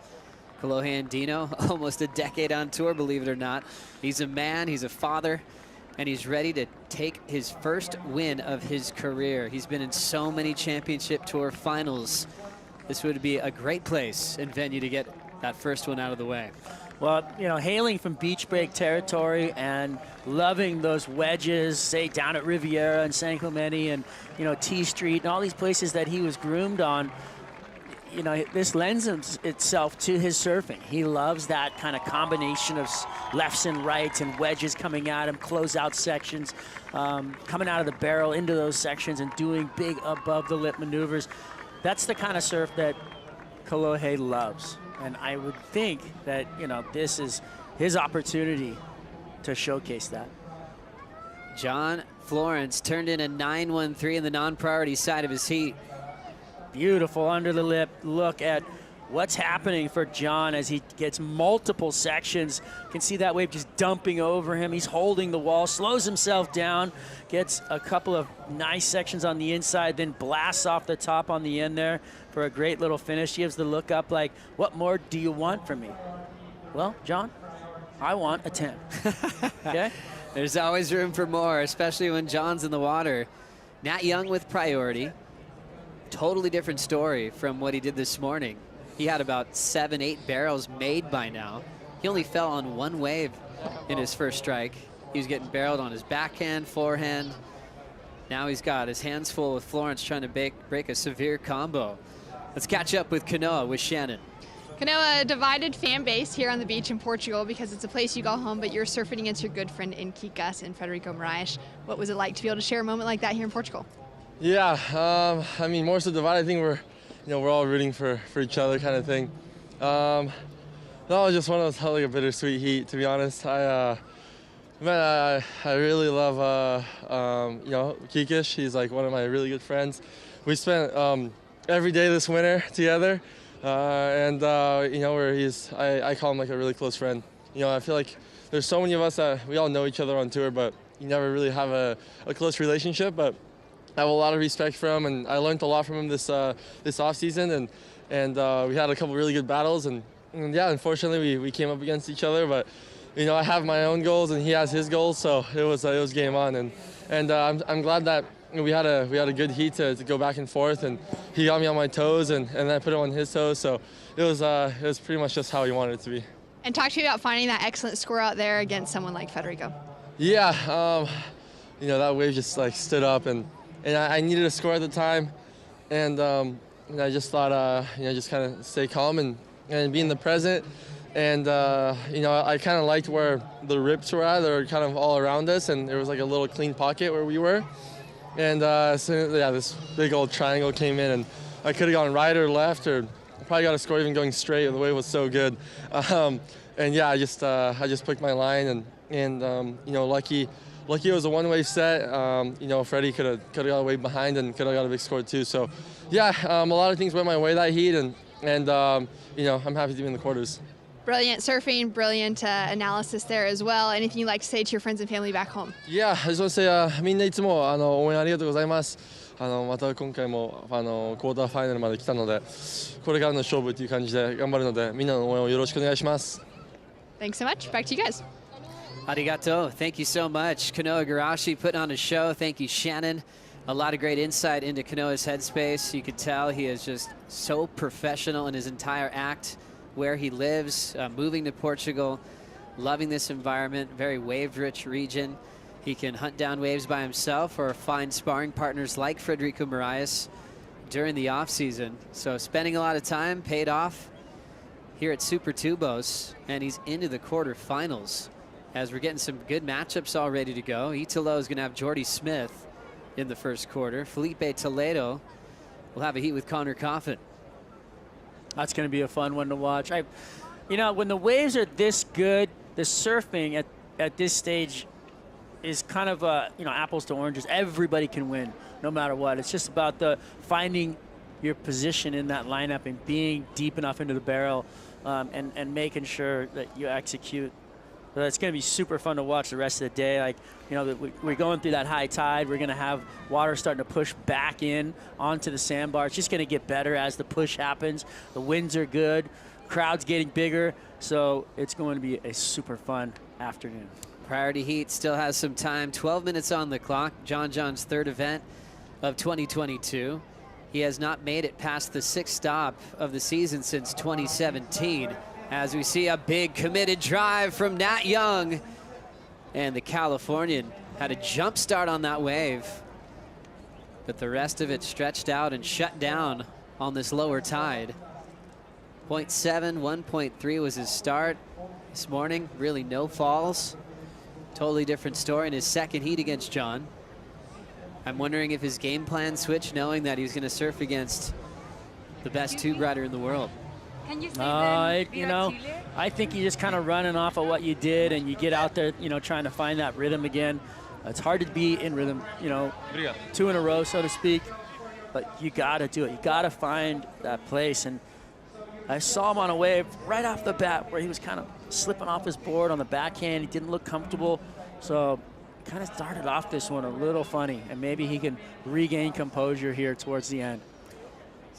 Kolohe Andino, almost a decade on tour, believe it or not. He's a man, he's a father, and he's ready to take his first win of his career. He's been in so many championship tour finals. This would be a great place and venue to get that first one out of the way. Well, you know, hailing from beach break territory and loving those wedges, say down at Riviera and San Clemente and, you know, T Street and all these places that he was groomed on, you know, this lends itself to his surfing. He loves that kind of combination of lefts and rights and wedges coming at him, closeout sections, coming out of the barrel into those sections and doing big above the lip maneuvers. That's the kind of surf that Kolohe loves. And I would think that, you know, this is his opportunity to showcase that. John Florence turned in a 9.13 in the non-priority side of his heat. Beautiful under the lip look at what's happening for John as he gets multiple sections. You can see that wave just dumping over him. He's holding the wall, slows himself down, gets a couple of nice sections on the inside, then blasts off the top on the end there for a great little finish. He gives the look up like, what more do you want from me? Well, John, I want a 10. Okay? There's always room for more, especially when John's in the water. Nat Young with priority. Totally different story from what he did this morning. He had about 7-8 barrels made by now. He only fell on one wave in his first strike. He was getting barreled on his backhand, forehand. Now he's got his hands full with Florence trying to break a severe combo. Let's catch up with Kanoa with Shannon. Kanoa, a divided fan base here on the beach in Portugal because it's a place you call home, but you're surfing against your good friend in Kikas and Frederico Moraes. What was it like to be able to share a moment like that here in Portugal? Yeah, I mean, more so divided. I think we're all rooting for each other, kind of thing. No, it was just one of those like a bittersweet heat, to be honest. I really love you know, Kikish. He's like one of my really good friends. We spent every day this winter together, and you know, I call him like a really close friend. You know, I feel like there's so many of us that we all know each other on tour, but you never really have a close relationship. But I have a lot of respect for him, and I learned a lot from him this off season, and we had a couple really good battles, and yeah, unfortunately we came up against each other, but you know, I have my own goals and he has his goals, so it was game on, and I'm glad that we had a good heat to go back and forth, and he got me on my toes, and I put him on his toes, so it was pretty much just how he wanted it to be. And talk to me about finding that excellent score out there against someone like Federico. Yeah, you know, that wave just like stood up, and I needed a score at the time, and I just thought, you know, just kind of stay calm and be in the present. And, you know, I kind of liked where the rips were at. They were kind of all around us, and there was like a little clean pocket where we were. And so, yeah, this big old triangle came in, and I could have gone right or left, or probably got a score even going straight. The wave was so good. And yeah, I just picked my line, and you know, lucky it was a one-wave set. You know, Freddie could have got a wave behind and could have got a big score too. So yeah, a lot of things went my way that heat, and you know, I'm happy to be in the quarters. Brilliant surfing, brilliant analysis there as well. Anything you'd like to say to your friends and family back home? Yeah, I just want to say みんないつも応援ありがとうございます。また今回もクォーターファイナルまで来たので、これからの勝負という感じで頑張るので、みんなの応援をよろしくお願いします。Thanks so much. Back to you guys. Arigato. Thank you so much. Kanoa Igarashi putting on a show. Thank you, Shannon. A lot of great insight into Kanoa's headspace. You could tell he is just so professional in his entire act, where he lives, moving to Portugal, loving this environment, very wave-rich region. He can hunt down waves by himself or find sparring partners like Frederico Moraes during the off-season. So spending a lot of time paid off here at Super Tubos, and he's into the quarterfinals as we're getting some good matchups all ready to go. Italo is going to have Jordy Smith in the first quarter. Felipe Toledo will have a heat with Connor Coffin. That's going to be a fun one to watch. You know, when the waves are this good, the surfing at this stage is kind of, you know, apples to oranges. Everybody can win, no matter what. It's just about finding your position in that lineup and being deep enough into the barrel and making sure that you execute. So it's going to be super fun to watch the rest of the day. Like, you know, we're going through that high tide. We're going to have water starting to push back in onto the sandbar. It's just going to get better as the push happens. The winds are good. Crowd's getting bigger. So it's going to be a super fun afternoon. Priority heat still has some time. 12 minutes on the clock. John's third event of 2022. He has not made it past the sixth stop of the season since 2017. As we see a big committed drive from Nat Young. And the Californian had a jump start on that wave. But the rest of it stretched out and shut down on this lower tide. 0.7, 1.3 was his start this morning. Really no falls. Totally different story in his second heat against John. I'm wondering if his game plan switched, knowing that he was going to surf against the best tube rider in the world. Can you say you know, I think you're just kind of running off of what you did, and you get out there, you know, trying to find that rhythm again. It's hard to be in rhythm, you know, two in a row, so to speak, but you got to do it. You got to find that place. And I saw him on a wave right off the bat where he was kind of slipping off his board on the backhand. He didn't look comfortable, so kind of started off this one a little funny, and maybe he can regain composure here towards the end.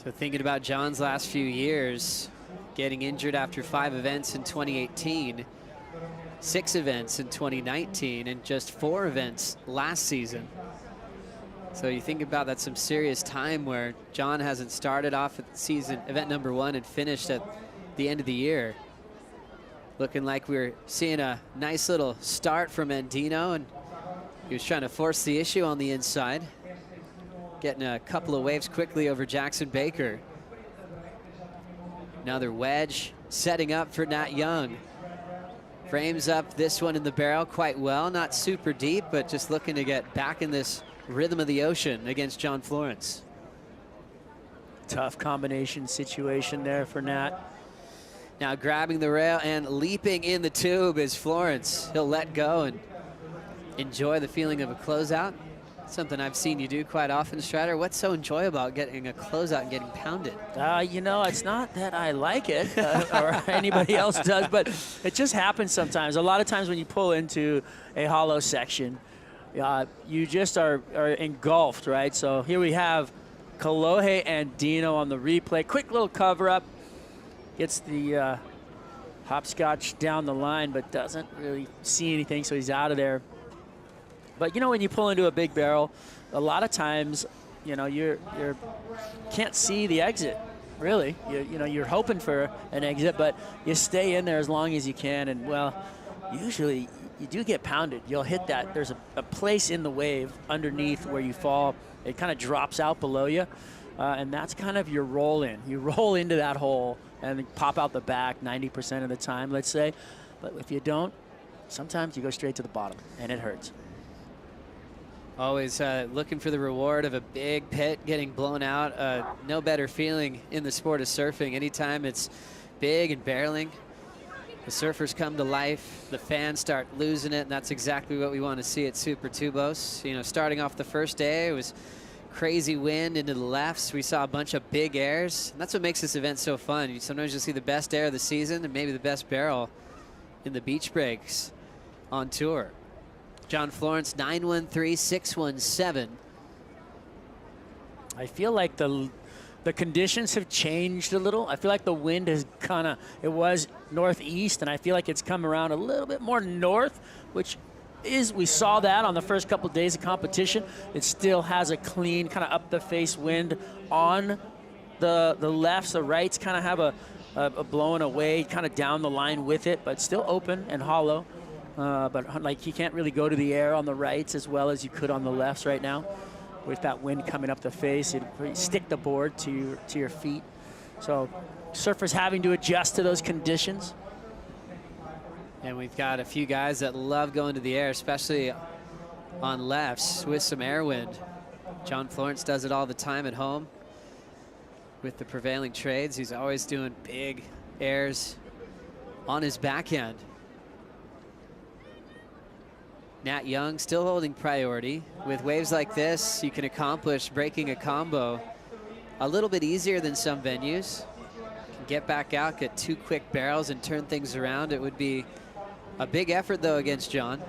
So thinking about John's last few years, getting injured after 5 events in 2018, 6 events in 2019, and just 4 events last season. So you think about that, some serious time where John hasn't started off at the season event number 1 and finished at the end of the year. Looking like we're seeing a nice little start from Andino, and he was trying to force the issue on the inside. Getting a couple of waves quickly over Jackson Baker. Another wedge setting up for Nat Young. Frames up this one in the barrel quite well. Not super deep, but just looking to get back in this rhythm of the ocean against John Florence. Tough combination situation there for Nat. Now grabbing the rail and leaping in the tube is Florence. He'll let go and enjoy the feeling of a closeout. Something I've seen you do quite often, Strider. What's so enjoyable about getting a closeout and getting pounded? You know, it's not that I like it or anybody else does, but it just happens sometimes. A lot of times when you pull into a hollow section, you just are engulfed, right? So here we have Kolohe and Dino on the replay. Quick little cover up. Gets the hopscotch down the line, but doesn't really see anything, so he's out of there. But you know, when you pull into a big barrel, a lot of times, you know, you can't see the exit, really. You know, you're hoping for an exit, but you stay in there as long as you can. And well, usually you do get pounded. You'll hit that. There's a place in the wave underneath where you fall. It kind of drops out below you, and that's kind of your roll in. You roll into that hole and pop out the back 90% of the time, let's say. But if you don't, sometimes you go straight to the bottom, and it hurts. Always looking for the reward of a big pit getting blown out. No better feeling in the sport of surfing. Anytime it's big and barreling, the surfers come to life, the fans start losing it, and that's exactly what we want to see at Super Tubos. You know, starting off the first day, it was crazy wind into the lefts. We saw a bunch of big airs, and that's what makes this event so fun. Sometimes you'll see the best air of the season and maybe the best barrel in the beach breaks on tour. John Florence, 913-617. I feel like the conditions have changed a little. I feel like the wind has it was northeast, and I feel like it's come around a little bit more north, which is, we saw that on the first couple of days of competition. It still has a clean kind of up the face wind on the lefts. The rights kind of have a blowing away kind of down the line with it, but still open and hollow. But like, you can't really go to the air on the rights as well as you could on the lefts right now. With that wind coming up the face, it'd stick the board to your feet. So surfers having to adjust to those conditions. And we've got a few guys that love going to the air, especially on lefts with some air wind. John Florence does it all the time at home with the prevailing trades. He's always doing big airs on his backhand. Nat Young still holding priority. With waves like this, you can accomplish breaking a combo a little bit easier than some venues. You can get back out, get 2 quick barrels, and turn things around. It would be a big effort, though, against John.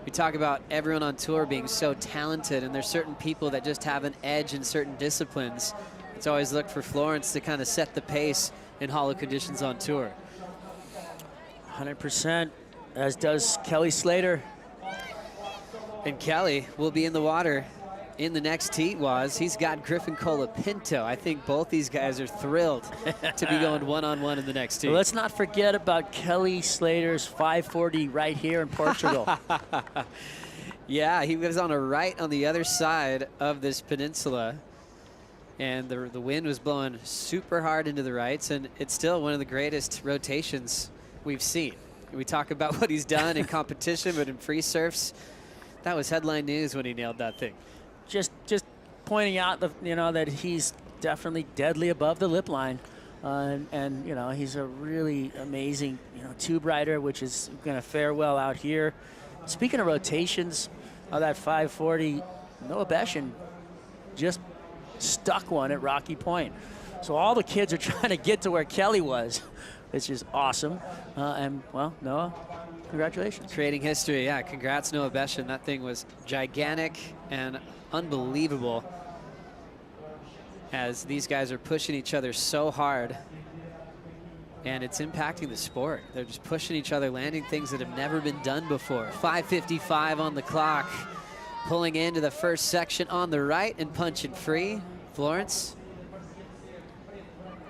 We talk about everyone on tour being so talented, and there's certain people that just have an edge in certain disciplines. It's always looked for Florence to kind of set the pace in hollow conditions on tour. 100%, as does Kelly Slater. And Kelly will be in the water in the next heat. He's got Griffin Colapinto. I think both these guys are thrilled to be going one-on-one in the next heat. Well, let's not forget about Kelly Slater's 540 right here in Portugal. Yeah, he was on a right on the other side of this peninsula. And the wind was blowing super hard into the rights, and it's still one of the greatest rotations we've seen. We talk about what he's done in competition, but in free surfs, that was headline news when he nailed that thing. Just pointing out that he's definitely deadly above the lip line, and he's a really amazing tube rider, which is going to fare well out here. Speaking of rotations, of that 540, Noah Beshin just stuck one at Rocky Point. So all the kids are trying to get to where Kelly was, which is awesome. And well, Noah, congratulations. Creating history, yeah. Congrats, Noah Beshin. That thing was gigantic and unbelievable as these guys are pushing each other so hard. And it's impacting the sport. They're just pushing each other, landing things that have never been done before. 5:55 on the clock. Pulling into the first section on the right and punching free. Florence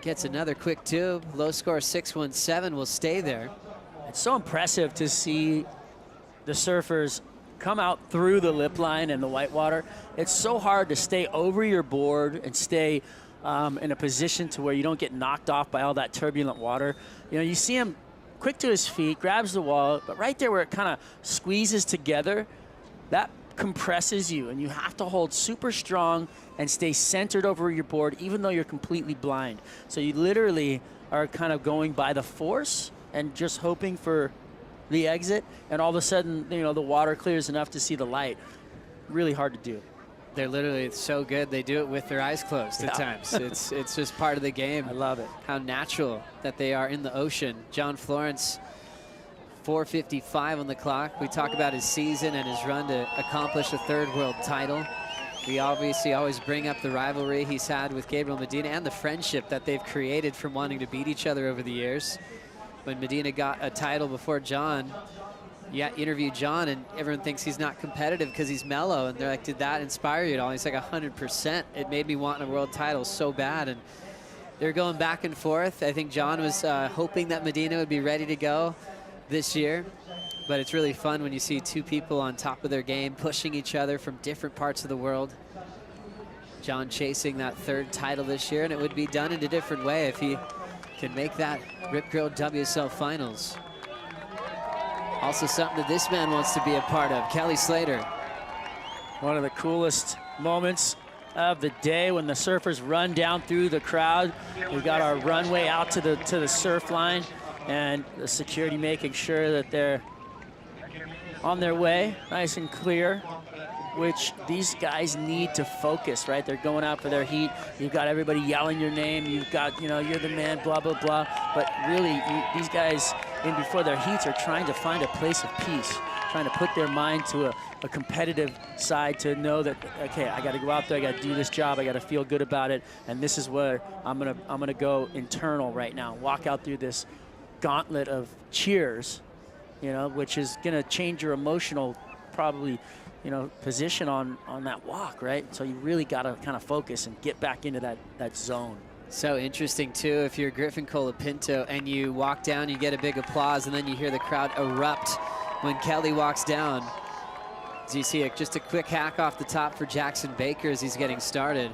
gets another quick tube. Low score 617 will stay there. It's so impressive to see the surfers come out through the lip line and the whitewater. It's so hard to stay over your board and stay in a position to where you don't get knocked off by all that turbulent water. You see him quick to his feet, grabs the wall, but right there where it kind of squeezes together, that compresses you, and you have to hold super strong and stay centered over your board even though you're completely blind. So you literally are kind of going by the force and just hoping for the exit, and all of a sudden, the water clears enough to see the light. Really hard to do. They're literally so good. They do it with their eyes closed at times. It's just part of the game. I love it. How natural that they are in the ocean. John Florence, 4:55 on the clock. We talk about his season and his run to accomplish a 3rd world title. We obviously always bring up the rivalry he's had with Gabriel Medina and the friendship that they've created from wanting to beat each other over the years. When Medina got a title before John, interviewed John, and everyone thinks he's not competitive because he's mellow. And they're like, did that inspire you at all? He's like, 100%. It made me want a world title so bad. And they're going back and forth. I think John was hoping that Medina would be ready to go this year. But it's really fun when you see two people on top of their game, pushing each other from different parts of the world. John chasing that 3rd title this year, and it would be done in a different way if he can make that Rip Curl WSL Finals. Also something that this man wants to be a part of, Kelly Slater. One of the coolest moments of the day when the surfers run down through the crowd. We've got our runway out to the surf line, and the security making sure that they're on their way, nice and clear, which these guys need to focus, right? They're going out for their heat. You've got everybody yelling your name. You've got, you know, you're the man, blah, blah, blah. But really, these guys, in before their heats, are trying to find a place of peace, trying to put their mind to a competitive side to know that, okay, I got to go out there, I got to do this job, I got to feel good about it, and this is where I'm gonna go internal right now. Walk out through this gauntlet of cheers, you know, which is gonna change your emotional, probably, you know, position on that walk, right? So you really got to kind of focus and get back into that zone. So interesting too, if you're Griffin Colapinto and you walk down, you get a big applause, and then you hear the crowd erupt when Kelly walks down. As you see just a quick hack off the top for Jackson Baker as he's getting started.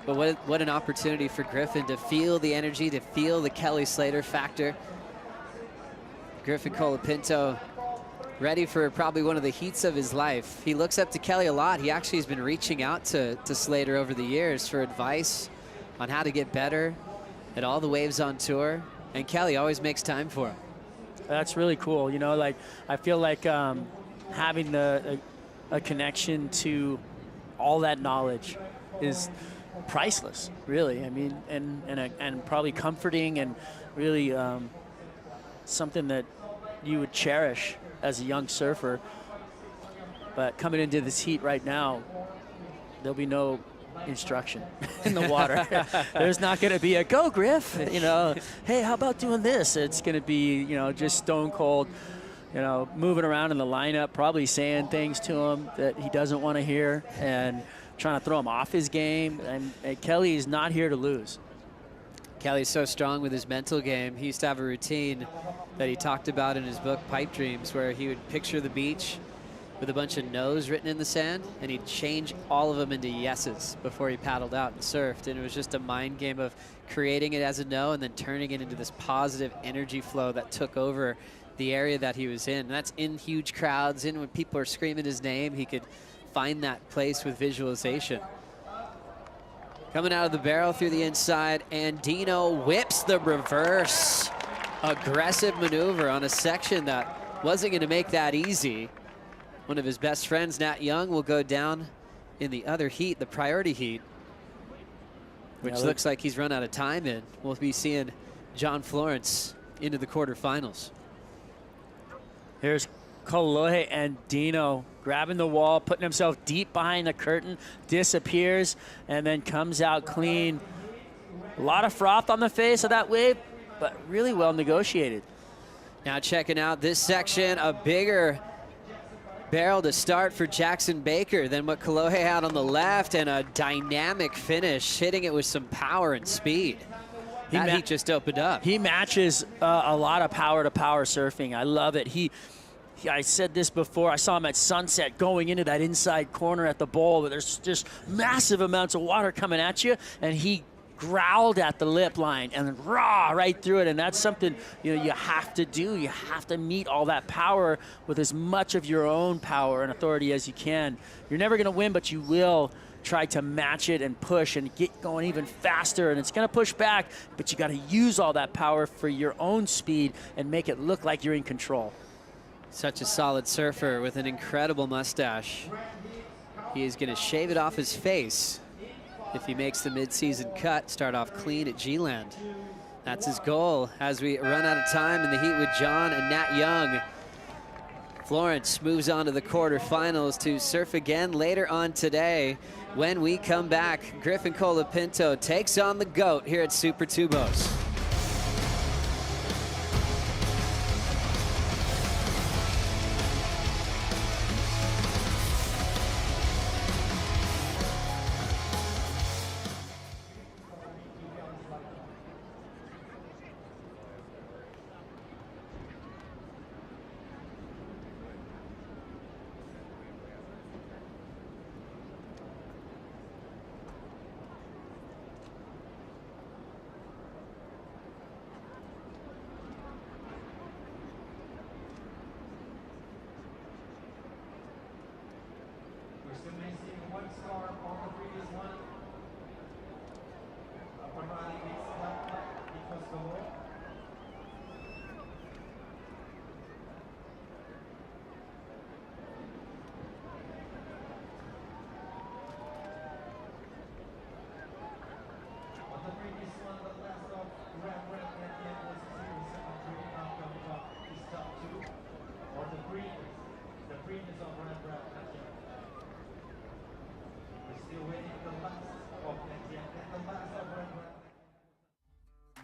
But what an opportunity for Griffin to feel the energy, to feel the Kelly Slater factor. Griffin Colapinto ready for probably one of the heats of his life. He looks up to Kelly a lot. He actually has been reaching out to Slater over the years for advice on how to get better at all the waves on tour. And Kelly always makes time for him. That's really cool. You know, like, I feel like having a connection to all that knowledge is priceless, really. I mean, and probably comforting, and really something that you would cherish as a young surfer. But coming into this heat right now, there'll be no instruction in the water. There's not going to be a go, Griff, you know, hey, how about doing this? It's going to be, you know, just stone cold, you know, moving around in the lineup, probably saying things to him that he doesn't want to hear and trying to throw him off his game. And Kelly is not here to lose. Kelly's so strong with his mental game. He used to have a routine that he talked about in his book, Pipe Dreams, where he would picture the beach with a bunch of no's written in the sand, and he'd change all of them into yeses before he paddled out and surfed. And it was just a mind game of creating it as a no and then turning it into this positive energy flow that took over the area that he was in. And that's in huge crowds, in when people are screaming his name, he could find that place with visualization. Coming out of the barrel through the inside, and Dino whips the reverse. Aggressive maneuver on a section that wasn't going to make that easy. One of his best friends, Nat Young, will go down in the other heat, the priority heat, which looks like he's run out of time in. We'll be seeing John Florence into the quarterfinals. Here's Kolohe and Dino grabbing the wall, putting himself deep behind the curtain, disappears, and then comes out clean. A lot of froth on the face of that wave, but really well negotiated. Now checking out this section, a bigger barrel to start for Jackson Baker than what Kolohe had on the left, and a dynamic finish, hitting it with some power and speed. That heat just opened up. He matches a lot of power-to-power surfing. I love it. I said this before, I saw him at sunset going into that inside corner at the bowl, but there's just massive amounts of water coming at you, and he growled at the lip line and raw right through it. And that's something, you know, you have to do. You have to meet all that power with as much of your own power and authority as you can. You're never going to win, but you will try to match it and push and get going even faster. And it's going to push back, but you got to use all that power for your own speed and make it look like you're in control. Such a solid surfer with an incredible mustache. He is going to shave it off his face if he makes the mid-season cut, start off clean at G-Land. That's his goal as we run out of time in the heat with John and Nat Young. Florence moves on to the quarterfinals to surf again later on today. When we come back, Griffin Colapinto takes on the GOAT here at Super Tubos.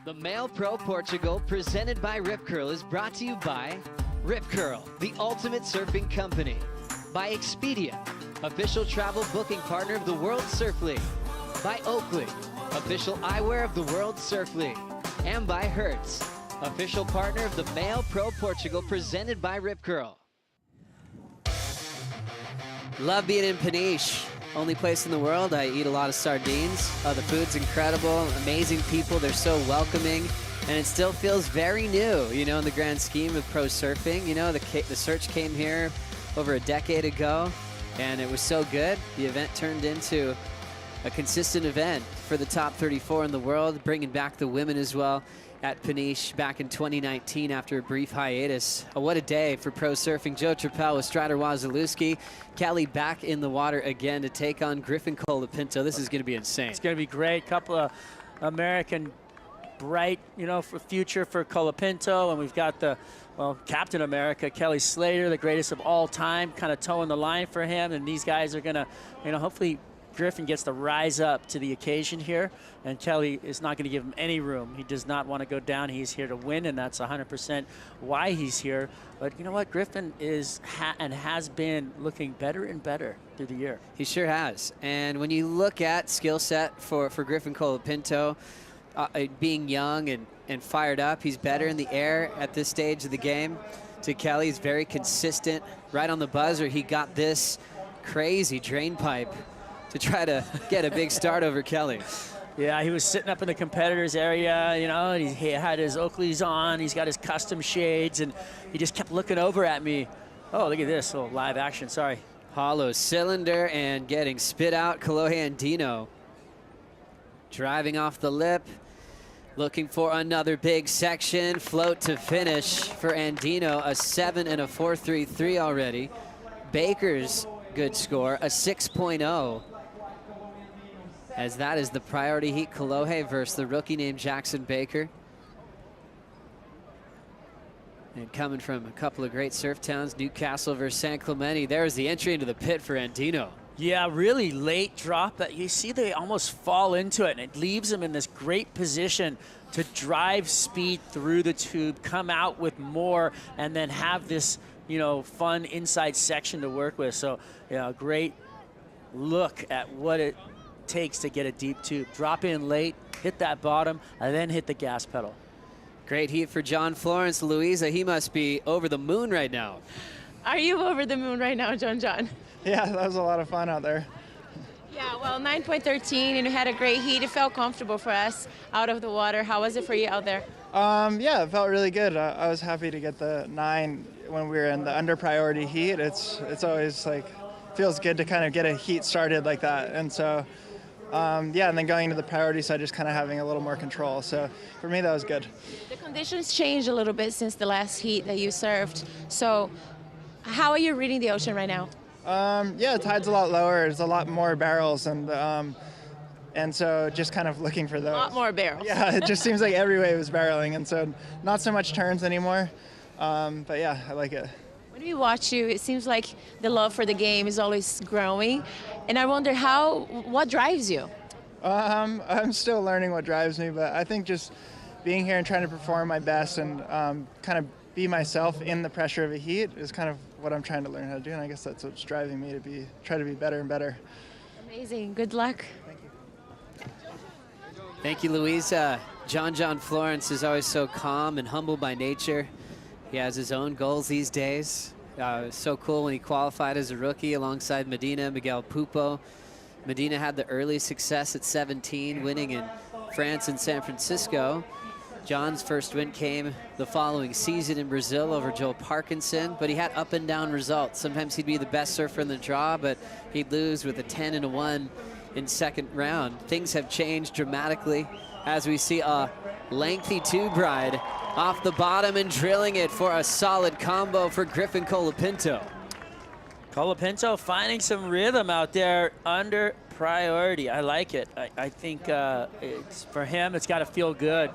The MEO Pro Portugal, presented by Rip Curl, is brought to you by Rip Curl, the ultimate surfing company. By Expedia, official travel booking partner of the World Surf League. By Oakley, official eyewear of the World Surf League. And by Hertz, official partner of the MEO Pro Portugal, presented by Rip Curl. Love being in Peniche. Only place in the world. I eat a lot of sardines. The food's incredible, amazing people. They're so welcoming, and it still feels very new, you know, in the grand scheme of pro surfing. You know, the search came here over a decade ago, and it was so good. The event turned into a consistent event for the top 34 in the world, bringing back the women as well at Peniche back in 2019 after a brief hiatus. What a day for pro surfing. Joe Trappell with Strider Wazalewski. Kelly back in the water again to take on Griffin Colapinto. This is going to be insane. It's going to be great. Couple of American bright, you know, for future for Colapinto, and we've got the, well, Captain America, Kelly Slater, the greatest of all time, kind of towing the line for him. And these guys are going to, you know, hopefully Griffin gets to rise up to the occasion here, and Kelly is not going to give him any room. He does not want to go down. He's here to win, and that's 100% why he's here. But you know what? Griffin is and has been looking better and better through the year. He sure has. And when you look at skill set for Griffin Colapinto, being young and fired up, he's better in the air at this stage of the game. To Kelly, he's very consistent. Right on the buzzer, he got this crazy drain pipe to try to get a big start over Kelly. Yeah, he was sitting up in the competitors area, you know, and he had his Oakleys on, he's got his custom shades, and he just kept looking over at me. Oh, look at this, little live action, sorry. Hollow cylinder and getting spit out. Kolohe Andino driving off the lip, looking for another big section. Float to finish for Andino, a 7 and a 4.33 already. Baker's good score, a 6.0. As that is the priority heat, Kolohe versus the rookie named Jackson Baker. And coming from a couple of great surf towns, Newcastle versus San Clemente. There's the entry into the pit for Andino. Yeah, really late drop. That you see they almost fall into it, and it leaves him in this great position to drive speed through the tube, come out with more, and then have this, you know, fun inside section to work with. So, yeah, great look at what it takes to get a deep tube. Drop in late, hit that bottom, and then hit the gas pedal. Great heat for John Florence. Louisa, he must be over the moon right now. Are you over the moon right now, John? Yeah, that was a lot of fun out there. Yeah, well, 9.13, and we had a great heat. It felt comfortable for us out of the water. How was it for you out there? Yeah, it felt really good. I was happy to get the 9 when we were in the under priority heat. It's always like, feels good to kind of get a heat started like that. And so, yeah, and then going into the priority side, just kind of having a little more control. So for me, that was good. The conditions changed a little bit since the last heat that you served. So how are you reading the ocean right now? Yeah, the tide's a lot lower. There's a lot more barrels, and so just kind of looking for those. A lot more barrels. Yeah, it just seems like every wave is barreling, and so not so much turns anymore. But yeah, I like it. When we watch you, it seems like the love for the game is always growing, and I wonder what drives you? I'm still learning what drives me, but I think just being here and trying to perform my best and kind of be myself in the pressure of a heat is kind of what I'm trying to learn how to do, and I guess that's what's driving me to try to be better and better. Amazing. Good luck. Thank you. Thank you, Louisa. John Florence is always so calm and humble by nature. He has his own goals these days. So cool when he qualified as a rookie alongside Medina, Miguel Pupo. Medina had the early success at 17, winning in France and San Francisco. John's first win came the following season in Brazil over Joel Parkinson, but he had up and down results. Sometimes he'd be the best surfer in the draw, but he'd lose with a 10 and a 1 in second round. Things have changed dramatically as we see a lengthy tube ride off the bottom and drilling it for a solid combo for Griffin Colapinto. Colapinto finding some rhythm out there under priority. I like it. I think it's for him, it's got to feel good.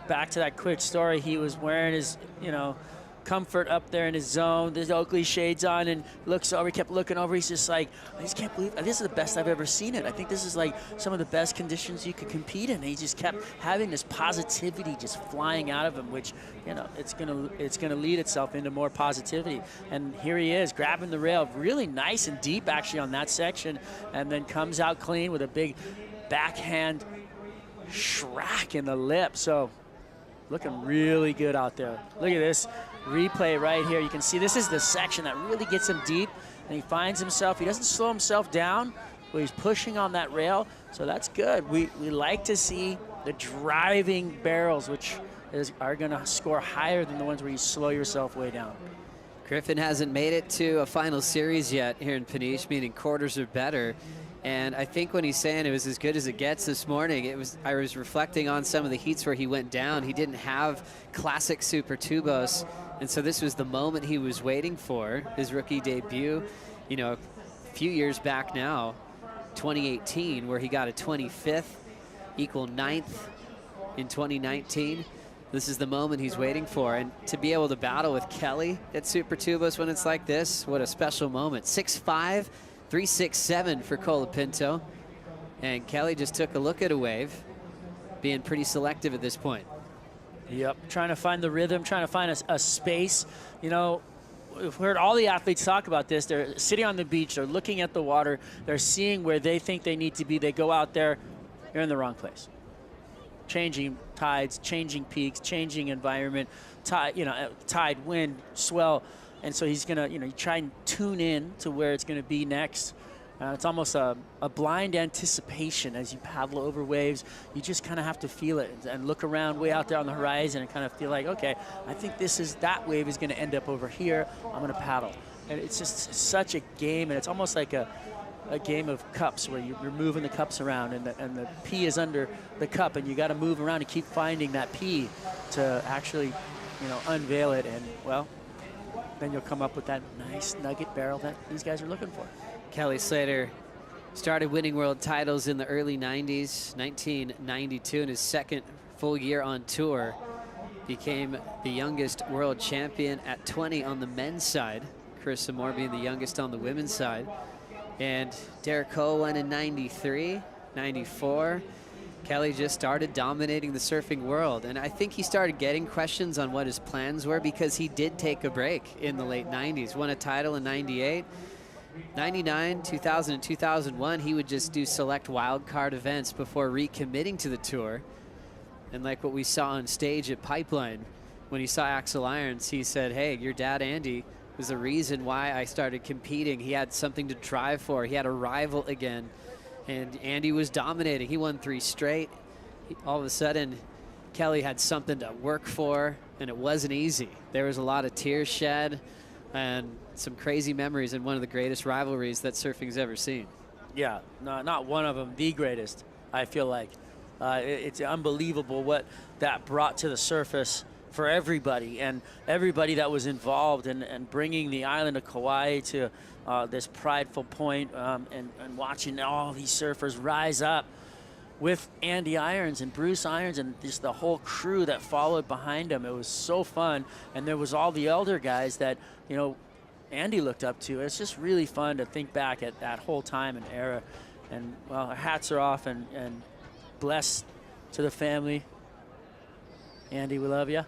Back to that quick story, he was wearing his, you know, comfort up there in his zone. There's Oakley shades on and looks over. He kept looking over. He's just like, I just can't believe this is the best I've ever seen it. I think this is like some of the best conditions you could compete in. He just kept having this positivity just flying out of him, which, you know, it's gonna lead itself into more positivity. And here he is grabbing the rail, really nice and deep actually on that section, and then comes out clean with a big backhand schrack in the lip. So looking really good out there. Look at this replay right here. You can see this is the section that really gets him deep, and he finds himself, he doesn't slow himself down, but he's pushing on that rail, so that's good. We like to see the driving barrels, which are gonna score higher than the ones where you slow yourself way down. Griffin hasn't made it to a final series yet here in Peniche, meaning quarters or better. And I think when he's saying it was as good as it gets this morning, I was reflecting on some of the heats where he went down. He didn't have classic Super Tubos, and so this was the moment he was waiting for, his rookie debut, you know, a few years back now, 2018, where he got a 25th, equal 9th in 2019. This is the moment he's waiting for, and to be able to battle with Kelly at Super Tubos when it's like this, what a special moment. 6'5", 367 for Colapinto, and Kelly just took a look at a wave, being pretty selective at this point. Yep, trying to find the rhythm, trying to find a space. You know, we've heard all the athletes talk about this. They're sitting on the beach, they're looking at the water, they're seeing where they think they need to be. They go out there, you're in the wrong place. Changing tides, changing peaks, changing environment, tide, wind, swell. And so he's gonna, you try and tune in to where it's gonna be next. It's almost a blind anticipation as you paddle over waves. You just kind of have to feel it and look around way out there on the horizon and kind of feel like, okay, I think that wave is gonna end up over here. I'm gonna paddle. And it's just such a game, and it's almost like a game of cups where you're moving the cups around, and the pea is under the cup, and you got to move around and keep finding that pea to actually, unveil it, and well, then you'll come up with that nice nugget barrel that these guys are looking for. Kelly Slater started winning world titles in the early 90s, 1992, in his second full year on tour. Became the youngest world champion at 20 on the men's side. Chris Amore being the youngest on the women's side. And Derek Cole won in 93, 94. Kelly just started dominating the surfing world. And I think he started getting questions on what his plans were because he did take a break in the late 90s. Won a title in 98. 99, 2000, and 2001, he would just do select wildcard events before recommitting to the tour. And like what we saw on stage at Pipeline, when he saw Axel Irons, he said, hey, your dad, Andy, was the reason why I started competing. He had something to drive for. He had a rival again. And Andy was dominating. He won 3 straight. All of a sudden, Kelly had something to work for, and it wasn't easy. There was a lot of tears shed and some crazy memories in one of the greatest rivalries that surfing's ever seen. Yeah, not one of them, the greatest, I feel like. It's unbelievable what that brought to the surface for everybody, and everybody that was involved in bringing the island of Kauai to this prideful point, and watching all these surfers rise up with Andy Irons and Bruce Irons and just the whole crew that followed behind him. It was so fun, and there was all the elder guys that, Andy looked up to. It's just really fun to think back at that whole time and era. And, well, our hats are off, and blessed to the family. Andy, we love you.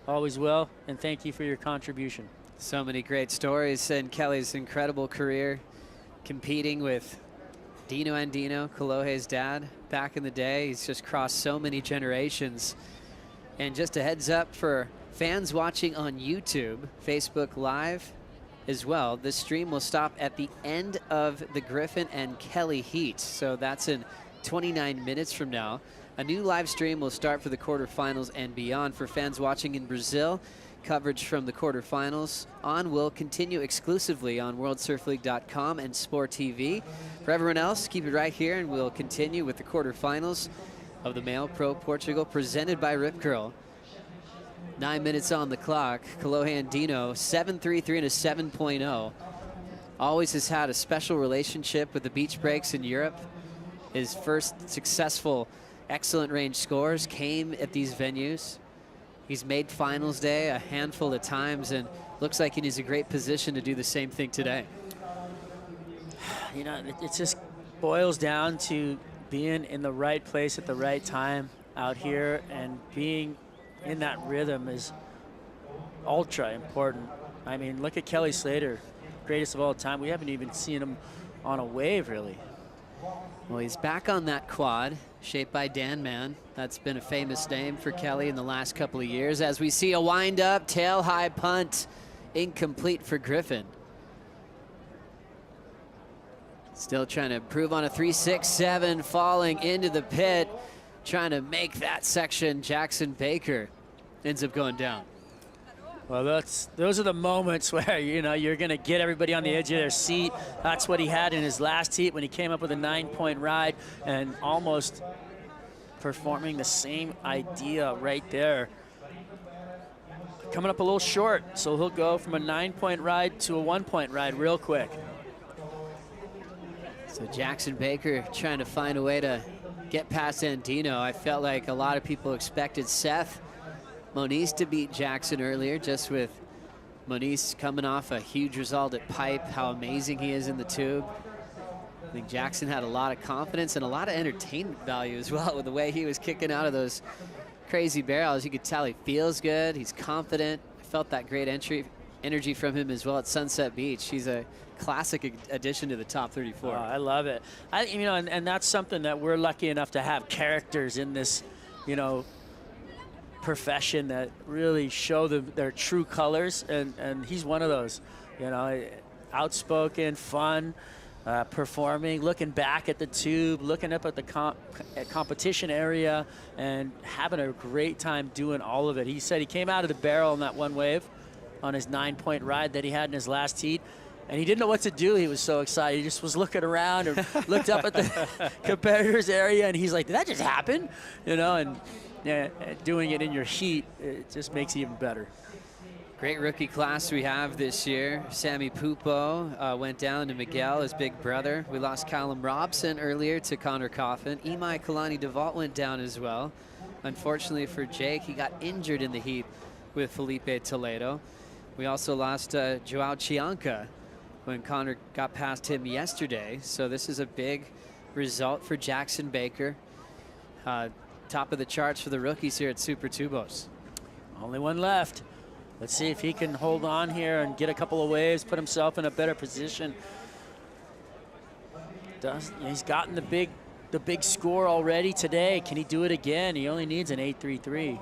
Always will, and thank you for your contribution. So many great stories in Kelly's incredible career, competing with Dino Andino, Kolohe's dad, back in the day. He's just crossed so many generations. And just a heads up for fans watching on YouTube, Facebook Live as well, this stream will stop at the end of the Griffin and Kelly heat. So that's in 29 minutes from now. A new live stream will start for the quarterfinals and beyond. For fans watching in Brazil, coverage from the quarterfinals on will continue exclusively on WorldSurfLeague.com and SporTV. For everyone else, keep it right here, and we'll continue with the quarterfinals of the MEO Pro Portugal, presented by Rip Curl. 9 minutes on the clock. Kolohe Andino, 7.33 and a 7.0. Always has had a special relationship with the beach breaks in Europe. His first successful excellent range scores came at these venues. He's made finals day a handful of times and looks like he's in a great position to do the same thing today. You know, it just boils down to being in the right place at the right time out here, and being in that rhythm is ultra important. I mean, look at Kelly Slater, greatest of all time. We haven't even seen him on a wave, really. Well, he's back on that quad, shaped by Dan Mann. That's been a famous name for Kelly in the last couple of years. As we see a wind-up, tail-high punt, incomplete for Griffin. Still trying to improve on a 3.67, falling into the pit, trying to make that section. Jackson Baker ends up going down. Well, those are the moments where, you know, you're going to get everybody on the edge of their seat. That's what he had in his last heat when he came up with a 9-point ride, and almost performing the same idea right there. Coming up a little short, so he'll go from a 9-point ride to a 1-point ride real quick. So Jackson Baker trying to find a way to get past Andino. I felt like a lot of people expected Seth Moniz to beat Jackson earlier, just with Moniz coming off a huge result at Pipe, how amazing he is in the tube. I think Jackson had a lot of confidence and a lot of entertainment value as well with the way he was kicking out of those crazy barrels. You could tell he feels good, he's confident. I felt that great energy from him as well at Sunset Beach. He's a classic addition to the top 34. Oh, I love it. You know, and that's something that we're lucky enough to have, characters in this, you know, profession that really show their true colors, and he's one of those. You know, outspoken, fun, performing, looking back at the tube, looking up at the competition area, and having a great time doing all of it. He said he came out of the barrel on that one wave on his 9-point ride that he had in his last heat, and he didn't know what to do. He was so excited. He just was looking around and looked up at the competitors area, and he's like, did that just happen? You know, and yeah, doing it in your heat, it just makes it even better. Great rookie class we have this year. Sammy Pupo went down to Miguel, his big brother. We lost Callum Robson earlier to Connor Coffin. Imai Kalani DeVault went down as well. Unfortunately for Jake, he got injured in the heat with Felipe Toledo. We also lost Joao Chianca when Connor got past him yesterday. So this is a big result for Jackson Baker. Top of the charts for the rookies here at Super Tubos. Only one left. Let's see if he can hold on here and get a couple of waves, put himself in a better position. He's gotten the big score already today. Can he do it again? He only needs an 8.33.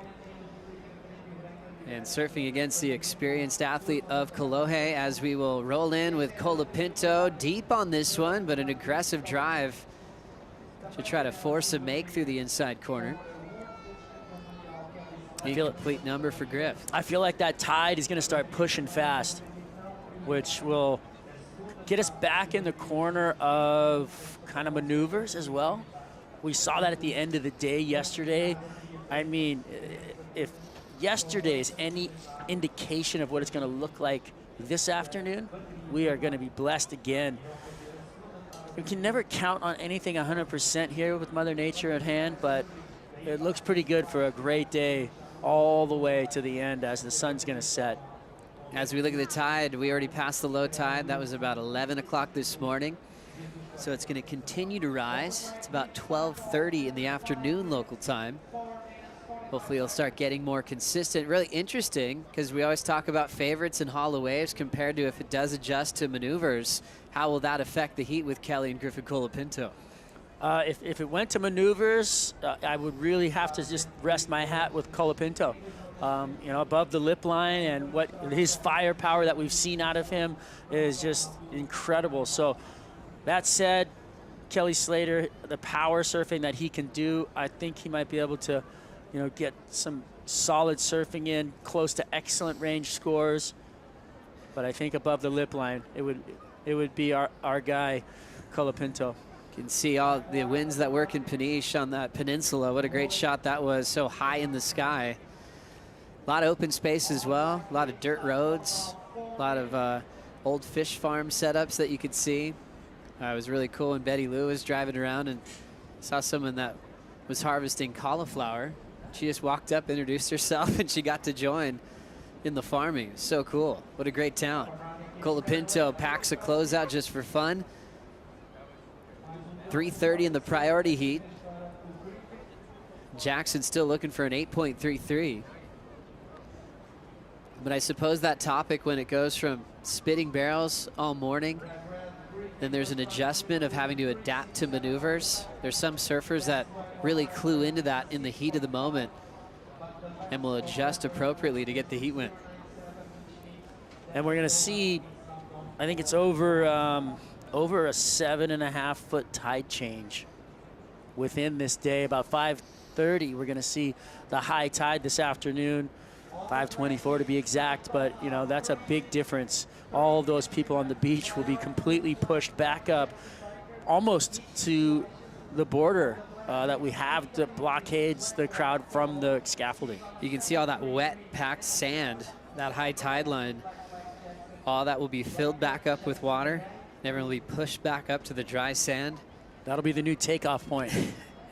And surfing against the experienced athlete of Kolohe, as we will roll in with Colapinto deep on this one, but an aggressive drive to try to force a make through the inside corner. Incomplete number for Griff. I feel like that tide is going to start pushing fast, which will get us back in the corner of kind of maneuvers as well. We saw that at the end of the day yesterday. I mean, if yesterday is any indication of what it's going to look like this afternoon, we are going to be blessed again. We can never count on anything 100% here with Mother Nature at hand, but it looks pretty good for a great day all the way to the end as the sun's going to set. As we look at the tide, we already passed the low tide. That was about 11 o'clock this morning. So it's going to continue to rise. It's about 12:30 in the afternoon local time. Hopefully it'll start getting more consistent. Really interesting, because we always talk about favorites and hollow waves compared to if it does adjust to maneuvers. How will that affect the heat with Kelly and Griffin Colapinto? If it went to maneuvers, I would really have to just rest my hat with Colapinto. You know, above the lip line, and what his firepower that we've seen out of him is just incredible. So that said, Kelly Slater, the power surfing that he can do, I think he might be able to, you know, get some solid surfing in, close to excellent range scores. But I think above the lip line, it would be our guy, Colapinto. You can see all the winds that work in Peniche on that peninsula. What a great shot that was, so high in the sky. A lot of open space as well, a lot of dirt roads, a lot of old fish farm setups that you could see. It was really cool when Betty Lou was driving around and saw someone that was harvesting cauliflower She just walked up, introduced herself, and she got to join in the farming. So cool. What a great town. Colapinto packs a closeout just for fun. 3:30 in the priority heat. Jackson still looking for an 8.33. But I suppose that topic, when it goes from spitting barrels all morning, then there's an adjustment of having to adapt to maneuvers. There's some surfers that really clue into that in the heat of the moment and will adjust appropriately to get the heat win. And we're gonna see, I think it's over a 7.5 foot tide change within this day. About 5:30, we're gonna see the high tide this afternoon, 5:24 to be exact, but you know, that's a big difference. All of those people on the beach will be completely pushed back up almost to the border that we have that blockades the crowd from the scaffolding. You can see all that wet, packed sand, that high tide line. All that will be filled back up with water. And everyone will be pushed back up to the dry sand. That'll be the new takeoff point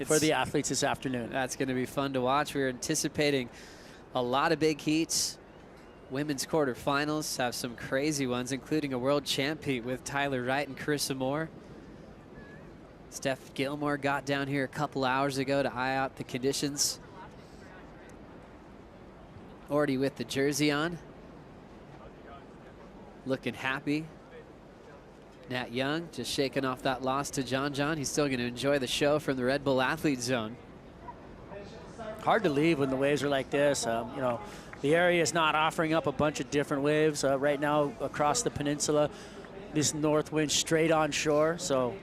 for the athletes this afternoon. That's going to be fun to watch. We're anticipating a lot of big heats. Women's quarterfinals have some crazy ones, including a world champ heat with Tyler Wright and Carissa Moore. Steph Gilmore got down here a couple hours ago to eye out the conditions. Already with the jersey on. Looking happy. Nat Young just shaking off that loss to John John. He's still going to enjoy the show from the Red Bull Athlete Zone. Hard to leave when the waves are like this. You know, the area is not offering up a bunch of different waves right now across the peninsula. This north wind straight on shore, so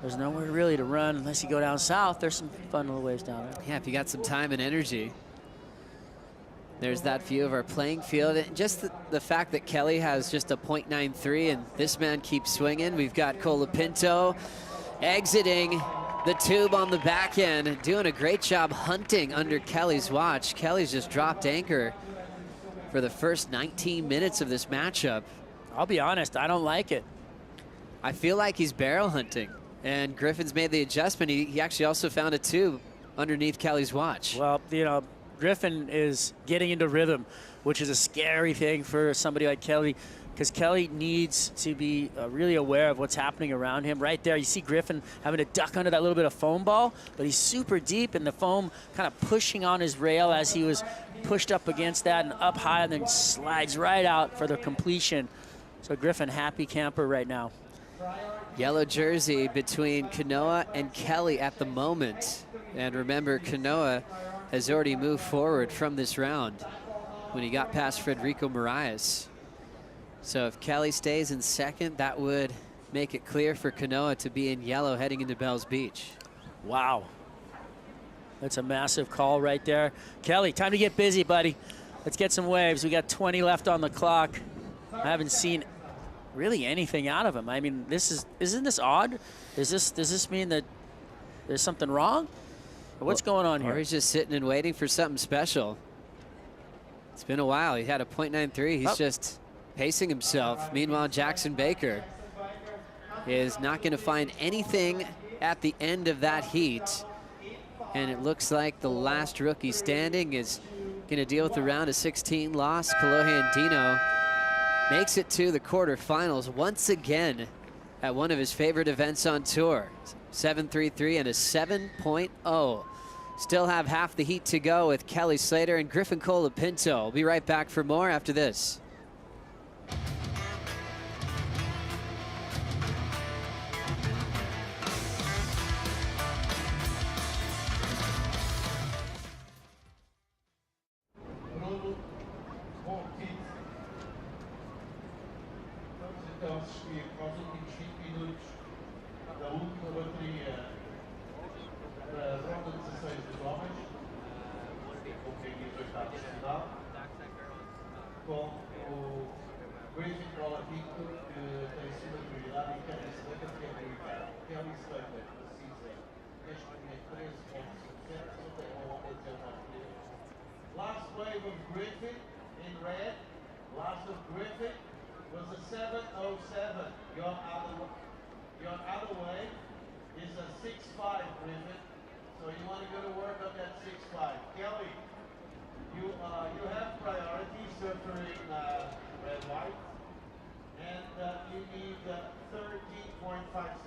there's nowhere really to run unless you go down south. There's some fun little waves down there. Yeah, if you got some time and energy. There's that view of our playing field. And just the fact that Kelly has just a .93 and this man keeps swinging. We've got Colapinto exiting the tube on the back end, doing a great job hunting under Kelly's watch. Kelly's just dropped anchor for the first 19 minutes of this matchup. I'll be honest, I don't like it. I feel like he's barrel hunting, and Griffin's made the adjustment. He actually also found a tube underneath Kelly's watch. Well, you know, Griffin is getting into rhythm, which is a scary thing for somebody like Kelly, because Kelly needs to be really aware of what's happening around him. Right there, you see Griffin having to duck under that little bit of foam ball, but he's super deep, and the foam kind of pushing on his rail as he was pushed up against that and up high, and then slides right out for the completion. So Griffin, happy camper right now. Yellow jersey between Kanoa and Kelly at the moment. And remember, Kanoa has already moved forward from this round when he got past Frederico Moraes. So if Kelly stays in second, that would make it clear for Kanoa to be in yellow heading into Bells Beach. Wow. That's a massive call right there. Kelly, time to get busy, buddy. Let's get some waves. We got 20 left on the clock. I haven't seen really anything out of him. I mean, isn't this odd? Does this mean that there's something wrong? What's going on here? Or he's just sitting and waiting for something special. It's been a while. He had a .93. He's just pacing himself. Meanwhile, Jackson Baker is not going to find anything at the end of that heat. And it looks like the last rookie standing is going to deal with the round of 16 loss. Kalohe Andino makes it to the quarterfinals once again at one of his favorite events on tour. 7.33 and a 7.0. Still have half the heat to go with Kelly Slater and Griffin Colapinto. We'll be right back for more after this. Last wave of Griffin in red. Last of Griffin was a 7.07. Your other wave is a 6.5 Griffin. So So you want to go to work on that 6-5. Kelly, you have priority surfering red white, and you need 13.5 seconds.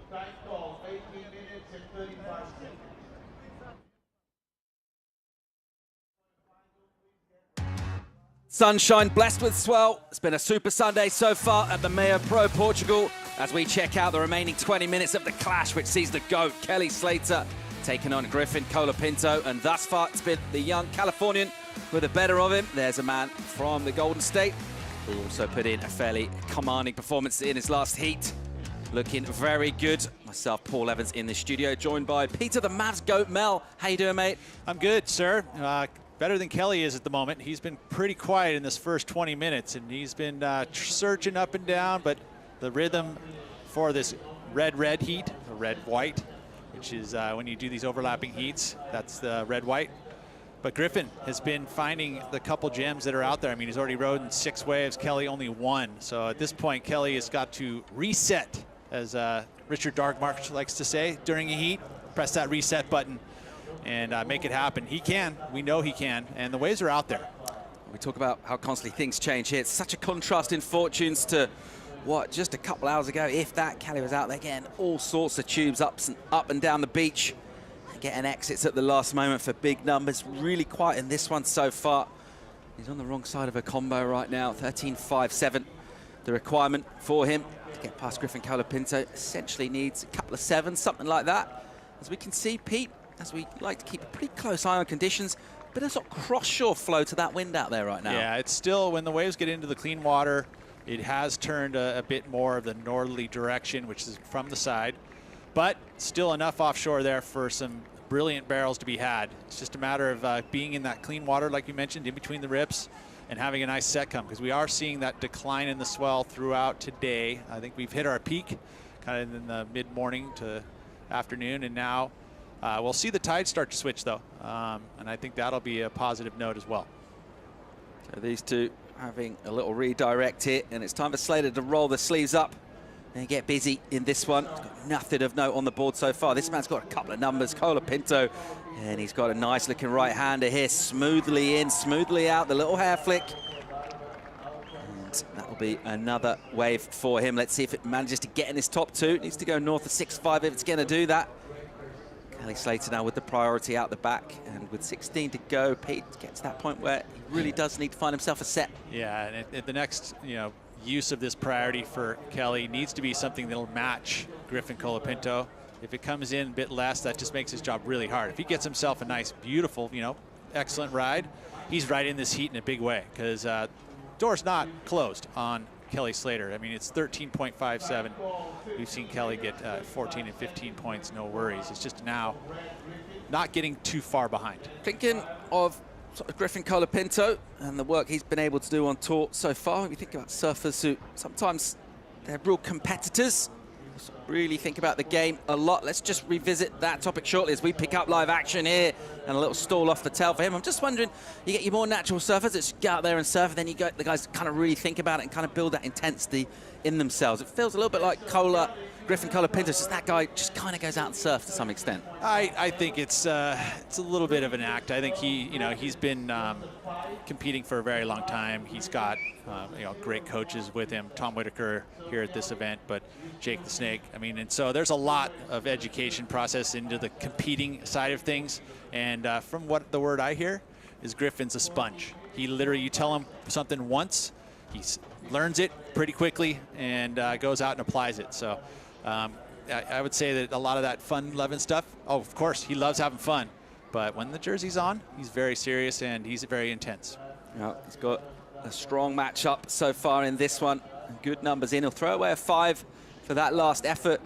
Time call 18 minutes and 35 seconds. Sunshine blessed with swell. It's been a super Sunday so far at the MEO Pro Portugal as we check out the remaining 20 minutes of the clash, which sees the GOAT, Kelly Slater, taking on Griffin Colapinto. And thus far, it's been the young Californian with the better of him. There's a man from the Golden State who also put in a fairly commanding performance in his last heat. Looking very good. Myself, Paul Evans, in the studio, joined by Peter the Mavs GOAT Mel. How you doing, mate? I'm good, sir. Better than Kelly is at the moment. He's been pretty quiet in this first 20 minutes, and he's been searching up and down, but the rhythm for this red heat, or red-white, which is when you do these overlapping heats, that's the red-white. But Griffin has been finding the couple gems that are out there. I mean, he's already rode in 6 waves, Kelly only 1. So at this point, Kelly has got to reset, as Richard Darkmarsh likes to say, during a heat, press that reset button and make it happen. He can, we know he can, and the waves are out there. We talk about how constantly things change here. It's such a contrast in fortunes to what, just a couple hours ago, if that, Kelly was out there getting all sorts of tubes up and down the beach, getting exits at the last moment for big numbers. Really quiet in this one so far. He's on the wrong side of a combo right now, 13.57. The requirement for him to get past Griffin Colapinto essentially needs a couple of 7s, something like that. As we can see, Pete, as we like to keep a pretty close eye on conditions, but there's a cross-shore flow to that wind out there right now. Yeah, it's still, when the waves get into the clean water, it has turned a bit more of the northerly direction, which is from the side, but still enough offshore there for some brilliant barrels to be had. It's just a matter of being in that clean water, like you mentioned, in between the rips, and having a nice set come, because we are seeing that decline in the swell throughout today. I think we've hit our peak kind of in the mid-morning to afternoon, and now we'll see the tide start to switch, though, and I think that'll be a positive note as well. So these two having a little redirect here, and it's time for Slater to roll the sleeves up and get busy in this one. He's got nothing of note on the board so far. This man's got a couple of numbers, Colapinto, and he's got a nice looking right-hander here, smoothly in, smoothly out, the little hair flick. And that'll be another wave for him. Let's see if it manages to get in his top 2. It needs to go north of 6.5 if it's gonna do that. Kelly Slater now with the priority out the back, and with 16 to go, Pete gets to that point where he really does need to find himself a set. Yeah, and the next, use of this priority for Kelly needs to be something that'll match Griffin Colapinto. If it comes in a bit less, that just makes his job really hard. If he gets himself a nice, beautiful, excellent ride, he's right in this heat in a big way, because door's not closed on Kelly Slater. I mean, it's 13.57. We've seen Kelly get 14 and 15 points, no worries. It's just now not getting too far behind. Thinking of Griffin Colapinto and the work he's been able to do on tour so far. When you think about surfers who sometimes they're real competitors, really think about the game a lot. Let's just revisit that topic shortly as we pick up live action here, and a little stall off the tail for him. I'm just wondering, you get your more natural surfers that just go out there and surf, and then you get the guys kind of really think about it and kind of build that intensity in themselves. It feels a little bit like Griffin Colapinto, just that guy just kind of goes out and surfs to some extent. I think it's a little bit of an act. I think he's been competing for a very long time. He's got great coaches with him, Tom Whitaker here at this event, but Jake the Snake. I mean, and so there's a lot of education process into the competing side of things. And from what the word I hear is Griffin's a sponge. He literally, you tell him something once, he learns it pretty quickly and goes out and applies it. So I would say that a lot of that fun-loving stuff, of course, he loves having fun. But when the jersey's on, he's very serious and he's very intense. Yeah, he's got a strong matchup so far in this one. Good numbers in. He'll throw away a 5 for that last effort.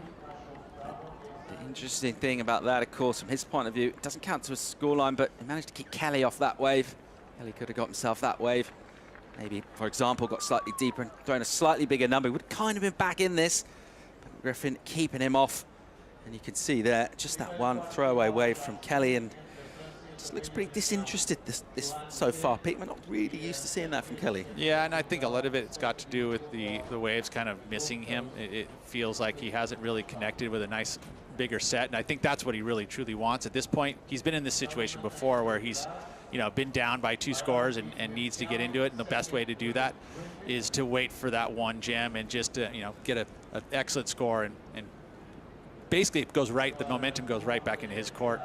The interesting thing about that, of course, from his point of view, it doesn't count to a scoreline, but he managed to keep Kelly off that wave. Kelly could have got himself that wave. Maybe, for example, got slightly deeper and thrown a slightly bigger number. He would have kind of been back in this. But Griffin keeping him off. And you can see there, just that one throwaway wave from Kelly, and just looks pretty disinterested this so far. Pete, we're not really used to seeing that from Kelly. Yeah, and I think a lot of it's got to do with the waves kind of missing him. It feels like he hasn't really connected with a nice bigger set, and I think that's what he really truly wants at this point. He's been in this situation before where he's, you know, been down by 2 scores and needs to get into it, and the best way to do that is to wait for that one gem and just you know, get an excellent score, and basically it goes right, the momentum goes right back into his court,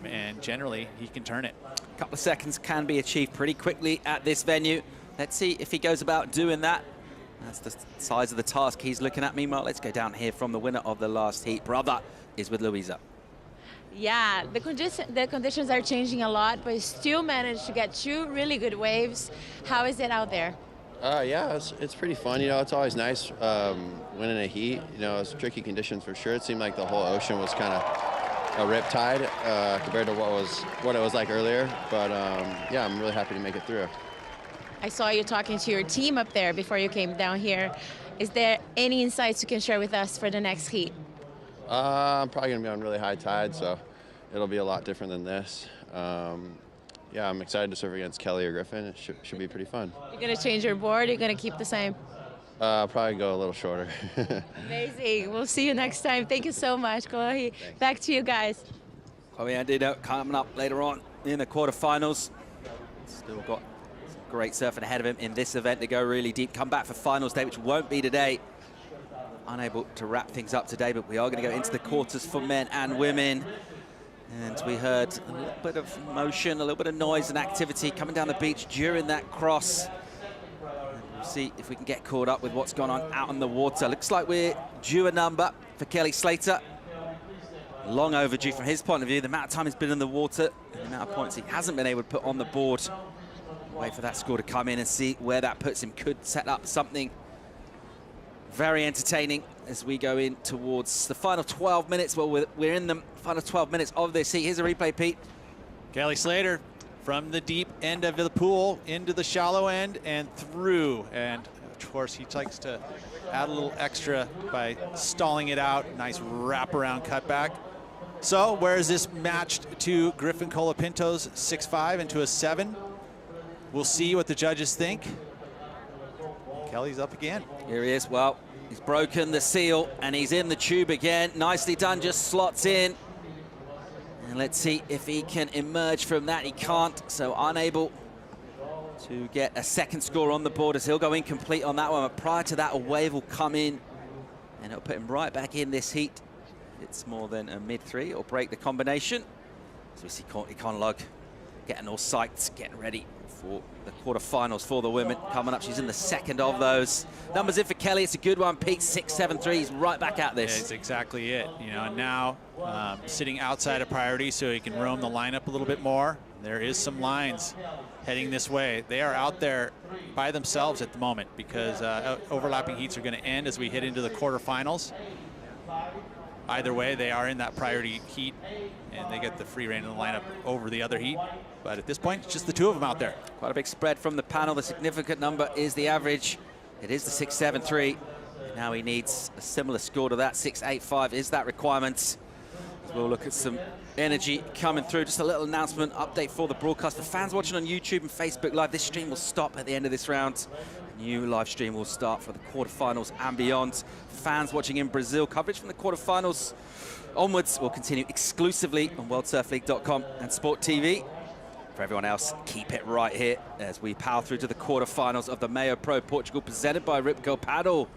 and generally he can turn it. A couple of seconds can be achieved pretty quickly at this venue. Let's see if he goes about doing that. That's the size of the task he's looking at. Meanwhile, let's go down here from the winner of the last heat. Brother is with Louisa. Yeah, the conditions are changing a lot, but still managed to get 2 really good waves. How is it out there? Yeah, it's pretty fun. You know, it's always nice winning a heat. You know, it's tricky conditions for sure. It seemed like the whole ocean was kind of a riptide compared to what it was like earlier. But yeah, I'm really happy to make it through. I saw you talking to your team up there before you came down here. Is there any insights you can share with us for the next heat? I'm probably going to be on really high tide, so it'll be a lot different than this. Yeah, I'm excited to serve against Kelly or Griffin. It should be pretty fun. You're going to change your board? You're going to keep the same? Probably go a little shorter. Amazing. We'll see you next time. Thank you so much, Chloe. Back to you guys. Chloe Andino coming up later on in the quarterfinals. Still got great surfing ahead of him in this event to go really deep. Come back for finals day, which won't be today. Unable to wrap things up today, but we are going to go into the quarters for men and women. And we heard a little bit of motion, a little bit of noise and activity coming down the beach during that cross. And we'll see if we can get caught up with what's going on out on the water. Looks like we're due a number for Kelly Slater. Long overdue from his point of view. The amount of time he's been in the water, the amount of points he hasn't been able to put on the board. Wait for that score to come in and see where that puts him. Could set up something very entertaining as we go in towards the final 12 minutes. Well, we're in the final 12 minutes of this heat. Here's a replay, Pete. Kelly Slater from the deep end of the pool into the shallow end and through. And of course, he likes to add a little extra by stalling it out. Nice wraparound cutback. So where is this matched to Griffin Colapinto's 6.5 into a 7? We'll see what the judges think. Kelly's up again. Here he is. Well, he's broken the seal and he's in the tube again. Nicely done, just slots in. And let's see if he can emerge from that. He can't, so unable to get a second score on the board as he'll go incomplete on that one. But prior to that, a wave will come in and it'll put him right back in this heat. It's more than a mid-3. It'll break the combination. So we see Econologue getting all psyched, getting ready for the quarterfinals for the women coming up. She's in the second of those. Numbers in for Kelly. It's a good one. Peak 6.73. He's right back at this. Yeah, that's exactly it. You know, now sitting outside of priority so he can roam the lineup a little bit more. There is some lines heading this way. They are out there by themselves at the moment because overlapping heats are going to end as we hit into the quarterfinals. Either way, they are in that priority heat and they get the free reign of the lineup over the other heat. But at this point, it's just the 2 of them out there. Quite a big spread from the panel. The significant number is the average. It is the 6.73. Now he needs a similar score to that. 6.85 is that requirement. We'll look at some energy coming through. Just a little announcement, update for the broadcast. For fans watching on YouTube and Facebook Live, this stream will stop at the end of this round. A new live stream will start for the quarterfinals and beyond. Fans watching in Brazil, coverage from the quarterfinals onwards will continue exclusively on WorldSurfLeague.com and SporTV. For everyone else, keep it right here as we power through to the quarterfinals of the MEO Pro Portugal, presented by Rip Curl Paddle.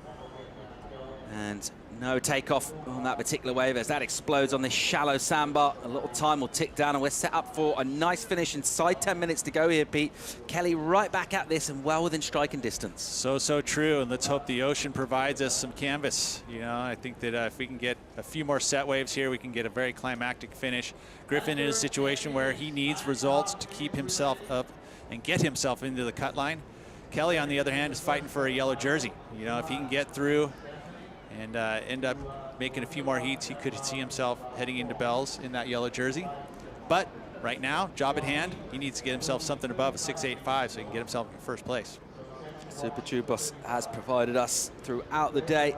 And no takeoff on that particular wave as that explodes on this shallow sandbar. A little time will tick down and we're set up for a nice finish inside 10 minutes to go here, Pete. Kelly right back at this and well within striking distance. So true, and let's hope the ocean provides us some canvas. You know, I think that if we can get a few more set waves here, we can get a very climactic finish. Griffin in a situation where he needs results to keep himself up and get himself into the cut line. Kelly, on the other hand, is fighting for a yellow jersey. You know, if he can get through and end up making a few more heats, he could see himself heading into bells in that yellow jersey. But right now, job at hand, he needs to get himself something above a 6.85 so he can get himself in first place. Super Tubos has provided us throughout the day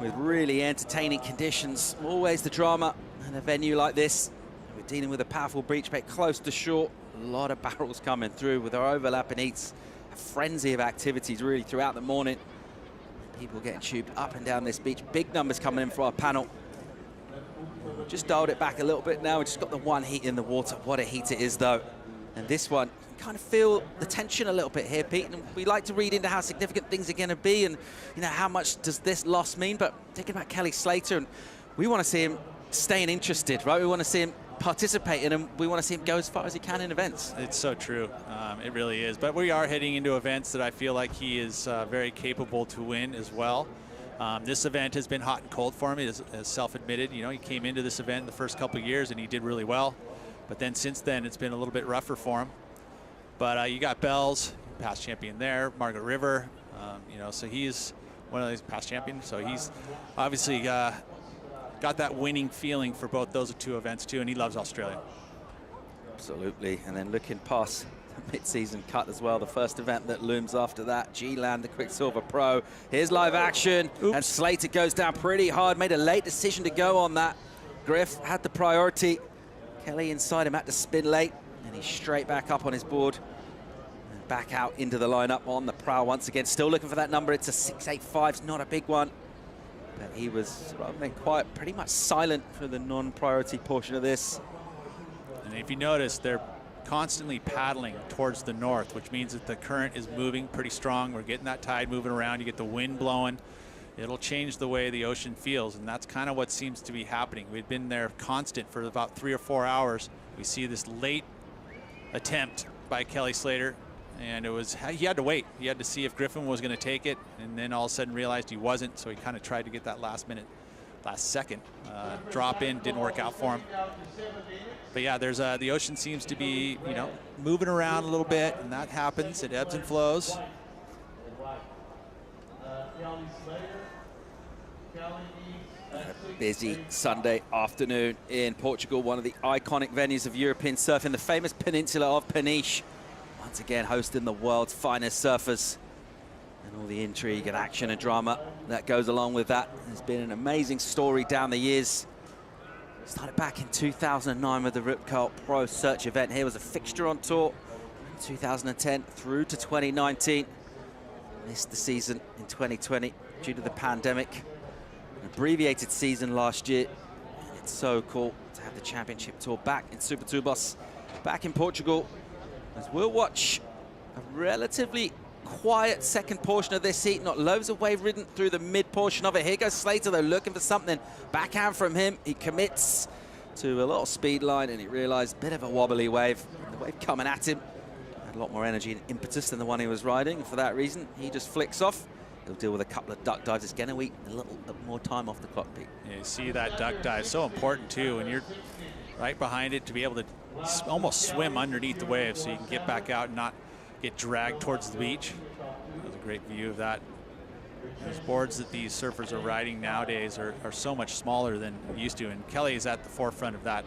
with really entertaining conditions. Always the drama in a venue like this. We're dealing with a powerful breach bait close to shore. A lot of barrels coming through with our overlapping heats. A frenzy of activities really throughout the morning. People getting tubed up and down this beach. Big numbers coming in for our panel. just dialed it back a little bit now. We just got the one heat in the water. What a heat it is, though. And this one, you kind of feel the tension a little bit here, Pete. And we like to read into how significant things are going to be and, you know, how much does this loss mean. But thinking about Kelly Slater, and we want to see him staying interested, right? We want to see him participating, and we want to see him go as far as he can in events. It's so true. It really is. But we are heading into events that I feel like he is very capable to win as well. This event has been hot and cold for him, as self-admitted. You know, he came into this event the first couple of years and he did really well. But then since then, it's been a little bit rougher for him. But you got Bells, past champion there, Margaret River. You know, so he's one of these past champions. So he's obviously got that winning feeling for both those two events too, and he loves Australia. Absolutely. And then looking past the mid-season cut as well, the first event that looms after that, G-Land, the Quicksilver Pro. Here's live action. Oops. And Slater goes down pretty hard, made a late decision to go on that. Griff had the priority. Kelly inside him, had to spin late, and he's straight back up on his board. And back out into the lineup on the prow once again. Still looking for that number. It's a 6.85. It's not a big one. But he was quiet, pretty much silent for the non-priority portion of this. And if you notice, they're constantly paddling towards the north, which means that the current is moving pretty strong. We're getting that tide moving around. You get the wind blowing. It'll change the way the ocean feels, and that's kind of what seems to be happening. We've been there constant for about 3 or 4 hours. We see this late attempt by Kelly Slater, and he had to wait. He had to see if Griffin was going to take it, and then all of a sudden realized he wasn't, so he kind of tried to get that last second drop in. Didn't work out for him. But yeah, there's the ocean seems to be, you know, moving around a little bit, and that happens. It ebbs and flows. A busy Sunday afternoon in Portugal, one of the iconic venues of European surfing, the famous peninsula of Peniche. Once again, hosting the world's finest surfers, and all the intrigue and action and drama that goes along with that. It's been an amazing story down the years. Started back in 2009 with the Rip Curl Pro Search event. Here was a fixture on tour in 2010 through to 2019. Missed the season in 2020 due to the pandemic. An abbreviated season last year. And it's so cool to have the championship tour back in Super Tubos, back in Portugal. As we'll watch a relatively quiet second portion of this heat, not loads of wave ridden through the mid portion of it. Here goes Slater though, looking for something. Backhand from him. He commits to a little speed line, and he realized a bit of a wobbly wave. The wave coming at him had a lot more energy and impetus than the one he was riding. And for that reason, he just flicks off. He'll deal with a couple of duck dives. It's going to eat a little bit more time off the clock, Pete. Yeah, you see that duck dive, so important too, and you're right behind it to be able to almost swim underneath the wave so you can get back out and not get dragged towards the beach. That was a great view of that. Those boards that these surfers are riding nowadays are so much smaller than we used to, and Kelly is at the forefront of that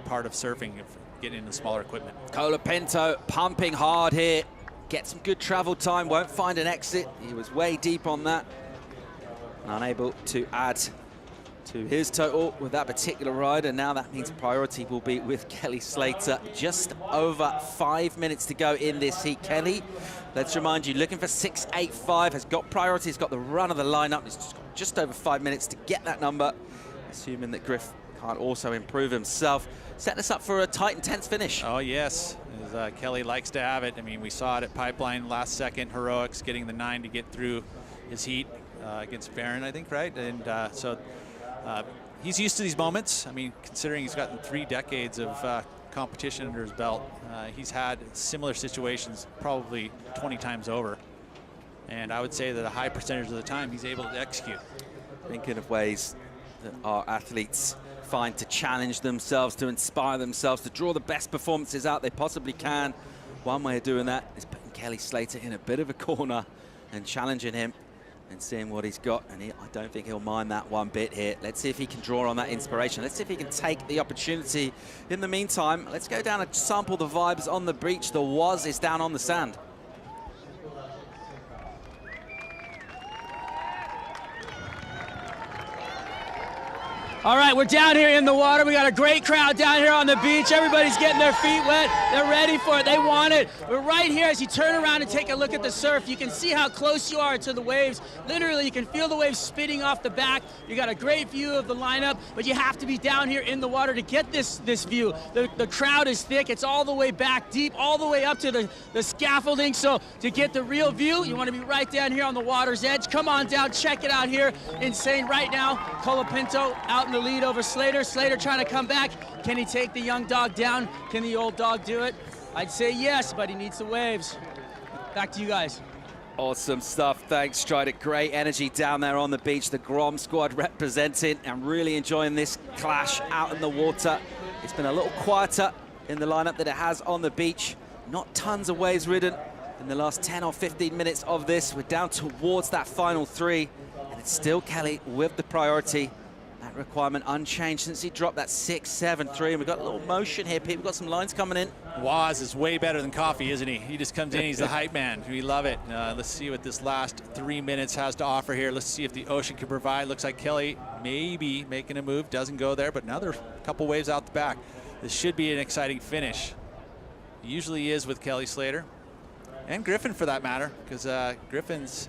part of surfing, of getting into smaller equipment. Colapinto pumping hard here. Get some good travel time, won't find an exit. He was way deep on that. And unable to add to his total with that particular ride, and now that means priority will be with Kelly Slater. Just over 5 minutes to go in this heat. Kelly, let's remind you, looking for 6.85, has got priority, has got the run of the lineup. He's just over 5 minutes to get that number, assuming that Griff can't also improve himself. Setting us up for a tight and tense finish. Oh yes, as Kelly likes to have it. I mean, we saw it at Pipeline last second, heroics, getting the 9 to get through his heat against Barron, I think, right? And so he's used to these moments. I mean, considering he's gotten 3 decades of competition under his belt, he's had similar situations probably 20 times over. And I would say that a high percentage of the time he's able to execute. Thinking of ways that our athletes find to challenge themselves, to inspire themselves, to draw the best performances out they possibly can. One way of doing that is putting Kelly Slater in a bit of a corner and challenging him and seeing what he's got, and I don't think he'll mind that one bit here. Let's see if he can draw on that inspiration. Let's see if he can take the opportunity. In the meantime, let's go down and sample the vibes on the beach. The Was is down on the sand. All right, we're down here in the water. We got a great crowd down here on the beach. Everybody's getting their feet wet. They're ready for it. They want it. We're right here. As you turn around and take a look at the surf, you can see how close you are to the waves. Literally, you can feel the waves spitting off the back. You got a great view of the lineup, but you have to be down here in the water to get this view. The crowd is thick. It's all the way back deep, all the way up to the scaffolding. So to get the real view, you want to be right down here on the water's edge. Come on down. Check it out here. Insane right now. Colapinto out in the lead over Slater. Slater trying to come back. Can he take the young dog down? Can the old dog do it? I'd say yes, but he needs the waves. Back to you guys. Awesome stuff. Thanks, Strider. Great energy down there on the beach. The Grom squad representing and really enjoying this clash out in the water. It's been a little quieter in the lineup than it has on the beach. Not tons of waves ridden in the last 10 or 15 minutes of this. We're down towards that final three, and it's still Kelly with the priority. That requirement unchanged since he dropped that 6-7-3, and we've got a little motion here, Pete. We've got some lines coming in. Waz is way better than Coffee, isn't he? He just comes in, he's the hype man. We love it. Let's see what this last 3 minutes has to offer here. Let's see if the ocean can provide. Looks like Kelly maybe making a move, doesn't go there, but now there's a couple waves out the back. This should be an exciting finish. It usually is with Kelly Slater, and Griffin for that matter, because Griffin's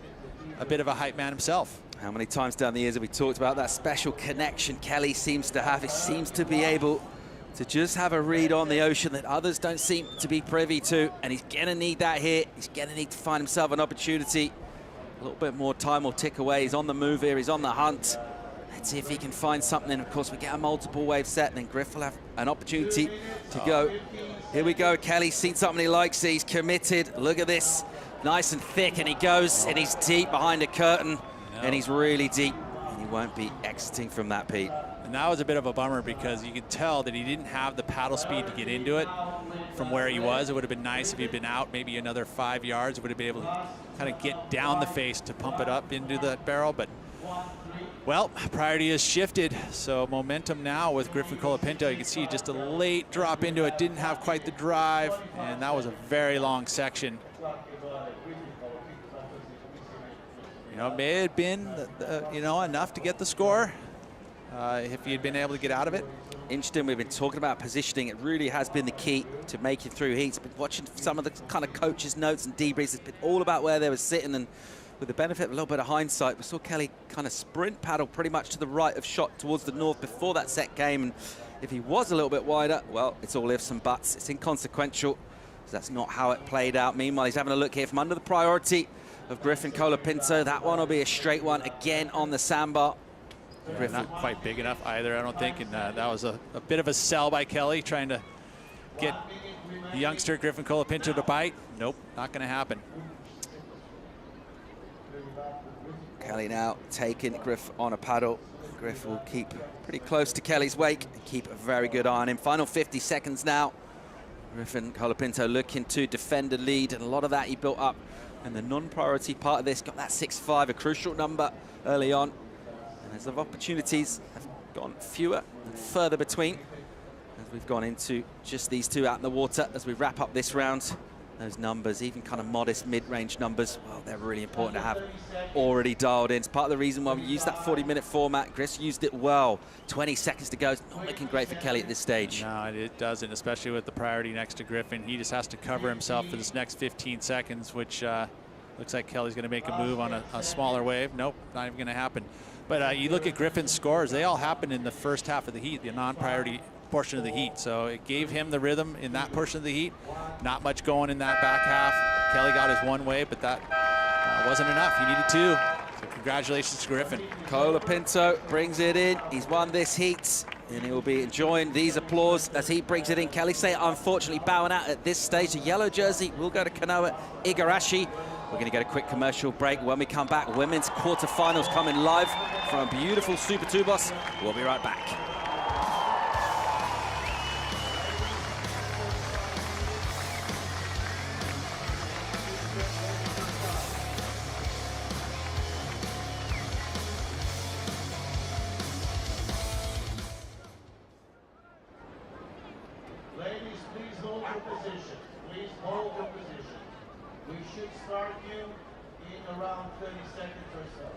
a bit of a hype man himself. How many times down the years have we talked about that special connection Kelly seems to have? He seems to be able to just have a read on the ocean that others don't seem to be privy to, and he's gonna need that here. He's gonna need to find himself an opportunity. A little bit more time will tick away. He's on the move here, he's on the hunt. Let's see if he can find something. Of course, we get a multiple wave set, and then Griff will have an opportunity to go. Here we go, Kelly's seen something he likes, he's committed. Look at this, nice and thick, and he goes, and he's deep behind a curtain. And he's really deep, and he won't be exiting from that, Pete. And that was a bit of a bummer because you could tell that he didn't have the paddle speed to get into it from where he was. It would have been nice if he'd been out maybe another 5 yards. Would have been able to kind of get down the face to pump it up into that barrel. But, well, priority has shifted. So momentum now with Griffin Colapinto. You can see just a late drop into it. Didn't have quite the drive, and that was a very long section. You know, it may have been, you know, enough to get the score if he had been able to get out of it. Interesting, we've been talking about positioning. It really has been the key to making through heats. But watching some of the kind of coaches' notes and debriefs, it's been all about where they were sitting. And with the benefit of a little bit of hindsight, we saw Kelly kind of sprint paddle pretty much to the right of shot towards the north before that set game. And if he was a little bit wider, well, it's all ifs and buts. It's inconsequential. So that's not how it played out. Meanwhile, he's having a look here from under the priority of Griffin Colapinto. That one will be a straight one again on the sandbar. Griffin not quite big enough either, I don't think, and that was a bit of a sell by Kelly, trying to get the youngster Griffin Colapinto to bite. Nope, not going to happen. Kelly now taking Griff on a paddle. Griff will keep pretty close to Kelly's wake and keep a very good eye on him. Final 50 seconds now. Griffin Colapinto looking to defend the lead, and a lot of that he built up in the non-priority part of this. Got that 6-5, a crucial number early on. And as the opportunities have gone fewer and further between, as we've gone into just these two out in the water, as we wrap up this round, those numbers, even kind of modest mid-range numbers, well, they're really important to have already dialed in. It's part of the reason why we use that 40-minute format. Chris used it well. 20 seconds to go. It's not looking great for Kelly at this stage. No, it doesn't, especially with the priority next to Griffin. He just has to cover himself for this next 15 seconds, which looks like Kelly's going to make a move on a smaller wave. Nope, not even going to happen. But you look at Griffin's scores, they all happened in the first half of the heat, the non-priority portion of the heat. So it gave him the rhythm in that portion of the heat. Not much going in that back half. Kelly got his one wave, but that wasn't enough. He needed two. So congratulations to Griffin. Colapinto brings it in. He's won this heat, and he will be enjoying these applause as he brings it in. Kelly Slater unfortunately bowing out at this stage. The yellow jersey will go to Kanoa Igarashi. We're going to get a quick commercial break. When we come back, women's quarterfinals coming live from beautiful Super Tubos. We'll be right back. Ladies, please hold your position. Please hold your position. We should start you in around 30 seconds or so.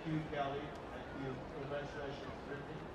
you, Kelly. Thank you. Congratulations, Brittany.